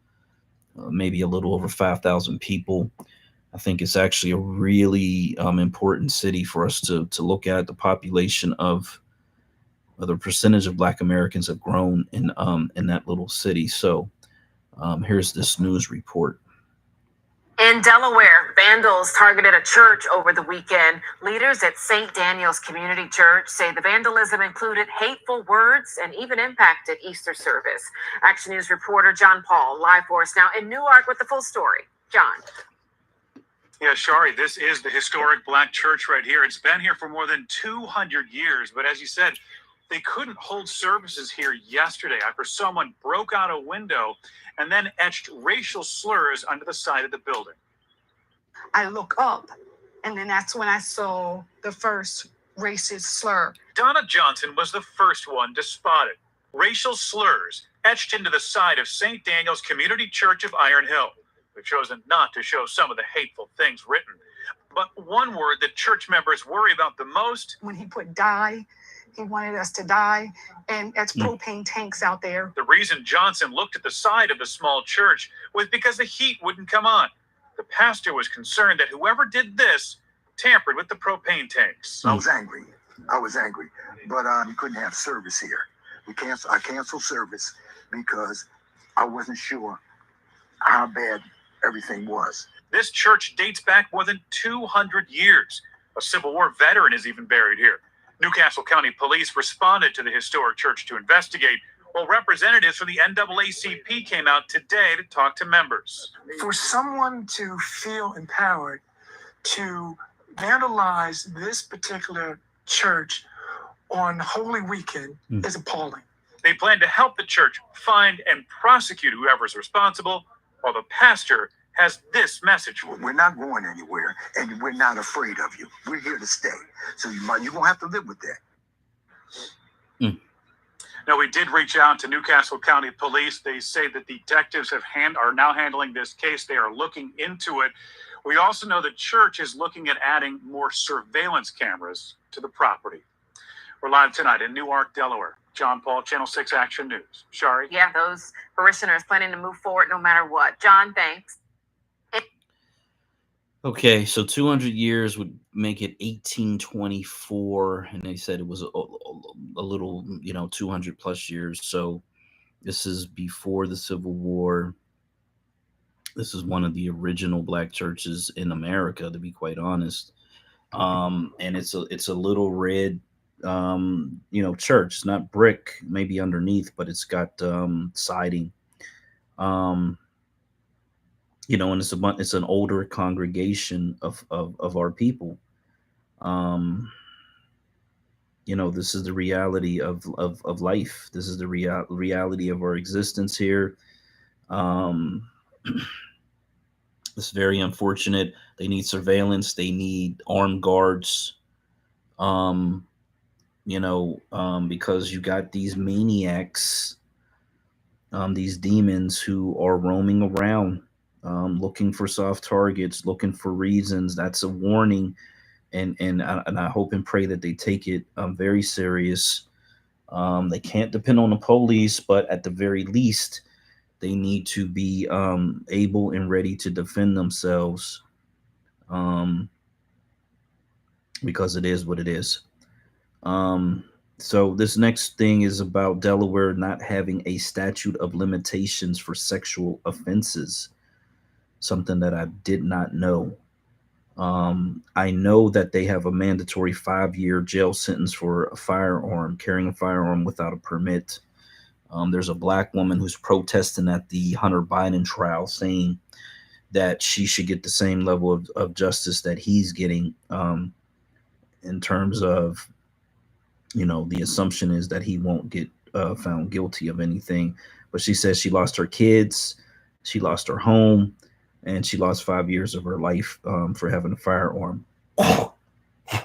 maybe a little over 5,000 people. I think it's actually a really important city for us to look at. The population of the percentage of Black Americans have grown in that little city. So here's this news report. In Delaware, vandals targeted a church over the weekend. Leaders at St. Daniel's Community Church say the vandalism included hateful words and even impacted Easter service. Action News reporter John Paul live for us now in Newark with the full story. John. Yeah, Shari, this is the historic Black church right here. It's been here for more than 200 years, but as you said, they couldn't hold services here yesterday after someone broke out a window and then etched racial slurs onto the side of the building. I look up, and then that's when I saw the first racist slur. Donna Johnson was the first one to spot it. Racial slurs etched into the side of St. Daniel's Community Church of Iron Hill. They've chosen not to show some of the hateful things written. But one word that church members worry about the most. When he put die, he wanted us to die, and that's propane tanks out there. The reason Johnson looked at the side of the small church was because the heat wouldn't come on. The pastor was concerned that whoever did this tampered with the propane tanks. I was angry, but we couldn't have service here. I canceled service because I wasn't sure how bad everything was. This church dates back more than 200 years. A Civil War veteran is even buried here. Newcastle County Police responded to the historic church to investigate, while representatives from the NAACP came out today to talk to members. For someone to feel empowered to vandalize this particular church on Holy Weekend is appalling. They plan to help the church find and prosecute whoever's responsible, while the pastor has this message. We're not going anywhere, and we're not afraid of you. We're here to stay. So you're going to have to live with that. Now, we did reach out to Newcastle County Police. They say that detectives are now handling this case. They are looking into it. We also know the church is looking at adding more surveillance cameras to the property. We're live tonight in Newark, Delaware. John Paul, Channel 6 Action News. Shari? Yeah, those parishioners planning to move forward no matter what. John, thanks. Okay, so 200 years would make it 1824, and they said it was a little, 200 plus years. So this is before the Civil War. This is one of the original Black churches in America, to be quite honest. And it's a little red, church. It's not brick, maybe underneath, but it's got siding. And it's an older congregation of our people. This is the reality of life. This is the reality of our existence here. It's very unfortunate. They need surveillance. They need armed guards. Because you got these maniacs, these demons who are roaming around, looking for soft targets, looking for reasons. That's a warning, and I hope and pray that they take it very serious. They can't depend on the police, but at the very least, they need to be able and ready to defend themselves, um, because it is what it is. Um, so this next thing is about Delaware not having a statute of limitations for sexual offenses, something that I did not know. I know that they have a mandatory 5-year jail sentence for a firearm, carrying a firearm without a permit. There's a black woman who's protesting at the Hunter Biden trial, saying that she should get the same level of justice that he's getting, in terms of, the assumption is that he won't get found guilty of anything. But she says she lost her kids, she lost her home, and she lost 5 years of her life for having a firearm.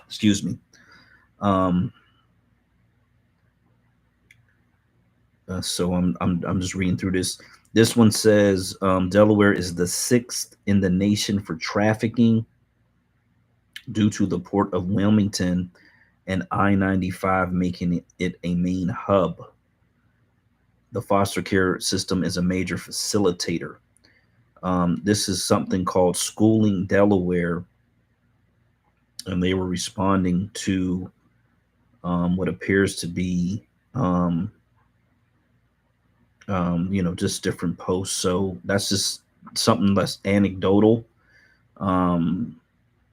Excuse me. So I'm just reading through this. This one says Delaware is the 6th in the nation for trafficking due to the port of Wilmington and I-95 making it a main hub. The foster care system is a major facilitator. This is something called Schooling Delaware, and they were responding to what appears to be, just different posts. So that's just something less anecdotal.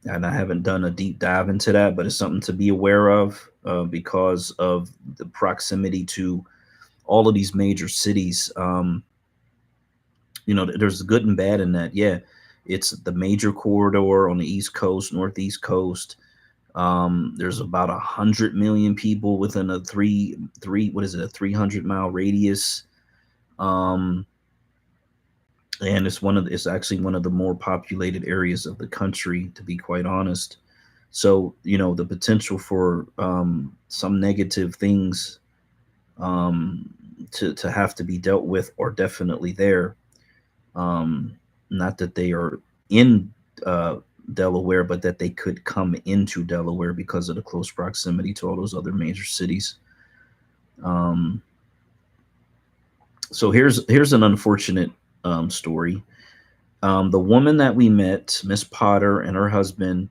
And I haven't done a deep dive into that, but it's something to be aware of because of the proximity to all of these major cities. There's good and bad in that. Yeah, it's the major corridor on the East Coast, Northeast Coast. There's about 100 million people within a 300-mile radius. And it's actually one of the more populated areas of the country, to be quite honest. So the potential for some negative things to have to be dealt with are definitely there. Not that they are in Delaware, but that they could come into Delaware because of the close proximity to all those other major cities. So here's an unfortunate story. The woman that we met, Miss Potter, and her husband,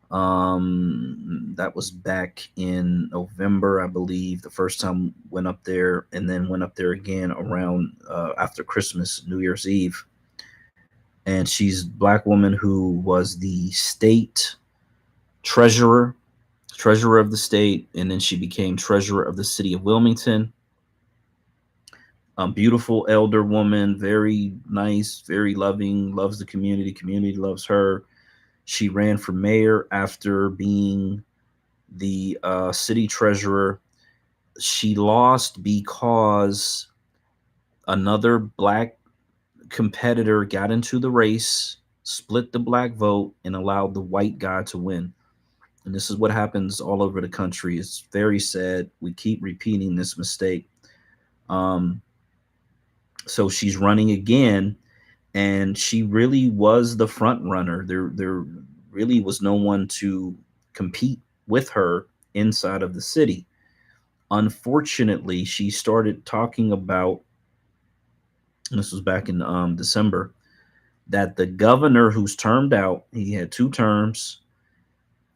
that was back in November, I believe. The first time went up there, and then went up there again around after Christmas, New Year's Eve. And she's a black woman who was the state treasurer of the state, and then she became treasurer of the city of Wilmington. Beautiful elder woman, very nice, very loving, loves the community loves her. She ran for mayor after being the city treasurer. She lost because another black competitor got into the race, split the black vote, and allowed the white guy to win. And this is what happens all over the country. It's very sad. We keep repeating this mistake. So she's running again, and she really was the front runner. There really was no one to compete with her inside of the city. Unfortunately, she started talking about, and this was back in December, that the governor who's termed out, he had 2 terms.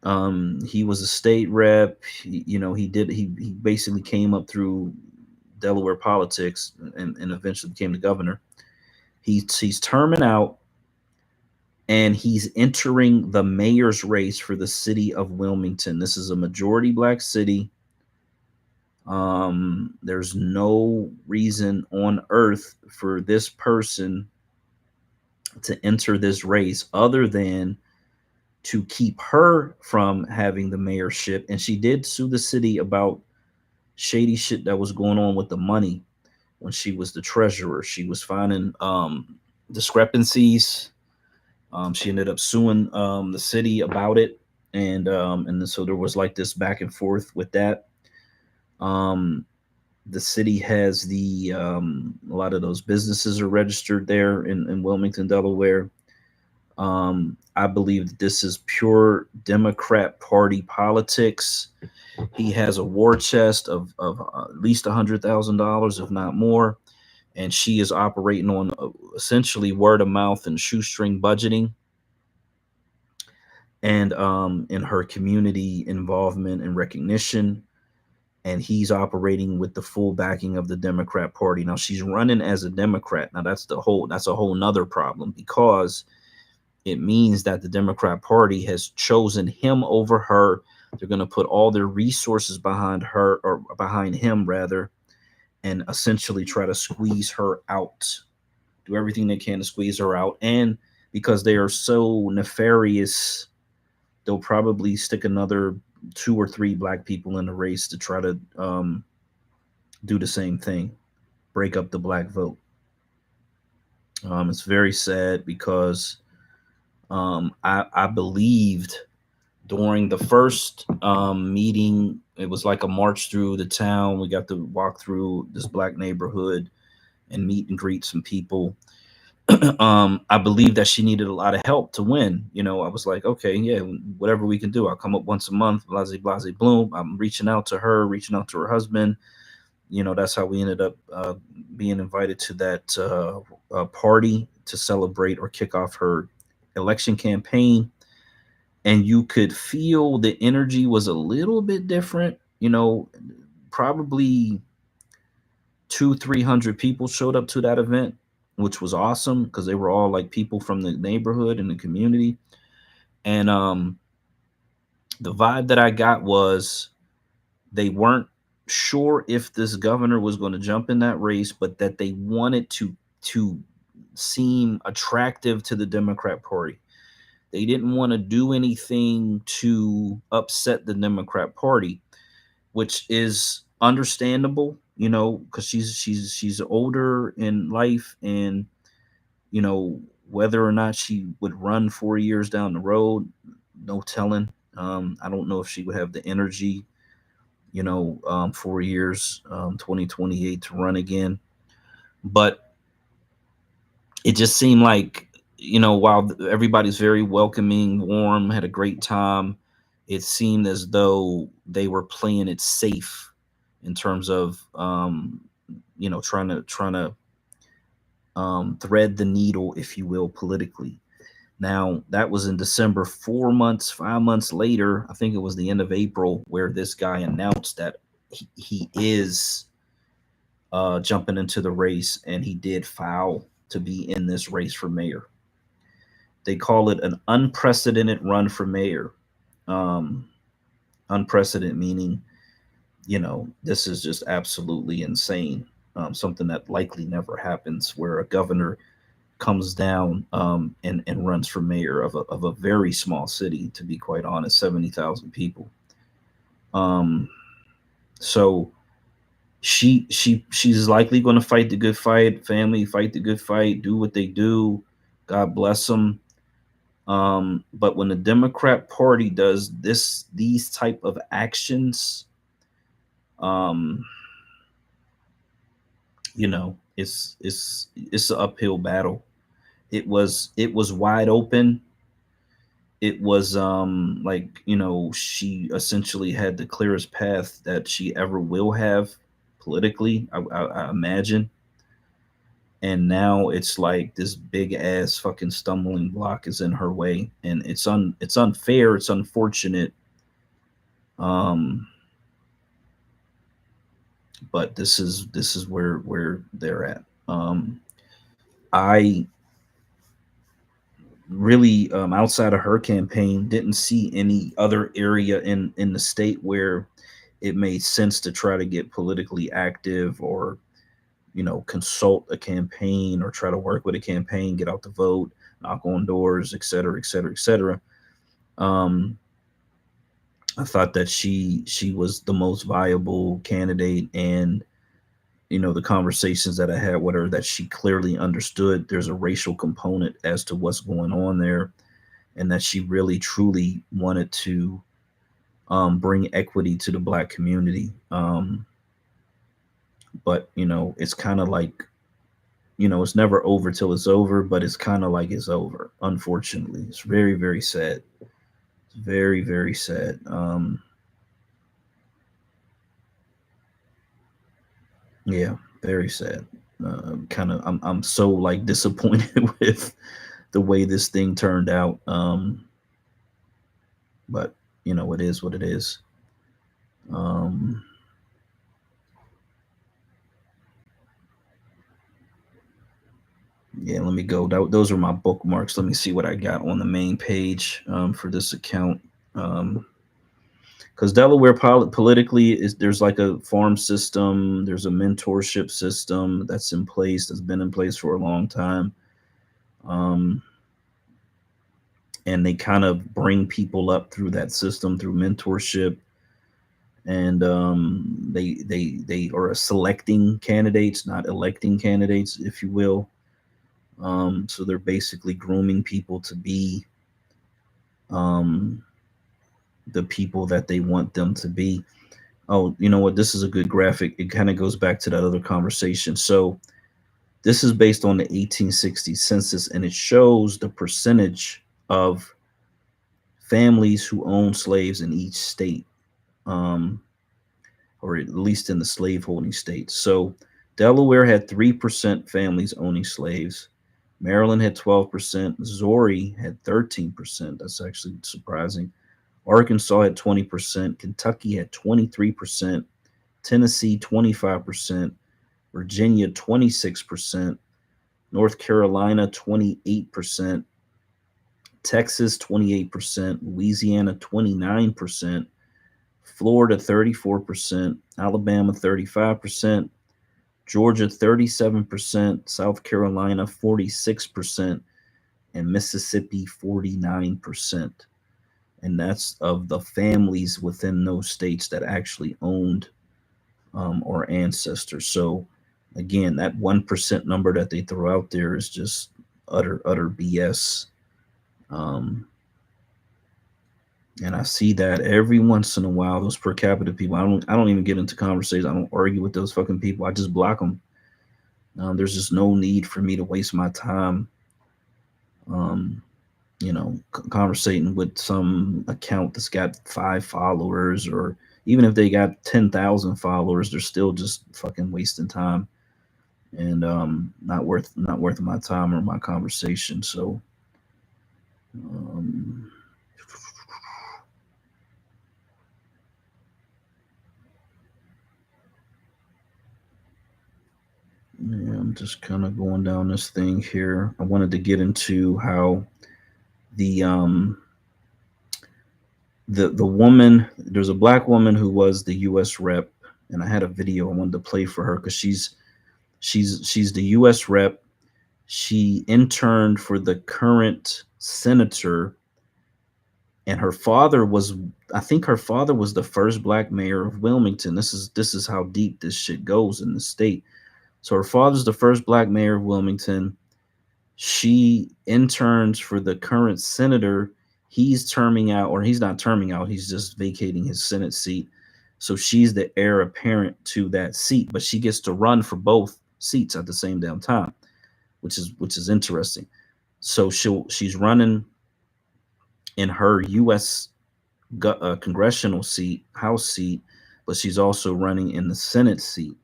He was a state rep. He basically came up through Delaware politics and eventually became the governor. He's terming out, and he's entering the mayor's race for the city of Wilmington. This is a majority black city. There's no reason on earth for this person to enter this race other than to keep her from having the mayorship. And she did sue the city about shady shit that was going on with the money when she was the treasurer. She was finding discrepancies. She ended up suing the city about it. and then so there was like this back and forth with that. Um, the city has a lot of those businesses are registered there in Wilmington, Delaware. I believe that this is pure Democrat Party politics. He has a war chest of at least $100,000, if not more, and she is operating on essentially word of mouth and shoestring budgeting, and in her community involvement and recognition. And he's operating with the full backing of the Democrat Party. Now she's running as a Democrat. Now that's a whole nother problem, because it means that the Democrat Party has chosen him over her. They're going to put all their resources behind her, or behind him rather, and essentially try to squeeze her out. Do everything they can to squeeze her out. And because they are so nefarious, they'll probably stick another 2 or 3 black people in the race to try to do the same thing, break up the black vote. It's very sad because I believed during the first meeting, it was like a march through the town. We got to walk through this black neighborhood and meet and greet some people. I believe that she needed a lot of help to win. You know, I was like, okay, yeah, whatever we can do. I'll come up once a month, blase, blase, bloom. I'm reaching out to her, reaching out to her husband. You know, that's how we ended up being invited to that party to celebrate or kick off her election campaign. And you could feel the energy was a little bit different. You know, probably 200-300 people showed up to that event, which was awesome because they were all like people from the neighborhood and the community. And the vibe that I got was they weren't sure if this governor was going to jump in that race, but that they wanted to seem attractive to the Democrat Party. They didn't want to do anything to upset the Democrat Party, which is understandable, you know, because she's older in life, and you know, whether or not she would run 4 years down the road, no telling. I don't know if she would have the energy, you know, 4 years, 2028 to run again. But it just seemed like, you know, while everybody's very welcoming, warm, had a great time, it seemed as though they were playing it safe in terms of, you know, trying to thread the needle, if you will, politically. Now, that was in December. 4 months, 5 months later, I think it was the end of April, where this guy announced that he is jumping into the race, and he did file to be in this race for mayor. They call it an unprecedented run for mayor. Unprecedented meaning, you know, this is just absolutely insane. Something that likely never happens, where a governor comes down and runs for mayor of a very small city, to be quite honest, 70,000 people. So she's likely going to fight the good fight. Family fight the good fight, do what they do. God bless them. But when the Democrat Party does these type of actions, you know, it's an uphill battle. It was wide open. It was like, you know, she essentially had the clearest path that she ever will have politically, I imagine. And now it's like this big ass fucking stumbling block is in her way, and it's unfair, it's unfortunate. But this is where they're at. I really, outside of her campaign, didn't see any other area in the state where it made sense to try to get politically active, or, you know, consult a campaign, or try to work with a campaign, get out the vote, knock on doors, et cetera, et cetera, et cetera. I thought that she was the most viable candidate, and, you know, the conversations that I had with her, that she clearly understood there's a racial component as to what's going on there. and that she really truly wanted to bring equity to the Black community. But it's kind of like, it's never over till it's over, but it's kind of like it's over. Unfortunately, it's very, very sad. It's very, very sad. Yeah, very sad. I'm so like disappointed with the way this thing turned out. But it is what it is. Um, yeah, let me go. Those are my bookmarks. Let me see what I got on the main page for this account. Because Delaware politically there's like a farm system, there's a mentorship system that's in place, that's been in place for a long time. And they kind of bring people up through that system through mentorship, and they are selecting candidates, not electing candidates, if you will. So they're basically grooming people to be the people that they want them to be. Oh, you know what? This is a good graphic. It kind of goes back to that other conversation. So this is based on the 1860 census, and it shows the percentage of families who own slaves in each state, or at least in the slaveholding states. So Delaware had 3% families owning slaves. Maryland had 12%. Missouri had 13%. That's actually surprising. Arkansas had 20%. Kentucky had 23%. Tennessee 25%. Virginia 26%. North Carolina 28%. Texas 28%. Louisiana 29%. Florida 34%. Alabama 35%. Georgia 37%. South Carolina 46%. And Mississippi 49%. And that's of the families within those states that actually owned or ancestors. So again, that 1% number that they throw out there is just utter BS. And I see that every once in a while, those per capita people. I don't even get into conversations. I don't argue with those fucking people. I just block them. There's just no need for me to waste my time. Conversating with some account that's got 5 followers, or even if they got 10,000 followers, they're still just fucking wasting time, and not worth my time or my conversation. So yeah, I'm just kind of going down this thing here. I wanted to get into how the woman, there's a Black woman who was the U.S. rep, and I had a video I wanted to play for her because she's the U.S. rep. She interned for the current senator, and her father was, I think her father was the first Black mayor of Wilmington. This is how deep this shit goes in the state. So her father's the first Black mayor of Wilmington. She interns for the current senator. He's terming out, or he's not terming out, he's just vacating his Senate seat. So she's the heir apparent to that seat, but she gets to run for both seats at the same damn time, which is interesting. So she's running in her U.S. Congressional seat, House seat, but she's also running in the Senate seat.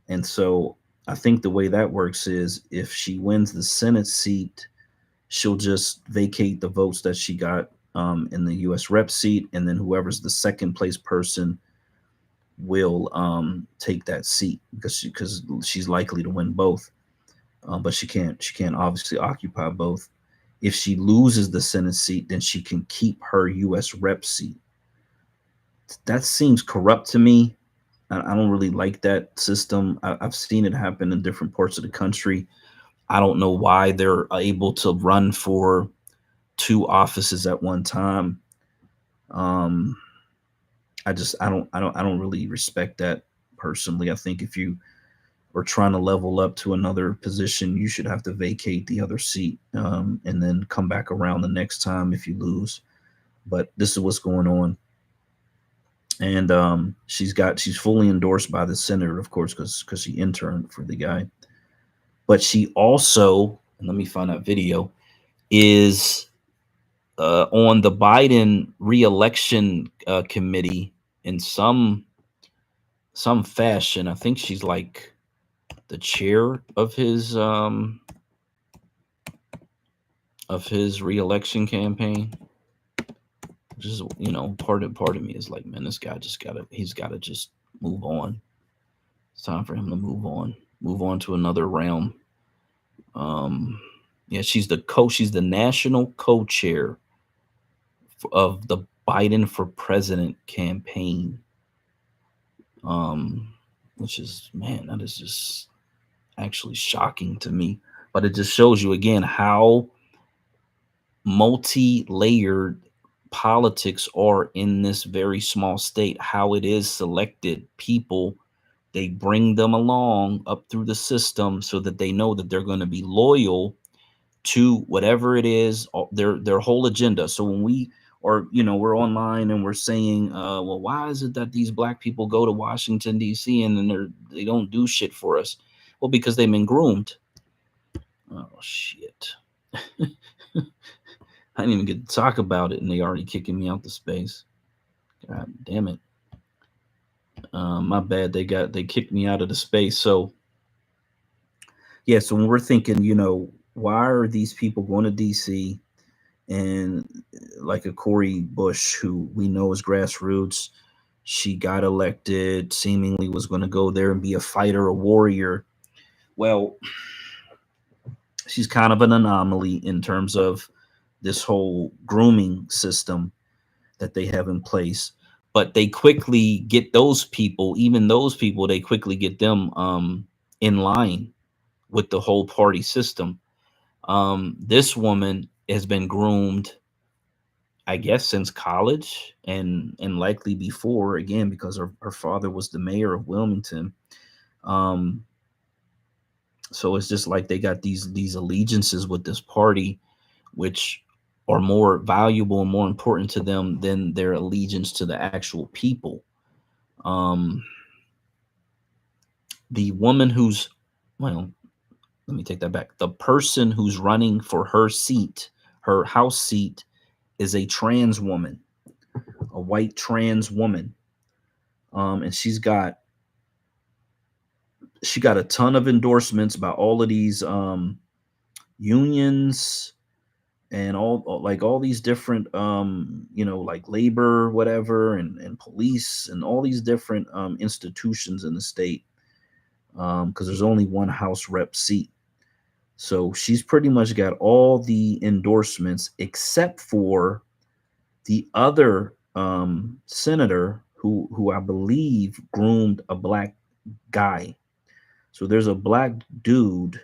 And so I think the way that works is if she wins the Senate seat, she'll just vacate the votes that she got in the U.S. rep seat, and then whoever's the second place person will take that seat because she's likely to win both. But she can't obviously occupy both. If she loses the Senate seat, then she can keep her U.S. rep seat. That seems corrupt to me. I don't really like that system. I've seen it happen in different parts of the country. I don't know why they're able to run for 2 offices at one time. I don't really respect that personally. I think if you or trying to level up to another position, you should have to vacate the other seat, and then come back around the next time if you lose. But this is what's going on. And she's fully endorsed by the senator, of course, because she interned for the guy. But she also, and let me find that video, is on the Biden reelection committee in some fashion. I think she's like the chair of his reelection campaign. Just, part of me is like, man, this guy he's gotta just move on. It's time for him to move on to another realm. Yeah, she's the national co-chair of the Biden for President campaign. Which is, man, that is just actually shocking to me. But it just shows you again how multi-layered politics are in this very small state, how it is selected people. They bring them along up through the system so that they know that they're going to be loyal to whatever it is, their whole agenda. So when we're online and we're saying, well, why is it that these black people go to Washington, D.C. and then they don't do shit for us? Well, because they've been groomed. Oh, shit. I didn't even get to talk about it, and they already kicking me out the space. God damn it. My bad. They kicked me out of the space. So, yeah, so when we're thinking, why are these people going to D.C., and like a Cori Bush, who we know is grassroots, she got elected, seemingly was going to go there and be a fighter, a warrior. Well, she's kind of an anomaly in terms of this whole grooming system that they have in place. But they quickly get those people, they quickly get them in line with the whole party system. This woman has been groomed, I guess, since college and likely before, again, because her father was the mayor of Wilmington. So it's just like they got these allegiances with this party, which are more valuable and more important to them than their allegiance to the actual people. The woman let me take that back. The person who's running for her seat, her House seat, is a trans woman, a white trans woman. And she got a ton of endorsements by all of these unions and all these different like labor, whatever, and police and all these different institutions in the state, because there's only one House rep seat. So she's pretty much got all the endorsements except for the other senator who I believe groomed a black guy. So there's a black dude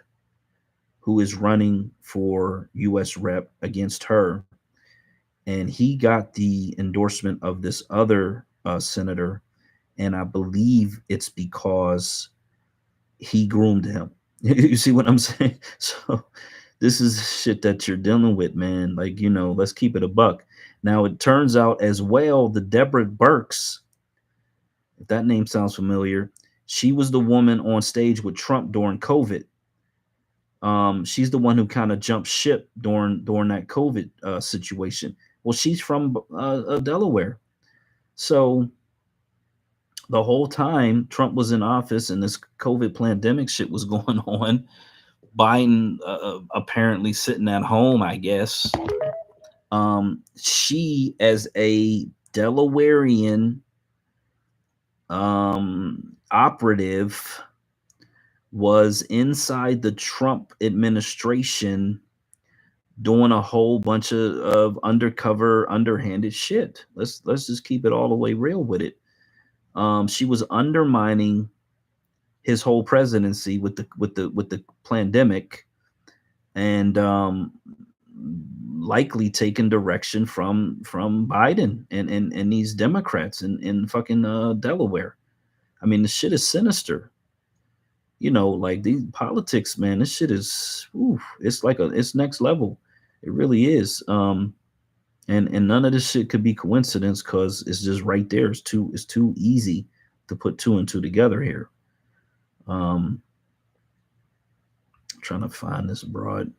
who is running for U.S. rep against her, and he got the endorsement of this other senator, and I believe it's because he groomed him. You see what I'm saying? So this is shit that you're dealing with, man. Like, let's keep it a buck. Now, it turns out as well, the Deborah Burks, if that name sounds familiar, she was the woman on stage with Trump during COVID. She's the one who kind of jumped ship during that COVID situation. Well, she's from Delaware. So the whole time Trump was in office and this COVID pandemic shit was going on, Biden apparently sitting at home, I guess. She, as a Delawarean operative, was inside the Trump administration doing a whole bunch of undercover, underhanded shit. Let's just keep it all the way real with it. She was undermining his whole presidency with the pandemic, and likely taking direction from Biden and these Democrats in fucking Delaware. I mean, the shit is sinister. you know, like these politics, man, this shit is, ooh, it's like it's next level. It really is. And none of this shit could be coincidence because it's just right there. It's too easy to put two and two together here. Um, trying to find this broad.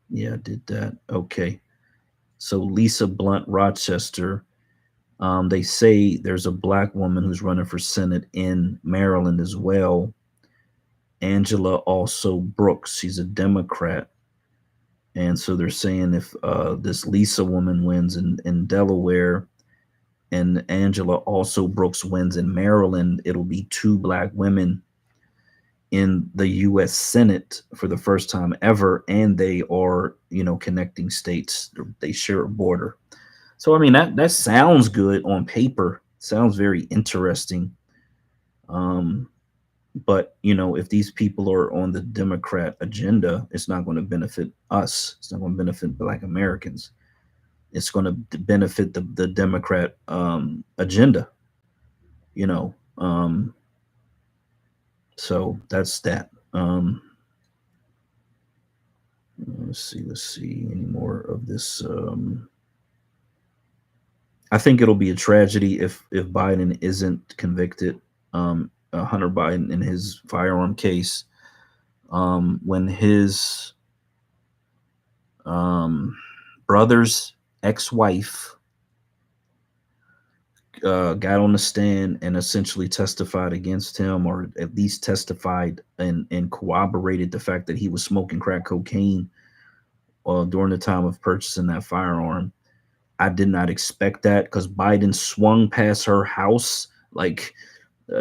Yeah, I did that. Okay. So Lisa Blunt Rochester. They say there's a black woman who's running for Senate in Maryland as well. Angela also Brooks. She's a Democrat. And so they're saying if this Lisa woman wins in Delaware and Angela also Brooks wins in Maryland, it'll be two black women in the U.S. Senate for the first time ever. And they are, you know, connecting states. They share a border. So, I mean, that sounds good on paper. Sounds very interesting. But, you know, if these people are on the Democrat agenda, it's not going to benefit us. It's not going to benefit Black Americans. It's going to benefit the Democrat agenda, you know. So that's that. Let's see any more of this. I think it'll be a tragedy if Biden isn't convicted. Hunter Biden in his firearm case, when his brother's ex-wife got on the stand and essentially testified against him, or at least testified and corroborated the fact that he was smoking crack cocaine during the time of purchasing that firearm. I did not expect that because Biden swung past her house like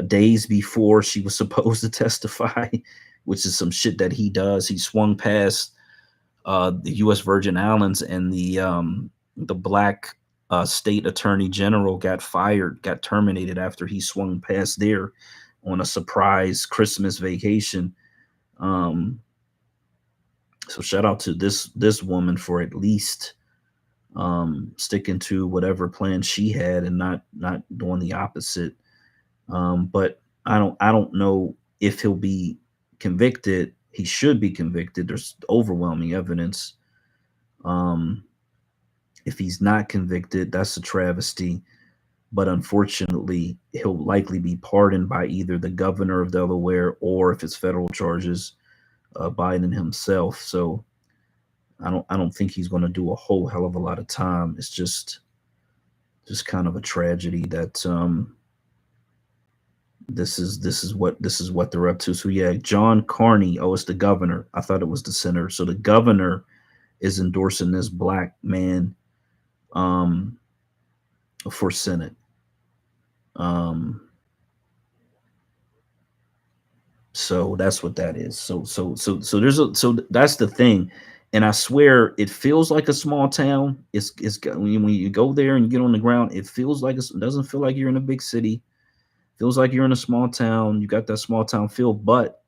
days before she was supposed to testify, which is some shit that he does. He swung past the U.S. Virgin Islands, and the black state attorney general got terminated after he swung past there on a surprise Christmas vacation. So shout out to this woman for at least sticking to whatever plan she had and not doing the opposite. But I don't know if he'll be convicted. He should be convicted. There's overwhelming evidence. If he's not convicted, that's a travesty. But unfortunately, he'll likely be pardoned by either the governor of Delaware, or if it's federal charges, Biden himself. So I don't think he's going to do a whole hell of a lot of time. It's just kind of a tragedy that this is what they're up to. So yeah, John Carney. Oh, it's the governor. I thought it was the senator. So the governor is endorsing this black man for Senate. So that's what that is. So that's the thing. And I swear it feels like a small town. It's when you go there and you get on the ground, it feels like it doesn't feel like you're in a big city. It feels like you're in a small town. You got that small town feel, but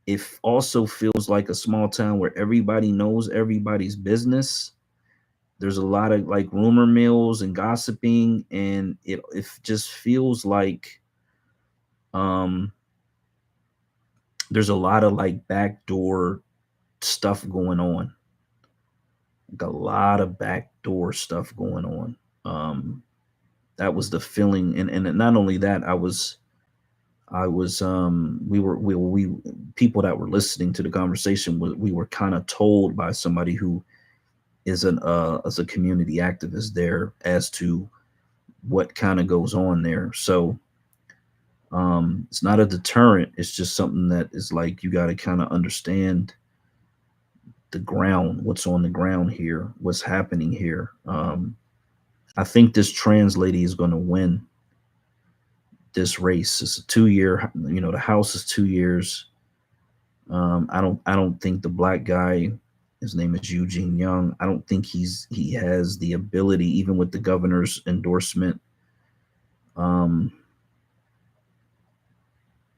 it also feels like a small town where everybody knows everybody's business. There's a lot of like rumor mills and gossiping, and it just feels like there's a lot of like backdoor stuff going on. Like a lot of backdoor stuff going on. That was the feeling, and not only that, we people that were listening to the conversation, we were kind of told by somebody who is as a community activist there as to what kind of goes on there. So it's not a deterrent. It's just something that is like, you got to kind of understand the ground, what's on the ground here, what's happening here. I think this trans lady is going to win this race. It's a 2-year, the House is 2 years. I don't think the black guy, his name is Eugene Young, I don't think he has the ability, even with the governor's endorsement.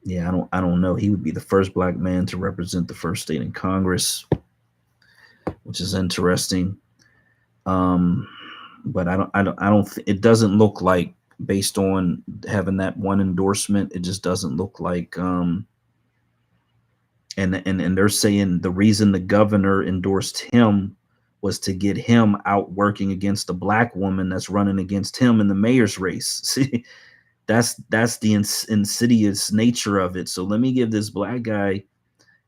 Yeah, I don't know. He would be the first black man to represent the first state in Congress, which is interesting. But it doesn't look like based on having that one endorsement, it just doesn't look like. And they're saying the reason the governor endorsed him was to get him out working against the black woman that's running against him in the mayor's race. See, that's the insidious nature of it. So let me give this black guy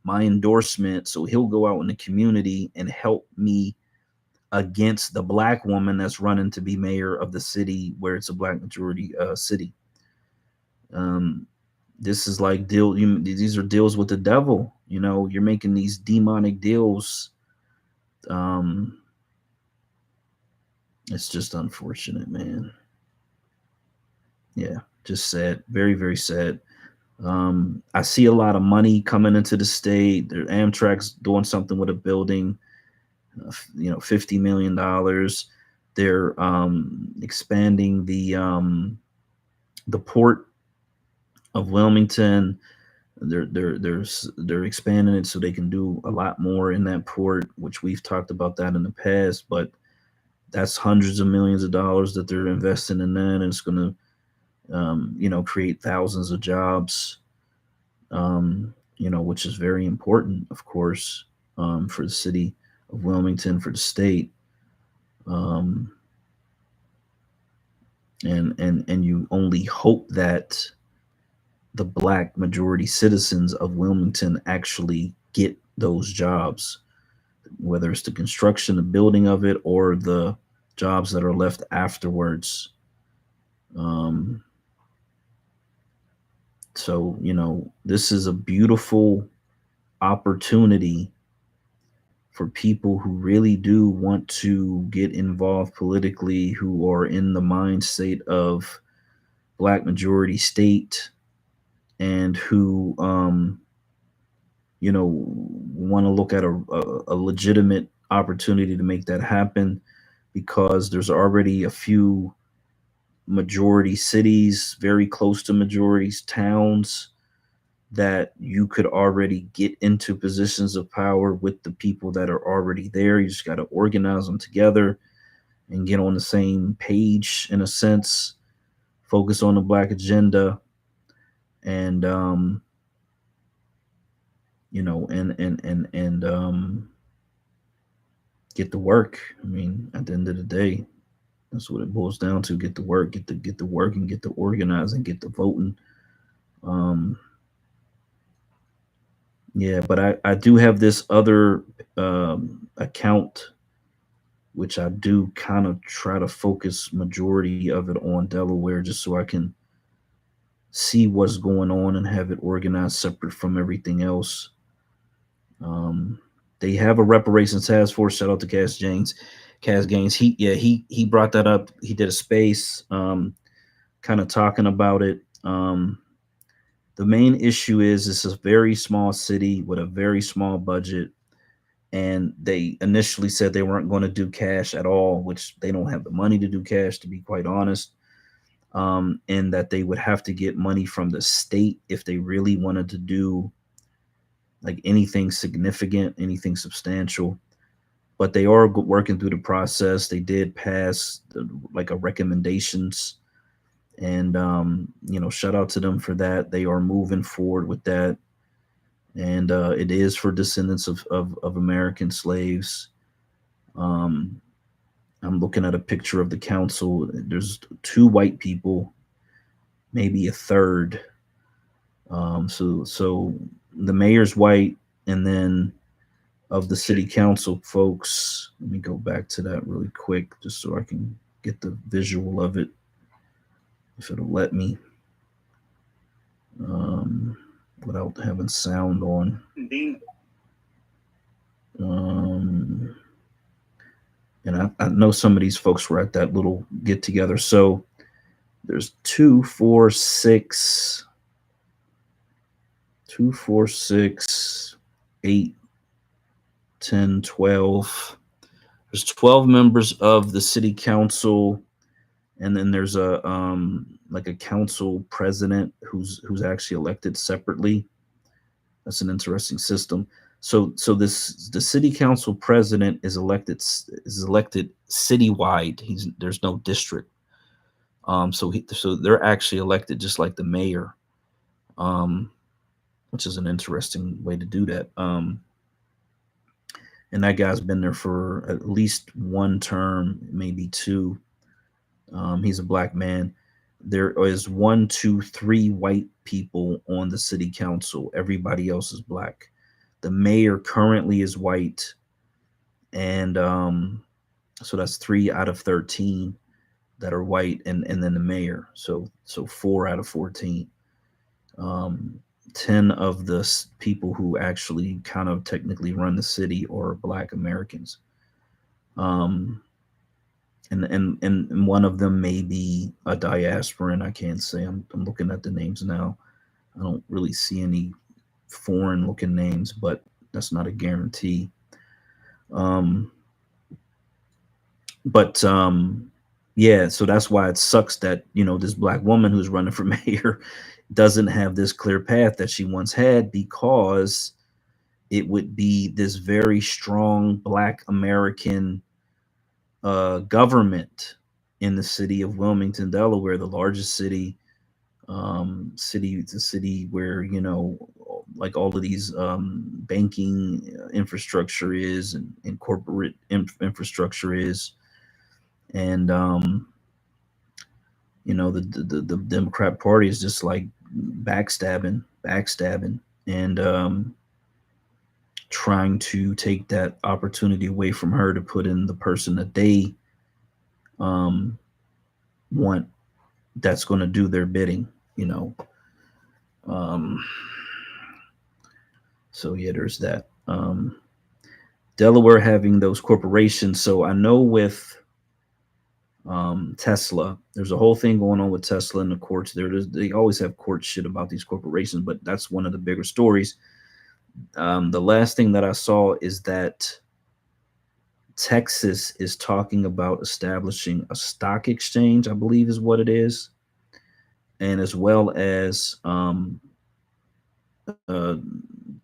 my endorsement so he'll go out in the community and help me against the black woman that's running to be mayor of the city where it's a black majority city. This is like these are deals with the devil. You know, you're making these demonic deals. It's just unfortunate, man. Yeah, just sad. Very, very sad. I see a lot of money coming into the state. Amtrak's doing something with a building, $50 million. They're expanding the port of Wilmington. They're expanding it so they can do a lot more in that port, which we've talked about that in the past. But that's hundreds of millions of dollars that they're investing in that, and it's going to create thousands of jobs, which is very important, of course, for the city of Wilmington, for the state. And you only hope that the black majority citizens of Wilmington actually get those jobs, whether it's the construction, the building of it, or the jobs that are left afterwards. So, this is a beautiful opportunity for people who really do want to get involved politically, who are in the mind state of black majority state, and who, want to look at a legitimate opportunity to make that happen, because there's already a few majority cities, very close to majorities, towns, that you could already get into positions of power with the people that are already there. You just got to organize them together and get on the same page, in a sense, focus on the black agenda, and get to work. I mean, at the end of the day, that's what it boils down to: get to work, get the work, and get the organizing, get the voting. Yeah, but I do have this other account, which I do kind of try to focus majority of it on Delaware, just so I can see what's going on and have it organized separate from everything else. They have a reparations task force. Shout out to Cass Gaines. He brought that up. He did a space kind of talking about it. The main issue is it's a very small city with a very small budget, and they initially said they weren't going to do cash at all, which they don't have the money to do cash, to be quite honest, and that they would have to get money from the state if they really wanted to do like anything significant, anything substantial. But they are working through the process. They did pass a recommendations, and shout out to them for that. They are moving forward with that, and it is for descendants of American slaves. I'm looking at a picture of the council. There's 2 white people, maybe a third. So the mayor's white, and then of the city council folks, let me go back to that really quick just so I can get the visual of it, if it'll let me, without having sound on. And I know some of these folks were at that little get together. So there's 2, 4, 6, 8, 10, 12. There's 12 members of the city council, and then there's a council president who's actually elected separately. That's an interesting system. So the city council president is elected citywide. There's no district. So they're actually elected just like the mayor, which is an interesting way to do that. And that guy's been there for at least one term, maybe two. He's a black man. There is 1, 2, 3 white people on the city council. Everybody else is black. The mayor currently is white, and so that's 3 out of 13 that are white, and then the mayor. So 4 out of 14. 10 of the people who actually kind of technically run the city are Black Americans. And one of them may be a diasporan. I can't say. I'm looking at the names now. I don't really see any foreign looking names, but that's not a guarantee. But yeah, so that's why it sucks that, this black woman who's running for mayor doesn't have this clear path that she once had, because it would be this very strong Black American government in the city of Wilmington, Delaware, the largest city. It's a city where, like all of these banking infrastructure is, and corporate infrastructure is. And the Democrat Party is just like backstabbing, and trying to take that opportunity away from her to put in the person that they want, that's going to do their bidding. So yeah, there's that. Delaware having those corporations. So I know with Tesla, there's a whole thing going on with Tesla in the courts. They always have court shit about these corporations, but that's one of the bigger stories. The last thing that I saw is that Texas is talking about establishing a stock exchange, I believe is what it is, and as well as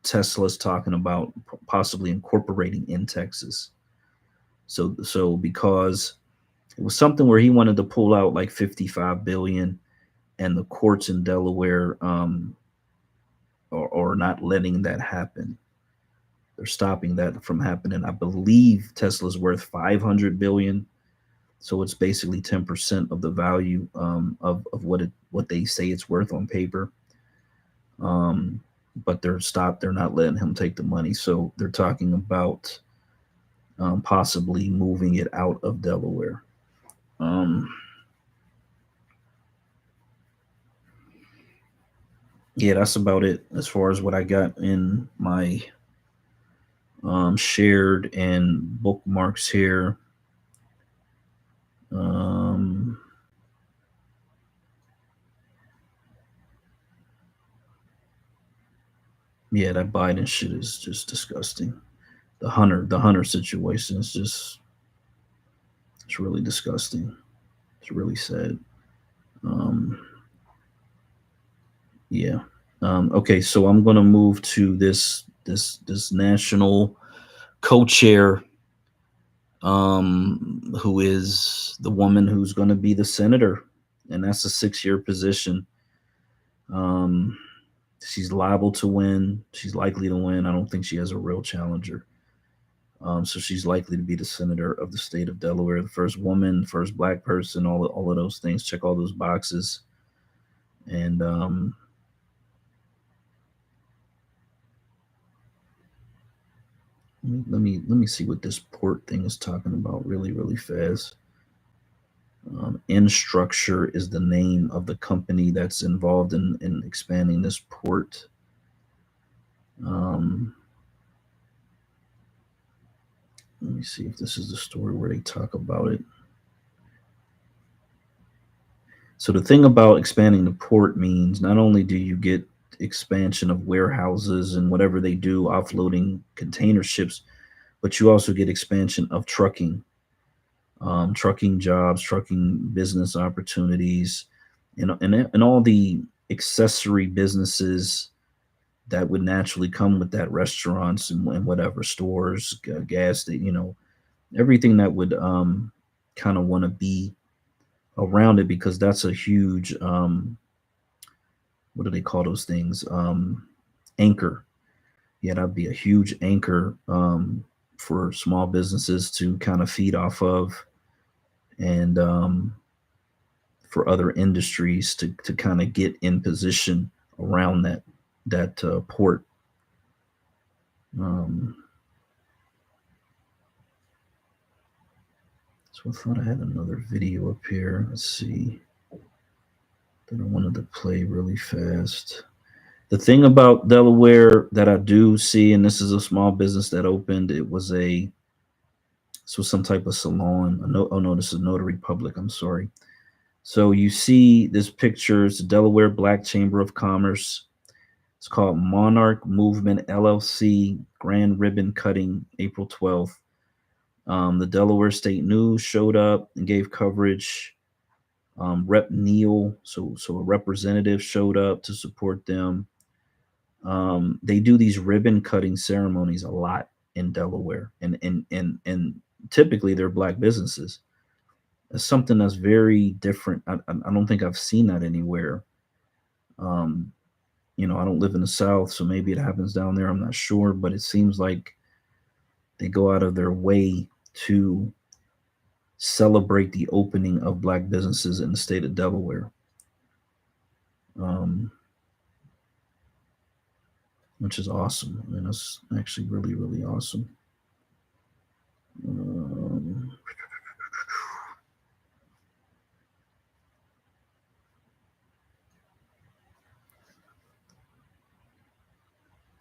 Tesla's talking about possibly incorporating in Texas. So because it was something where he wanted to pull out like 55 billion, and the courts in Delaware are not letting that happen. They're stopping that from happening. I believe Tesla's worth 500 billion, so it's basically 10% of the value of what they say it's worth on paper. But they're stopped. They're not letting him take the money, so they're talking about possibly moving it out of Delaware. Yeah, that's about it as far as what I got in my shared and bookmarks here. Yeah, that Biden shit is just disgusting. The Hunter situation is just, it's really disgusting. It's really sad. Yeah. Okay, so I'm gonna move to this national co-chair, who is the woman who's going to be the senator, and that's a 6-year position. She's liable to win. She's likely to win. I don't think she has a real challenger. So she's likely to be the senator of the state of Delaware, the first woman, first black person, all of those things. Check all those boxes. And let me see what this port thing is talking about really, really fast. Structure is the name of the company that's involved in expanding this port. Let me see if this is the story where they talk about it. So the thing about expanding the port means not only do you get expansion of warehouses and whatever they do, offloading container ships, but you also get expansion of trucking. Trucking jobs, trucking business opportunities, and all the accessory businesses that would naturally come with that, restaurants and whatever, stores, gas, everything that would kind of want to be around it, because that's a huge what do they call those things? Anchor. Yeah, that'd be a huge anchor for small businesses to kind of feed off of, and for other industries to kind of get in position around that port. So I thought I had another video up here. Let's see. That I wanted to play really fast. The thing about Delaware that I do see, and this is a small business that opened, it was some type of salon. Oh no, this is Notary Public. I'm sorry. So you see this picture. It's the Delaware Black Chamber of Commerce. It's called Monarch Movement LLC Grand Ribbon Cutting, April 12th. The Delaware State News showed up and gave coverage. Rep Neal, so a representative showed up to support them. They do these ribbon cutting ceremonies a lot in Delaware, and typically they're Black businesses. It's something that's very different. I don't think I've seen that anywhere. I don't live in the South, so maybe it happens down there. I'm not sure, but it seems like they go out of their way to celebrate the opening of Black businesses in the state of Delaware, which is awesome. I mean, that's actually really, really awesome.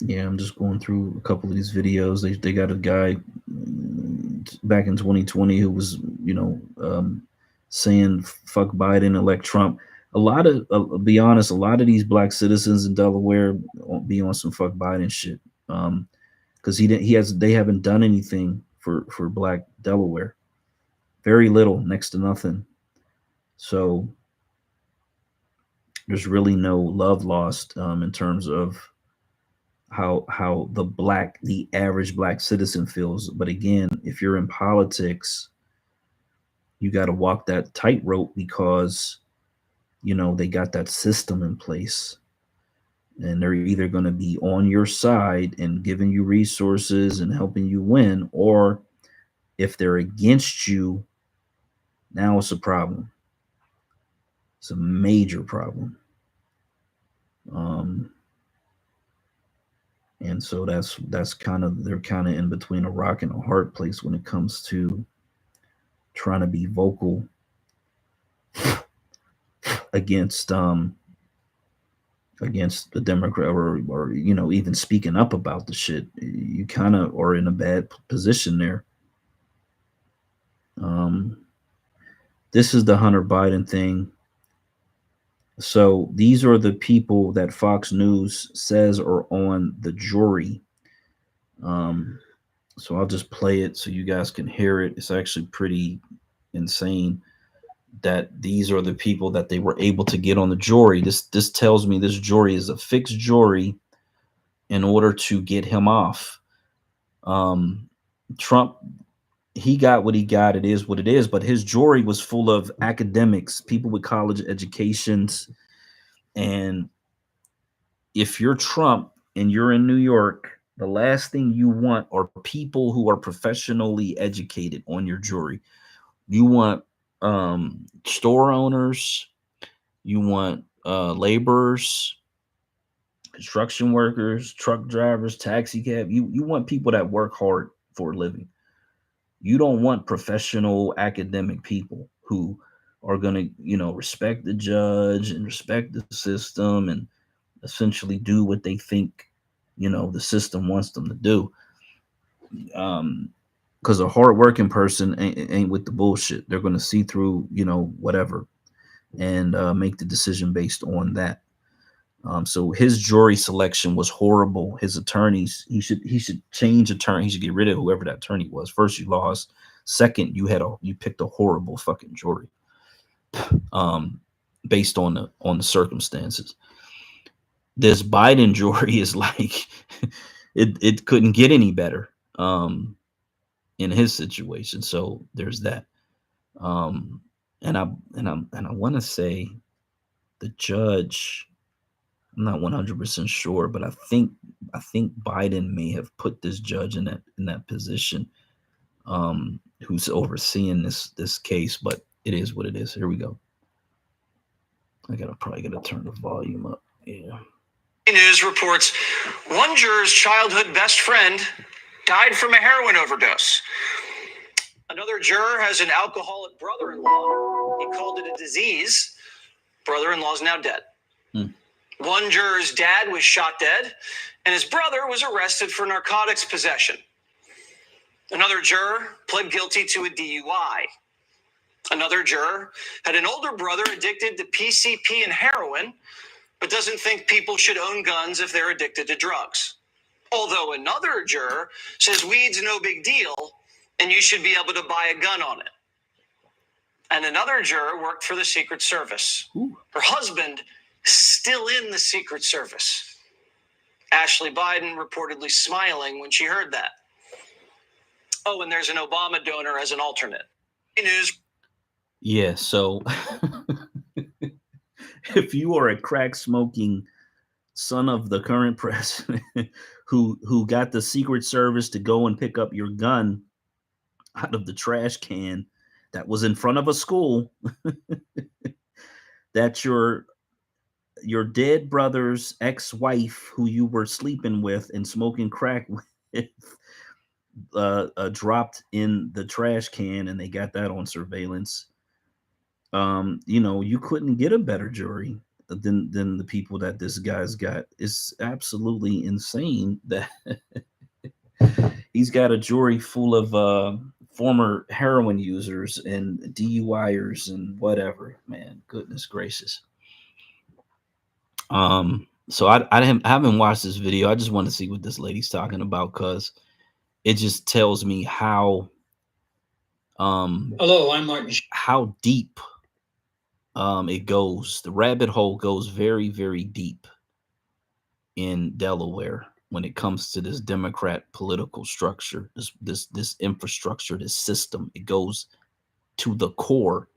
Yeah, I'm just going through a couple of these videos. They got a guy back in 2020 who was, saying fuck Biden, elect Trump. A lot of, be honest, a lot of these Black citizens in Delaware won't be on some fuck Biden shit, because they haven't done anything for Black Delaware. Very little, next to nothing. So there's really no love lost in terms of how the average Black citizen feels. But again, if you're in politics, you got to walk that tightrope, because they got that system in place, and they're either going to be on your side and giving you resources and helping you win, or if they're against you, now it's a problem. It's a major problem. And so that's they're kind of in between a rock and a hard place when it comes to trying to be vocal against the Democrat, or even speaking up about the shit. You kind of are in a bad position there. This is the Hunter Biden thing. So these are the people that Fox News says are on the jury. So I'll just play it so you guys can hear it. It's actually pretty insane that these are the people that they were able to get on the jury. This tells me this jury is a fixed jury in order to get him off. Trump, he got what he got. It is what it is. But his jury was full of academics, people with college educations. And if you're Trump and you're in New York, the last thing you want are people who are professionally educated on your jury. You want store owners, you want laborers, construction workers, truck drivers, taxi cab. You want people that work hard for a living. You don't want professional academic people who are going to, respect the judge and respect the system and essentially do what they think, the system wants them to do. Because a hardworking person ain't with the bullshit. They're going to see through, whatever, and make the decision based on that. So his jury selection was horrible. His attorneys, he should change attorney. He should get rid of whoever that attorney was. First, you lost. Second, you picked a horrible fucking jury, based on the circumstances. This Biden jury is like it couldn't get any better in his situation. So there's that. And I want to say the judge, I'm not 100% sure, but I think Biden may have put this judge in that position, who's overseeing this case. But it is what it is. Here we go. I probably gotta turn the volume up. Yeah. News reports one juror's childhood best friend died from a heroin overdose. Another juror has an alcoholic brother-in-law. He called it a disease. Brother-in-law is now dead. One juror's dad was shot dead, and his brother was arrested for narcotics possession. Another juror pled guilty to a DUI. Another juror had an older brother addicted to PCP and heroin, but doesn't think people should own guns if they're addicted to drugs. Although another juror says weed's no big deal, and you should be able to buy a gun on it. And another juror worked for the Secret Service. Ooh. Her husband still in the Secret Service. Ashley Biden reportedly smiling when she heard that. Oh, and there's an Obama donor as an alternate. News. Yeah, so if you are a crack smoking son of the current president who got the Secret Service to go and pick up your gun out of the trash can that was in front of a school, that your dead brother's ex-wife, who you were sleeping with and smoking crack with, dropped in the trash can, and they got that on surveillance. You couldn't get a better jury than the people that this guy's got. It's absolutely insane that he's got a jury full of former heroin users and DUIers and whatever. Man, goodness gracious. So I haven't watched this video. I just want to see what this lady's talking about, because it just tells me how hello, I'm Martin. How deep it goes. The rabbit hole goes very, very deep in Delaware when it comes to this Democrat political structure, this infrastructure, this system. It goes to the core.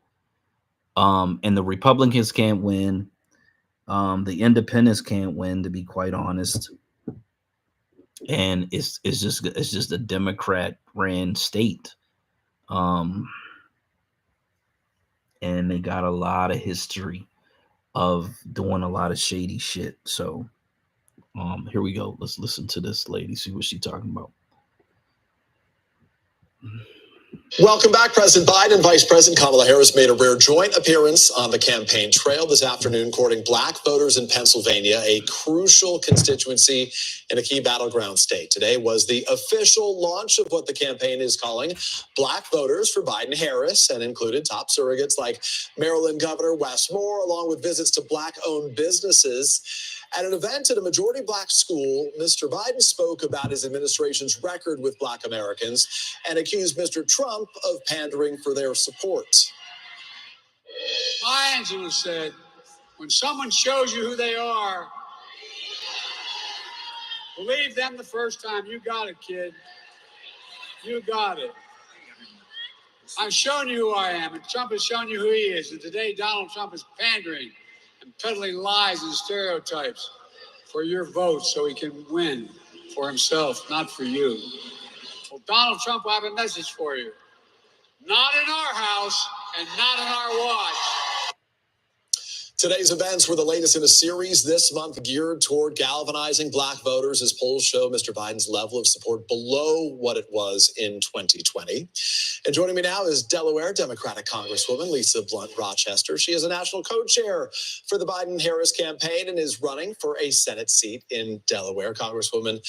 And the Republicans can't win. The independents can't win, to be quite honest. And it's just a Democrat ran state. And they got a lot of history of doing a lot of shady shit. So here we go. Let's listen to this lady, see what she's talking about. Welcome back. President Biden and Vice President Kamala Harris made a rare joint appearance on the campaign trail this afternoon, courting black voters in Pennsylvania, a crucial constituency in a key battleground state. Today was the official launch of what the campaign is calling Black Voters for Biden-Harris, and included top surrogates like Maryland Governor Wes Moore, along with visits to black-owned businesses. At an event at a majority black school, Mr. Biden spoke about his administration's record with black Americans and accused Mr. Trump of pandering for their support. Maya Angelou said, when someone shows you who they are, believe them the first time. You got it, kid. You got it. I've shown you who I am, and Trump has shown you who he is. And today, Donald Trump is pandering and peddling lies and stereotypes for your vote so he can win for himself, not for you. Well, Donald Trump will have a message for you. Not in our house and not in our watch. Today's events were the latest in a series this month geared toward galvanizing black voters, as polls show Mr. Biden's level of support below what it was in 2020. And joining me now is Delaware Democratic Congresswoman Lisa Blunt-Rochester. She is a national co-chair for the Biden-Harris campaign and is running for a Senate seat in Delaware. Congresswoman,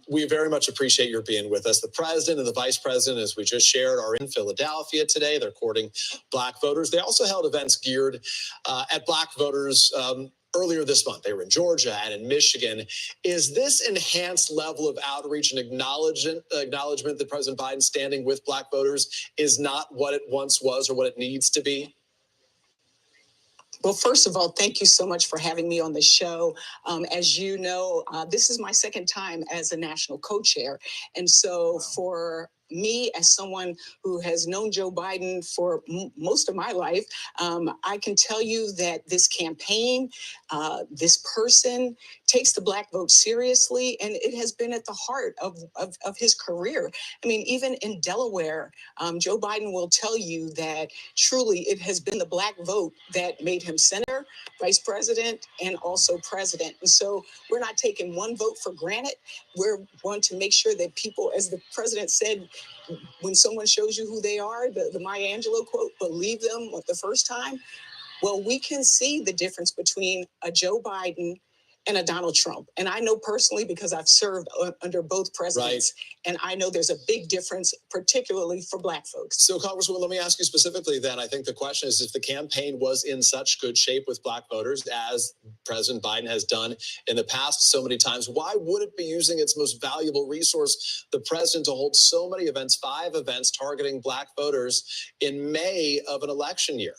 we very much appreciate your being with us. The president and the vice president, as we just shared, are in Philadelphia today. They're courting black voters. They also held events geared at black voters earlier this month. They were in Georgia and in Michigan. Is this enhanced level of outreach and acknowledgement that President Biden standing with black voters is not what it once was or what it needs to be? Well, first of all, thank you so much for having me on the show. As you know, this is my second time as a national co-chair. And so for me, as someone who has known Joe Biden for most of my life, I can tell you that this campaign, this person takes the Black vote seriously, and it has been at the heart of his career. I mean, even in Delaware, Joe Biden will tell you that truly it has been the Black vote that made him senator, vice president, and also president. And so we're not taking one vote for granted. We're going to make sure that people, as the president said, when someone shows you who they are, the Maya Angelou quote, believe them the first time. Well, we can see the difference between a Joe Biden and a Donald Trump. And I know personally because I've served under both presidents. Right. And I know there's a big difference, particularly for Black folks. So, Congresswoman, let me ask you specifically then. I think the question is, if the campaign was in such good shape with Black voters as President Biden has done in the past so many times, why would it be using its most valuable resource, the president, to hold so many events, 5 events targeting Black voters in May of an election year?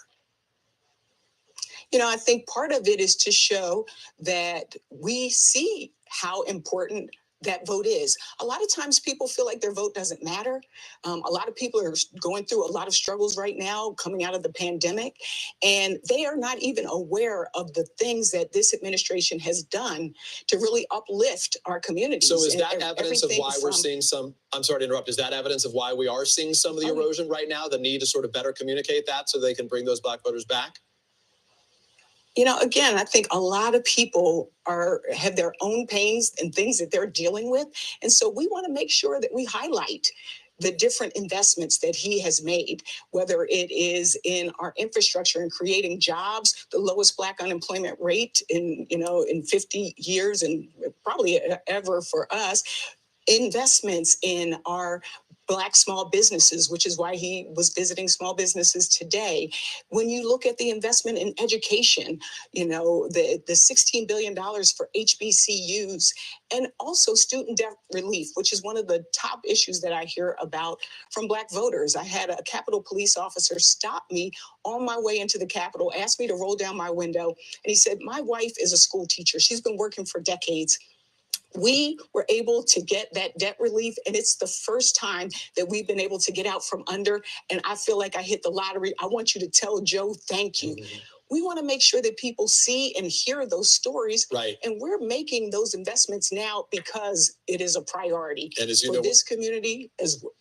You know, I think part of it is to show that we see how important that vote is. A lot of times people feel like their vote doesn't matter. A lot of people are going through a lot of struggles right now coming out of the pandemic, and they are not even aware of the things that this administration has done to really uplift our communities. So is that evidence of why we're seeing some, I'm sorry to interrupt, is that evidence of why we are seeing some of the erosion right now, the need to sort of better communicate that so they can bring those Black voters back? You know, again, I think a lot of people have their own pains and things that they're dealing with. And so we want to make sure that we highlight the different investments that he has made, whether it is in our infrastructure and creating jobs, the lowest Black unemployment rate in 50 years and probably ever for us, investments in our Black small businesses, which is why he was visiting small businesses today. When you look at the investment in education, you know, the $16 billion for HBCUs, and also student debt relief, which is one of the top issues that I hear about from Black voters. I had a Capitol police officer stop me on my way into the Capitol, asked me to roll down my window, and he said, "My wife is a school teacher. She's been working for decades." We were able to get that debt relief, and it's the first time that we've been able to get out from under, and I feel like I hit the lottery. I want you to tell Joe thank you. Mm-hmm. We want to make sure that people see and hear those stories, right? And we're making those investments now because it is a priority for this community as well.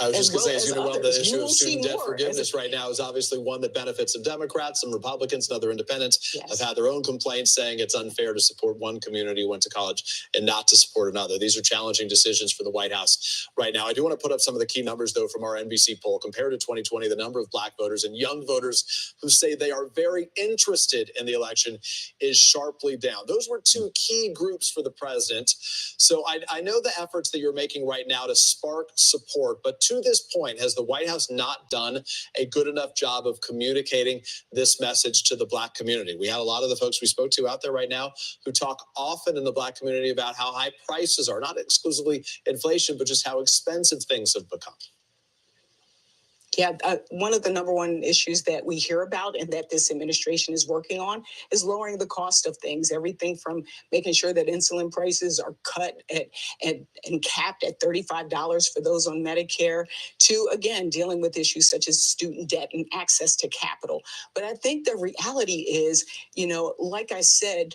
I was just going to say, as you know, well, the issue of student debt forgiveness right now is obviously one that benefits some Democrats, some Republicans, and other independents. Yes. Have had their own complaints saying it's unfair to support one community who went to college and not to support another. These are challenging decisions for the White House right now. I do want to put up some of the key numbers, though, from our NBC poll. Compared to 2020, the number of Black voters and young voters who say they are very interested in the election is sharply down. Those were 2 key groups for the president. So I know the efforts that you're making right now to spark support, but to this point, has the White House not done a good enough job of communicating this message to the Black community? We had a lot of the folks we spoke to out there right now who talk often in the Black community about how high prices are, not exclusively inflation, but just how expensive things have become. Yeah, one of the number one issues that we hear about and that this administration is working on is lowering the cost of things. Everything from making sure that insulin prices are cut and capped at $35 for those on Medicare, to, again, dealing with issues such as student debt and access to capital. But I think the reality is, you know, like I said,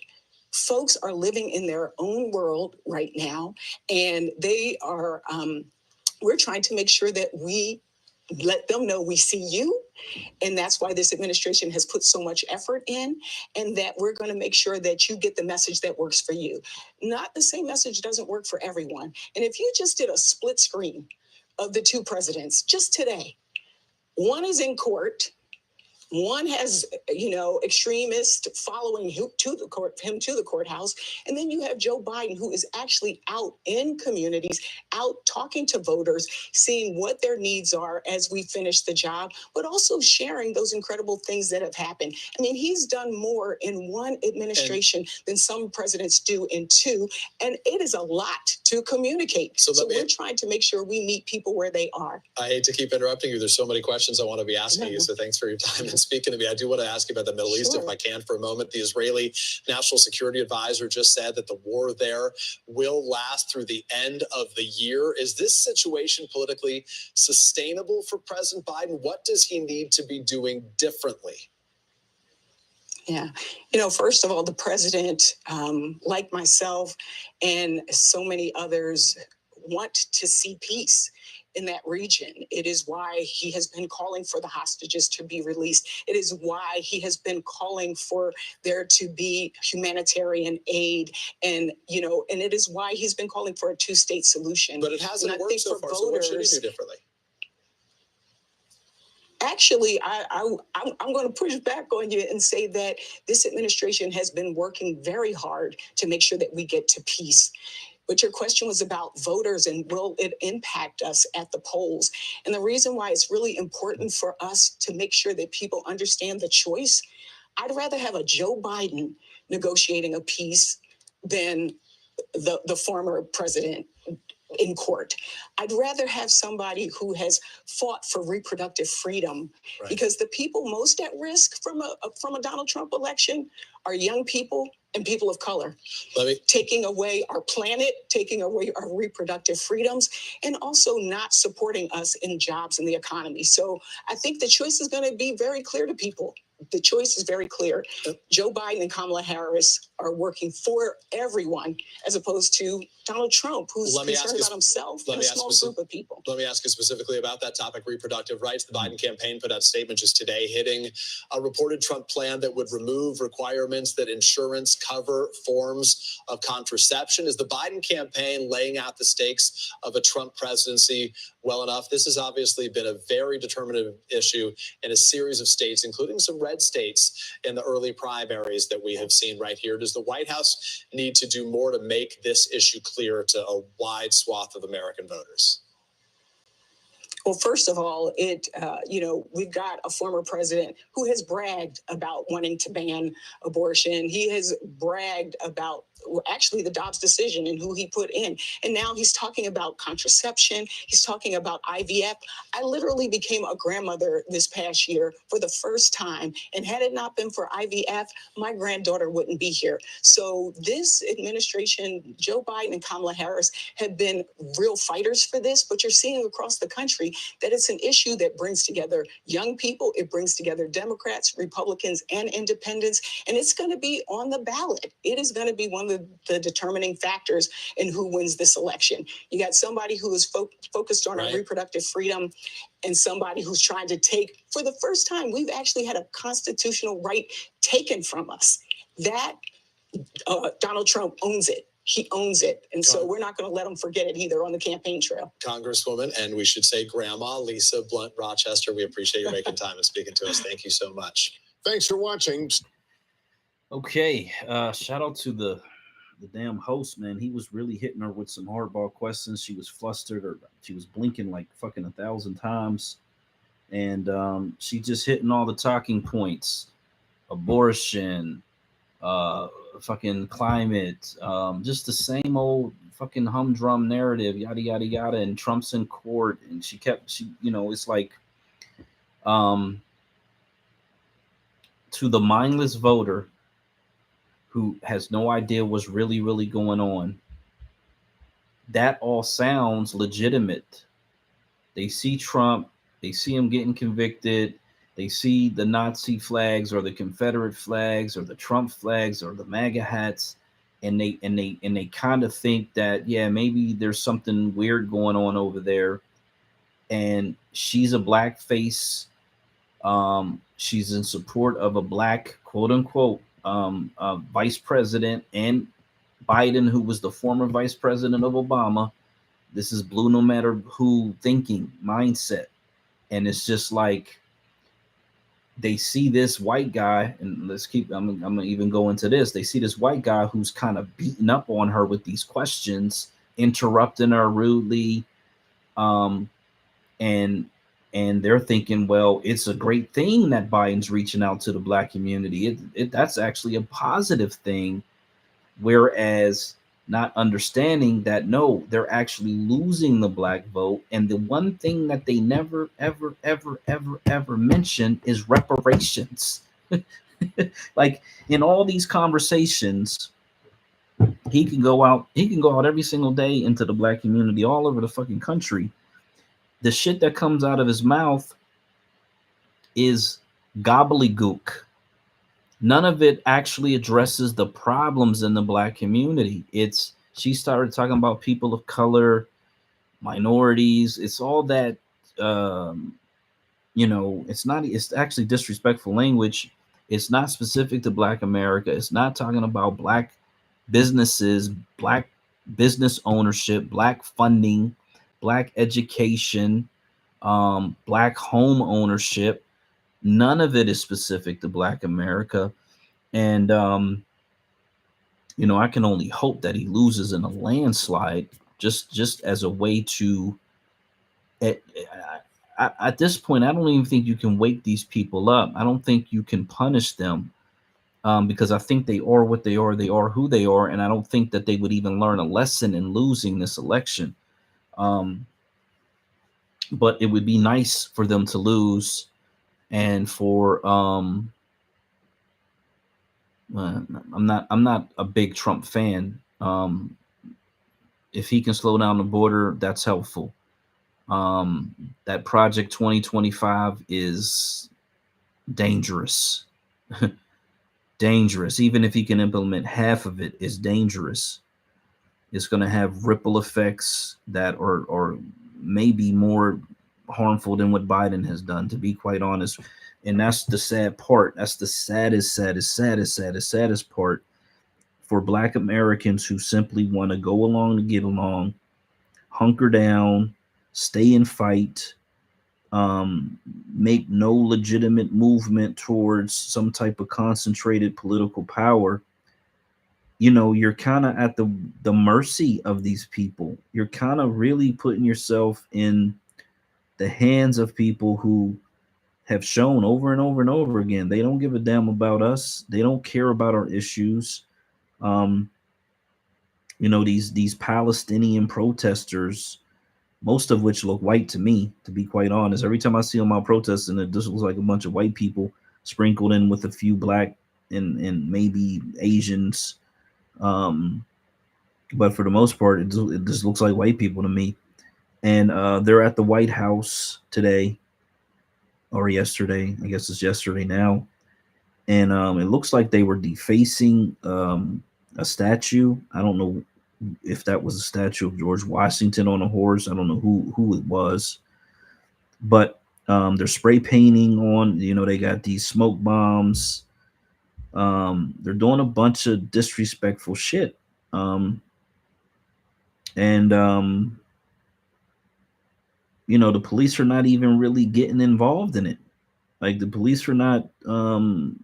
folks are living in their own world right now, and they are, we're trying to make sure that we let them know we see you, and that's why this administration has put so much effort in, and that we're going to make sure that you get the message that works for you. Not the same message doesn't work for everyone. And if you just did a split screen of the 2 presidents just today, one is in court, one has, you know, extremists following him to the courthouse. And then you have Joe Biden, who is actually out in communities, out talking to voters, seeing what their needs are as we finish the job, but also sharing those incredible things that have happened. I mean, he's done more in one administration than some presidents do in 2. And it is a lot to communicate. So we're trying to make sure we meet people where they are. I hate to keep interrupting you. There's so many questions I want to be asking you. So thanks for your time and speaking to me, I do want to ask you about the Middle East, if I can, for a moment. The Israeli National Security Advisor just said that the war there will last through the end of the year. Is this situation politically sustainable for President Biden? What does he need to be doing differently? Yeah. First of all, the president, like myself and so many others, want to see peace in that region. It is why he has been calling for the hostages to be released. It is why he has been calling for there to be humanitarian aid. And it is why he's been calling for a two-state solution. But it hasn't worked so far, so what should he do differently? Actually, I'm going to push back on you and say that this administration has been working very hard to make sure that we get to peace. But your question was about voters and will it impact us at the polls? And the reason why it's really important for us to make sure that people understand the choice, I'd rather have a Joe Biden negotiating a peace than the former president in court. I'd rather have somebody who has fought for reproductive freedom, because the people most at risk from a Donald Trump election are young people and people of color. Taking away our planet, taking away our reproductive freedoms, and also not supporting us in jobs and the economy. So I think the choice is going to be very clear to people. The choice is very clear. Joe Biden and Kamala Harris are working for everyone, as opposed to Donald Trump, who's concerned about himself and a small group of people. Let me ask you specifically about that topic, reproductive rights. The Biden campaign put out a statement just today hitting a reported Trump plan that would remove requirements that insurance cover forms of contraception. Is the Biden campaign laying out the stakes of a Trump presidency well enough? This has obviously been a very determinative issue in a series of states, including some red states in the early primaries that we have seen right here. Does the White House need to do more to make this issue clear to a wide swath of American voters? Well, first of all, we've got a former president who has bragged about wanting to ban abortion. He has bragged about actually the Dobbs decision and who he put in. And now he's talking about contraception. He's talking about IVF. I literally became a grandmother this past year for the first time. And had it not been for IVF, my granddaughter wouldn't be here. So this administration, Joe Biden and Kamala Harris, have been real fighters for this. But you're seeing across the country that it's an issue that brings together young people. It brings together Democrats, Republicans, and independents. And it's going to be on the ballot. It is going to be one of the determining factors in who wins this election. You got somebody who is focused on our reproductive freedom and somebody who's trying to take, for the first time, we've actually had a constitutional right taken from us. That Donald Trump owns it. He owns it. And so we're not going to let him forget it either on the campaign trail. Congresswoman, and we should say Grandma Lisa Blunt Rochester, we appreciate you making time and speaking to us. Thank you so much. Thanks for watching. Okay, shout out to the damn host, man. He was really hitting her with some hardball questions. She was flustered, or she was blinking like fucking 1,000 times. And she just hitting all the talking points. Abortion, fucking climate, just the same old fucking humdrum narrative, yada yada yada, and Trump's in court. And it's like to the mindless voter who has no idea what's really going on, that all sounds legitimate. They see Trump, they see him getting convicted, they see the Nazi flags or the Confederate flags or the Trump flags or the MAGA hats, and they kind of think that, yeah, maybe there's something weird going on over there. And she's a blackface. She's in support of a black, quote unquote, vice president, and Biden, who was the former vice president of Obama. This is blue no matter who thinking mindset. And it's just like, they see this white guy, and I'm gonna even go into this. They see this white guy who's kind of beating up on her with these questions, interrupting her rudely. And they're thinking, well, it's a great thing that Biden's reaching out to the black community. That's actually a positive thing. Whereas not understanding that no, they're actually losing the black vote. And the one thing that they never, ever, ever, ever, ever mention is reparations. Like in all these conversations, he can go out every single day into the black community all over the fucking country. The shit that comes out of his mouth is gobbledygook. None of it actually addresses the problems in the black community. She started talking about people of color, minorities. It's all that, it's actually disrespectful language. It's not specific to Black America. It's not talking about Black businesses, Black business ownership, Black funding, Black education, Black home ownership. None of it is specific to Black America. And, I can only hope that he loses in a landslide, just as a way to, at this point, I don't even think you can wake these people up. I don't think you can punish them, because I think they are what they are. They are who they are. And I don't think that they would even learn a lesson in losing this election. But it would be nice for them to lose, and for I'm not a big Trump fan. If he can slow down the border, that's helpful. That Project 2025 is dangerous. Dangerous. Even if he can implement half of it, is dangerous. It's going to have ripple effects that are maybe more harmful than what Biden has done, to be quite honest. And that's the sad part. That's the saddest part for Black Americans who simply want to go along to get along, hunker down, stay and fight, make no legitimate movement towards some type of concentrated political power. You're kind of at the mercy of these people. You're kind of really putting yourself in the hands of people who have shown over and over and over again they don't give a damn about us. They don't care about our issues. These Palestinian protesters, most of which look white to me, to be quite honest. Every time I see them out protesting, it just looks like a bunch of white people sprinkled in with a few Black and maybe Asians. But for the most part, it just looks like white people to me. And they're at the White House today, or yesterday. I guess it's yesterday now. And it looks like they were defacing a statue. I don't know if that was a statue of George Washington on a horse. I don't know who it was. But they're spray painting on, they got these smoke bombs. They're doing a bunch of disrespectful shit. The police are not even really getting involved in it. Like the police are not, rounding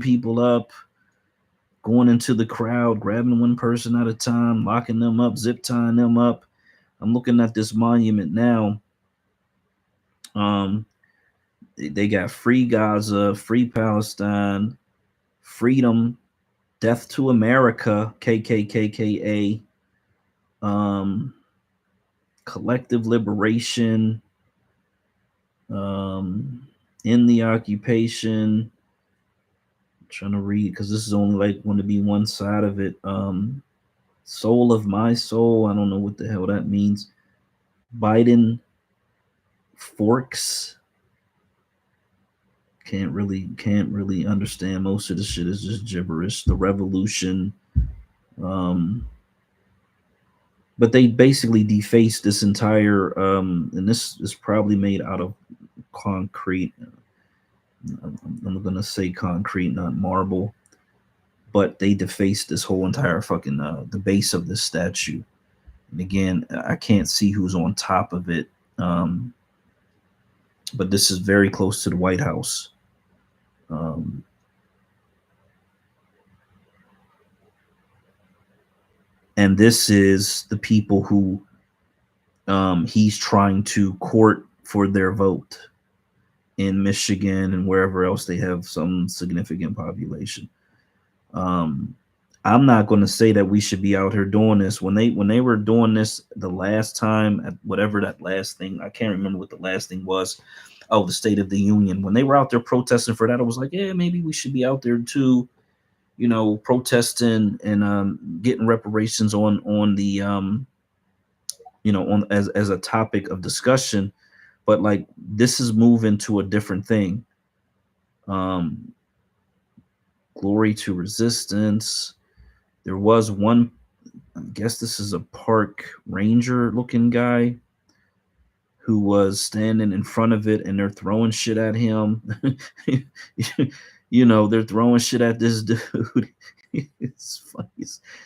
people up, going into the crowd, grabbing one person at a time, locking them up, zip tying them up. I'm looking at this monument now. They got Free Gaza, Free Palestine, Freedom, Death to America, KKKKA, Collective Liberation, In the Occupation. I'm trying to read because this is only like going to be one side of it. Soul of My Soul. I don't know what the hell that means. Biden Forks. Can't really understand. Most of the shit is just gibberish. The Revolution. But they basically defaced this entire and this is probably made out of concrete. I'm gonna say concrete, not marble. But they defaced this whole entire fucking the base of this statue. And again, I can't see who's on top of it. But this is very close to the White House. And this is the people who he's trying to court for their vote in Michigan and wherever else they have some significant population. I'm not going to say that we should be out here doing this. When they were doing this the last time, at whatever that last thing, I can't remember what the last thing was. Oh, the State of the Union. When they were out there protesting for that, I was like, yeah, maybe we should be out there too, you know, protesting and getting reparations on the you know, on as a topic of discussion. But like this is moving to a different thing. Glory to resistance. There was one, I guess this is a park ranger looking guy who was standing in front of it and they're throwing shit at him. You know, they're throwing shit at this dude. It's funny.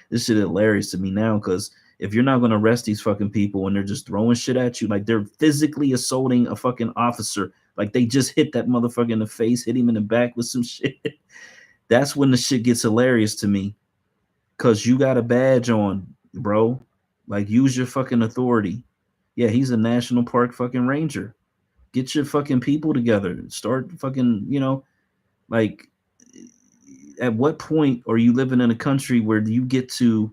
This shit hilarious to me now because if you're not going to arrest these fucking people and they're just throwing shit at you, like they're physically assaulting a fucking officer, like they just hit that motherfucker in the face, hit him in the back with some shit. That's when the shit gets hilarious to me. Cause you got a badge on, bro. Like use your fucking authority. Yeah, he's a national park fucking ranger. Get your fucking people together. Start fucking, you know, like at what point are you living in a country where you get to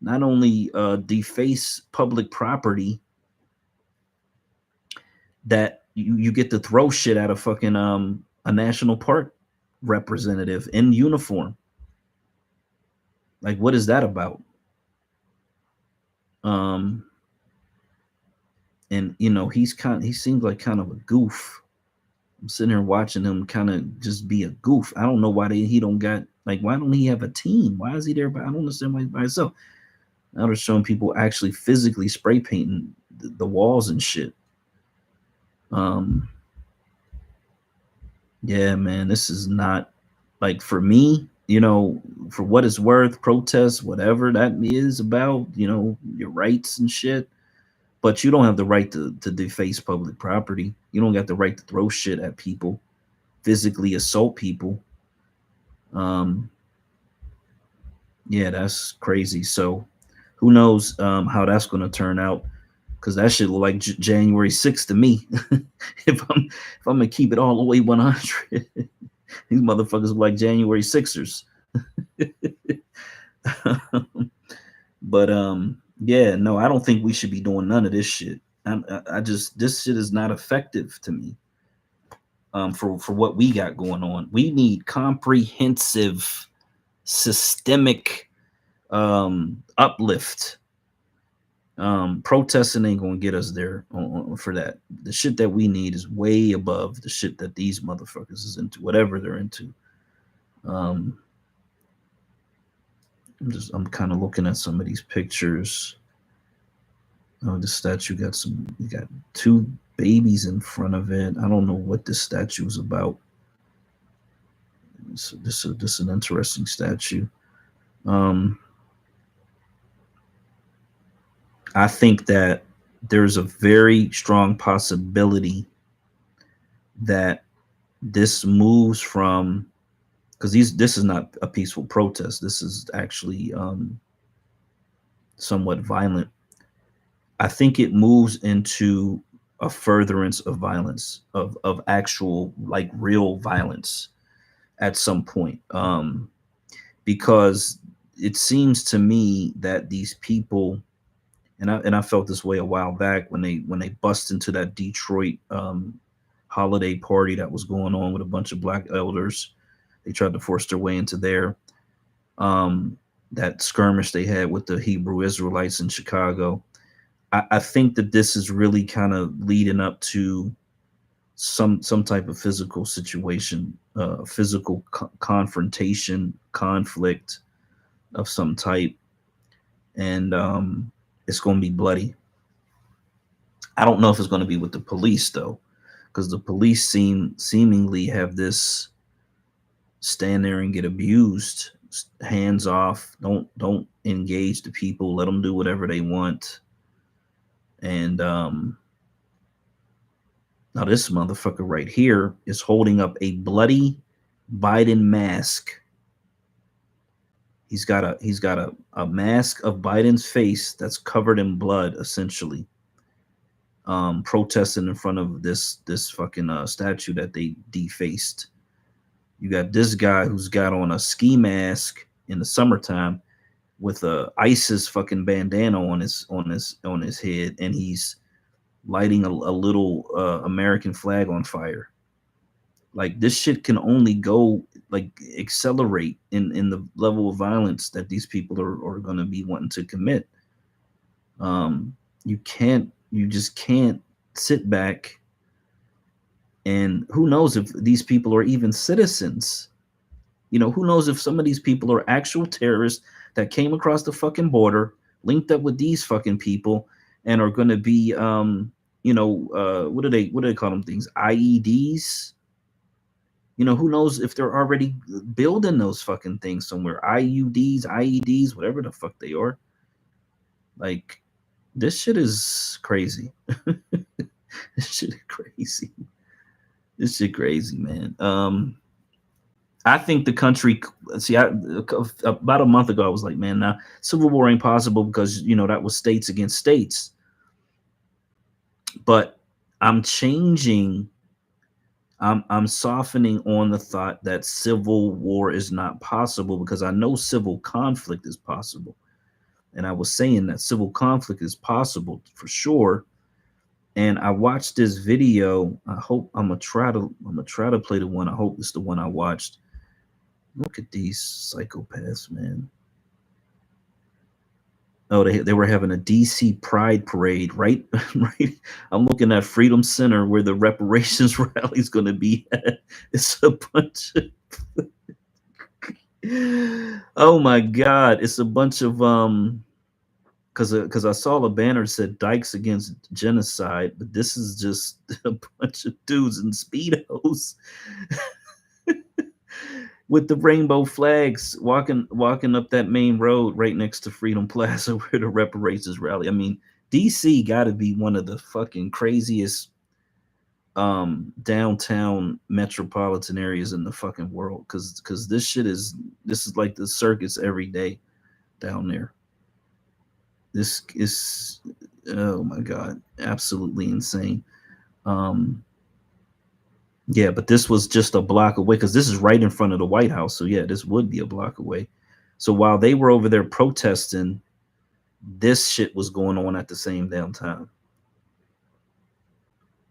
not only deface public property, that you get to throw shit at a fucking a national park representative in uniform? Like, what is that about? And you know, he seems like kind of a goof. I'm sitting here watching him kind of just be a goof. I don't know why he don't got, like, why don't he have a team? Why is he there? I don't understand why he's by himself. Now they're showing people actually physically spray painting the walls and shit. Yeah, man, this is not, like, for me, you know, for what it's worth, protests, whatever that is about, you know, your rights and shit. But you don't have the right to deface public property. You don't got the right to throw shit at people, physically assault people. Yeah, that's crazy. So who knows how that's going to turn out? Because that shit look like January 6th to me. if I'm gonna keep it all the way 100, these motherfuckers look like January 6ers. But yeah, no, I don't think we should be doing none of this shit. I just, this shit is not effective to me. For what we got going on, we need comprehensive, systemic uplift. Protesting ain't gonna get us there for that. The shit that we need is way above the shit that these motherfuckers is into, whatever they're into. I'm kind of looking at some of these pictures. Oh, the statue got you got two babies in front of it. I don't know what this statue is about. So this is an interesting statue. I think that there's a very strong possibility that this moves from, because this is not a peaceful protest. This is actually somewhat violent. I think it moves into a furtherance of violence, of actual, like, real violence at some point. Because it seems to me that these people, and I felt this way a while back when they bust into that Detroit holiday party that was going on with a bunch of black elders. They tried to force their way into there. That skirmish they had with the Hebrew Israelites in Chicago. I think that this is really kind of leading up to some type of physical situation, physical confrontation, conflict of some type, and it's going to be bloody. I don't know if it's going to be with the police though, because the police seemingly have this stand there and get abused, hands off, don't engage the people, let them do whatever they want. And now this motherfucker right here is holding up a bloody Biden mask. He's got a mask of Biden's face that's covered in blood, essentially. Protesting in front of this fucking statue that they defaced. You got this guy who's got on a ski mask in the summertime with a ISIS fucking bandana on his head, and he's lighting a little American flag on fire. Like, this shit can only go like accelerate in the level of violence that these people are going to be wanting to commit. You just can't sit back, and who knows if these people are even citizens. You know, who knows if some of these people are actual terrorists that came across the fucking border, linked up with these fucking people, and are going to be, what do they call them things? IEDs. You know, who knows if they're already building those fucking things somewhere? IEDs, whatever the fuck they are. Like, this shit is crazy. This shit is crazy. This shit crazy, man. I think the country. See, about a month ago, I was like, man, now civil war ain't possible because that was states against states. But I'm changing. I'm softening on the thought that civil war is not possible because I know civil conflict is possible, and I was saying that civil conflict is possible for sure. And I watched this video. I hope I'm gonna try to play the one. I hope it's the one I watched. Look at these psychopaths, man. Oh, they were having a DC Pride parade, right? Right. I'm looking at Freedom Center where the reparations rally is going to be at. It's a bunch of oh my God. It's a bunch of because I saw a banner that said Dykes Against Genocide, but this is just a bunch of dudes in Speedos with the rainbow flags walking up that main road right next to Freedom Plaza where the reparations rally. I mean, DC got to be one of the fucking craziest downtown metropolitan areas in the fucking world, because this is like the circus every day down there. This is, oh my God, absolutely insane. Yeah, but this was just a block away because this is right in front of the White House. So yeah, this would be a block away. So while they were over there protesting, this shit was going on at the same damn time.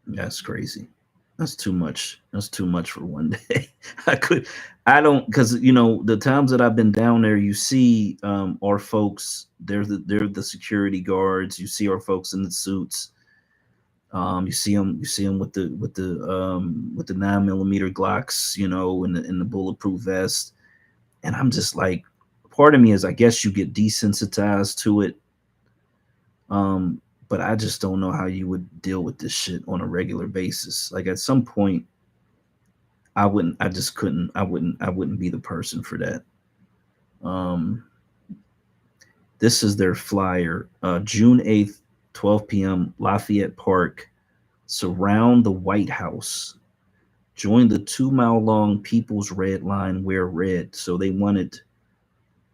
That's crazy. That's too much. That's too much for one day. Because the times that I've been down there, you see our folks. They're the security guards. You see our folks in the suits. You see them with the 9mm Glocks, in the bulletproof vest, and I'm just like, part of me is, I guess you get desensitized to it, but I just don't know how you would deal with this shit on a regular basis. Like, at some point, I wouldn't be the person for that. This is their flyer, June 8th, 12 p.m., Lafayette Park. Surround the White House. Join the 2-mile-long People's Red Line. Wear red. So they wanted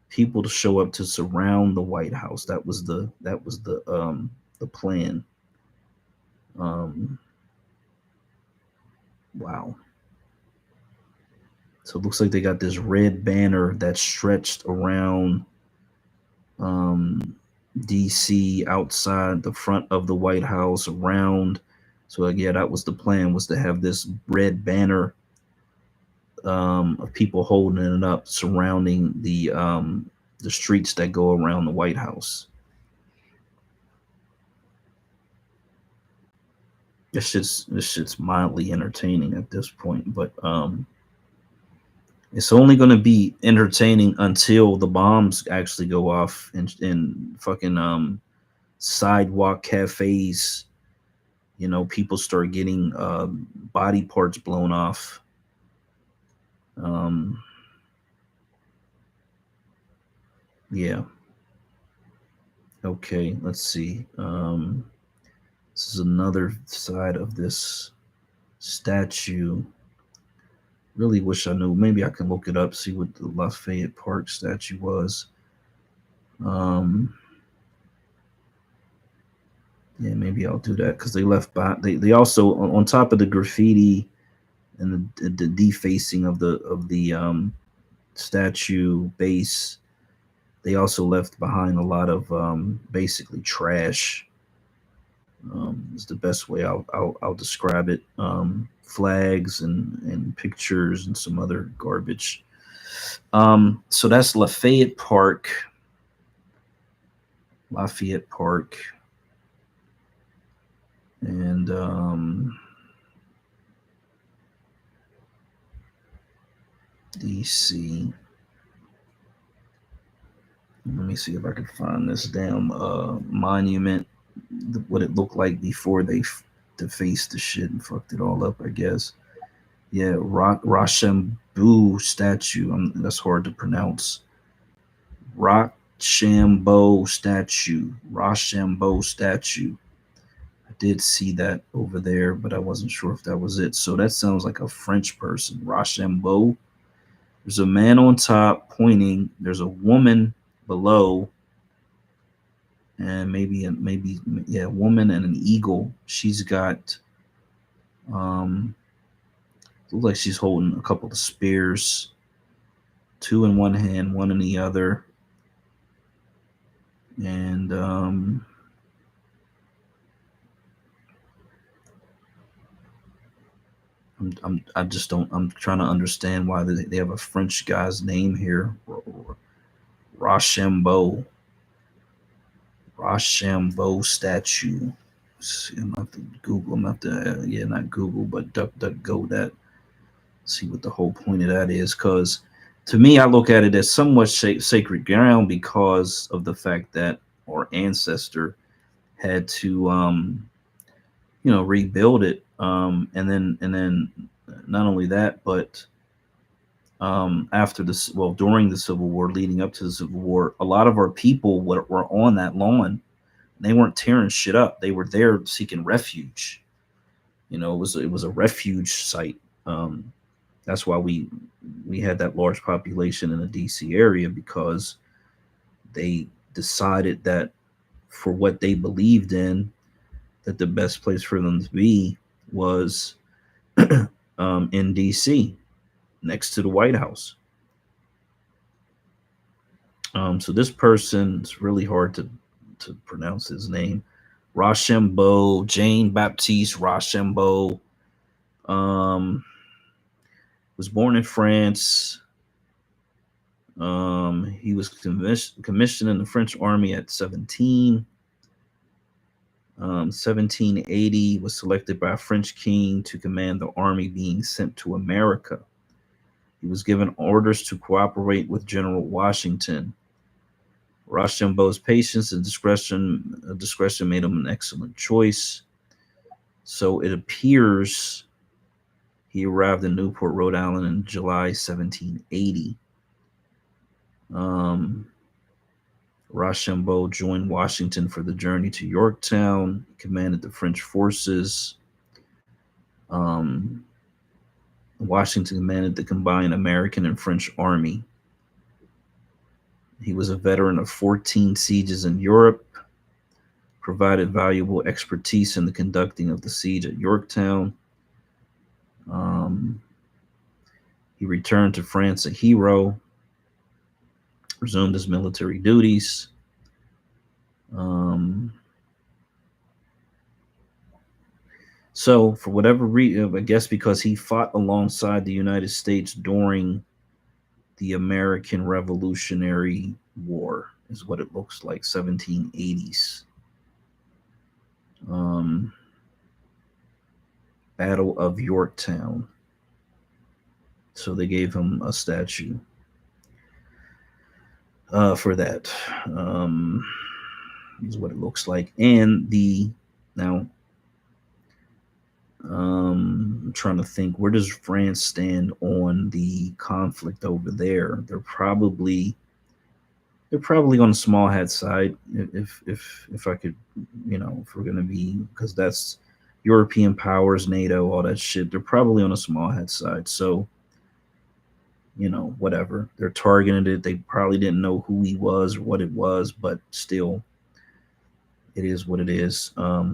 people to show up to surround the White House. That was the plan. Wow. So it looks like they got this red banner that's stretched around DC, outside the front of the White House, around. So yeah, that was the plan, was to have this red banner of people holding it up, surrounding the streets that go around the White House. This shit's mildly entertaining at this point, but it's only going to be entertaining until the bombs actually go off in fucking sidewalk cafes. People start getting body parts blown off. Yeah. Okay, let's see. This is another side of this statue. Really wish I knew. Maybe I can look it up, see what the Lafayette Park statue was. Yeah, maybe I'll do that, because they left by. They also, on top of the graffiti and the defacing of the statue base. They also left behind a lot of basically trash. Is the best way I'll describe it. Flags and pictures and some other garbage. So that's Lafayette Park. And DC. Let me see if I can find this damn monument, what it looked like before they defaced the shit and fucked it all up, I guess. Yeah, Rochambeau statue. That's hard to pronounce. Rochambeau statue. I did see that over there, but I wasn't sure if that was it. So that sounds like a French person. Rochambeau. There's a man on top pointing. There's a woman below, and maybe a woman and an eagle. She's got looks like she's holding a couple of spears, two in one hand, one in the other, and I'm trying to understand why they have a French guy's name here. Rochambeau statue. See, I'm gonna have to Google. I'm gonna have to not Google, but DuckDuckGo that. See what the whole point of that is, because to me, I look at it as somewhat sacred ground because of the fact that our ancestor had to rebuild it, and then not only that, but after this, well, during the Civil War, leading up to the Civil War, a lot of our people were on that lawn. They weren't tearing shit up. They were there seeking refuge. It was a refuge site. That's why we had that large population in the DC area, because they decided that for what they believed in, that the best place for them to be was in DC, next to the White House. So this person's really hard to pronounce his name. Rochambeau, Jean Baptiste Rochambeau. Was born in France. He was commissioned in the French army at 17. 1780, was selected by a French king to command the army being sent to America. He was given orders to cooperate with General Washington. Rochambeau's patience and discretion made him an excellent choice. So it appears he arrived in Newport, Rhode Island in July 1780. Rochambeau joined Washington for the journey to Yorktown. He commanded the French forces. Washington commanded the combined American and French army. He was a veteran of 14 sieges in Europe, provided valuable expertise in the conducting of the siege at Yorktown. He returned to France a hero, resumed his military duties. So, for whatever reason, I guess because he fought alongside the United States during the American Revolutionary War, is what it looks like, 1780s. Battle of Yorktown. So they gave him a statue for that. Is what it looks like. And I'm trying to think, where does France stand on the conflict over there? They're probably on the small hat side, if I could, if we're gonna be, because that's European powers, NATO, all that shit. They're probably on a small hat side. So, whatever. They're targeting it. They probably didn't know who he was or what it was, but still, it is what it is. Let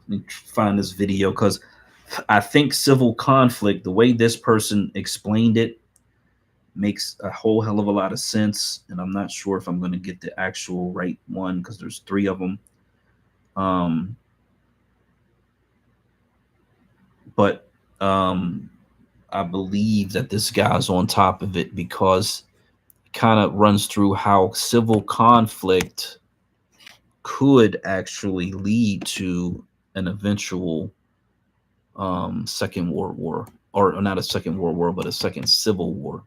me find this video, because I think civil conflict, the way this person explained it, makes a whole hell of a lot of sense. And I'm not sure if I'm going to get the actual right one because there's 3 of them. But I believe that this guy's on top of it because it kind of runs through how civil conflict could actually lead to an eventual second world war, or not a second world war, but a second civil war.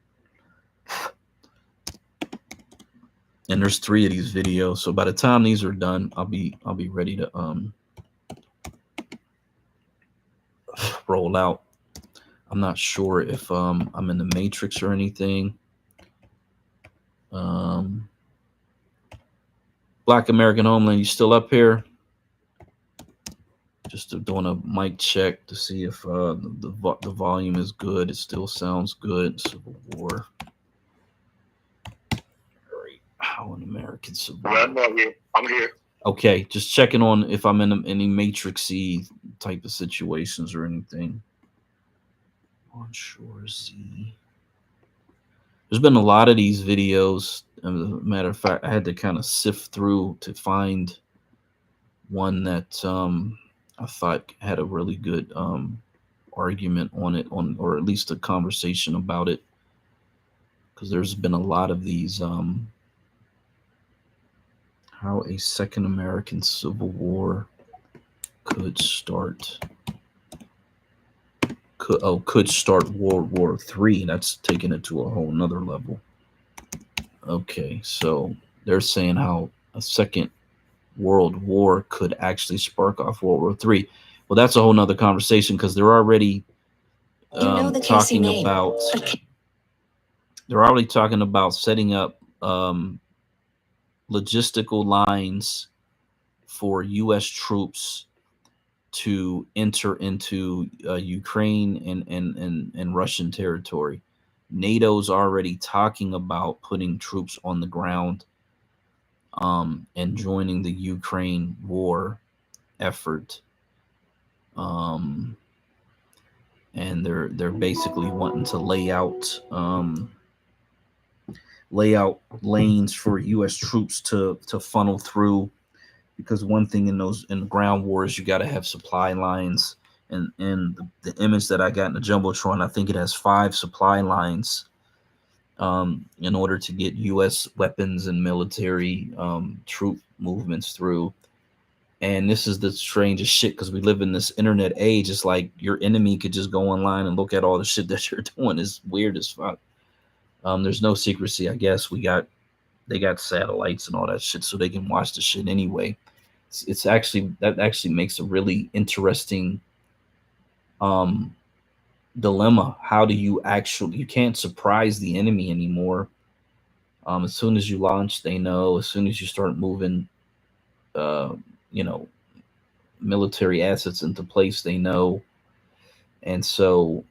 And there's 3 of these videos, so by the time these are done, I'll be ready to roll out. I'm not sure if I'm in the Matrix or anything. Black American Homeland, you still up here? Just doing a mic check to see if the volume is good. It still sounds good. Civil War. How an American Civil War. I'm here. Okay, just checking on if I'm in any Matrixy type of situations or anything. Onshore Z. There's been a lot of these videos. As a matter of fact, I had to kind of sift through to find one that I thought had a really good argument on it, or at least a conversation about it, because there's been a lot of these. How a second American Civil War could start. Could start World War III. That's taking it to a whole nother level. Okay, so they're saying how a second World War could actually spark off World War III. Well, that's a whole nother conversation because they're already talking about. They're already talking about setting up logistical lines for U.S. troops to enter into Ukraine and Russian territory. NATO's already talking about putting troops on the ground and joining the Ukraine war effort. And they're basically wanting to lay out lanes for U.S. troops to funnel through. Because one thing in ground wars, you got to have supply lines, and the image that I got in the jumbotron, I think it has 5 supply lines in order to get U.S. weapons and military troop movements through. And this is the strangest shit because we live in this internet age. It's like your enemy could just go online and look at all the shit that you're doing. It's weird as fuck. There's no secrecy, I guess. They got satellites and all that shit, so they can watch the shit anyway. It's actually makes a really interesting dilemma. How do you can't surprise the enemy anymore. As soon as you launch, they know. As soon as you start moving, military assets into place, they know. And so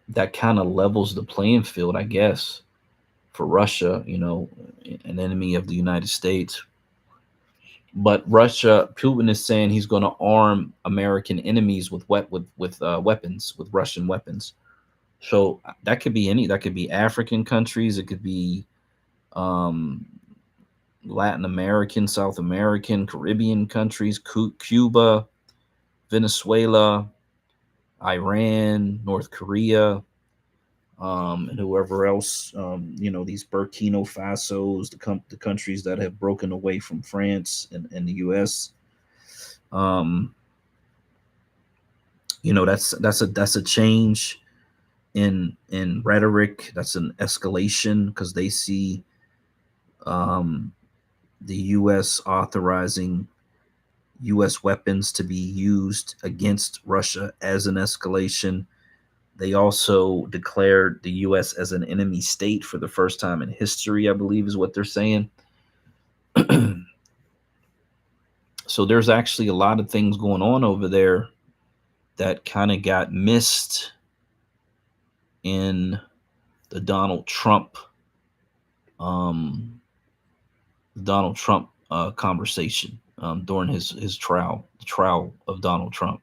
that kind of levels the playing field, I guess, for Russia, an enemy of the United States. But Putin is saying he's going to arm American enemies with weapons, with Russian weapons. So that could be that could be African countries. It could be Latin American, South American, Caribbean countries, Cuba, Venezuela, Iran, North Korea, and whoever else, these Burkina Fasos, the countries that have broken away from France and the U.S. That's a change in rhetoric. That's an escalation because they see the U.S. authorizing U.S. weapons to be used against Russia as an escalation. They also declared the U.S. as an enemy state for the first time in history, I believe is what they're saying. So there's actually a lot of things going on over there that kind of got missed in the Donald Trump conversation during his trial, the trial of Donald Trump.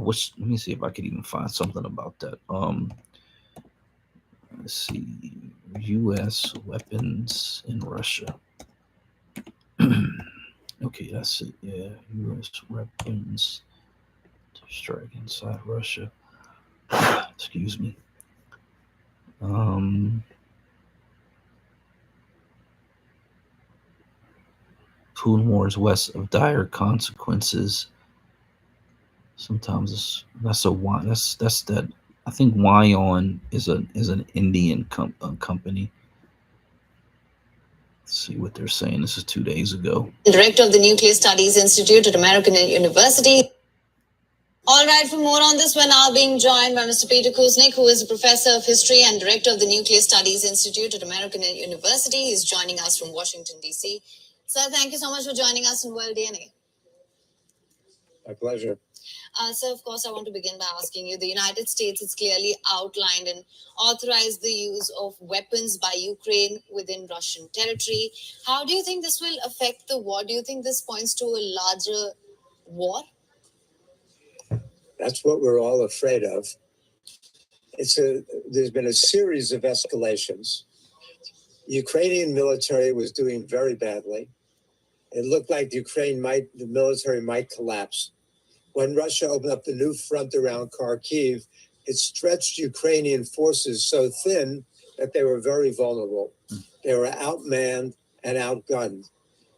Let me see if I could even find something about that. Let's see, U.S. weapons in Russia. Okay, that's it. Yeah, U.S. weapons to strike inside Russia. Excuse me. Putin warns West of dire consequences. Sometimes that's that. I think Wion is an Indian company. Let's see what they're saying. This is 2 days ago. Director of the Nuclear Studies Institute at American University. All right, for more on this, we're now being joined by Mr. Peter Kuznick, who is a professor of history and director of the Nuclear Studies Institute at American University. He's joining us from Washington, D.C. Sir, thank you so much for joining us in World DNA. My pleasure. So, of course, I want to begin by asking you, the United States has clearly outlined and authorized the use of weapons by Ukraine within Russian territory. How do you think this will affect the war? Do you think this points to a larger war? That's what we're all afraid of. There's been a series of escalations. The Ukrainian military was doing very badly. It looked like the military might collapse. When Russia opened up the new front around Kharkiv, it stretched Ukrainian forces so thin that they were very vulnerable. They were outmanned and outgunned.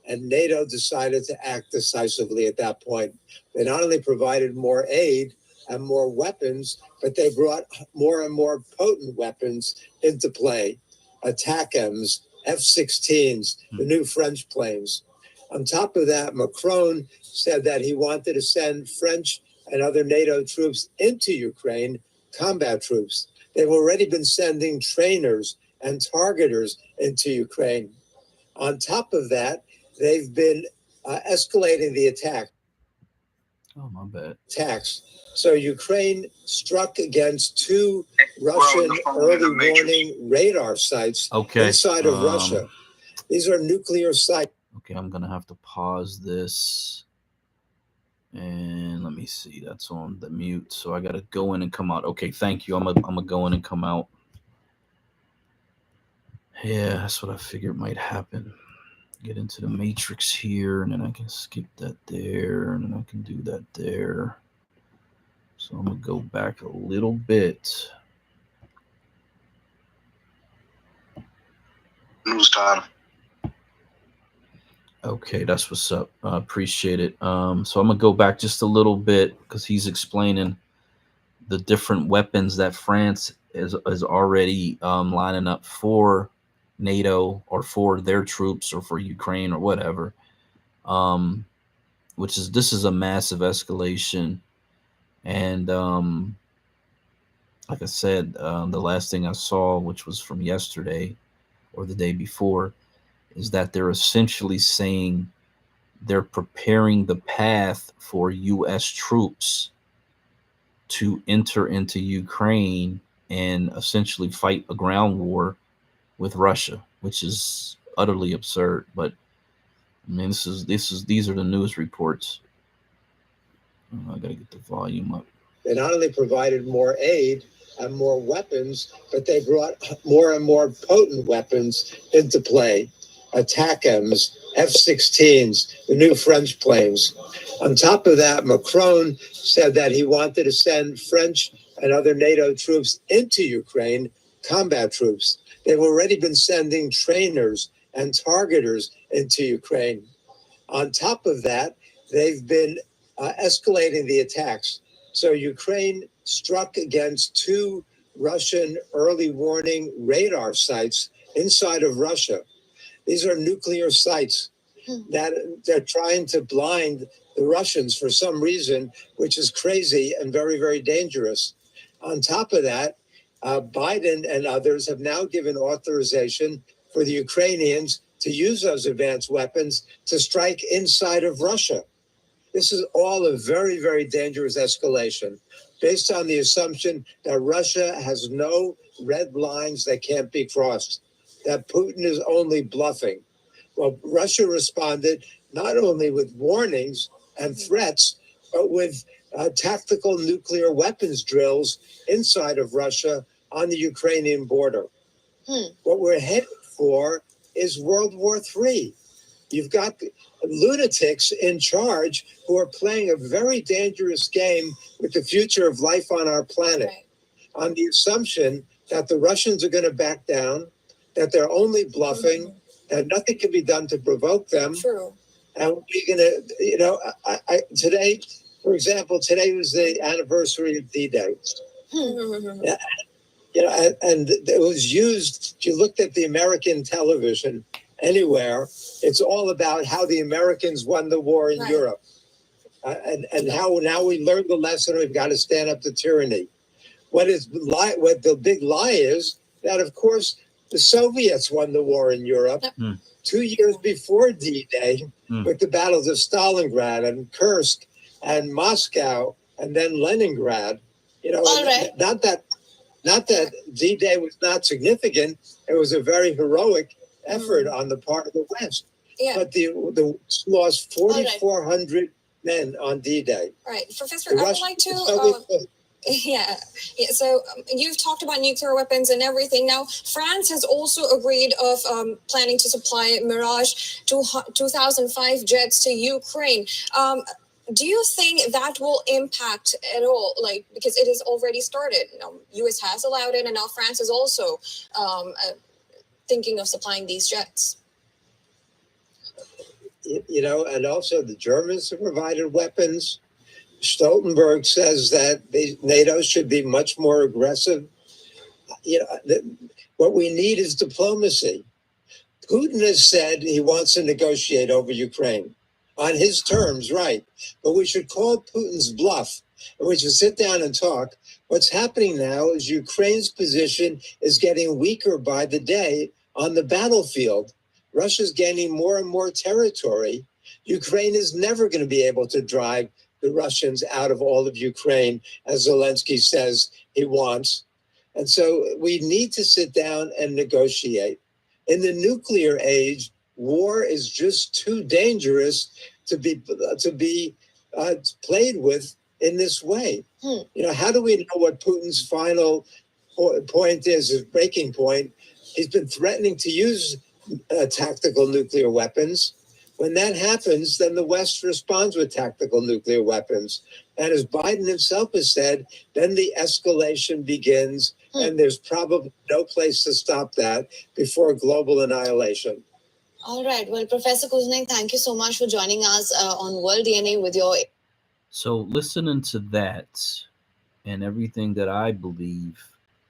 And NATO decided to act decisively at that point. They not only provided more aid and more weapons, but they brought more and more potent weapons into play. ATACMS, F-16s, the new French planes. On top of that, Macron said that he wanted to send French and other NATO troops into Ukraine, combat troops. They've already been sending trainers and targeters into Ukraine. On top of that, they've been escalating the attack. Oh, my bad. Attacks. So Ukraine struck against 2 Russian early warning radar sites inside of Russia. These are nuclear sites. Okay, I'm going to have to pause this. And let me see. That's on the mute. So I got to go in and come out. Okay, thank you. I'm going to go in and come out. Yeah, that's what I figured might happen. Get into the matrix here, and then I can skip that there, and then I can do that there. So I'm going to go back a little bit. News time. Okay, that's what's up. I appreciate it. So I'm gonna go back just a little bit because he's explaining the different weapons that France is already lining up for NATO or for their troops or for Ukraine or whatever. This is a massive escalation, and like I said, the last thing I saw, which was from yesterday or the day before, is that they're essentially saying they're preparing the path for U.S. troops to enter into Ukraine and essentially fight a ground war with Russia, which is utterly absurd. But I mean, these are the news reports. I gotta get the volume up. They not only provided more aid and more weapons, but they brought more and more potent weapons into play. ATACMS, F-16s, the new French planes. On top of that, Macron said that he wanted to send French and other NATO troops into Ukraine, combat troops. They've already been sending trainers and targeters into Ukraine. On top of that, they've been escalating the attacks. So Ukraine struck against 2 Russian early warning radar sites inside of Russia. These are nuclear sites that they're trying to blind the Russians for some reason, which is crazy and very, very dangerous. On top of that, Biden and others have now given authorization for the Ukrainians to use those advanced weapons to strike inside of Russia. This is all a very, very dangerous escalation based on the assumption that Russia has no red lines that can't be crossed, that Putin is only bluffing. Well, Russia responded not only with warnings and threats, but with tactical nuclear weapons drills inside of Russia on the Ukrainian border. What we're headed for is World War III. You've got lunatics in charge who are playing a very dangerous game with the future of life on our planet, on the assumption that the Russians are going to back down, that they're only bluffing, that nothing can be done to provoke them. True. And we're going to, today, for example, today was the anniversary of D-Day. And it was used, if you looked at the American television anywhere, it's all about how the Americans won the war in Europe. And how now we learned the lesson, we've got to stand up to tyranny. What the big lie is that, of course, the Soviets won the war in Europe 2 years before D-Day with the battles of Stalingrad and Kursk and Moscow and then Leningrad. Not that D-Day was not significant. It was a very heroic effort on the part of the West. Yeah. But the lost 4,400 men on D-Day. Right. Professor, I would like to... So you've talked about nuclear weapons and everything. Now, France has also agreed of planning to supply Mirage 2005 jets to Ukraine. Do you think that will impact at all? Like, because it has already started. U.S. has allowed it, and now France is also thinking of supplying these jets. And also the Germans have provided weapons. Stoltenberg says that NATO should be much more aggressive. What we need is diplomacy. Putin has said he wants to negotiate over Ukraine on his terms, right? But we should call Putin's bluff, and we should sit down and talk. What's happening now is Ukraine's position is getting weaker by the day on the battlefield. Russia's gaining more and more territory. Ukraine is never going to be able to drive the Russians out of all of Ukraine, as Zelensky says he wants. And so we need to sit down and negotiate. In the nuclear age, war is just too dangerous to be played with in this way. How do we know what Putin's final point is, his breaking point? He's been threatening to use tactical nuclear weapons. When that happens, then the West responds with tactical nuclear weapons. And as Biden himself has said, then the escalation begins, and there's probably no place to stop that before global annihilation. All right. Well, Professor Kuznick, thank you so much for joining us on World DNA with your... So listening to that and everything that I believe,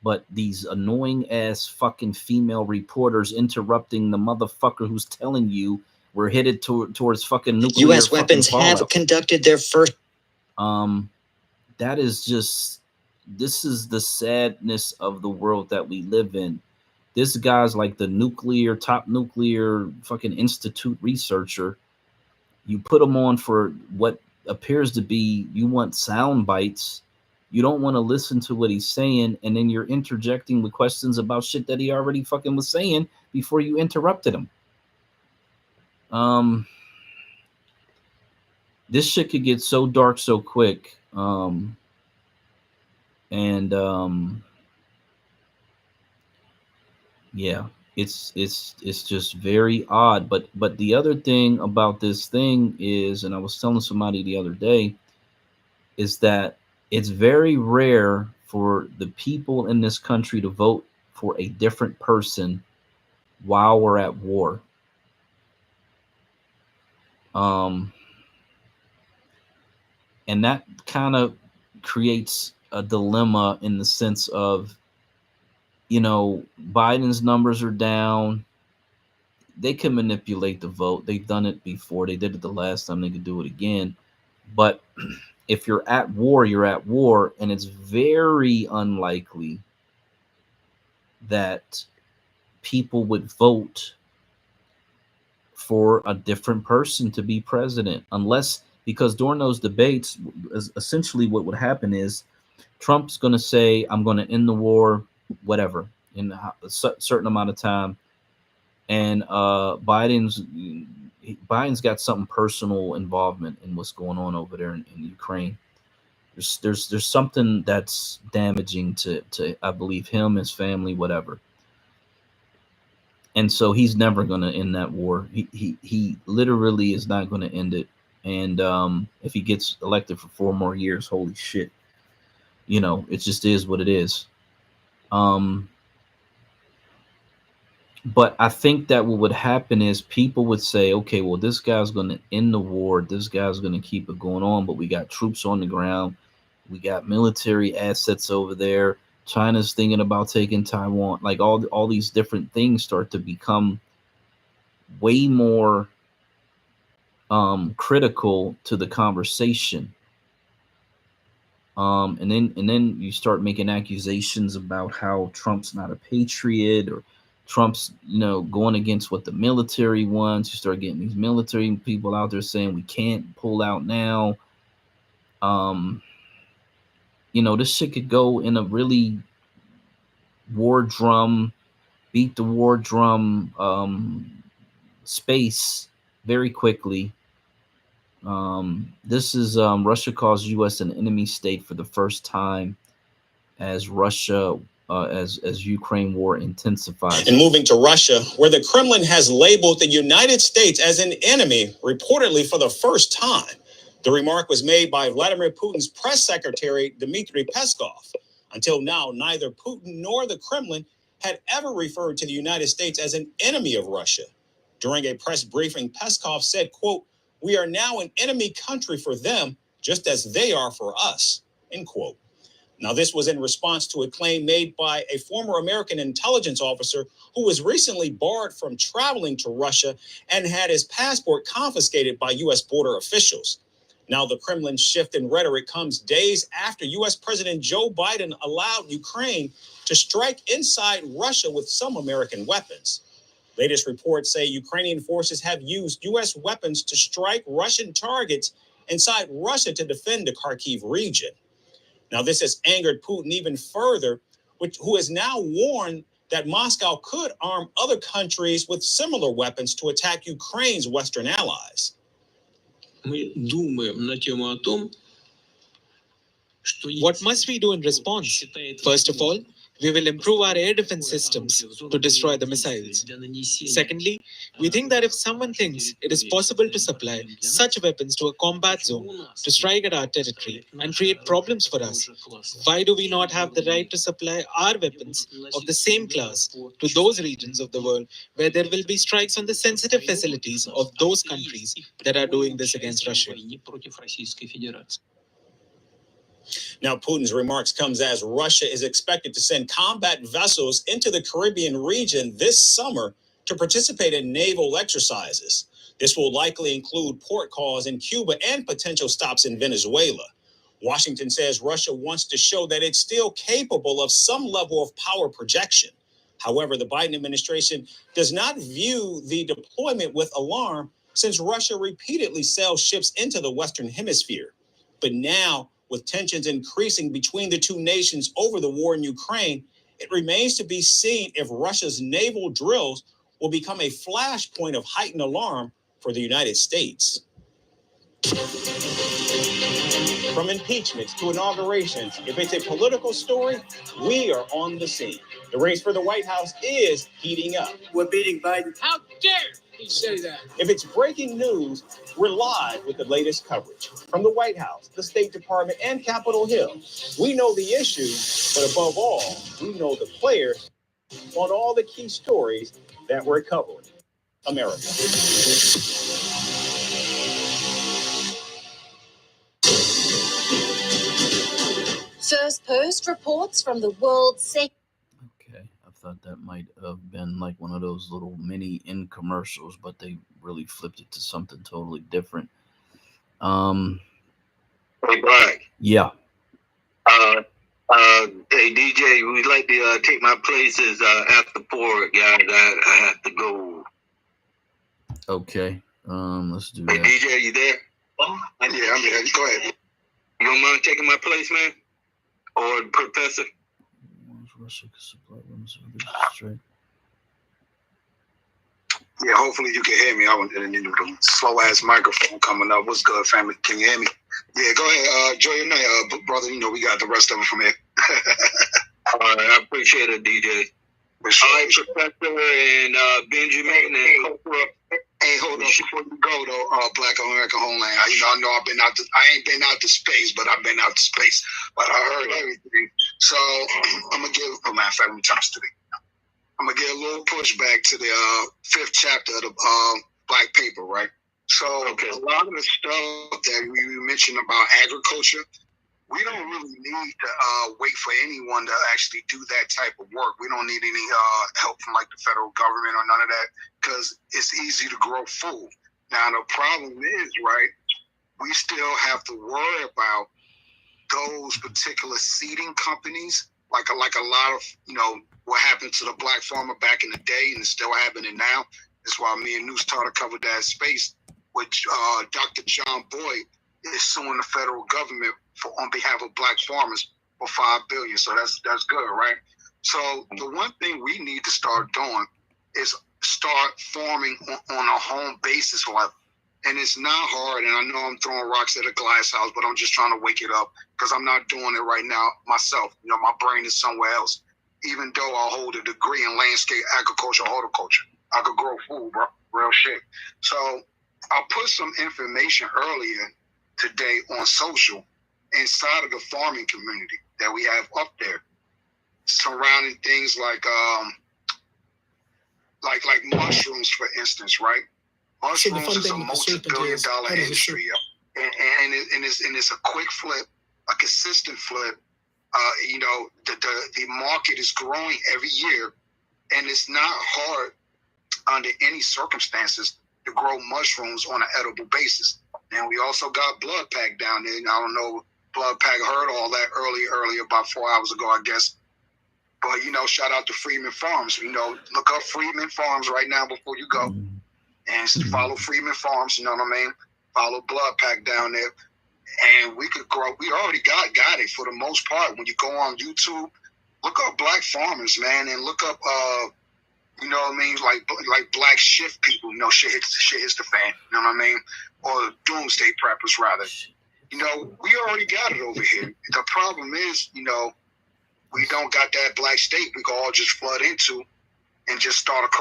but these annoying ass fucking female reporters interrupting the motherfucker who's telling you we're headed towards fucking nuclear. U.S. weapons have conducted their first. That is just, this is the sadness of the world that we live in. This guy's like the top nuclear fucking institute researcher. You put him on for what appears to be, you want sound bites. You don't want to listen to what he's saying, and then you're interjecting with questions about shit that he already fucking was saying before you interrupted him. This shit could get so dark so quick. Yeah, it's just very odd. But the other thing about this thing is, and I was telling somebody the other day, is that it's very rare for the people in this country to vote for a different person while we're at war. And that kind of creates a dilemma in the sense of, Biden's numbers are down. They can manipulate the vote. They've done it before. They did it the last time. They could do it again. But if you're at war, you're at war. And it's very unlikely that people would vote for a different person to be president, because during those debates, essentially what would happen is Trump's going to say, I'm going to end the war, whatever, in a certain amount of time. And Biden's got some personal involvement in what's going on over there in Ukraine. There's something that's damaging to I believe him, his family, whatever. And so he's never going to end that war. He literally is not going to end it. And if he gets elected for 4 more years, holy shit, it just is what it is. But I think that what would happen is people would say, okay, well, this guy's going to end the war. This guy's going to keep it going on. But we got troops on the ground. We got military assets over there. China's thinking about taking Taiwan. Like all these different things start to become way more critical to the conversation. And then you start making accusations about how Trump's not a patriot, or Trump's, going against what the military wants. You start getting these military people out there saying we can't pull out now. This shit could go in a really beat the war drum space very quickly. This is Russia calls U.S. an enemy state for the first time as Ukraine war intensifies. And moving to Russia, where the Kremlin has labeled the United States as an enemy, reportedly for the first time. The remark was made by Vladimir Putin's press secretary, Dmitry Peskov. Until now, neither Putin nor the Kremlin had ever referred to the United States as an enemy of Russia. During a press briefing, Peskov said, quote, "We are now an enemy country for them, just as they are for us," end quote. Now, this was in response to a claim made by a former American intelligence officer who was recently barred from traveling to Russia and had his passport confiscated by U.S. border officials. Now, the Kremlin's shift in rhetoric comes days after U.S. President Joe Biden allowed Ukraine to strike inside Russia with some American weapons. Latest reports say Ukrainian forces have used U.S. weapons to strike Russian targets inside Russia to defend the Kharkiv region. Now, this has angered Putin even further, who has now warned that Moscow could arm other countries with similar weapons to attack Ukraine's Western allies. What must we do in response? First of all, we will improve our air defense systems to destroy the missiles. Secondly, we think that if someone thinks it is possible to supply such weapons to a combat zone to strike at our territory and create problems for us, why do we not have the right to supply our weapons of the same class to those regions of the world where there will be strikes on the sensitive facilities of those countries that are doing this against Russia? Now, Putin's remarks comes as Russia is expected to send combat vessels into the Caribbean region this summer to participate in naval exercises. This will likely include port calls in Cuba and potential stops in Venezuela. Washington says Russia wants to show that it's still capable of some level of power projection. However, the Biden administration does not view the deployment with alarm since Russia repeatedly sells ships into the Western Hemisphere. But now, with tensions increasing between the two nations over the war in Ukraine, it remains to be seen if Russia's naval drills will become a flashpoint of heightened alarm for the United States. From impeachments to inaugurations, if it's a political story, we are on the scene. The race for the White House is heating up. We're beating Biden. How dare you say that? If it's breaking news, we're live with the latest coverage. From the White House, the State Department, and Capitol Hill, we know the issues, but above all, we know the players on all the key stories that we're covering. America. First Post reports from the world's second. Okay, I thought that might have been like one of those little mini infomercials, but they really flipped it to something totally different. Hey, Black. Yeah. Hey, DJ, we'd like to take my places after 4, guys. I have to go. Okay. Let's do Hey, that. DJ, you there? Yeah, I'm here. Go ahead. You don't mind taking my place, man? Or Professor? Russia could supply weapons for this strike. Yeah, hopefully you can hear me. The slow ass microphone coming up. What's good, family? Can you hear me? Yeah, go ahead. Enjoy your night, brother. We got the rest of it from here. All right, I appreciate it, DJ. All right, Professor and Benjamin and Cobra. Hey, hold on before you go though, Black American Homeland. I know I've been out. I ain't been out to space, but I've been out to space. But I heard everything. So I'm gonna give. Oh man, family times today. I'm gonna get a little pushback to the 5th chapter of the Black Paper, right? So a lot of the stuff that we mentioned about agriculture, we don't really need to wait for anyone to actually do that type of work. We don't need any help from like the federal government or none of that, because it's easy to grow food. Now the problem is, right, we still have to worry about those particular seeding companies, like a lot of, what happened to the black farmer back in the day, and it's still happening now. That's why me and News Tarter covered that space, which Dr. John Boyd is suing the federal government on behalf of black farmers for $5 billion. So that's good, right? So the one thing we need to start doing is start farming on a home basis level. And it's not hard, and I know I'm throwing rocks at a glass house, but I'm just trying to wake it up, because I'm not doing it right now myself. My brain is somewhere else. Even though I hold a degree in landscape, agriculture, horticulture, I could grow food, bro. Real shit. So I'll put some information earlier today on social inside of the farming community that we have up there, surrounding things like mushrooms, for instance, right? Mushrooms is a multi-billion-dollar industry, and it's a quick flip, a consistent flip. The market is growing every year, and it's not hard under any circumstances to grow mushrooms on an edible basis. And we also got Blood Pack down there. And I don't know, Blood Pack heard all that earlier, about 4 hours ago, I guess. But, shout out to Freeman Farms. Look up Freeman Farms right now before you go. And follow Freeman Farms, you know what I mean? Follow Blood Pack down there. And we could grow. We already got it for the most part. When you go on YouTube, look up black farmers, man, and look up, you know what I mean, like black shift people. Shit hits the fan. You know what I mean? Or doomsday preppers, rather. We already got it over here. The problem is, we don't got that black state we can all just flood into and just start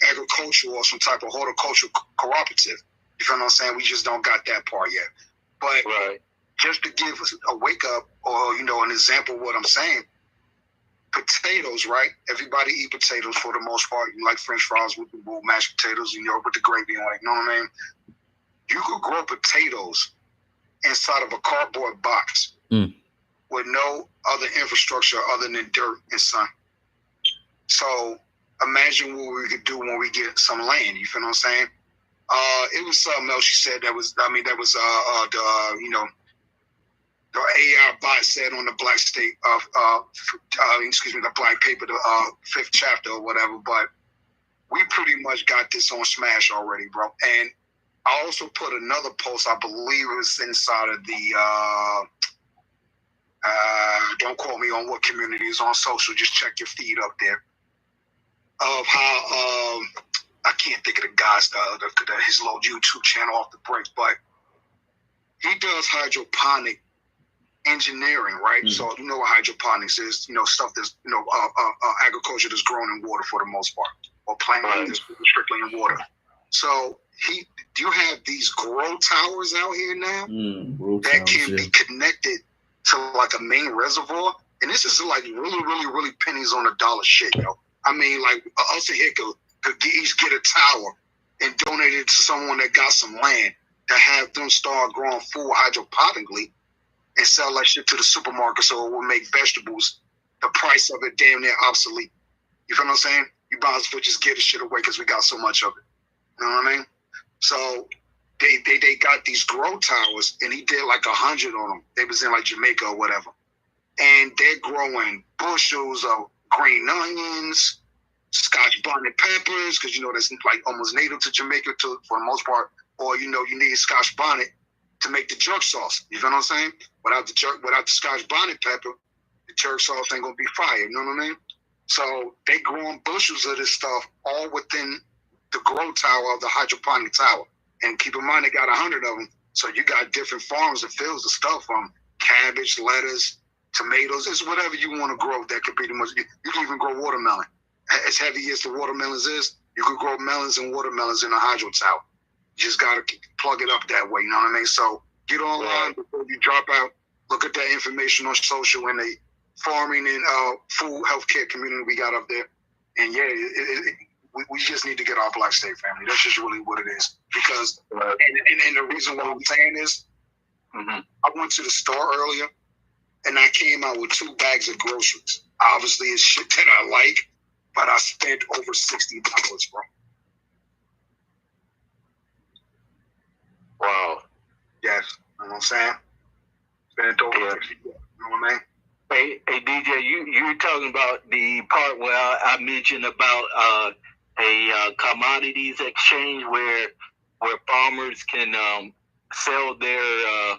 agricultural or some type of horticultural cooperative. You feel what I'm saying? We just don't got that part yet. But just to give us a wake up, or an example of what I'm saying, potatoes, right? Everybody eat potatoes for the most part. You like French fries with the mashed potatoes, with the gravy on it. You know what I mean? You could grow potatoes inside of a cardboard box with no other infrastructure other than dirt and sun. So imagine what we could do when we get some land. You feel what I'm saying? It was something else she said the AI bot said on the Black State the Black Paper, the 5th chapter or whatever. But we pretty much got this on Smash already, bro. And I also put another post, I believe it was inside of the don't quote me on what community is on social, just check your feed up there, of how I can't think of the guy's his little YouTube channel off the break, but he does hydroponic engineering, right? So you know what hydroponics is, stuff that's agriculture that's grown in water for the most part, or plant that's strictly in water. So you have these grow towers out here now that can be connected to like a main reservoir, and this is like really, really, really pennies on a dollar shit, I mean, like us in here could each get a tower and donate it to someone that got some land to have them start growing food hydroponically and sell that shit to the supermarket, so it will make vegetables, the price of it damn near obsolete. You feel what I'm saying? You might as well just give the shit away because we got so much of it. You know what I mean? So they got these grow towers, and he did like 100 on them. They was in like Jamaica or whatever. And they're growing bushels of green onions, Scotch bonnet peppers, because that's like almost native to Jamaica for the most part. Or you need Scotch bonnet to make the jerk sauce. You feel what I'm saying? Without the Scotch bonnet pepper, the jerk sauce ain't gonna be fire. You know what I mean? So they growing bushels of this stuff all within the grow tower of the hydroponic tower. And keep in mind, they got 100 of them. So you got different farms and fields of stuff from cabbage, lettuce, tomatoes. It's whatever you want to grow that could be the most. You can even grow watermelon. As heavy as the watermelons is, you can grow melons and watermelons in a hydro tower. You just got to plug it up that way. You know what I mean? So get online before you drop out. Look at that information on social and the farming and food healthcare community we got up there. And yeah, we just need to get our Black State family. That's just really what it is. Because, and the reason why I'm saying is, I went to the store earlier and I came out with 2 bags of groceries. Obviously, it's shit that I like, but I spent over $60, bro. Wow. Yes, you know what I'm saying? Spent over $60, you know what I mean? Hey, DJ, you were talking about the part where I mentioned about a commodities exchange where farmers can sell their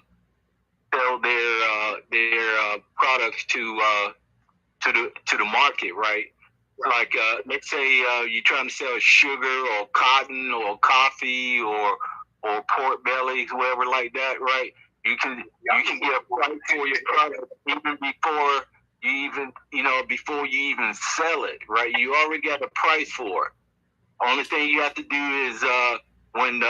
products to the market, right? Like let's say you're trying to sell sugar or cotton or coffee or pork bellies, whoever like that, right? You can get a price for your product even before before you even sell it, right? You already got a price for it. Only thing you have to do is when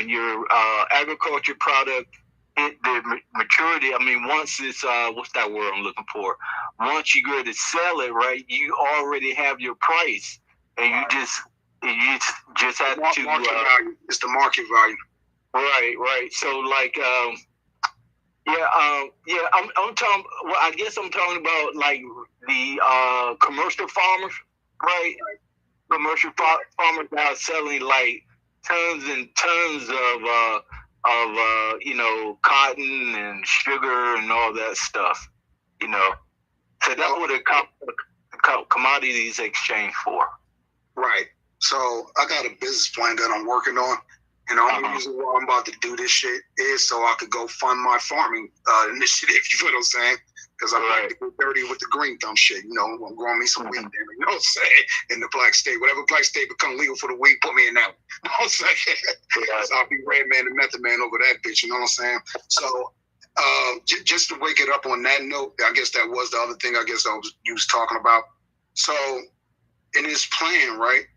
your agriculture product hit the maturity. I mean, once it's what's that word I'm looking for? Once you go to sell it, right? You already have your price, and you just have to. Value. It's the market value. Right. So like, I'm talking. Well, I guess I'm talking about like the commercial farmers, right? Commercial farmers now selling like tons and tons of cotton and sugar and all that stuff, So that's what a commodities exchange for. Right. So I got a business plan that I'm working on. And the only reason why I'm about to do this shit is so I could go fund my farming initiative, you know what I'm saying? Because I like to go dirty with the green thumb shit. I'm growing me some weed, damn it, you know what I'm saying? In the Black State. Whatever Black State become legal for the weed, put me in that one. You know what I'm saying? I'll be Red Man and Method Man over that bitch, you know what I'm saying? So just to wake it up on that note, I guess that was the other thing you was talking about. So in this plan, right?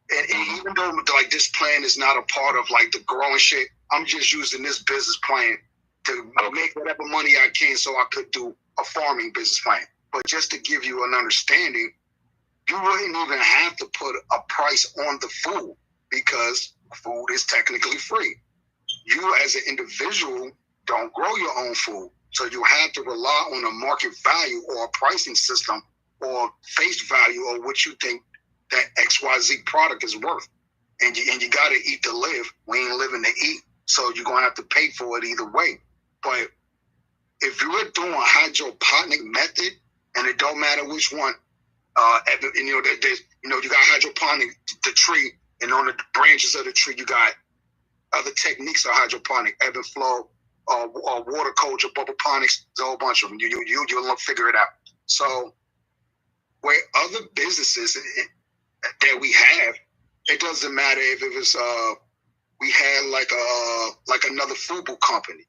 And even though like this plan is not a part of like the growing shit, I'm just using this business plan to make whatever money I can so I could do a farming business plan. But just to give you an understanding, you wouldn't even have to put a price on the food because food is technically free. You as an individual don't grow your own food. So you have to rely on a market value or a pricing system or face value or what you think that XYZ product is worth. And you got to eat to live. We ain't living to eat. So you're going to have to pay for it either way. But if you're doing a hydroponic method, and it don't matter which one, you got hydroponic, the tree, and on the branches of the tree, you got other techniques of hydroponic, ebb and flow, water culture, bubble ponics, there's a whole bunch of them. You'll figure it out. So where other businesses that we have, it doesn't matter if it was we had like another FUBU company,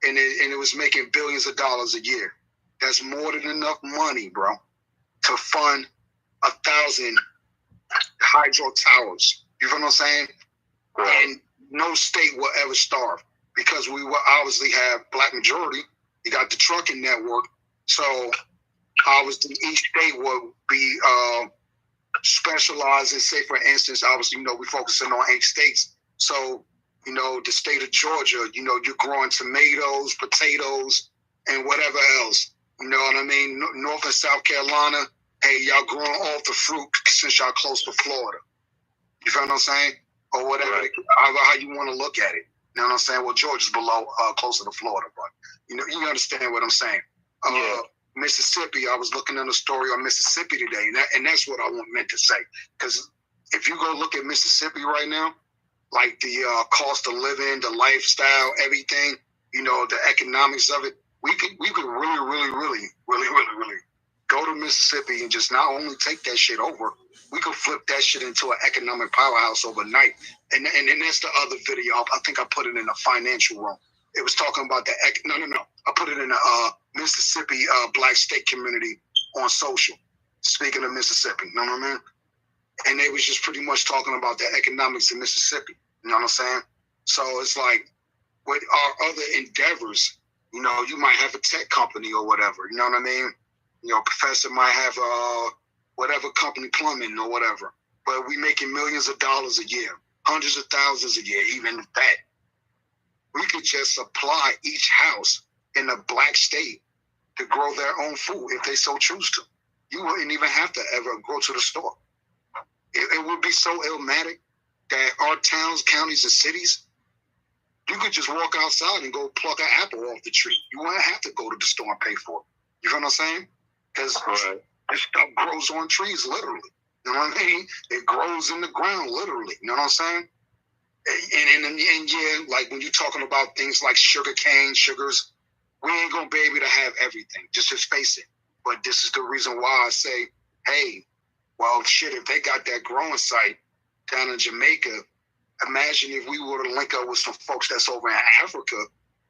and it was making billions of dollars a year. That's more than enough money, bro, to fund 1,000 hydro towers. You feel what I'm saying? And no state will ever starve because we will obviously have black majority. You got the trucking network, so obviously each state will be specialized in, say, for instance, obviously, we're focusing on 8 states. So, the state of Georgia, you're growing tomatoes, potatoes, and whatever else. You know what I mean? North and South Carolina, hey, y'all growing all the fruit since y'all close to Florida. You feel what I'm saying? Or whatever, how you want to look at it. You know what I'm saying? Well, Georgia's below, closer to Florida, but you understand what I'm saying. Mississippi, I was looking at a story on Mississippi today, and that's what I meant to say. Because if you go look at Mississippi right now, like the cost of living, the lifestyle, everything, the economics of it, We could really go to Mississippi and just not only take that shit over, we could flip that shit into an economic powerhouse overnight. And then that's the other video. I think I put it in the financial room. It was talking about the no. I put it in the Mississippi Black state community on social. Speaking of Mississippi, you know what I mean? And they was just pretty much talking about the economics of Mississippi. You know what I'm saying? So it's like with our other endeavors, you know, you might have a tech company or whatever. You know what I mean? You know, professor might have whatever company, plumbing or whatever. But we making millions of dollars a year, hundreds of thousands a year, even that. We could just supply each house in a black state to grow their own food if they so choose to. You wouldn't even have to ever go to the store. It would be so illmatic that our towns, counties, and cities, you could just walk outside and go pluck an apple off the tree. You wouldn't have to go to the store and pay for it. You know what I'm saying? Because this stuff grows on trees, literally. You know what I mean? It grows in the ground, literally. You know what I'm saying? And yeah, like when you're talking about things like sugar cane, sugars, we ain't going to be able to have everything. Just face it. But this is the reason why I say, hey, well, shit, if they got that growing site down in Jamaica, imagine if we were to link up with some folks that's over in Africa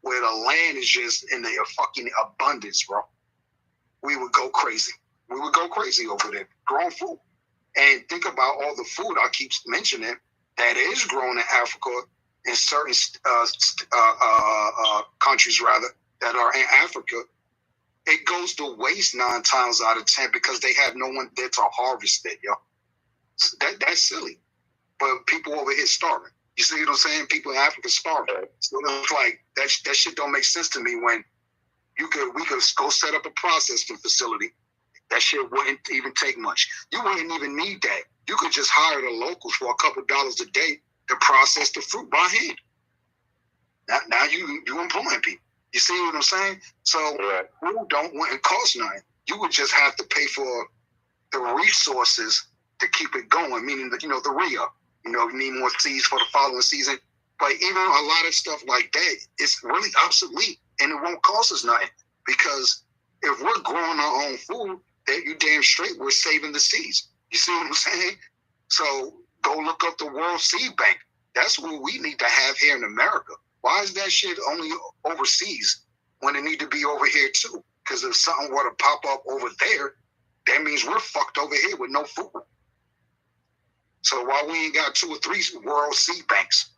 where the land is just in the fucking abundance, bro. We would go crazy. We would go crazy over there, growing food. And think about all the food I keep mentioning that is grown in Africa in certain countries, rather, that are in Africa. It goes to waste 9 times out of 10 because they have no one there to harvest it, yo. That's silly. But people over here starving. You see what I'm saying? People in Africa starving. So it's like that shit don't make sense to me when we could go set up a processing facility. That shit wouldn't even take much. You wouldn't even need that. You could just hire the locals for a couple dollars a day to process the fruit by hand. Now you employing people. You see what I'm saying? So food wouldn't cost nothing. You would just have to pay for the resources to keep it going, meaning that, you know, the re-up. You know, you need more seeds for the following season. But even a lot of stuff like that, it's really obsolete and it won't cost us nothing. Because if we're growing our own food, then you damn straight we're saving the seeds. You see what I'm saying? So go look up the World Seed Bank. That's what we need to have here in America. Why is that shit only overseas when it need to be over here too? Because if something were to pop up over there, that means we're fucked over here with no food. So why we ain't got 2 or 3 World Seed Banks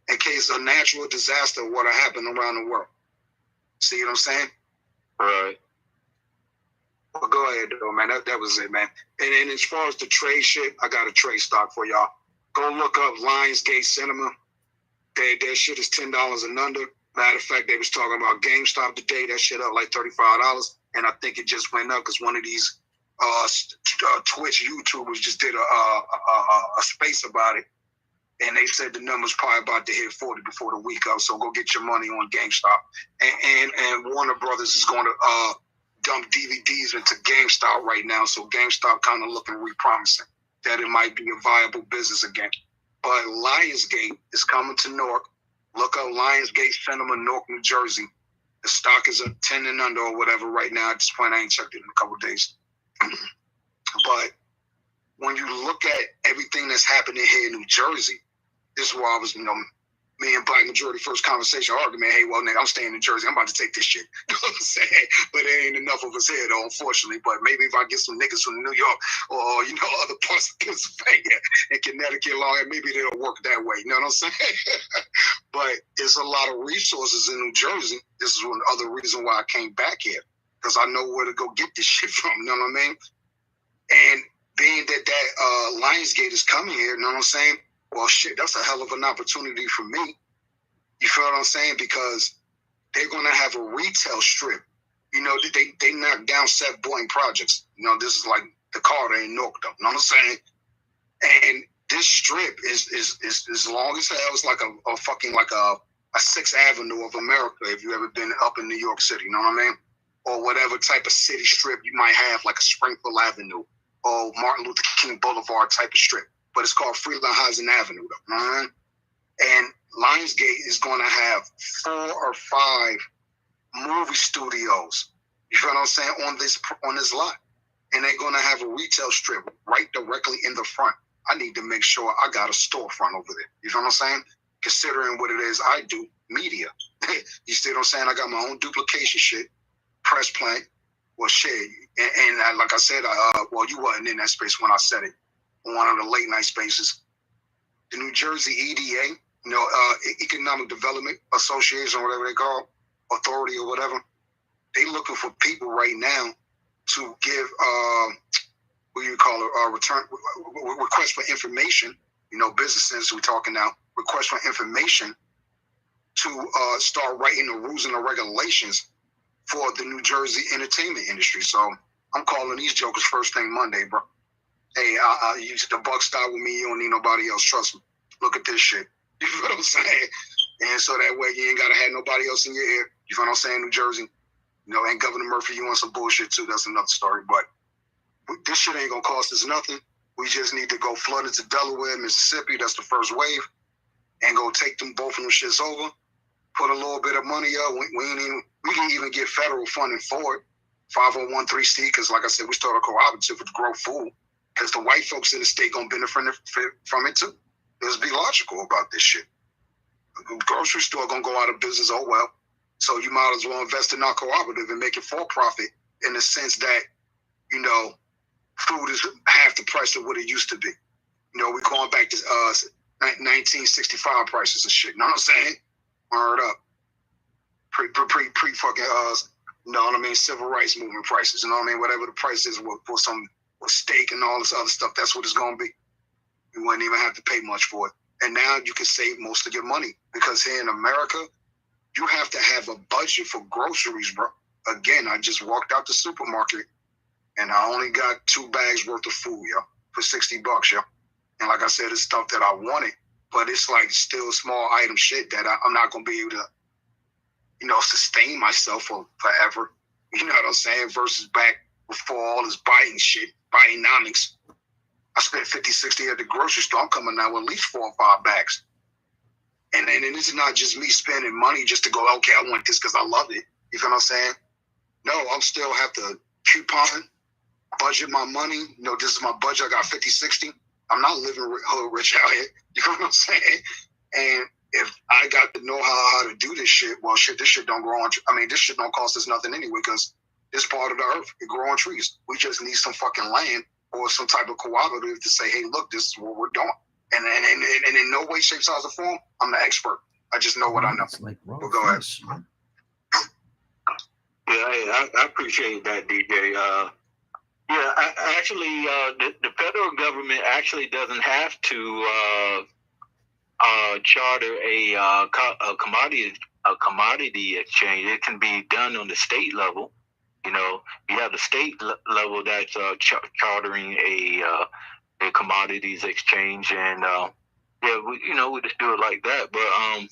in case a natural disaster were to happen around the world? See what I'm saying? Right. Well, go ahead, though, man. That was it, man. And as far as the trade shit, I got a trade stock for y'all. Go look up Lionsgate Cinema. Their shit is $10 and under. Matter of fact, they was talking about GameStop today. That shit up like $35. And I think it just went up because one of these Twitch YouTubers just did a space about it. And they said the number's probably about to hit 40 before the week up. So go get your money on GameStop. And Warner Brothers is going to dump DVDs into GameStop right now. So GameStop kind of looking really promising that it might be a viable business again. But Lionsgate is coming to Newark. Look up Lionsgate Cinema, Newark, New Jersey. The stock is at 10 and under or whatever right now. At this point, I ain't checked it in a couple of days. But when you look at everything that's happening here in New Jersey, this is why I was, me and Black Majority first conversation argument. Hey, well, nigga, I'm staying in Jersey. I'm about to take this shit. You know what I'm saying? But there ain't enough of us here, though, unfortunately. But maybe if I get some niggas from New York or, other parts of Pennsylvania and Connecticut, maybe it'll work that way. You know what I'm saying? But it's a lot of resources in New Jersey. This is one other reason why I came back here, because I know where to go get this shit from. You know what I mean? And being that Lionsgate is coming here, you know what I'm saying? Well, shit, that's a hell of an opportunity for me. You feel what I'm saying? Because they're going to have a retail strip. They knock down Seth Boyne projects. This is like the Carter in Newark, though. You know what I'm saying? And this strip is as long as hell. It's like a fucking like a 6th Avenue of America, if you ever been up in New York City. You know what I mean? Or whatever type of city strip you might have, like a Springfield Avenue or Martin Luther King Boulevard type of strip. But it's called Freeland-Hudson Avenue, though. Right? And Lionsgate is going to have 4 or 5 movie studios. You feel what I'm saying? On this lot. And they're gonna have a retail strip right directly in the front. I need to make sure I got a storefront over there. You feel what I'm saying? Considering what it is I do, media. You see what I'm saying? I got my own duplication shit, press plant. Well, shit. And like I said, well, you wasn't in that space when I said it. One of the late night spaces. The New Jersey EDA, Economic Development Association, or whatever they call, authority or whatever, they looking for people right now to give, what do you call it, return, request for information, businesses we're talking now, request for information to start writing the rules and the regulations for the New Jersey entertainment industry. So I'm calling these jokers first thing Monday, bro. Hey, the buck stop with me. You don't need nobody else. Trust me. Look at this shit. You feel what I'm saying? And so that way you ain't got to have nobody else in your ear. You feel what I'm saying? New Jersey. And Governor Murphy, you want some bullshit too. That's another story. But this shit ain't going to cost us nothing. We just need to go flood into Delaware, Mississippi. That's the first wave. And go take them both of them shits over. Put a little bit of money up. We can even get federal funding for it. 501(c)(3), because like I said, we started a cooperative with Grow Food. Because the white folks in the state going to benefit from it too. Let's be logical about this shit. The grocery store going to go out of business, oh well. So you might as well invest in our cooperative and make it for profit in the sense that, food is half the price of what it used to be. We're going back to 1965 prices and shit. You know what I'm saying? Word up. Pre fucking, civil rights movement prices. You know what I mean? Whatever the price is for some steak and all this other stuff, that's what it's going to be. You wouldn't even have to pay much for it. And now you can save most of your money because here in America, you have to have a budget for groceries, bro. Again, I just walked out the supermarket and I only got 2 bags worth of food, for $60, And like I said, it's stuff that I wanted, but it's like still small item shit that I'm not going to be able to, sustain myself for forever. You know what I'm saying? Versus back before all this buying shit, buyingnomics. I spent $50, $60 at the grocery store. I'm coming now with at least 4 or 5 bags. And it's not just me spending money just to go, okay, I want this because I love it. You feel what I'm saying? No, I'm still have to coupon, budget my money. This is my budget. I got 50, 60. I'm not living hood rich out here. You know what I'm saying? And if I got to know how to do this shit, well, shit, this shit don't grow on. This shit don't cost us nothing anyway because this part of the earth, it grow on trees. We just need some fucking land or some type of cooperative to say, hey, look, this is what we're doing. And in no way, shape, size, or form, I'm the expert. I just know what I know. Like but go ahead. Yeah, I appreciate that, DJ. The federal government actually doesn't have to charter a commodity exchange. It can be done on the state level. You have the state level that's chartering a commodities exchange, and we just do it like that. But I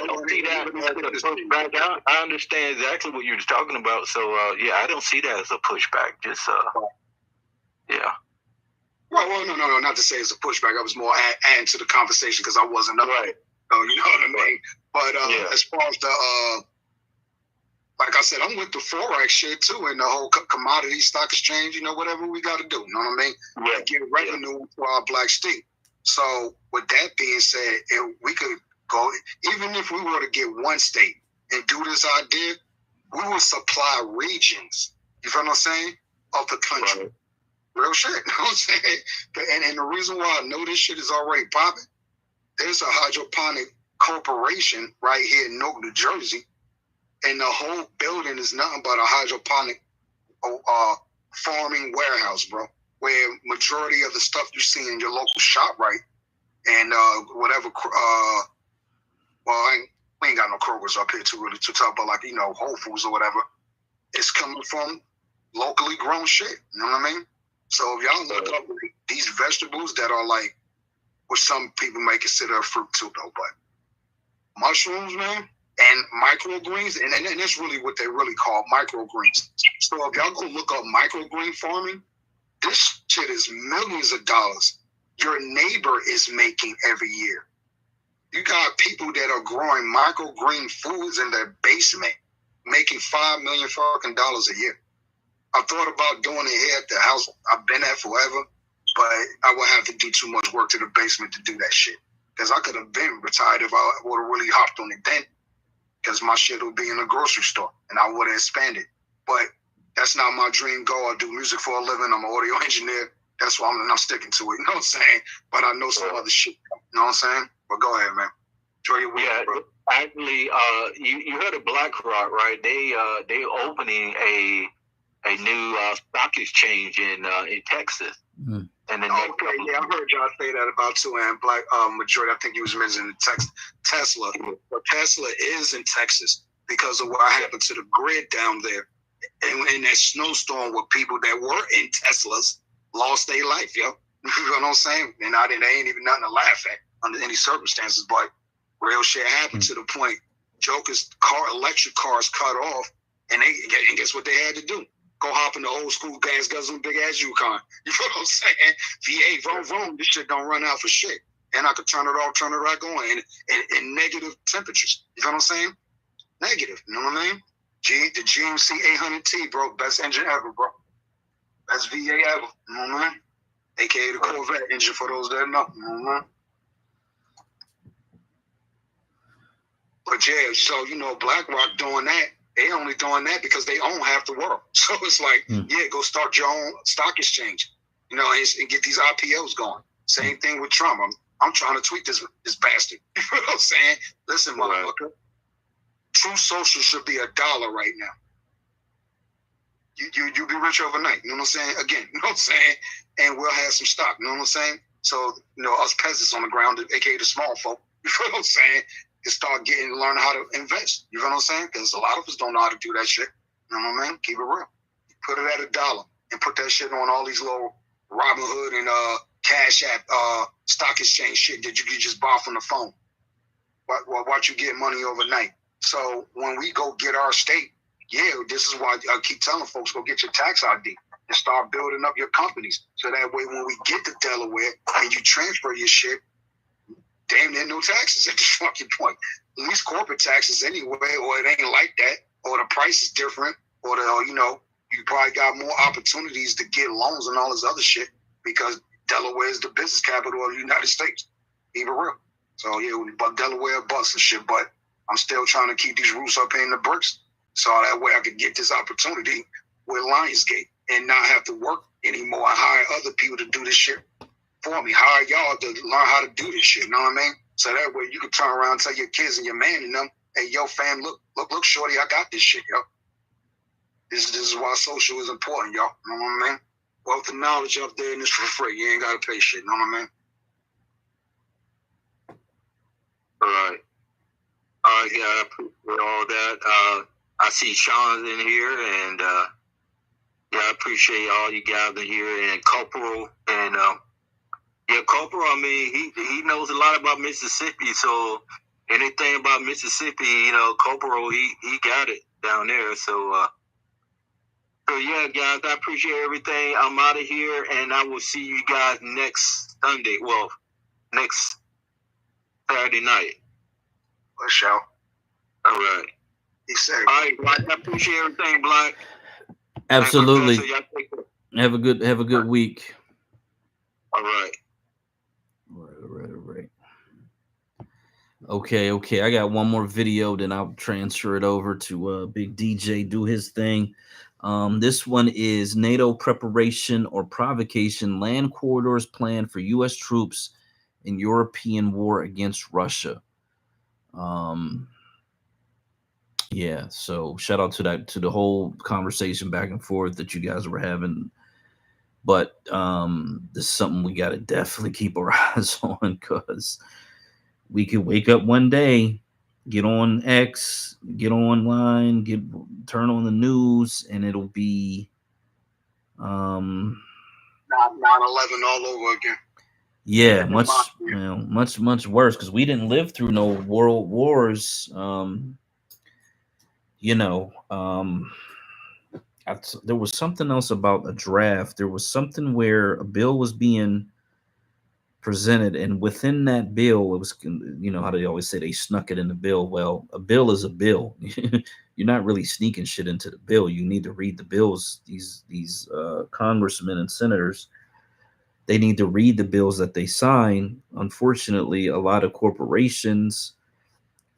don't see that as a pushback. I understand exactly what you're talking about. So I don't see that as a pushback. Just yeah. Well, no, not to say it's a pushback. I was more adding to the conversation because I wasn't up right. So you know what I mean. But as far as the like I said, I'm with the Forex shit too, and the whole commodity stock exchange. Whatever we got to do. You know what I mean? Yeah. Get revenue for our black state. So with that being said, we could go, even if we were to get one state and do this idea, we would supply regions. You feel what I'm saying? Of the country. Right. Real shit. You know what I'm saying? And the reason why I know this shit is already popping, there's a hydroponic corporation right here in Newark, New Jersey, and the whole building is nothing but a hydroponic farming warehouse, bro, where majority of the stuff you see in your local shop, right, and whatever, we ain't got no Kroger's up here to talk about, like, Whole Foods or whatever. It's coming from locally grown shit. You know what I mean? So if y'all look up these vegetables that are like, what some people may consider a fruit too, though, but mushrooms, man, and microgreens, and that's really what they really call microgreens. So if y'all go look up microgreen farming, this shit is millions of dollars your neighbor is making every year. You got people that are growing microgreen foods in their basement, making $5 million fucking dollars a year. I thought about doing it here at the house. I've been at forever, but I would have to do too much work to the basement to do that shit. Because I could have been retired if I would have really hopped on it then. Because my shit would be in a grocery store and I would have expanded. But that's not my dream goal. I do music for a living. I'm an audio engineer. That's why I'm sticking to it. You know what I'm saying? But I know some other shit. You know what I'm saying? But go ahead, man. Enjoy your week, bro. Actually, you heard of BlackRock, right? They opening a new stock exchange in Texas. Mm-hmm. And then I heard y'all say that about too. And Black majority, I think you was mentioning Tesla. But Tesla is in Texas because of what happened to the grid down there, and in that snowstorm where people that were in Teslas lost their life, yo. You know what I'm saying? And they ain't even nothing to laugh at under any circumstances, but real shit happened to the point Joker's electric cars cut off, and guess what they had to do? Go hop in the old school gas guzzling big ass Yukon. You know what I'm saying? V8, vroom, vroom, this shit don't run out for shit. And I could turn it off, turn it right on in negative temperatures. You know what I'm saying? Negative. You know what I mean? The GMC 800T, bro. Best engine ever, bro. Best V8 ever. You know what I mean? AKA the Corvette engine for those that know. You know what I mean? But yeah, so, BlackRock doing that. They only doing that because they own half the world. So it's like, go start your own stock exchange, and get these IPOs going. Same thing with Trump. I'm trying to tweet this bastard. You know what I'm saying? Listen, motherfucker. True Social should be $1 right now. You be rich overnight. You know what I'm saying? Again, you know what I'm saying? And we'll have some stock. You know what I'm saying? So, us peasants on the ground, aka the small folk. You know what I'm saying? Start learn how to invest. You know what I'm saying? Because a lot of us don't know how to do that shit. You know what I mean? Keep it real. Put it at $1 and put that shit on all these little Robinhood and Cash App stock exchange shit that you can just buy from the phone. Watch you get money overnight. So when we go get our state, this is why I keep telling folks, go get your tax ID and start building up your companies. So that way when we get to Delaware and you transfer your shit, damn near no taxes at this fucking point. At least corporate taxes anyway, or it ain't like that, or the price is different, or you probably got more opportunities to get loans and all this other shit because Delaware is the business capital of the United States. Even real. So but Delaware busts and shit, but I'm still trying to keep these roofs up in the bricks so that way I could get this opportunity with Lionsgate and not have to work anymore and hire other people to do this shit for me. Hire y'all to learn how to do this shit, you know what I mean? So that way you can turn around and tell your kids and your man and them, hey, yo, fam, look, shorty, I got this shit, yo. This is why social is important, y'all. You know what I mean? Wealth of knowledge up there and it's for free. You ain't got to pay shit, you know what I mean? All right. I appreciate all that. I see Sean's in here, and I appreciate all you guys in here, and Corporal, and Corporal, I mean, he knows a lot about Mississippi, so anything about Mississippi, Corporal, he got it down there. So yeah, guys, I appreciate everything. I'm out of here, and I will see you guys next Sunday. Well, next Saturday night. For sure. All right. All right, Black. I appreciate everything, Black. Absolutely. Have a good week. All right. Right. Okay. I got one more video, then I'll transfer it over to Big DJ, do his thing. This one is NATO preparation or provocation, land corridors planned for U.S. troops in European war against Russia. So shout out to the whole conversation back and forth that you guys were having. But this is something we got to definitely keep our eyes on, because we could wake up one day, get on X, get online, turn on the news, and it'll be 9/11 all over again. Yeah, much worse, because we didn't live through no world wars. There was something else about a draft. There was something where a bill was being presented, and within that bill, it was, you know how they always say they snuck it in the bill. Well, a bill is a bill. You're not really sneaking shit into the bill. You need to read the bills. These congressmen and senators, they need to read the bills that they sign. Unfortunately, a lot of corporations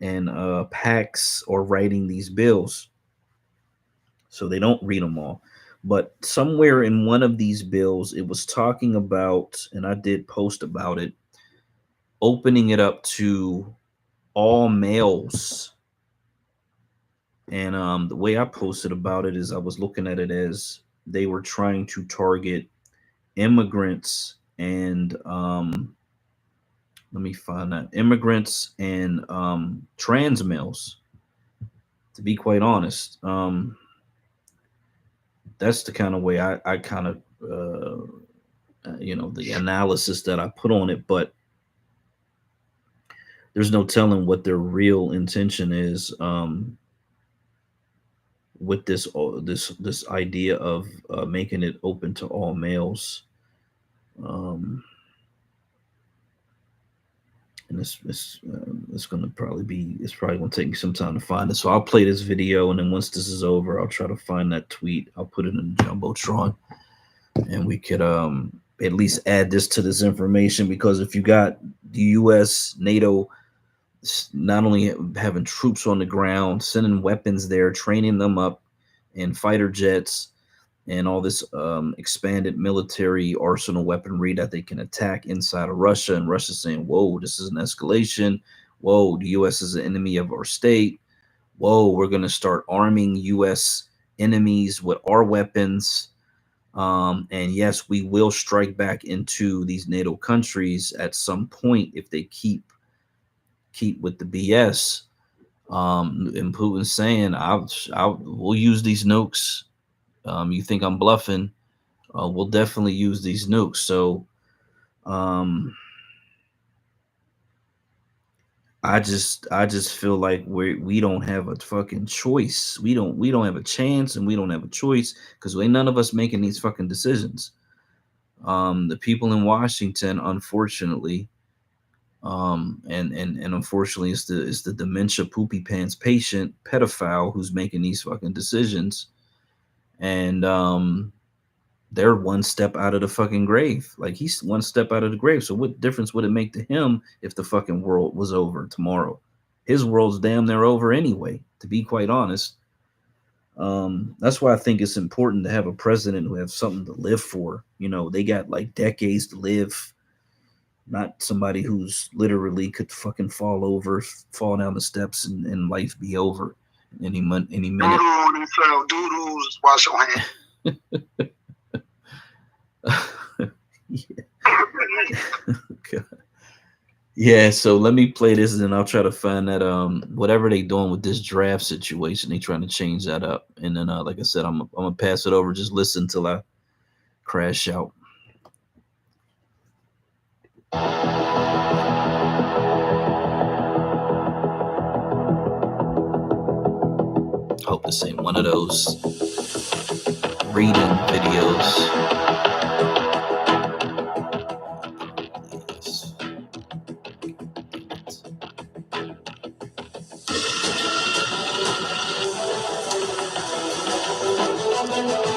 and PACs are writing these bills, so they don't read them all. But somewhere in one of these bills, it was talking about, and I did post about it, opening it up to all males. And the way I posted about it is I was looking at it as they were trying to target immigrants and let me find that, immigrants and trans males, to be quite honest. That's the kind of way I kind of you know, the analysis that I put on it, but there's no telling what their real intention is with this idea of making it open to all males. And it's going to probably be, it's probably going to take me some time to find it. So I'll play this video, and then once this is over, I'll try to find that tweet. I'll put it in the Jumbotron, and we could at least add this to this information, because if you got the U.S., NATO, not only having troops on the ground, sending weapons there, training them up in fighter jets, and all this expanded military arsenal weaponry that they can attack inside of Russia, and Russia saying, whoa, this is an escalation. Whoa, the U.S. is an enemy of our state. Whoa, we're going to start arming U.S. enemies with our weapons. And yes, we will strike back into these NATO countries at some point if they keep with the BS. And Putin's saying, we'll use these nukes. You think I'm bluffing? We'll definitely use these nukes. So I just feel like we don't have a fucking choice. We don't have a chance, and we don't have a choice, because ain't none of us making these fucking decisions. The people in Washington, unfortunately, and unfortunately, it's the dementia poopy pants patient pedophile who's making these fucking decisions, and they're one step out of the fucking grave. Like, he's one step out of the grave. So what difference would it make to him if the fucking world was over tomorrow? His world's damn near over anyway, to be quite honest. That's why I think it's important to have a president who has something to live for. You know, they got like decades to live, not somebody who's literally could fucking fall down the steps, and life be over any minute. Doodles, wash your hands. Yeah. Yeah, so let me play this, and then I'll try to find that whatever they doing with this draft situation, they trying to change that up. And then like I said, I'm gonna pass it over. Just listen till I crash out. Hope this ain't one of those reading videos.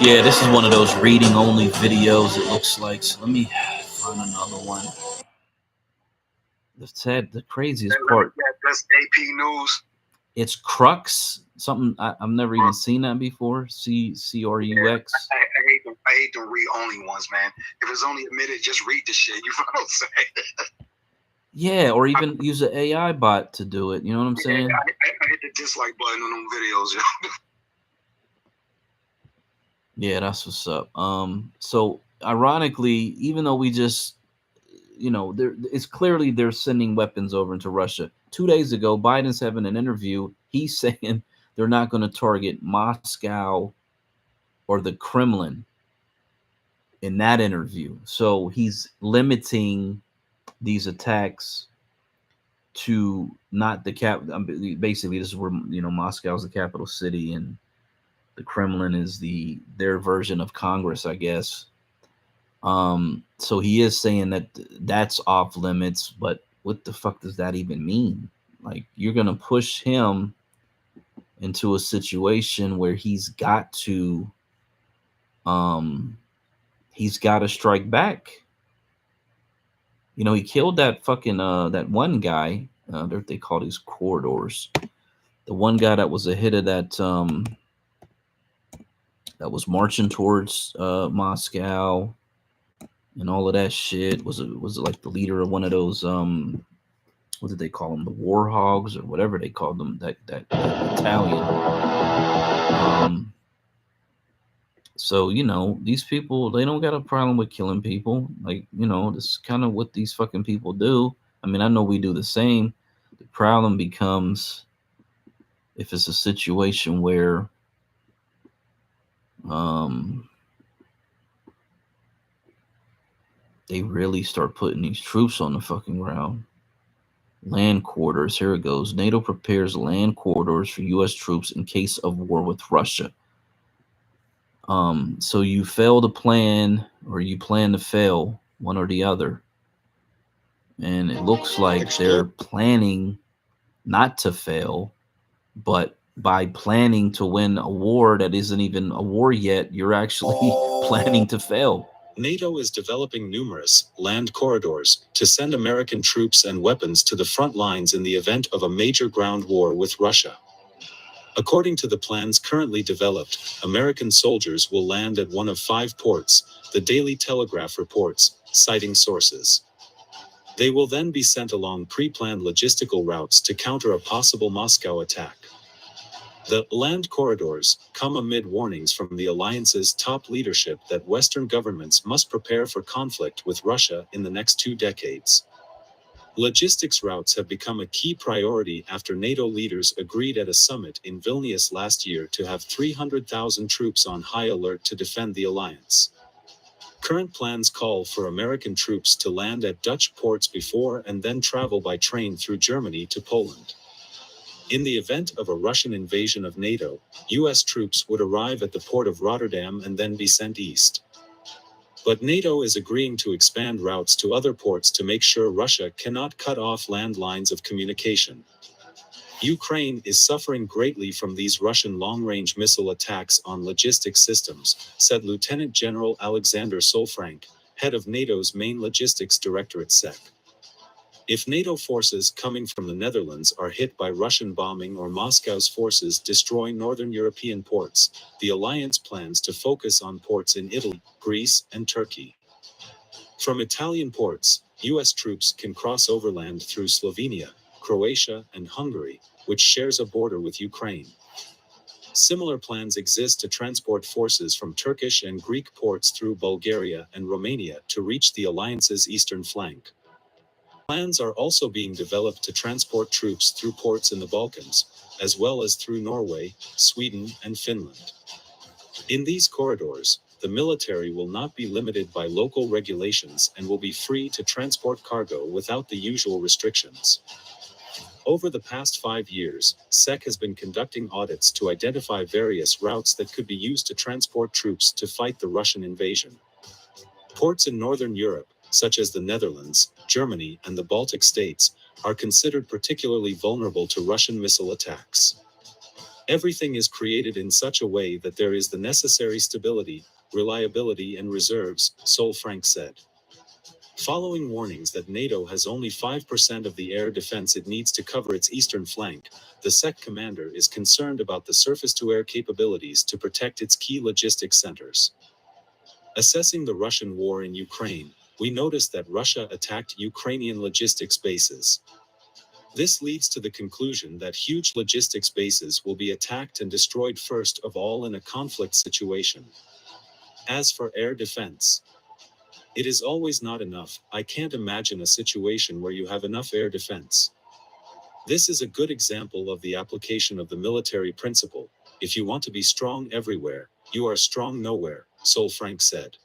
Yeah, this is one of those reading only videos, it looks like. So let me find another one. The craziest part. That's AP News. It's Crux. Something I've never even seen that before. CRUX. I hate the read only ones, man. If it's only a minute, just read the shit. You know what I'm saying? Yeah, or even use an AI bot to do it. You know what I'm saying? I hit the dislike button on them videos. Yeah, that's what's up. So ironically, even though we just, it's clearly they're sending weapons over into Russia. 2 days ago, Biden's having an interview. He's saying they're not going to target Moscow or the Kremlin in that interview. So he's limiting these attacks to not the cap. Basically, this is where, Moscow is the capital city, and the Kremlin is their version of Congress, I guess. So he is saying that that's off limits, but what the fuck does that even mean? Like, you're gonna push him into a situation where he's got to strike back. You know, he killed that fucking that one guy. They call these corridors. The one guy that was a hit of that that was marching towards Moscow and all of that shit. Was it like the leader of one of those what did they call them, the war hogs or whatever they called them, that battalion. So, you know, these people, they don't got a problem with killing people. Like, you know, this is kind of what these fucking people do. I mean, I know we do the same. The problem becomes if it's a situation where they really start putting these troops on the fucking ground. Land corridors. Here it goes. NATO prepares land corridors for U.S. troops in case of war with Russia. So you fail to plan, or you plan to fail, one or the other. And it looks like they're planning not to fail, but by planning to win a war that isn't even a war yet, you're actually planning to fail. NATO is developing numerous land corridors to send American troops and weapons to the front lines in the event of a major ground war with Russia. According to the plans currently developed, American soldiers will land at one of 5 ports, the Daily Telegraph reports, citing sources. They will then be sent along pre-planned logistical routes to counter a possible Moscow attack. The land corridors come amid warnings from the alliance's top leadership that Western governments must prepare for conflict with Russia in the next 2 decades. Logistics routes have become a key priority after NATO leaders agreed at a summit in Vilnius last year to have 300,000 troops on high alert to defend the alliance. Current plans call for American troops to land at Dutch ports before and then travel by train through Germany to Poland. In the event of a Russian invasion of NATO, U.S. troops would arrive at the port of Rotterdam and then be sent east. But NATO is agreeing to expand routes to other ports to make sure Russia cannot cut off land lines of communication. Ukraine is suffering greatly from these Russian long-range missile attacks on logistics systems, said Lieutenant General Alexander Solfrank, head of NATO's main logistics directorate SEC. If NATO forces coming from the Netherlands are hit by Russian bombing or Moscow's forces destroy northern European ports, the alliance plans to focus on ports in Italy, Greece, and Turkey. From Italian ports, U.S. troops can cross overland through Slovenia, Croatia, and Hungary, which shares a border with Ukraine. Similar plans exist to transport forces from Turkish and Greek ports through Bulgaria and Romania to reach the alliance's eastern flank. Plans are also being developed to transport troops through ports in the Balkans, as well as through Norway, Sweden, and Finland. In these corridors, the military will not be limited by local regulations and will be free to transport cargo without the usual restrictions. Over the past 5 years, SEC has been conducting audits to identify various routes that could be used to transport troops to fight the Russian invasion. Ports in Northern Europe, such as the Netherlands, Germany, and the Baltic states, are considered particularly vulnerable to Russian missile attacks. Everything is created in such a way that there is the necessary stability, reliability, and reserves, Solfrank said. Following warnings that NATO has only 5% of the air defense it needs to cover its eastern flank, the SEC commander is concerned about the surface-to-air capabilities to protect its key logistics centers. Assessing the Russian war in Ukraine, we noticed that Russia attacked Ukrainian logistics bases. This leads to the conclusion that huge logistics bases will be attacked and destroyed first of all in a conflict situation. As for air defense, it is always not enough. I can't imagine a situation where you have enough air defense. This is a good example of the application of the military principle. If you want to be strong everywhere, you are strong nowhere, Solfrank said.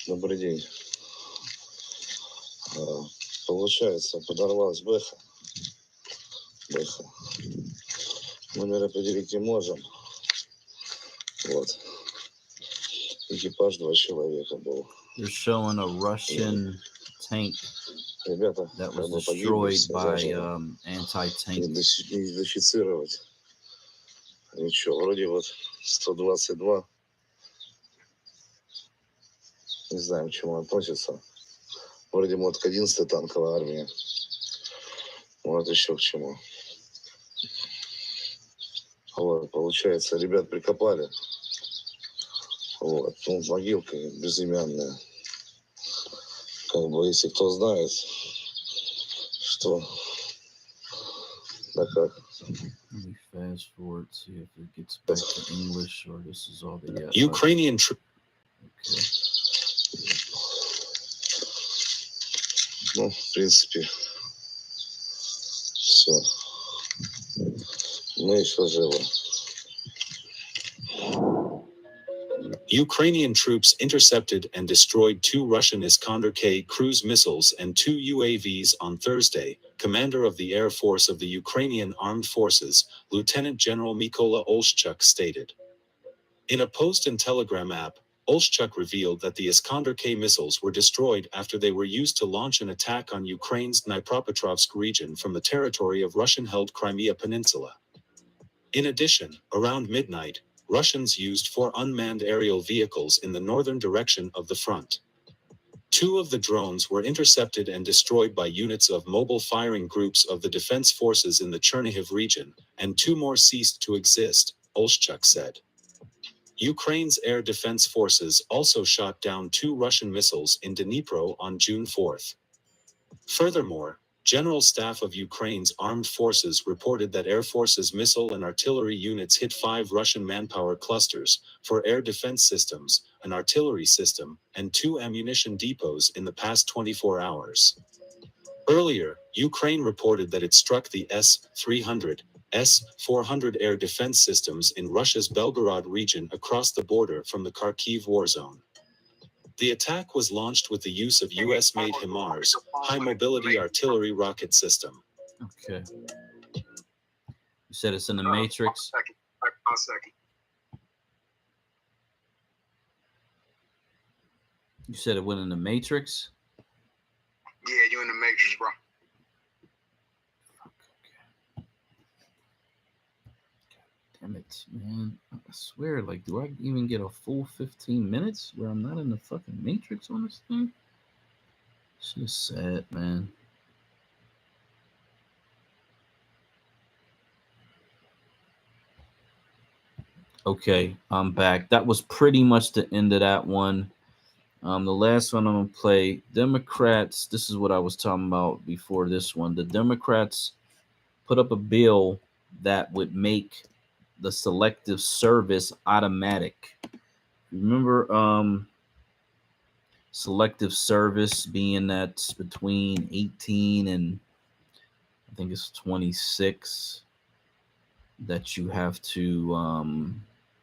Добрый день. Получается, подорвалась Бэха. Номер определить не можем. Вот. Экипаж 2 человека был. They're showing a Russian tank Ребята, that was как бы погибли, destroyed все by заживо. anti-tank. Идентифицировать. Ничего, вроде вот 122. Не знаем, к чему относится. Вроде вот к 11-й танковой армии. Вот еще к чему. Вот, получается, ребят прикопали. Вот, ну, могилка безымянная. Как бы, если кто знает, что, да как. Let me fast forward, see if it gets back to English or this is all they got. Ukrainian Okay. Ну, в принципе, все. Мы еще живы. Ukrainian troops intercepted and destroyed 2 Russian Iskander-K cruise missiles and 2 UAVs on Thursday, Commander of the Air Force of the Ukrainian Armed Forces, Lieutenant General Mykola Olszczuk stated. In a post and Telegram app, Olszczuk revealed that the Iskander-K missiles were destroyed after they were used to launch an attack on Ukraine's Dnipropetrovsk region from the territory of Russian-held Crimea Peninsula. In addition, around midnight, Russians used 4 unmanned aerial vehicles in the northern direction of the front. 2 of the drones were intercepted and destroyed by units of mobile firing groups of the defense forces in the Chernihiv region, and 2 more ceased to exist, Olszczuk said. Ukraine's air defense forces also shot down 2 Russian missiles in Dnipro on June 4th. Furthermore, General Staff of Ukraine's armed forces reported that Air Force's missile and artillery units hit 5 Russian manpower clusters, 4 air defense systems, an artillery system, and 2 ammunition depots in the past 24 hours. Earlier, Ukraine reported that it struck the S-300, S-400 air defense systems in Russia's Belgorod region across the border from the Kharkiv war zone. The attack was launched with the use of US-made HIMARS, high-mobility artillery rocket system. Okay. You said it's in the Matrix? One second. You said it went in the Matrix? Yeah, you in the Matrix, bro. Damn it, man. I swear, like, do I even get a full 15 minutes where I'm not in the fucking Matrix on this thing? It's just sad, man. Okay, I'm back. That was pretty much the end of that one. The last one I'm going to play, Democrats, this is what I was talking about before this one. The Democrats put up a bill that would make the selective service automatic. Remember selective service being that's between 18 and I think it's 26 that you have to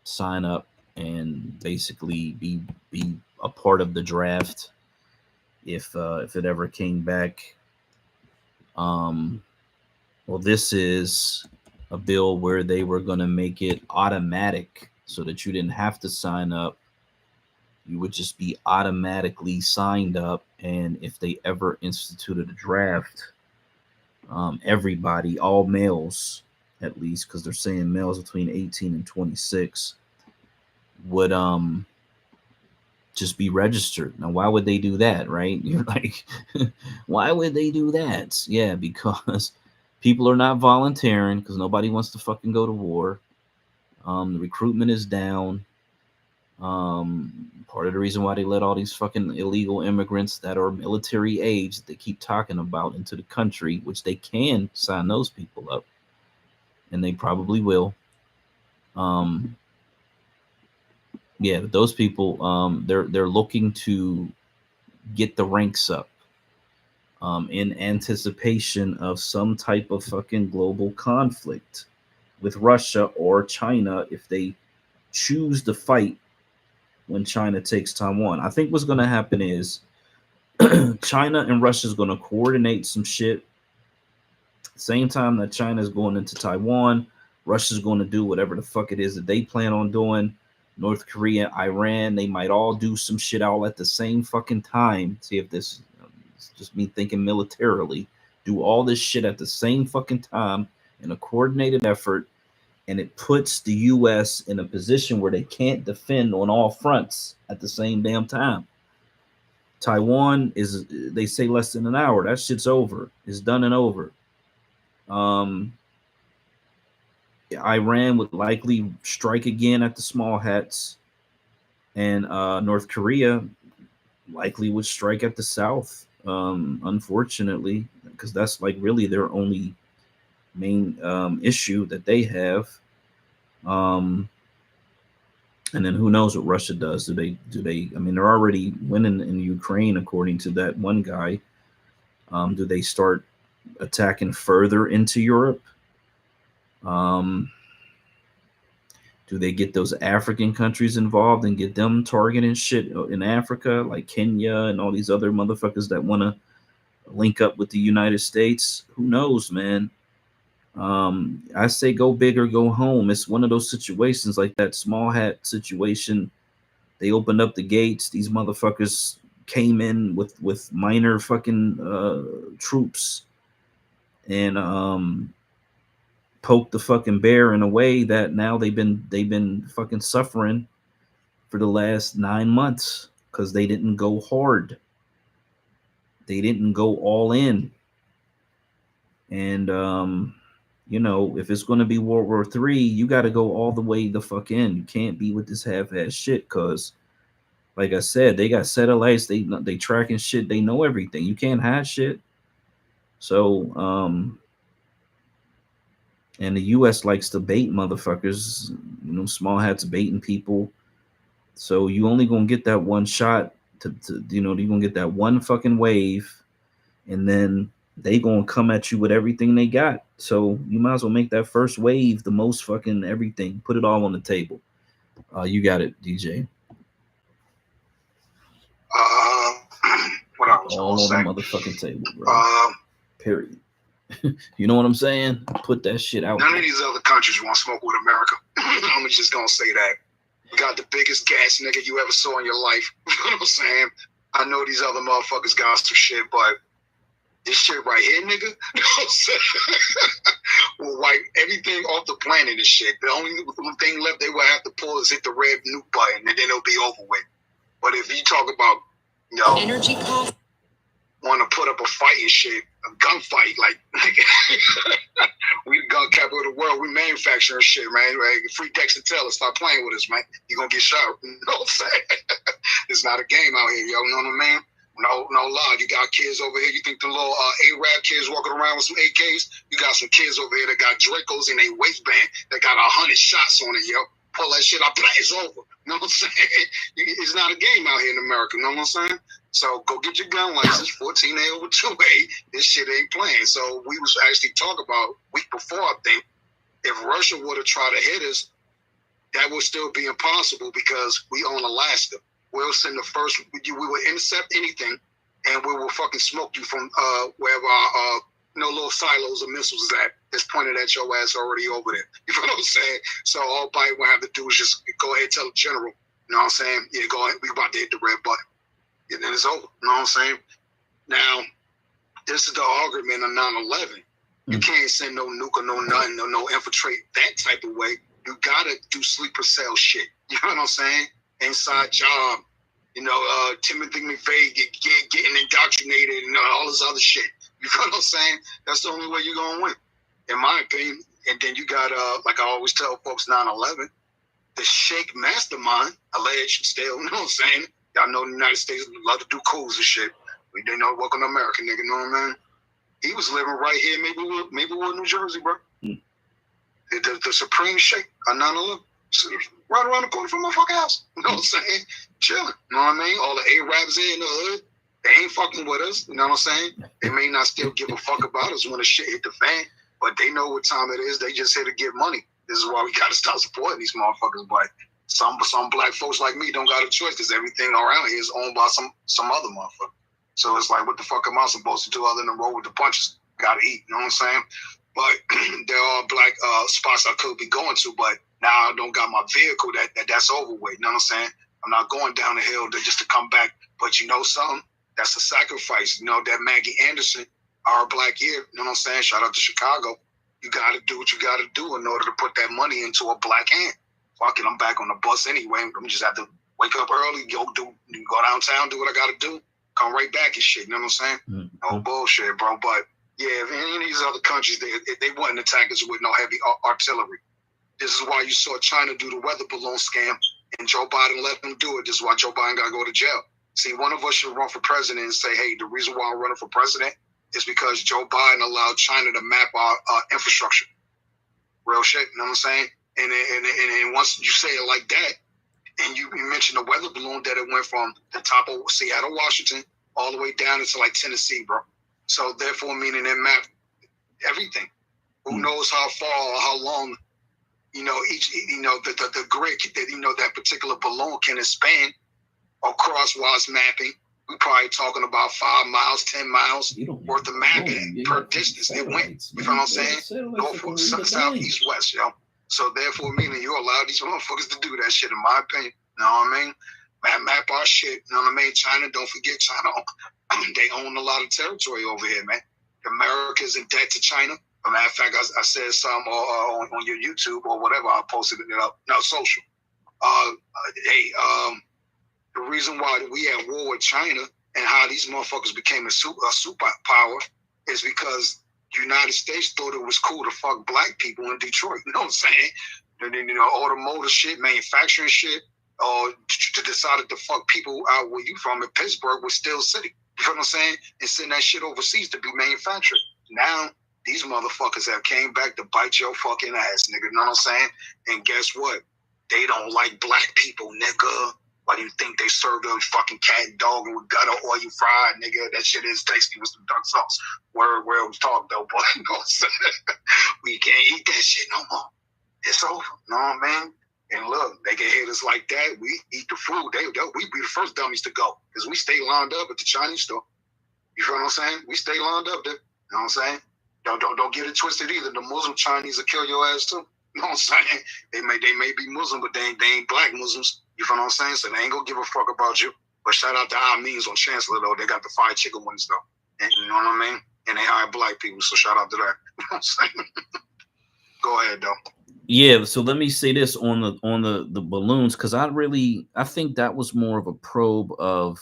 sign up and basically be a part of the draft if it ever came back. Well, this is a bill where they were going to make it automatic so that you didn't have to sign up. You would just be automatically signed up. And if they ever instituted a draft, everybody, all males, at least, because they're saying males between 18 and 26 would just be registered. Now, why would they do that, right? You're like, why would they do that? Yeah, because people are not volunteering because nobody wants to fucking go to war. The recruitment is down. Part of the reason why they let all these fucking illegal immigrants that are military age that they keep talking about into the country, which they can sign those people up, and they probably will. Yeah, but those people, they're looking to get the ranks up. In anticipation of some type of fucking global conflict with Russia or China if they choose to fight when China takes Taiwan. I think what's going to happen is China and Russia is going to coordinate some shit. Same time that China is going into Taiwan, Russia's going to do whatever the fuck it is that they plan on doing. North Korea, Iran, they might all do some shit all at the same fucking time. See if this, it's just me thinking militarily, do all this shit at the same fucking time in a coordinated effort, and it puts the U.S. in a position where they can't defend on all fronts at the same damn time. Taiwan is, they say, less than an hour. That shit's over. It's done and over. Iran would likely strike again at the small hats, and North Korea likely would strike at the south, unfortunately, because that's like really their only main issue that they have. And then who knows what Russia does? Do they? I mean, they're already winning in Ukraine, according to that one guy. Do they start attacking further into Europe? Do they get those African countries involved and get them targeting shit in Africa, like Kenya and all these other motherfuckers that want to link up with the United States? Who knows, man? I say go big or go home. It's one of those situations like that small hat situation. They opened up the gates. These motherfuckers came in with minor fucking troops and poked the fucking bear in a way that now they've been fucking suffering for the last 9 months because they didn't go hard. They didn't go all in. And you know, if it's going to be World War III, you got to go all the way the fuck in. You can't be with this half-ass shit because, like I said, they got satellites. They tracking shit. They know everything. You can't hide shit. So, and the U.S. likes to bait motherfuckers. You know, small hats baiting people. So you only gonna get that one shot. To you know, you're gonna get that one fucking wave, and then they gonna come at you with everything they got. So you might as well make that first wave the most fucking everything. Put it all on the table. You got it, DJ. What I was all on the motherfucking table, bro. Period. You know what I'm saying? Put that shit out. None of these other countries want to smoke with America. I'm just gonna say that. We got the biggest gas nigga you ever saw in your life. You know what I'm saying? I know these other motherfuckers got some shit, but this shit right here, nigga, you know what I'm saying? Will wipe everything off the planet and shit. The only thing left they will have to pull is hit the red nuke button, and then it'll be over with. But if you talk about, you know, energy cost, want to put up a fight and shit, a gunfight, like, we the gun capital of the world. We manufacturing shit, man. Like, free Dexter Taylor, stop playing with us, man. You're going to get shot. You know what I'm saying? It's not a game out here, yo. You know what I mean? No lie. You got kids over here. You think the little Arab kids walking around with some AKs? You got some kids over here that got Dracos in their waistband that got 100 shots on it, yo. Pull that shit up, it's over. You know what I'm saying? It's not a game out here in America. You know what I'm saying? So go get your gun license, 14A over 2A. This shit ain't playing. So we was actually talking about week before, I think, if Russia would have tried to hit us, that would still be impossible because we own Alaska. We'll send the first, we will intercept anything, and we will fucking smoke you from wherever our little silos of missiles is at. That's pointed at your ass already over there. You know what I'm saying? So all Biden will have to do is just go ahead and tell the general, you know what I'm saying? Yeah, go ahead, we about to hit the red button. And then it's over. You know what I'm saying? Now, this is the argument of 9/11. You can't send no nuke or no nothing or no infiltrate that type of way. You gotta do sleeper cell shit. You know what I'm saying? Inside job. You know, Timothy McVeigh getting indoctrinated and all this other shit. You know what I'm saying? That's the only way you're gonna win, in my opinion. And then you got, like I always tell folks, 9/11, the Sheikh mastermind, alleged still, you know what I'm saying? Y'all know the United States love to do coups and shit. They know welcome to America, nigga, you know what I mean? He was living right here, Maplewood, New Jersey, bro. The Supreme Sheikh on 9/11. Right around the corner from my fucking house. You know what I'm saying? Chilling. You know what I mean? All the Arabs in the hood, they ain't fucking with us. You know what I'm saying? They may not still give a fuck about us when the shit hit the fan, but they know what time it is. They just here to get money. This is why we gotta start supporting these motherfuckers. But some black folks like me don't got a choice because everything around here is owned by some other motherfucker. So it's like, what the fuck am I supposed to do other than roll with the punches? Gotta eat. You know what I'm saying? but there are black spots I could be going to, but now I don't got my vehicle that's over with. You know what I'm saying? I'm not going down the hill just to come back. But you know something? That's a sacrifice. You know, that Maggie Anderson, our black year, you know what I'm saying? Shout out to Chicago. You got to do what you got to do in order to put that money into a black hand. Fuck it, I'm back on the bus anyway. I'm just have to wake up early, go downtown, do what I got to do, come right back and shit. You know what I'm saying? No bullshit, bro. But yeah, if any of these other countries, they wouldn't attack us with no heavy artillery. This is why you saw China do the weather balloon scam, and Joe Biden let them do it. This is why Joe Biden got to go to jail. See, one of us should run for president and say, hey, the reason why I'm running for president is because Joe Biden allowed China to map our infrastructure. Real shit, you know what I'm saying? And once you say it like that, and you mentioned the weather balloon, that it went from the top of Seattle, Washington, all the way down into like Tennessee, bro. So therefore, meaning it mapped everything. Who knows how far or how long, you know, the grid that, you know, that particular balloon can expand across while it's mapping. We're probably talking about 5 miles, 10 miles worth of mapping per distance. It went, you know what I'm saying? Go from south, east, west, yo. So therefore, meaning you allow these motherfuckers to do that shit, in my opinion. You know what I mean? Map our shit. You know what I mean? China, don't forget China. They own a lot of territory over here, man. America's in debt to China. As a matter of fact, I said some on your YouTube or whatever. I posted it up. No, social. The reason why we at war with China and how these motherfuckers became a superpower is because the United States thought it was cool to fuck black people in Detroit. You know what I'm saying? And then, you know, automotive shit, manufacturing shit, to decided to fuck people out where you from in Pittsburgh with Steel City. You know what I'm saying? And send that shit overseas to be manufactured. Now, these motherfuckers have came back to bite your fucking ass, nigga. You know what I'm saying? And guess what? They don't like black people, nigga. Why do you think they serve them fucking cat and dog and with gutter oil fried, nigga? That shit is tasty with some dark sauce. Where it was talk though, boy. You know what I'm saying? We can't eat that shit no more. It's over. You know what I mean? And look, they can hit us like that. We eat the food. We be the first dummies to go because we stay lined up at the Chinese store. You feel what I'm saying? We stay lined up there. You know what I'm saying? Don't get it twisted either. The Muslim Chinese will kill your ass too. You know what I'm saying? They may be Muslim, but they ain't black Muslims. You feel what I'm saying? So they ain't gonna give a fuck about you. But shout out to our means on Chancellor though. They got the fried chicken ones though. And you know what I mean? And they hire black people. So shout out to that. You know what I'm saying? Go ahead though. Yeah, so let me say this on the balloons, because I think that was more of a probe of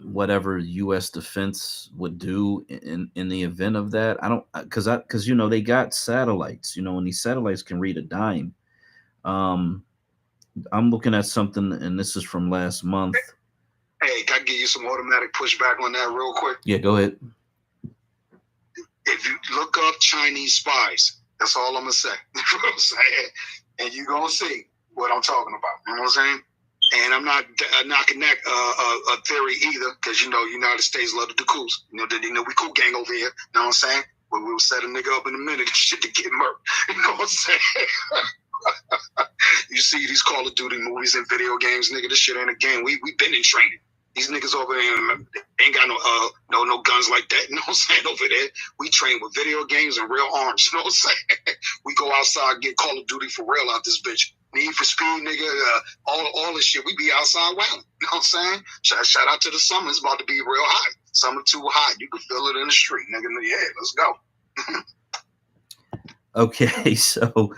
whatever U.S. defense would do in the event of that. I don't, because you know they got satellites, you know, and these satellites can read a dime. I'm looking at something, and this is from last month. Hey, can I give you some automatic pushback on that real quick? Yeah, go ahead. If you look up Chinese spies, that's all I'm gonna say. You know what I'm saying? And you're gonna see what I'm talking about. You know what I'm saying? And I'm not knocking that a theory either, because you know United States love to do coups. You know we cool gang over here. You know what I'm saying? But we'll set a nigga up in a minute shit to get murked. You know what I'm saying? You see these Call of Duty movies and video games, nigga. This shit ain't a game. We been in training. These niggas over there ain't got no guns like that. You know what I'm saying? Over there, we train with video games and real arms. You know what I'm saying? We go outside and get Call of Duty for real out this bitch. Need for Speed, nigga. All this shit. We be outside wilding. You know what I'm saying? Shout out to the summer. It's about to be real hot. Summer too hot. You can feel it in the street, nigga. Yeah, let's go. Okay, so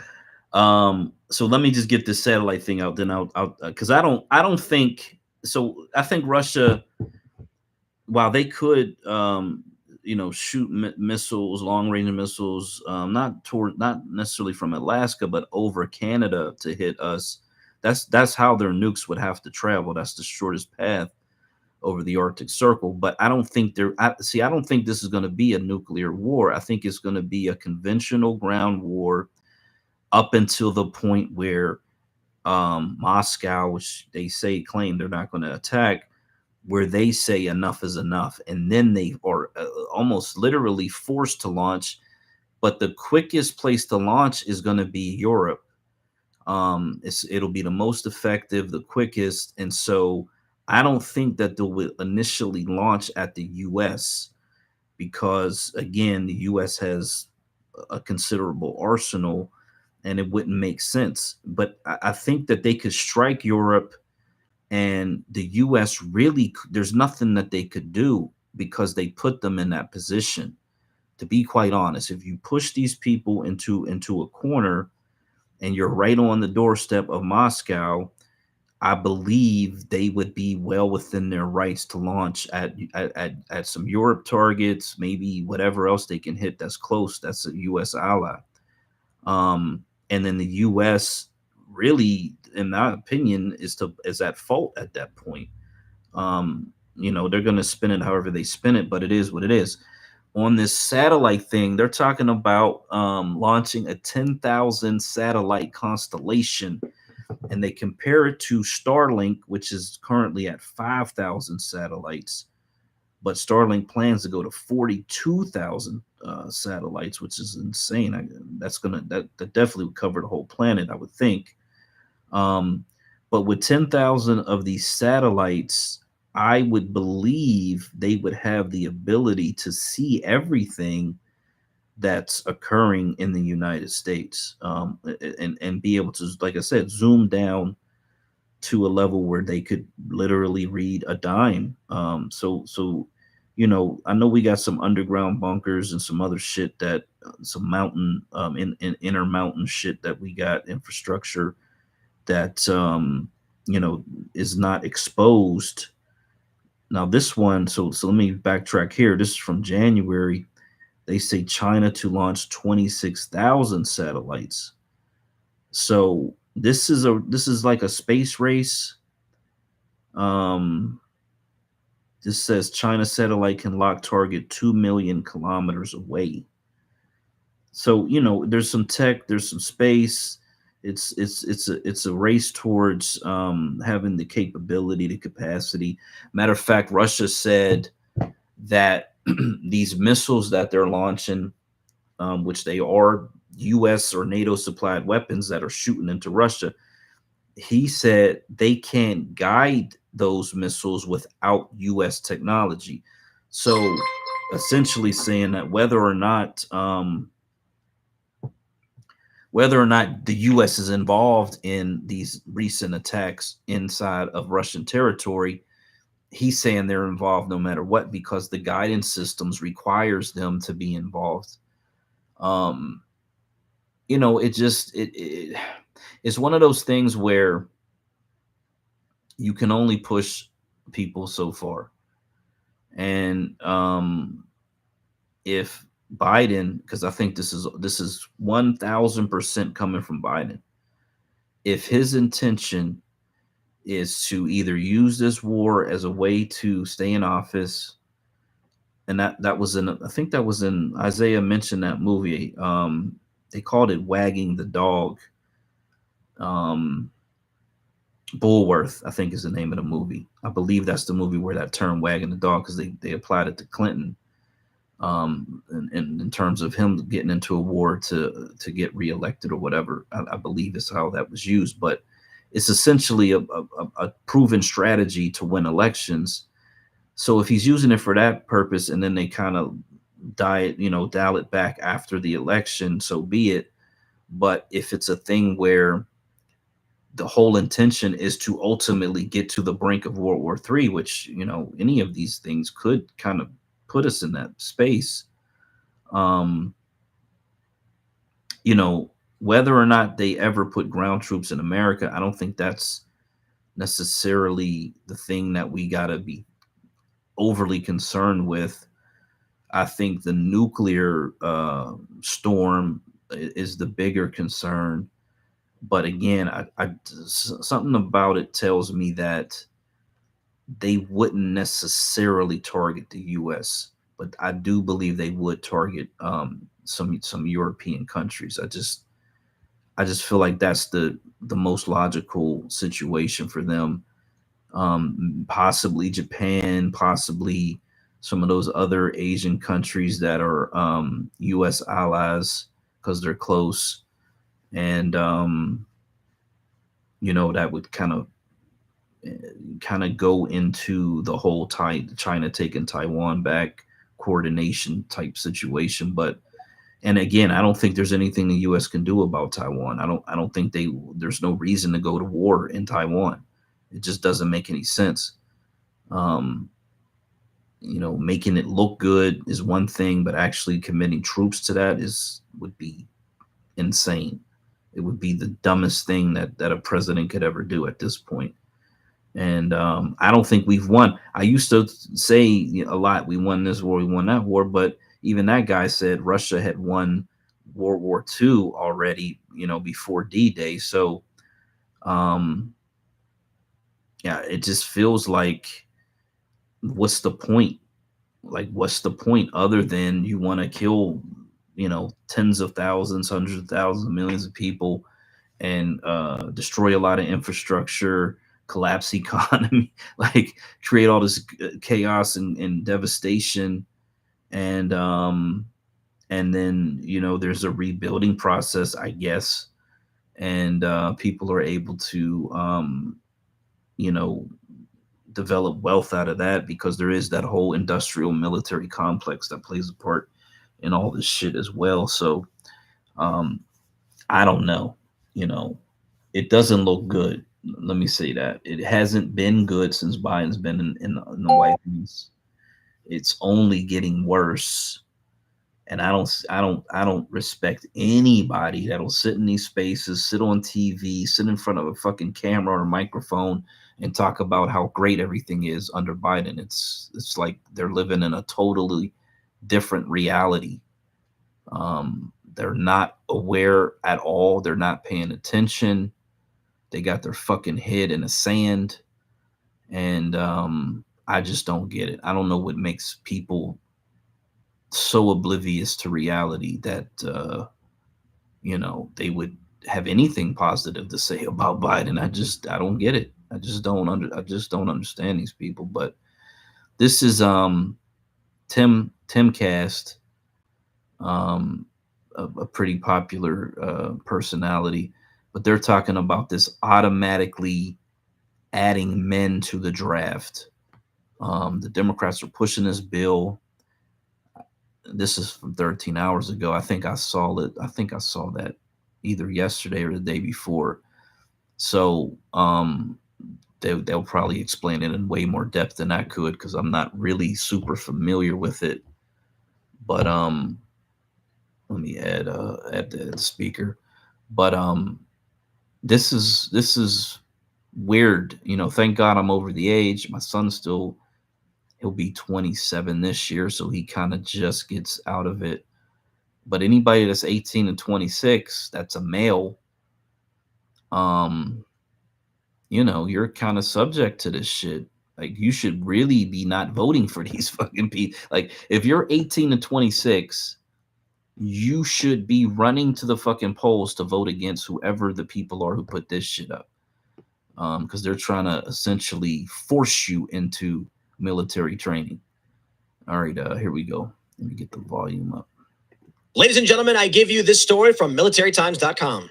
let me just get this satellite thing out. Then I'll because I don't think. So I think Russia, while they could, you know, shoot missiles, long-range missiles, not necessarily from Alaska, but over Canada to hit us. That's how their nukes would have to travel. That's the shortest path over the Arctic Circle. But I don't think I don't think this is going to be a nuclear war. I think it's going to be a conventional ground war up until the point where Moscow, which they claim they're not going to attack, where they say enough is enough, and then they are almost literally forced to launch. But the quickest place to launch is going to be Europe. It'll be the most effective, the quickest, and so I don't think that they'll initially launch at the U.S. because again, the U.S. has a considerable arsenal, and it wouldn't make sense. But I think that they could strike Europe, and the U.S. really, there's nothing that they could do because they put them in that position. To be quite honest, if you push these people into a corner, and you're right on the doorstep of Moscow, I believe they would be well within their rights to launch at some Europe targets, maybe whatever else they can hit that's close. That's a U.S. ally. And then the U.S. really, in my opinion, is at fault at that point. They're going to spin it however they spin it, but it is what it is. On this satellite thing, they're talking about launching a 10,000 satellite constellation, and they compare it to Starlink, which is currently at 5,000 satellites, but Starlink plans to go to 42,000 satellites, which is insane. That definitely would cover the whole planet, I would think. But with 10,000 of these satellites, I would believe they would have the ability to see everything that's occurring in the United States, and be able to, like I said, zoom down to a level where they could literally read a dime. So I know we got some underground bunkers and some other shit that some mountain in inner mountain shit that we got infrastructure that is not exposed. Now this one, so let me backtrack here. This is from January. They say China to launch 26,000 satellites. So this is like a space race. This says China satellite can lock target 2 million kilometers away. So there's some tech, there's some space. It's a race towards having the capability, the capacity. Matter of fact, Russia said that these missiles that they're launching, which they are U.S. or NATO supplied weapons that are shooting into Russia, he said they can't guide those missiles without U.S. technology. So essentially saying that whether or not the U.S. is involved in these recent attacks inside of Russian territory, he's saying they're involved no matter what, because the guidance systems requires them to be involved. It's one of those things where you can only push people so far. And if Biden, because I think this is 1,000% coming from Biden, if his intention is to either use this war as a way to stay in office, and that was in, I think that was in, Isaiah mentioned that movie. They called it Wagging the Dog. Bullworth, I think, is the name of the movie. I believe that's the movie where that term "wagging the dog," because they applied it to Clinton, in terms of him getting into a war to get reelected or whatever. I believe is how that was used, but it's essentially a proven strategy to win elections. So if he's using it for that purpose, and then they kind of dial it back after the election, so be it. But if it's a thing where the whole intention is to ultimately get to the brink of World War III, which, any of these things could kind of put us in that space. Whether or not they ever put ground troops in America, I don't think that's necessarily the thing that we got to be overly concerned with. I think the nuclear storm is the bigger concern. But again, something about it tells me that they wouldn't necessarily target the U.S., but I do believe they would target some European countries. I just feel like that's the most logical situation for them. Possibly Japan, possibly some of those other Asian countries that are U.S. allies because they're close. And that would kind of go into the whole China taking Taiwan back coordination type situation. But, and again, I don't think there's anything the U.S. can do about Taiwan. I don't think there's no reason to go to war in Taiwan. It just doesn't make any sense. You know, making it look good is one thing, but actually committing troops to that would be insane. It would be the dumbest thing that a president could ever do at this point. And I don't think we've won. I used to say a lot, we won this war, we won that war, but even that guy said Russia had won World War II already, you know, before D-Day. So, yeah, it just feels like, what's the point? Like, what's the point other than you want to kill, you know, tens of thousands, hundreds of thousands, millions of people, and destroy a lot of infrastructure, collapse economy, like create all this chaos and devastation, and then, you know, there's a rebuilding process, I guess, and people are able to you know, develop wealth out of that, because there is that whole industrial military complex that plays a part in all this shit as well. So I don't know, you know, it doesn't look good. Let me say that it hasn't been good since Biden's been in the White House. It's only getting worse. And I don't respect anybody that'll sit in these spaces, sit on TV, sit in front of a fucking camera or a microphone and talk about how great everything is under Biden. It's like they're living in a totally different reality. They're not aware at all. They're not paying attention. They got their fucking head in the sand. And I just don't get it. I don't know what makes people so oblivious to reality that you know, they would have anything positive to say about Biden. I don't get it. I just don't understand these people. But this is Timcast, a pretty popular personality, but they're talking about this automatically adding men to the draft. The Democrats are pushing this bill. This is from 13 hours ago. I think I saw that either yesterday or the day before. So they'll probably explain it in way more depth than I could, because I'm not really super familiar with it. But let me add the speaker. But this is weird. You know, thank God I'm over the age. My son's still, he'll be 27 this year, so he kind of just gets out of it. But anybody that's 18 and 26, that's a male, you know, you're kind of subject to this shit. Like, you should really be not voting for these fucking people. Like, if you're 18 to 26, you should be running to the fucking polls to vote against whoever the people are who put this shit up. Because they're trying to essentially force you into military training. All right, here we go. Let me get the volume up. Ladies and gentlemen, I give you this story from militarytimes.com.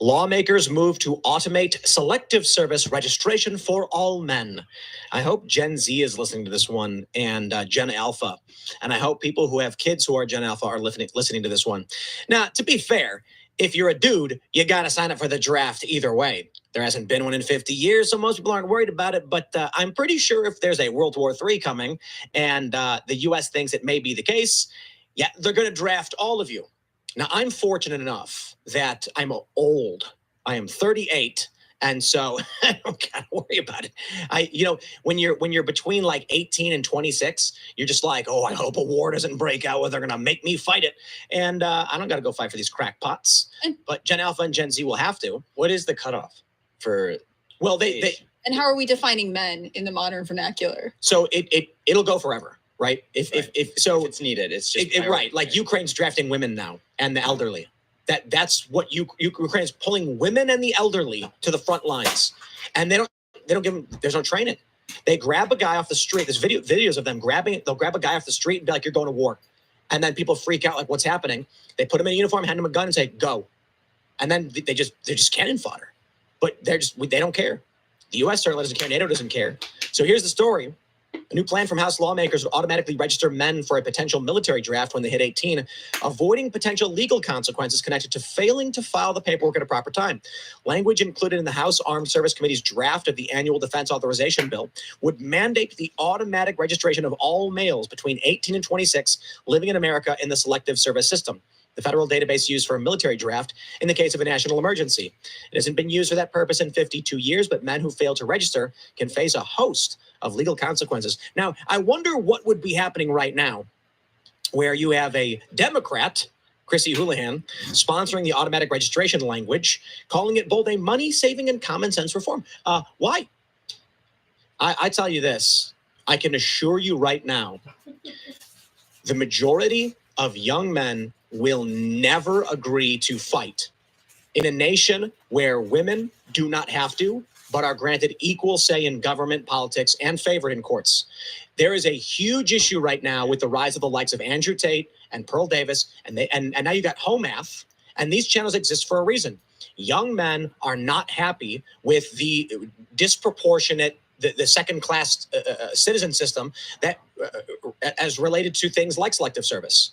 Lawmakers move to automate selective service registration for all men. I hope Gen Z is listening to this one, and Gen Alpha. And I hope people who have kids who are Gen Alpha are listening to this one. Now, to be fair, if you're a dude, you got to sign up for the draft either way. There hasn't been one in 50 years, so most people aren't worried about it. But I'm pretty sure if there's a World War III coming and the U.S. thinks it may be the case, yeah, they're going to draft all of you. Now, I'm fortunate enough that I'm old. I am 38, and so I don't gotta worry about it. You know, when you're between like 18 and 26, you're just like, oh, I hope a war doesn't break out where they're gonna make me fight it. And I don't gotta go fight for these crackpots. But Gen Alpha and Gen Z will have to. What is the cutoff for? Well, they And how are we defining men in the modern vernacular? So it'll go forever. Right. If it's needed, it's just right. Like Ukraine's drafting women now and the elderly. That's what Ukraine's pulling women and the elderly to the front lines, and they don't give them. There's no training. They grab a guy off the street. There's videos of them grabbing it. They'll grab a guy off the street and be like, "You're going to war," and then people freak out like, "What's happening?" They put him in a uniform, hand him a gun, and say, "Go," and then they're just cannon fodder. But they don't care. The U.S. certainly doesn't care. NATO doesn't care. So here's the story. A new plan from House lawmakers would automatically register men for a potential military draft when they hit 18, avoiding potential legal consequences connected to failing to file the paperwork at a proper time. Language included in the House Armed Service Committee's draft of the annual defense authorization bill would mandate the automatic registration of all males between 18 and 26 living in America in the Selective Service System, the federal database used for a military draft in the case of a national emergency. It hasn't been used for that purpose in 52 years, but men who fail to register can face a host of legal consequences. Now, I wonder what would be happening right now where you have a Democrat, Chrissy Houlihan, sponsoring the automatic registration language, calling it both a money-saving and common-sense reform. Why? I tell you this, I can assure you right now, the majority of young men will never agree to fight in a nation where women do not have to, but are granted equal say in government, politics, and favored in courts. There is a huge issue right now with the rise of the likes of Andrew Tate and Pearl Davis, and now you got Homath, and these channels exist for a reason. Young men are not happy with the disproportionate, the second-class citizen system that as related to things like selective service.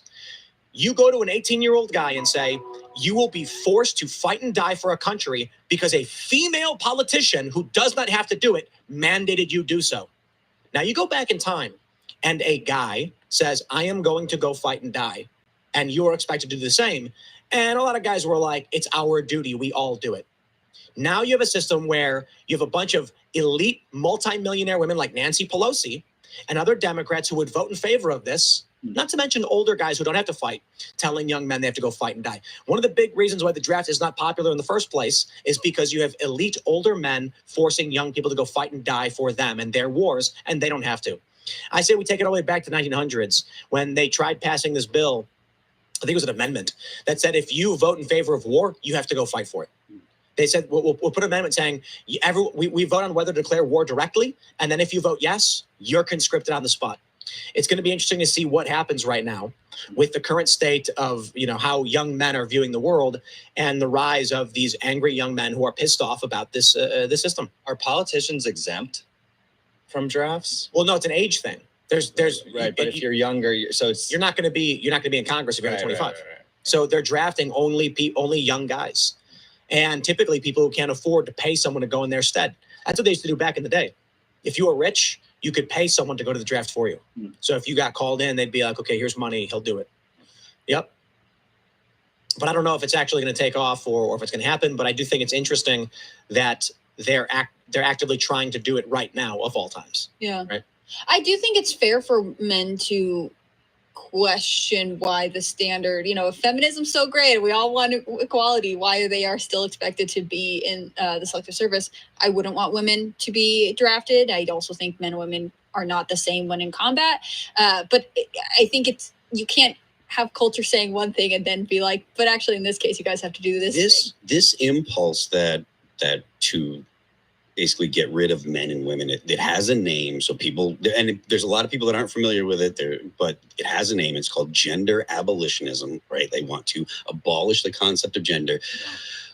You go to an 18-year-old guy and say, you will be forced to fight and die for a country because a female politician who does not have to do it mandated you do so. Now you go back in time and a guy says, I am going to go fight and die, and you are expected to do the same. And a lot of guys were like, it's our duty. We all do it. Now you have a system where you have a bunch of elite multimillionaire women like Nancy Pelosi and other Democrats who would vote in favor of this, not to mention older guys who don't have to fight, telling young men they have to go fight and die. One of the big reasons why the draft is not popular in the first place is because you have elite older men forcing young people to go fight and die for them and their wars, and they don't have to. I say we take it all the way back to the 1900s when they tried passing this bill. I think it was an amendment that said if you vote in favor of war, you have to go fight for it. They said, we'll put an amendment saying we vote on whether to declare war directly, and then if you vote yes, you're conscripted on the spot. It's going to be interesting to see what happens right now with the current state of, how young men are viewing the world and the rise of these angry young men who are pissed off about this system. Are politicians exempt from drafts? Well, no, it's an age thing. There's right, but if you're younger, you're not going to be in Congress if you're 25. Right. So they're drafting only young guys, and typically people who can't afford to pay someone to go in their stead. That's what they used to do back in the day. If you were rich, you could pay someone to go to the draft for you. So if you got called in, they'd be like, okay, here's money, he'll do it. Yep. But I don't know if it's actually going to take off or if it's going to happen, but I do think it's interesting that they're actively trying to do it right now of all times. Yeah. Right. I do think it's fair for men to question why the standard, if feminism's so great and we all want equality, why they are still expected to be in the selective service. I wouldn't want women to be drafted. I also think men and women are not the same when in combat. But I think you can't have culture saying one thing and then be like, but actually in this case, you guys have to do this. This impulse that to basically get rid of men and women. It has a name, so people, and there's a lot of people that aren't familiar with it there, but it has a name. It's called gender abolitionism, right? They want to abolish the concept of gender.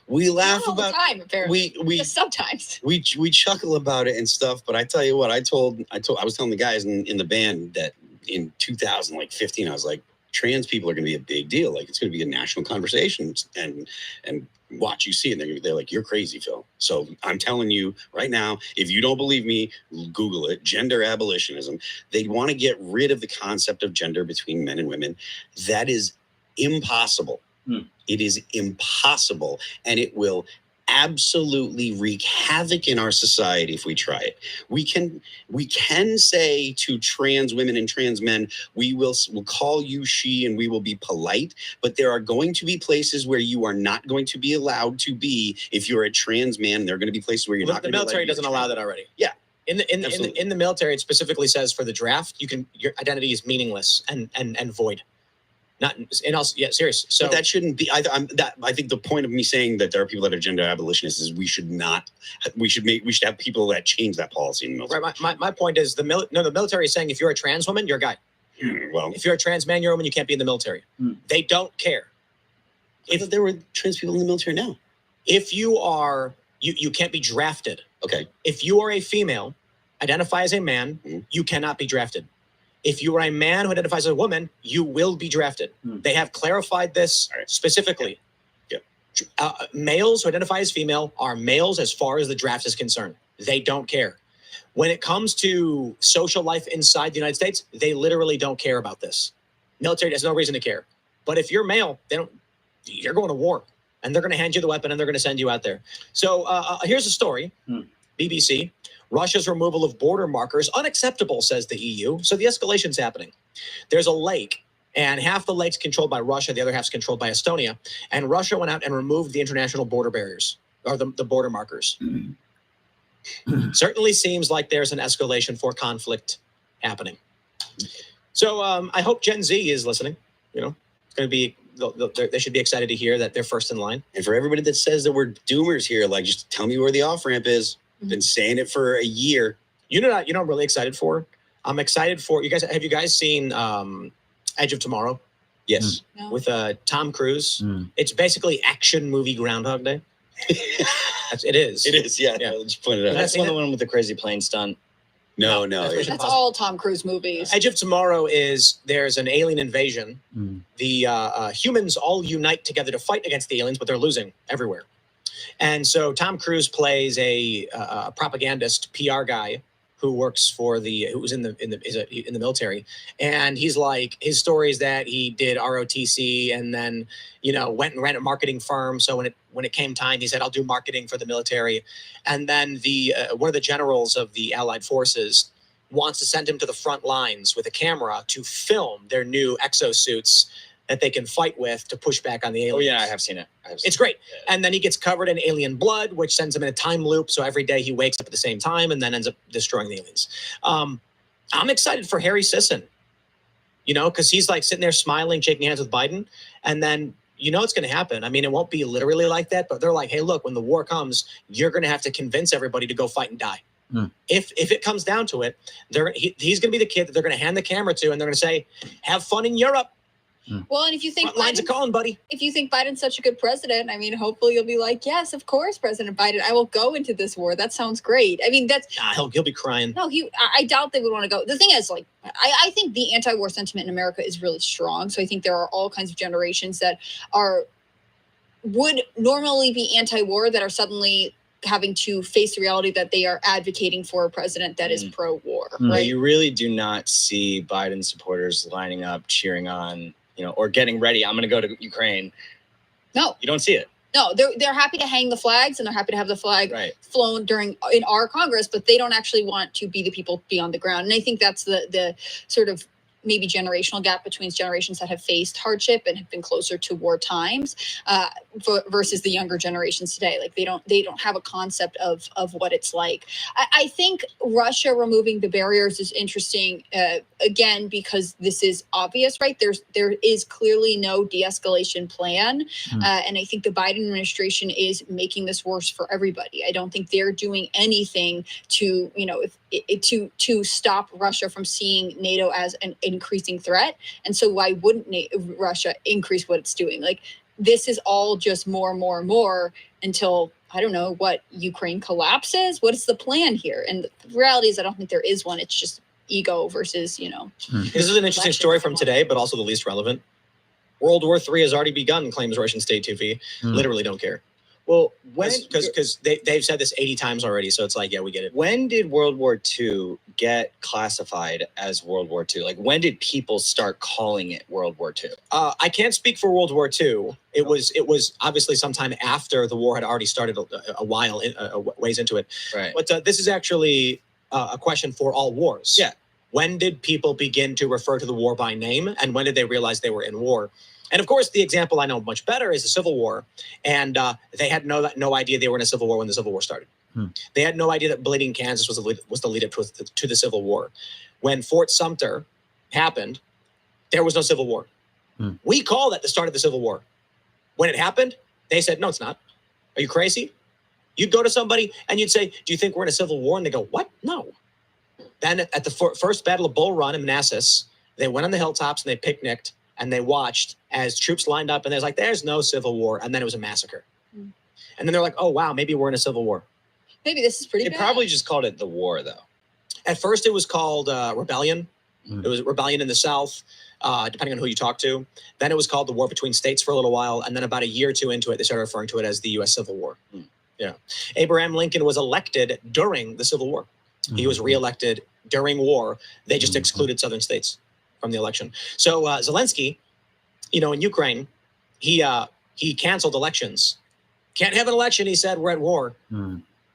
We laugh Not all about the time, apparently. we Just sometimes we chuckle about it and stuff, but I tell you what, I was telling the guys in the band that in 2015, I was like, trans people are going to be a big deal. Like, it's going to be a national conversation, and watch you see it. They're like, you're crazy, Phil. So I'm telling you right now, if you don't believe me, Google it. Gender abolitionism. They want to get rid of the concept of gender between men and women. That is impossible. It is impossible, and it will absolutely wreak havoc in our society if we try it. We can say to trans women and trans men, we'll call you she, and we will be polite, but there are going to be places where you are not going to be allowed to be if you're a trans man. There are going to be places where you're not going to be allowed. The military doesn't allow that already. Yeah. In the military, it specifically says for the draft, your identity is meaningless and void. Not and also, yeah, serious. So but that shouldn't be. I think the point of me saying that there are people that are gender abolitionists is we should have people that change that policy in the military. Right. My point is the military is saying if you're a trans woman, you're a guy. Well, if you're a trans man, you're a woman. You can't be in the military. They don't care. If there were trans people in the military now, if you are, you can't be drafted. Okay. If you are a female identify as a man, you cannot be drafted. If you are a man who identifies as a woman, you will be drafted. They have clarified this specifically. Males who identify as female are males as far as the draft is concerned. They don't care. When it comes to social life inside the United States, they literally don't care about this. Military has no reason to care. But if you're male, you're going to war. And they're going to hand you the weapon and they're going to send you out there. So here's a story. BBC. Russia's removal of border markers unacceptable, says the EU. So the escalation's happening. There's a lake, and half the lake's controlled by Russia, the other half's controlled by Estonia. And Russia went out and removed the international border barriers, or the border markers. Certainly seems like there's an escalation for conflict happening. So I hope Gen Z is listening. You know, it's going to be, they should be excited to hear that they're first in line. And for everybody that says that we're doomers here, like, just tell me where the off-ramp is. I've been saying it for a year. You know what I'm really excited for? I'm excited for you guys. Have you guys seen Edge of Tomorrow? Yes. No. With Tom Cruise. It's basically action movie Groundhog Day. It is. It is, yeah. Just point it out. That's the one with the crazy plane stunt. No. That's all Tom Cruise movies. Edge of Tomorrow is there's an alien invasion. The humans all unite together to fight against the aliens, but they're losing everywhere. And so Tom Cruise plays a propagandist PR guy who works for who's in the military, and he's like, his story is that he did ROTC and then went and ran a marketing firm. So when it came time, he said, I'll do marketing for the military, and then one of the generals of the Allied forces wants to send him to the front lines with a camera to film their new exosuits that they can fight with to push back on the aliens. Oh yeah, I have seen it. It's great. And then he gets covered in alien blood, which sends him in a time loop. So every day he wakes up at the same time and then ends up destroying the aliens. I'm excited for Harry Sisson, because he's like sitting there smiling, shaking hands with Biden. And then it's going to happen. I mean, it won't be literally like that, but they're like, hey, look, when the war comes, you're going to have to convince everybody to go fight and die. If it comes down to it, he's going to be the kid that they're going to hand the camera to, and they're going to say, have fun in Europe. Well, and if you think lines are calling, buddy. If you think Biden's such a good president, I mean, hopefully you'll be like, yes, of course, President Biden, I will go into this war. That sounds great. I mean, he'll be crying. No, I doubt they would want to go. The thing is, like, I think the anti-war sentiment in America is really strong. So I think there are all kinds of generations that would normally be anti-war that are suddenly having to face the reality that they are advocating for a president that is pro-war. Right? You really do not see Biden supporters lining up, cheering on, or getting ready. I'm going to go to Ukraine. No, you don't see it. No, they're happy to hang the flags and they're happy to have the flag flown in our Congress, but they don't actually want to be the people be on the ground. And I think that's the sort of maybe generational gap between generations that have faced hardship and have been closer to war times versus the younger generations today. Like they don't have a concept of what it's like. I think Russia removing the barriers is interesting again because this is obvious, right? There is clearly no de-escalation plan, and I think the Biden administration is making this worse for everybody. I don't think they're doing anything to to stop Russia from seeing NATO as an increasing threat. And so why wouldn't Russia increase what it's doing? Like this is all just more and more and more until, I don't know, what, Ukraine collapses? What is the plan here? And the reality is I don't think there is one. It's just ego versus, This is an interesting story from today, but also the least relevant. World War III has already begun, claims Russian state TV. Literally don't care. Well, because they've said this 80 times already, so it's like, yeah, we get it. When did World War II get classified as World War II? Like, when did people start calling it World War II? I can't speak for World War II. It was obviously sometime after the war had already started a while, ways into it. Right. But this is actually a question for all wars. Yeah. When did people begin to refer to the war by name, and when did they realize they were in war? And of course, the example I know much better is the Civil War. And they had no idea they were in a civil war when the Civil War started. They had no idea that Bleeding Kansas was the lead up to the Civil War. When Fort Sumter happened, there was no Civil War. We call that the start of the Civil War. When it happened, they said, no, it's not. Are you crazy? You'd go to somebody and you'd say, do you think we're in a Civil War? And they go, what? No. Then at the first Battle of Bull Run in Manassas, they went on the hilltops and they picnicked. And they watched as troops lined up and there's like, there's no Civil War. And then it was a massacre. And then they're like, oh, wow, maybe we're in a Civil war. Maybe this is pretty bad. They probably just called it the war, though. At first, it was called rebellion. It was rebellion in the South, depending on who you talk to. Then it was called the war between states for a little while. And then about a year or two into it, they started referring to it as the U.S. Civil War. Yeah. Abraham Lincoln was elected during the Civil War. He was reelected during war. They just excluded southern states from the election. So Zelensky, you know, in Ukraine, he canceled elections. Can't have an election, he said. We're at war.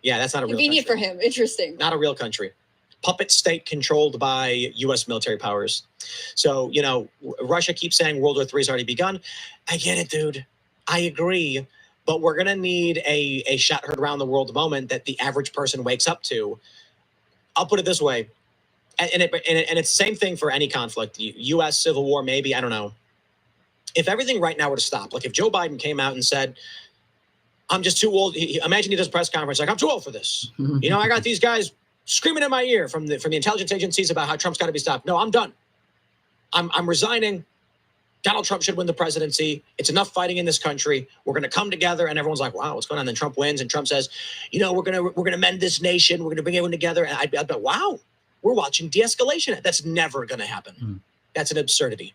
Yeah, that's not a real Convenient country. for him. Interesting. Not a real country. Puppet state controlled by U.S. military powers. So, you know, Russia keeps saying World War III has already begun. I get it, dude. I agree. But we're going to need a shot heard around the world moment that the average person wakes up to. I'll put it this way. And it's the same thing for any conflict. U.S. Civil War, maybe, I don't know. If everything right now were to stop, like if Joe Biden came out and said, I'm just too old. Imagine he does a press conference like, I'm too old for this. You know, I got these guys screaming in my ear from the intelligence agencies about how Trump's got to be stopped. No, I'm done. I'm resigning. Donald Trump should win the presidency. It's enough fighting in this country. We're going to come together. And everyone's like, wow, what's going on? Then Trump wins. And Trump says, you know, we're going to mend this nation. We're going to bring everyone together. And I'd be, wow, we're watching de-escalation. That's never going to happen. That's an absurdity.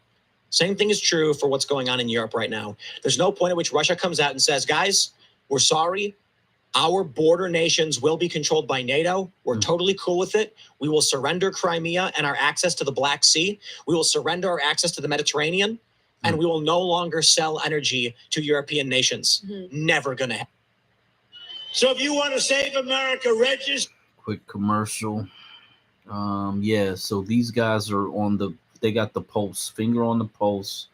Same thing is true for what's going on in Europe right now. There's no point at which Russia comes out and says, guys, we're sorry. Our border nations will be controlled by NATO. We're totally cool with it. We will surrender Crimea and our access to the Black Sea. We will surrender our access to the Mediterranean. And we will no longer sell energy to European nations. Never going to happen. So if you want to save America, register. Quick commercial. Yeah, so these guys are on they got the pulse, finger on the pulse.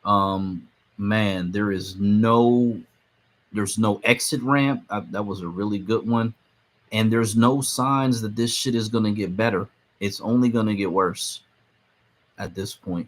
Man, there's no exit ramp. That was a really good one. And there's no signs that this shit is going to get better. It's only going to get worse at this point.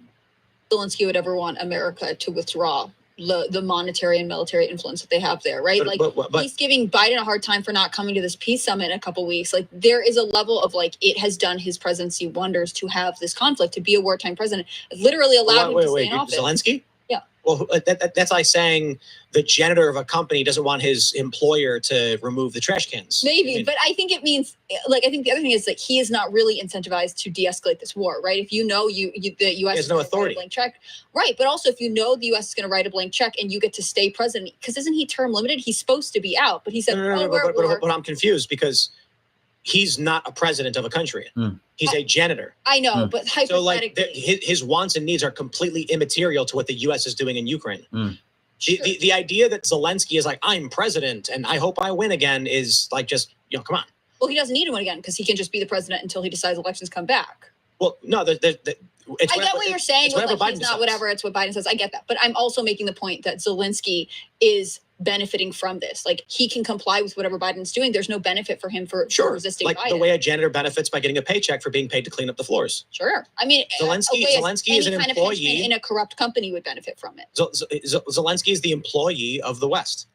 Zelensky would ever want America to withdraw the monetary and military influence that they have there, right? But he's giving Biden a hard time for not coming to this peace summit in a couple weeks. Like, there is a level of, like, it has done his presidency wonders to have this conflict, to be a wartime president. It literally allowed him to stay in office. Zelensky? Yeah. Well, that's like saying the janitor of a company doesn't want his employer to remove the trash cans. Maybe, but I think it means, like, I think the other thing is that he is not really incentivized to de-escalate this war, right? If you know the U.S. has no authority. Blank check, right? But also, if you know the U.S. is going to write a blank check and you get to stay president, because isn't he term limited? He's supposed to be out, but he said, but I'm confused because he's not a president of a country. He's a janitor. I know, but hypothetically, so like his wants and needs are completely immaterial to what the U.S. is doing in Ukraine. Sure. The idea that Zelensky is like, I'm president and I hope I win again is like, just, you know, come on. Well, he doesn't need to win again because he can just be the president until he decides elections come back. Well, no, I get what you're saying. It's whatever Biden decides. Whatever, it's what Biden says. I get that. But I'm also making the point that Zelensky is benefiting from this. Like, he can comply with whatever Biden's doing. There's no benefit for him for resisting like Biden. The way a janitor benefits by getting a paycheck for being paid to clean up the floors. Sure. I mean, Zelensky is an employee in a corrupt company would benefit from it. Zelensky is the employee of the West.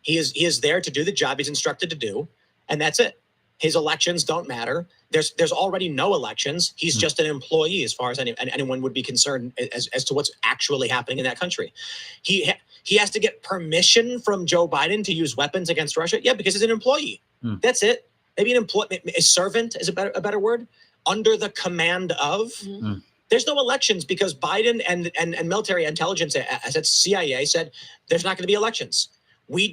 He is there to do the job he's instructed to do, and that's it. His elections don't matter. There's already no elections. He's just an employee as far as anyone would be concerned as to what's actually happening in that country. He has to get permission from Joe Biden to use weapons against Russia. Yeah, because he's an employee. That's it. Maybe a servant is a better word. Under the command of. There's no elections because Biden and military intelligence, as it's CIA, said there's not going to be elections. We're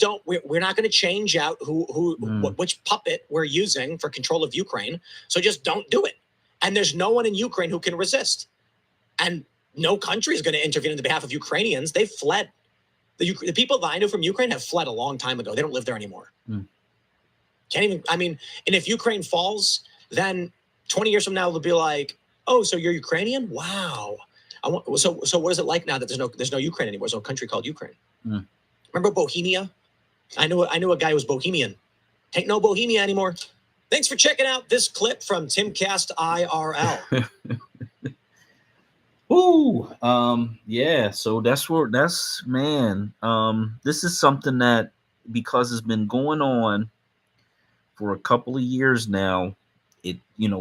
not going to change out which puppet we're using for control of Ukraine. So just don't do it. And there's no one in Ukraine who can resist. And no country is going to intervene on the behalf of Ukrainians. They've fled. The people that I know from Ukraine have fled a long time ago. They don't live there anymore. Can't even, I mean, and if Ukraine falls, then 20 years from now, they'll be like, oh, so you're Ukrainian? Wow. So what is it like now that there's no Ukraine anymore? There's no country called Ukraine. Remember Bohemia? I knew a guy who was Bohemian. Ain't no Bohemia anymore. Thanks for checking out this clip from Timcast IRL. Ooh, yeah. So this is something that, because it's been going on for a couple of years now,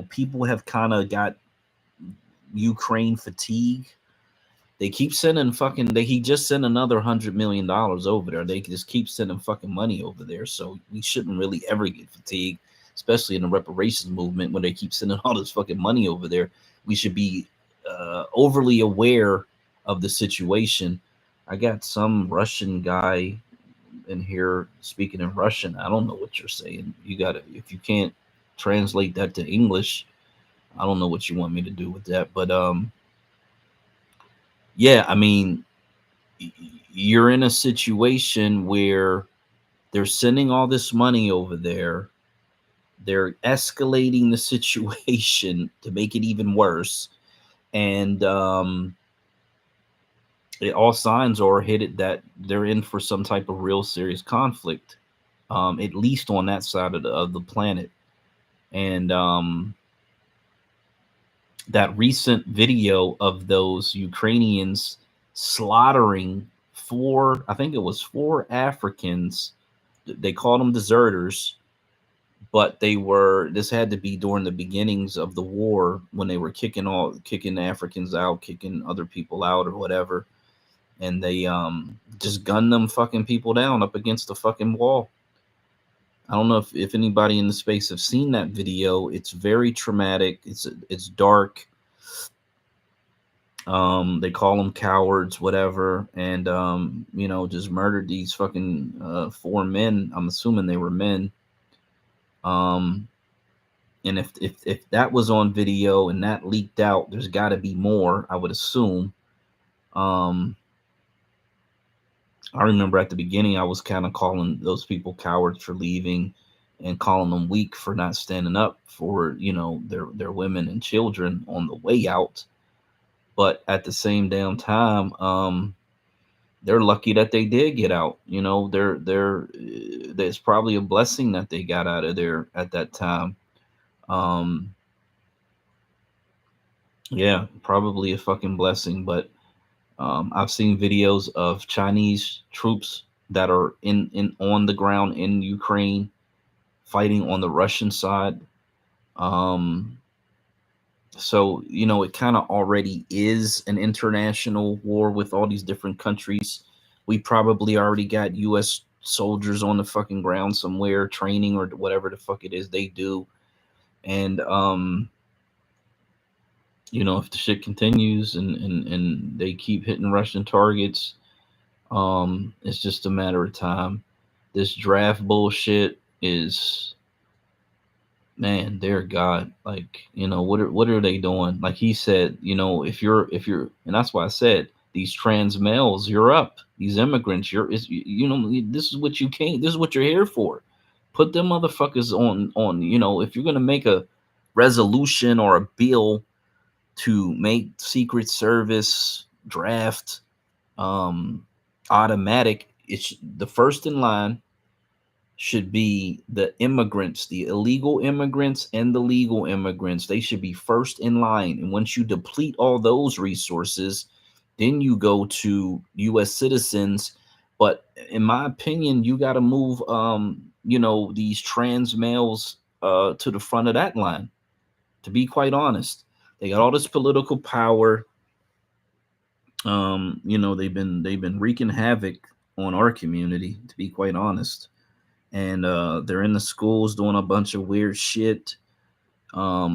people have kind of got Ukraine fatigue. They keep sending he just sent another $100 million over there. They just keep sending fucking money over there. So we shouldn't really ever get fatigued, especially in the reparations movement, when they keep sending all this fucking money over there. We should be overly aware of the situation. I got some Russian guy in here speaking in Russian. I don't know what you're saying. You gotta, if you can't translate that to English, I don't know what you want me to do with that. But yeah, I mean, you're in a situation where they're sending all this money over there. They're escalating the situation to make it even worse. And all signs are headed that they're in for some type of real serious conflict, at least on that side of the planet. And that recent video of those Ukrainians slaughtering I think it was 4 Africans. They called them deserters, but this had to be during the beginnings of the war, when they were kicking the Africans out, kicking other people out or whatever. And they just gunned them fucking people down up against the fucking wall. I don't know if anybody in the space have seen that video. It's very traumatic. It's dark. They call them cowards, whatever, and just murdered these fucking 4 men. I'm assuming they were men. And if that was on video and that leaked out, there's got to be more, I would assume. I remember at the beginning, I was kind of calling those people cowards for leaving and calling them weak for not standing up for, their women and children on the way out. But at the same damn time, they're lucky that they did get out. There's probably a blessing that they got out of there at that time. Yeah, probably a fucking blessing. But I've seen videos of Chinese troops that are on the ground in Ukraine fighting on the Russian side. So, it kind of already is an international war with all these different countries. We probably already got U.S. soldiers on the fucking ground somewhere training or whatever the fuck it is they do. And, if the shit continues and they keep hitting Russian targets, it's just a matter of time. This draft bullshit is, man, dear God, like, what are they doing? Like he said, if you're, and that's why I said, these trans males, you're up. These immigrants, this is what you came, this is what you're here for. Put them motherfuckers on, if you're going to make a resolution or a bill to make Secret Service draft automatic, it's the first in line should be the immigrants, the illegal immigrants and the legal immigrants. They should be first in line. And once you deplete all those resources, then you go to U.S. citizens. But in my opinion, you got to move, these trans males to the front of that line. To be quite honest, they got all this political power. They've been wreaking havoc on our community, to be quite honest. And they're in the schools doing a bunch of weird shit. For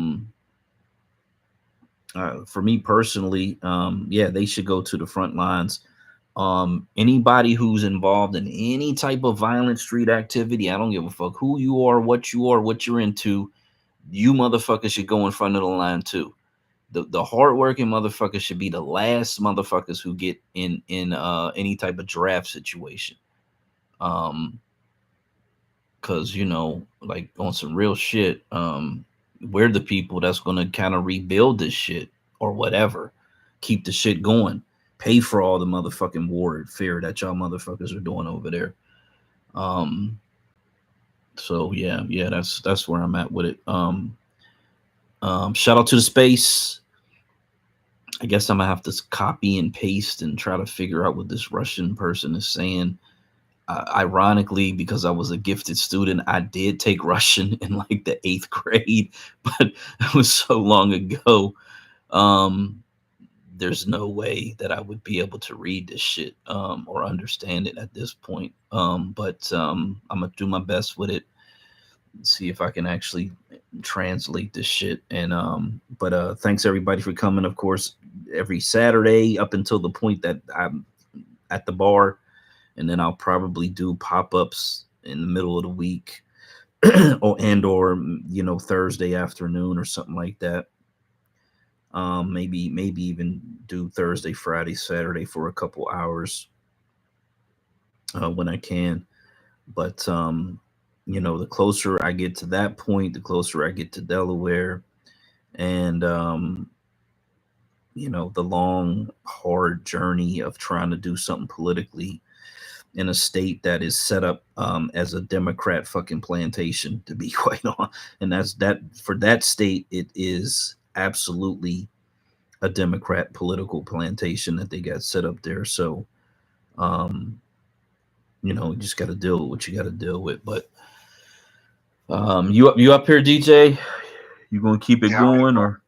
me personally, they should go to the front lines. Anybody who's involved in any type of violent street activity, I don't give a fuck who you are, what you're into, you motherfuckers should go in front of the line too. The hardworking motherfuckers should be the last motherfuckers who get in any type of draft situation. Because, like on some real shit, we're the people that's going to kind of rebuild this shit or whatever. Keep the shit going. Pay for all the motherfucking warfare that y'all motherfuckers are doing over there. So yeah, that's where I'm at with it. Shout out to the space. I guess I'm gonna have to copy and paste and try to figure out what this Russian person is saying. Ironically, because I was a gifted student, I did take Russian in like the 8th grade, but it was so long ago. There's no way that I would be able to read this shit or understand it at this point. But I'm gonna do my best with it. see if I can actually translate this shit. And but thanks everybody for coming. Of course, every Saturday up until the point that I'm at the bar, and then I'll probably do pop-ups in the middle of the week, or Thursday afternoon or something like that. Maybe even do Thursday, Friday, Saturday for a couple hours when I can. But the closer I get to that point, the closer I get to Delaware, and the long, hard journey of trying to do something politically in a state that is set up as a Democrat fucking plantation, to be quite honest. And that's that for that state, it is absolutely a Democrat political plantation that they got set up there. So, you just got to deal with what you got to deal with. But you up here, DJ? You gonna keep it going or?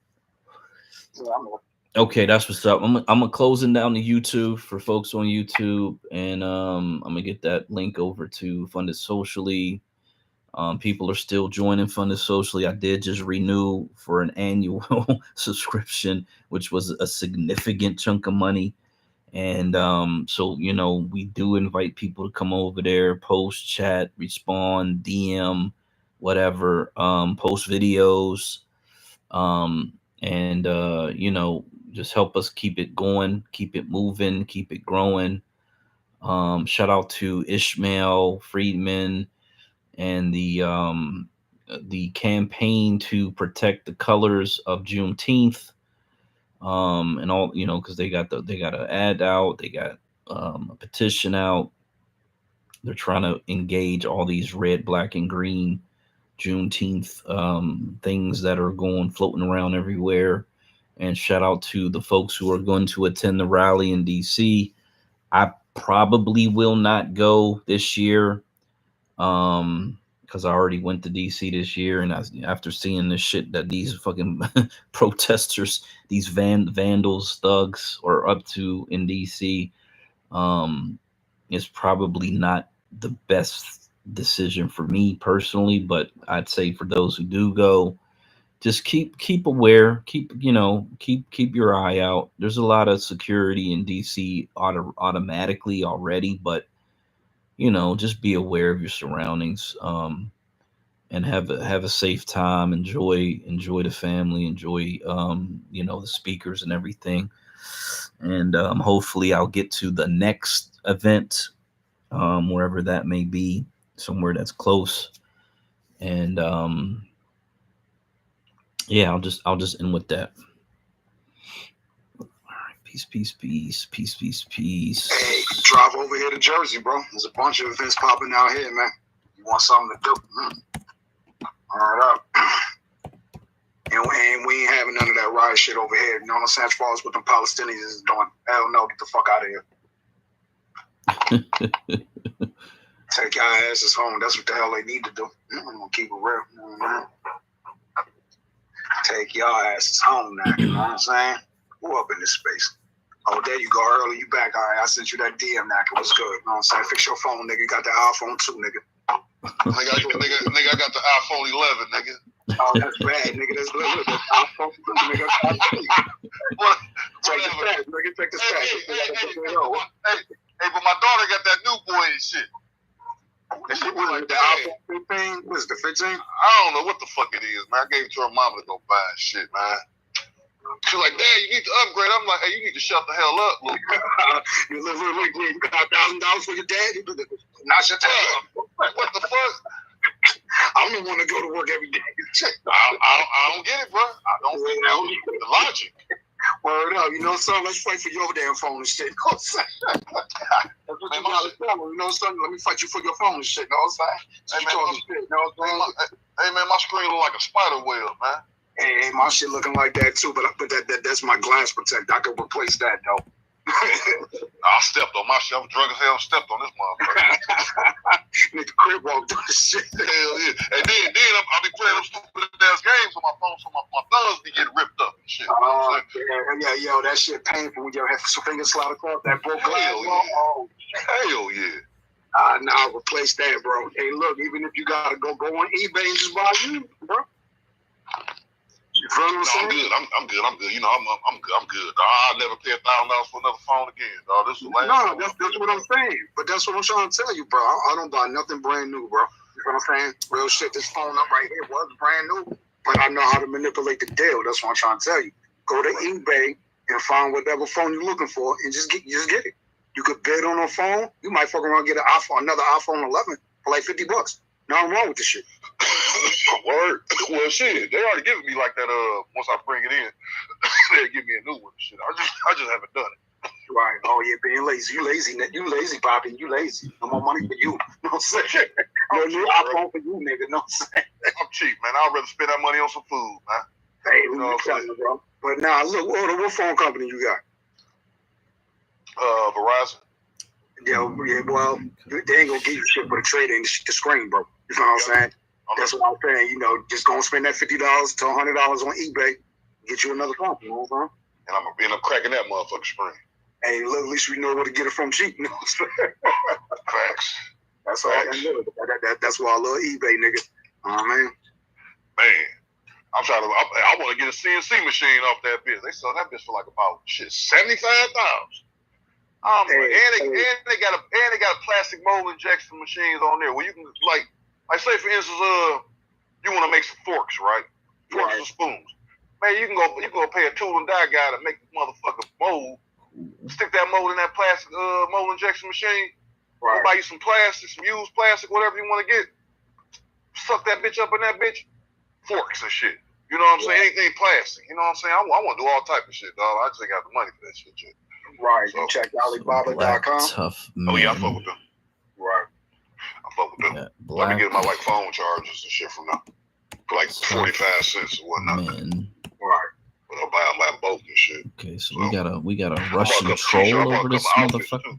Okay, that's what's up. I'm closing down the YouTube for folks on YouTube, and I'm gonna get that link over to Funded Socially. People are still joining Funded Socially. I did just renew for an annual subscription, which was a significant chunk of money. And so we do invite people to come over there, post, chat, respond, DM, whatever, post videos, and just help us keep it going, keep it moving, keep it growing. Shout out to Ishmael Friedman and the campaign to protect the colors of Juneteenth, and all, because they got an ad out, they got a petition out. They're trying to engage all these red, black, and green Juneteenth things that are floating around everywhere. And shout out to the folks who are going to attend the rally in DC. I probably will not go this year, because I already went to DC this year, and after seeing this shit that these fucking protesters, these vandals, thugs are up to in DC, it's probably not the best decision for me personally. But I'd say for those who do go, just keep aware, keep your eye out. There's a lot of security in DC automatically already, but just be aware of your surroundings, and have a safe time. Enjoy the family, enjoy the speakers and everything. And hopefully I'll get to the next event, wherever that may be, somewhere that's close. And yeah, I'll just end with that. All right, peace. Hey, drive over here to Jersey, bro. There's a bunch of events popping out here, man. You want something to do? All right up. And we ain't having none of that riot shit over here. You know what I'm saying? As far as what the Palestinians is doing, hell no, get the fuck out of here. Take your asses home. That's what the hell they need to do. I'm gonna keep it real. Take your asses home now. You know what I'm saying? Who up in this space? Oh, there you go. Early, you back. All right, I sent you that DM, Naka. What's good? You know what I'm saying? Fix your phone, nigga. You got the iPhone 2, nigga. Nigga, I got the iPhone 11, nigga. Oh, that's bad, nigga. That's look. iPhone 2, nigga. Check the stats, nigga. Check the stats. Hey, but my daughter got that new boy and shit. And she was like, the iPhone 15? What is it, the 15? I don't know what the fuck it is, man. I gave it to her mama to go buy shit, man. She's like, Dad, you need to upgrade. I'm like, hey, you need to shut the hell up, look. You got $1,000 for your dad? Not your tail. What the fuck? I don't want to go to work every day. I don't get it, bro. I don't think that's the logic. Word up, son, let's fight for your damn phone and shit. That's what you gotta tell son, let me fight you for your phone and shit. Hey, man, my screen look like a spider web, man. Hey, my shit looking like that too, but that's my glass protector. I could replace that though. I stepped on my shit. I was drunk as hell. Stepped on this motherfucker. Nigga crib walked through the shit. Hell yeah. And then I'll be playing them stupid ass games on my phone, so my thumbs be getting ripped up and shit. Oh, yeah, yo, that shit painful when your finger slide across that broke glass. Hell yeah. Hell yeah. Nah, replace that, bro. Hey, look, even if you gotta go on eBay and just buy you, bro. You feel what I'm saying? I'm good. You know, I'm good. I'll never pay $1,000 for another phone again, dog. This is the last. No, that's what I'm saying. But that's what I'm trying to tell you, bro. I don't buy nothing brand new, bro. You know what I'm saying? Real shit. This phone up right here was brand new, but I know how to manipulate the deal. That's what I'm trying to tell you. Go to eBay and find whatever phone you're looking for, and just get it. You could bid on a phone. You might fuck around and get another iPhone 11 for like $50. Nothing wrong with this shit. Word. Well, shit, they already giving me like that. Once I bring it in, they'll give me a new one. Shit, I just haven't done it. Right. Oh yeah, being lazy. You lazy, Poppy. You lazy. No more money for you. You know what I'm saying? No new iPhone for you, nigga. Know what I'm saying? I'm cheap, man. I'd rather spend that money on some food, man. Hey, you know what I'm saying, bro? But now, look, what phone company you got? Verizon. Yeah, well, they ain't gonna give you shit for the trade in the screen, bro. You know what I'm saying? That's what I'm saying. You know, just gonna spend that $50 to $100 on eBay, get you another phone. You know what I'm saying? And I'm gonna end up cracking that motherfucking screen. Hey, look, at least we know where to get it from cheap. You know what I'm saying? Facts. That's all I know. That's why I love eBay, nigga. Man. I'm trying to. I want to get a CNC machine off that bitch. They sell that bitch for like about $75,000. And they got a plastic mold injection machines on there where you can like say for instance, you want to make some forks, right? Forks and spoons. Man, you can go pay a tool and die guy to make the motherfucking mold. Stick that mold in that plastic mold injection machine. Right. Go buy you some plastic, some used plastic, whatever you want to get. Suck that bitch up in that bitch. Forks and shit. You know what I'm saying? Anything plastic. You know what I'm saying? I want to do all type of shit, dog. I just ain't got the money for that shit. Right. So, you check Alibaba.com. Tough man. Oh yeah, I fuck with them. Right. I fuck with them. Yeah, I be getting my like phone charges and shit from them for like 45 cents or whatnot. Man. Right. But I'll buy them both and shit. Okay, so we got a Russian troll over this motherfucker.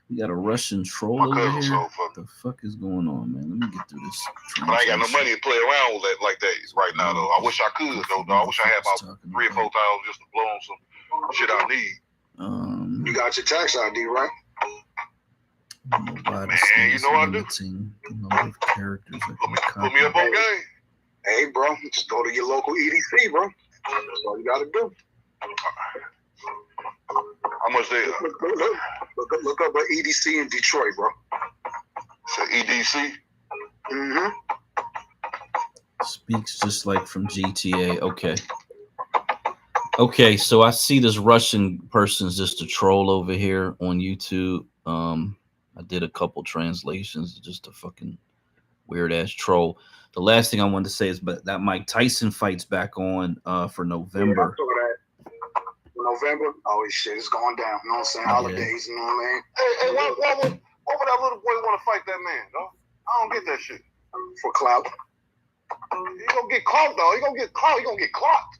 We got a Russian troll over here. What the fuck is going on, man? Let me get through this. But I ain't got no money to play around with that like that right now, though. I wish I could, though. I wish I had about 3 or 4 thousand just to blow on some shit I need. You got your tax ID, right? Man, you know I do. Put me up on game. Hey, bro, just go to your local EDC, bro. That's all you gotta do. How much they? Look up an EDC in Detroit, bro. So EDC. Speaks just like from GTA. Okay, so I see this Russian person's just a troll over here on YouTube. I did a couple translations, just a fucking weird ass troll. The last thing I wanted to say is, but that Mike Tyson fight's back on for November. Yeah, I saw that. November? Oh shit, it's going down. You know what I'm saying? Holidays, you know what I mean? Hey, why would that little boy want to fight that man, though? I don't get that shit. For clout. He gonna get caught, though. He gonna get caught. He gonna get clocked.